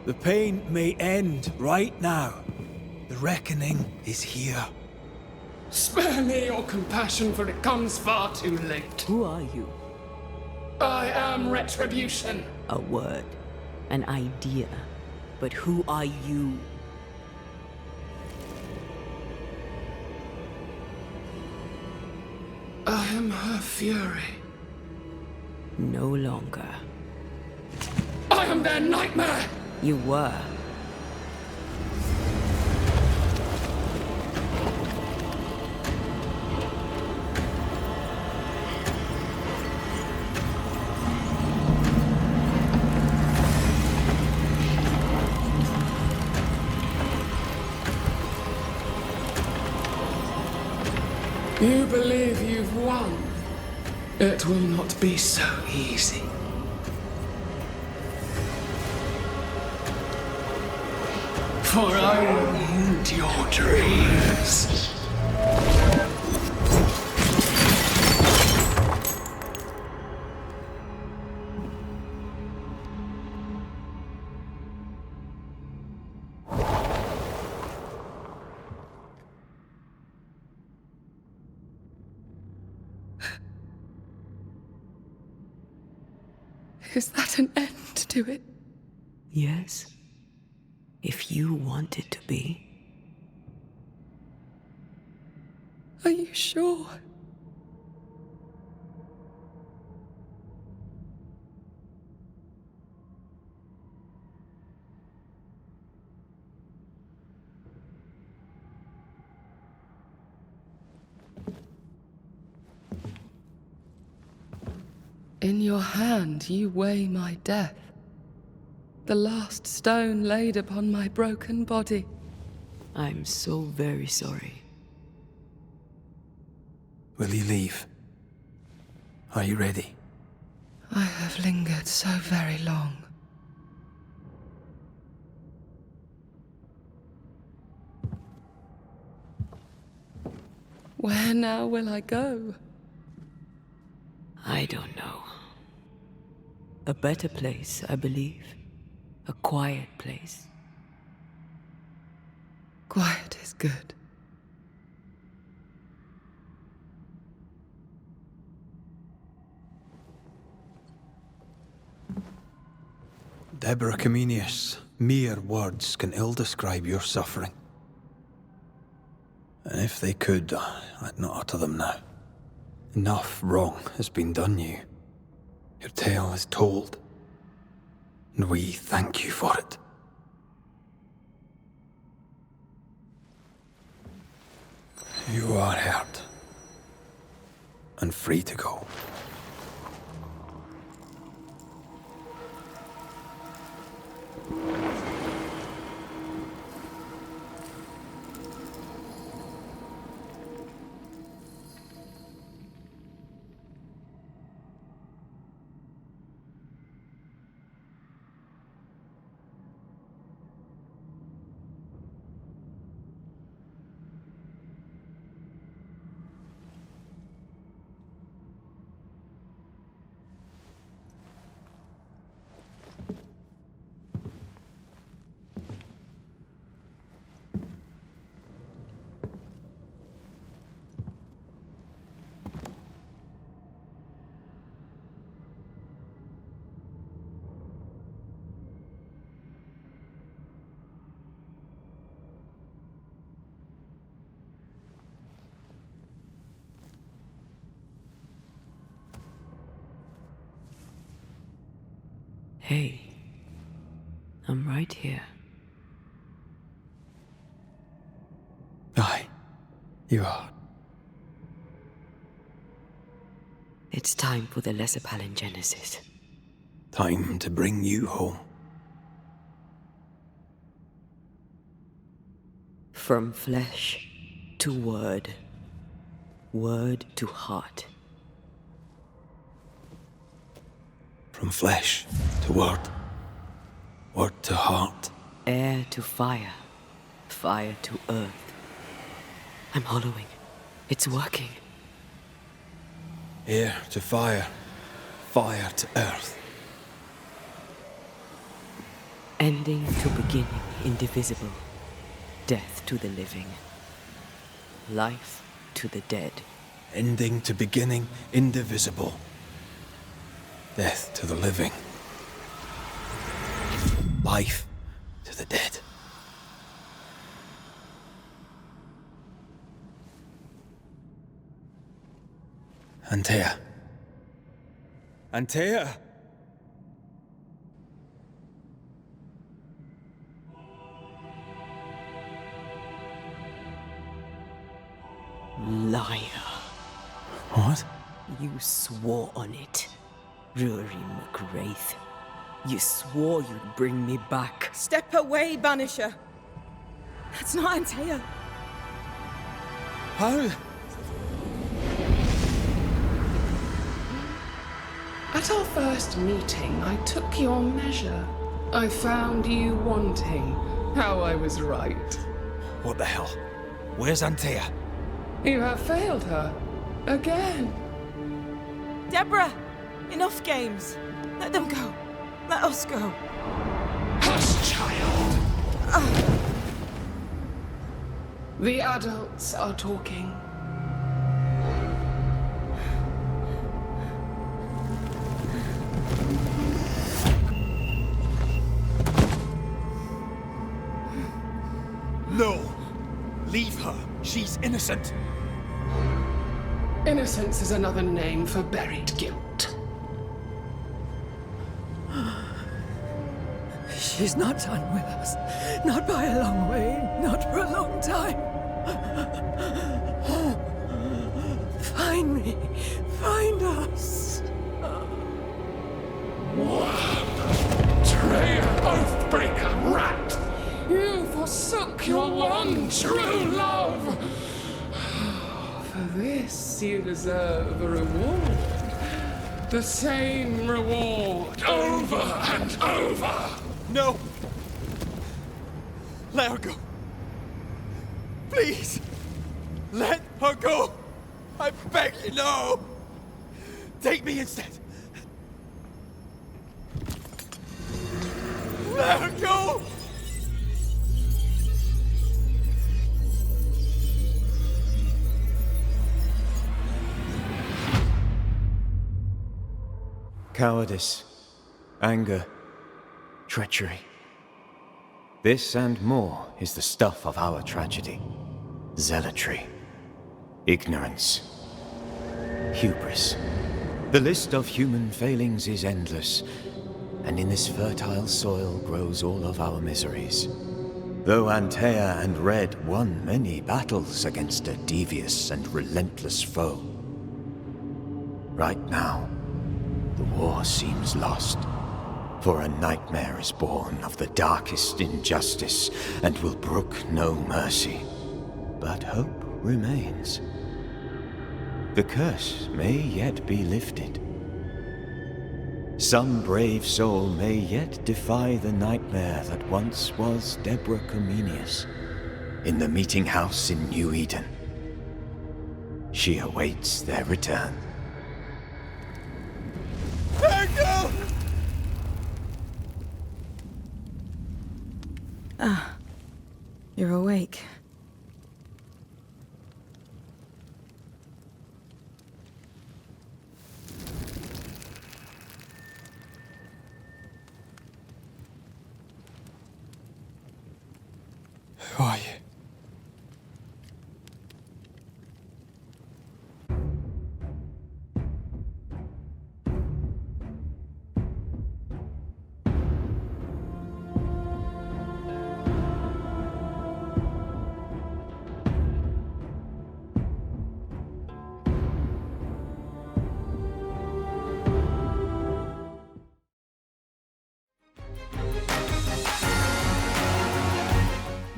The pain may end right now. The reckoning is here. Spare me your compassion, for it comes far too late. Who are you? I am retribution. A word, an idea. But who are you? I am her fury. No longer. I am their nightmare! You were. You believe you've won? It will not be so easy. For I will end your dreams. Is that an end to it? Yes. If you want it to be. Are you sure? In your hand you weigh my death, the last stone laid upon my broken body. I'm so very sorry. Will you leave? Are you ready? I have lingered so very long. Where now will I go? I don't know. A better place, I believe. A quiet place. Quiet is good. Deborah Comenius, mere words can ill describe your suffering. And if they could, I'd not utter them now. Enough wrong has been done you. Your tale is told, and we thank you for it. You are heard, and free to go. Hey, I'm right here. Aye, you are. It's time for the lesser palingenesis. Time to bring you home. From flesh to word, word to heart. From flesh to word, word to heart. Air to fire, fire to earth. I'm hollowing. It's working. Air to fire, fire to earth. Ending to beginning, indivisible. Death to the living. Life to the dead. Ending to beginning, indivisible. Death to the living. Life to the dead. Antea. Antea! Liar. What? You swore on it, Rory McWraith. You swore you'd bring me back. Step away, Banisher. That's not Antea. How? At our first meeting, I took your measure. I found you wanting. How I was right. What the hell? Where's Antea? You have failed her. Again. Deborah! Enough games. Let them go. Let us go. Hush, child! The adults are talking. No! Leave her. She's innocent. Innocence is another name for buried guilt. She's not done with us. Not by a long way. Not for a long time. Find me. Find us. Traitor, oathbreaker, rat! You forsook your one true love. For this you deserve a reward. The same reward over and over. No! Let her go. Please! Let her go! I beg you, no! Take me instead! Let her go! Cowardice, anger, treachery. This and more is the stuff of our tragedy. Zealotry, ignorance, hubris. The list of human failings is endless, and in this fertile soil grows all of our miseries. Though Antea and Red won many battles against a devious and relentless foe, right now, the war seems lost, for a nightmare is born of the darkest injustice and will brook no mercy. But hope remains. The curse may yet be lifted. Some brave soul may yet defy the nightmare that once was Deborah Comenius in the meeting house in New Eden. She awaits their return. Ah, you're awake. Who are you?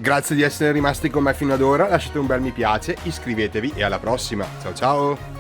Grazie di essere rimasti con me fino ad ora, lasciate un bel mi piace, iscrivetevi e alla prossima. Ciao ciao!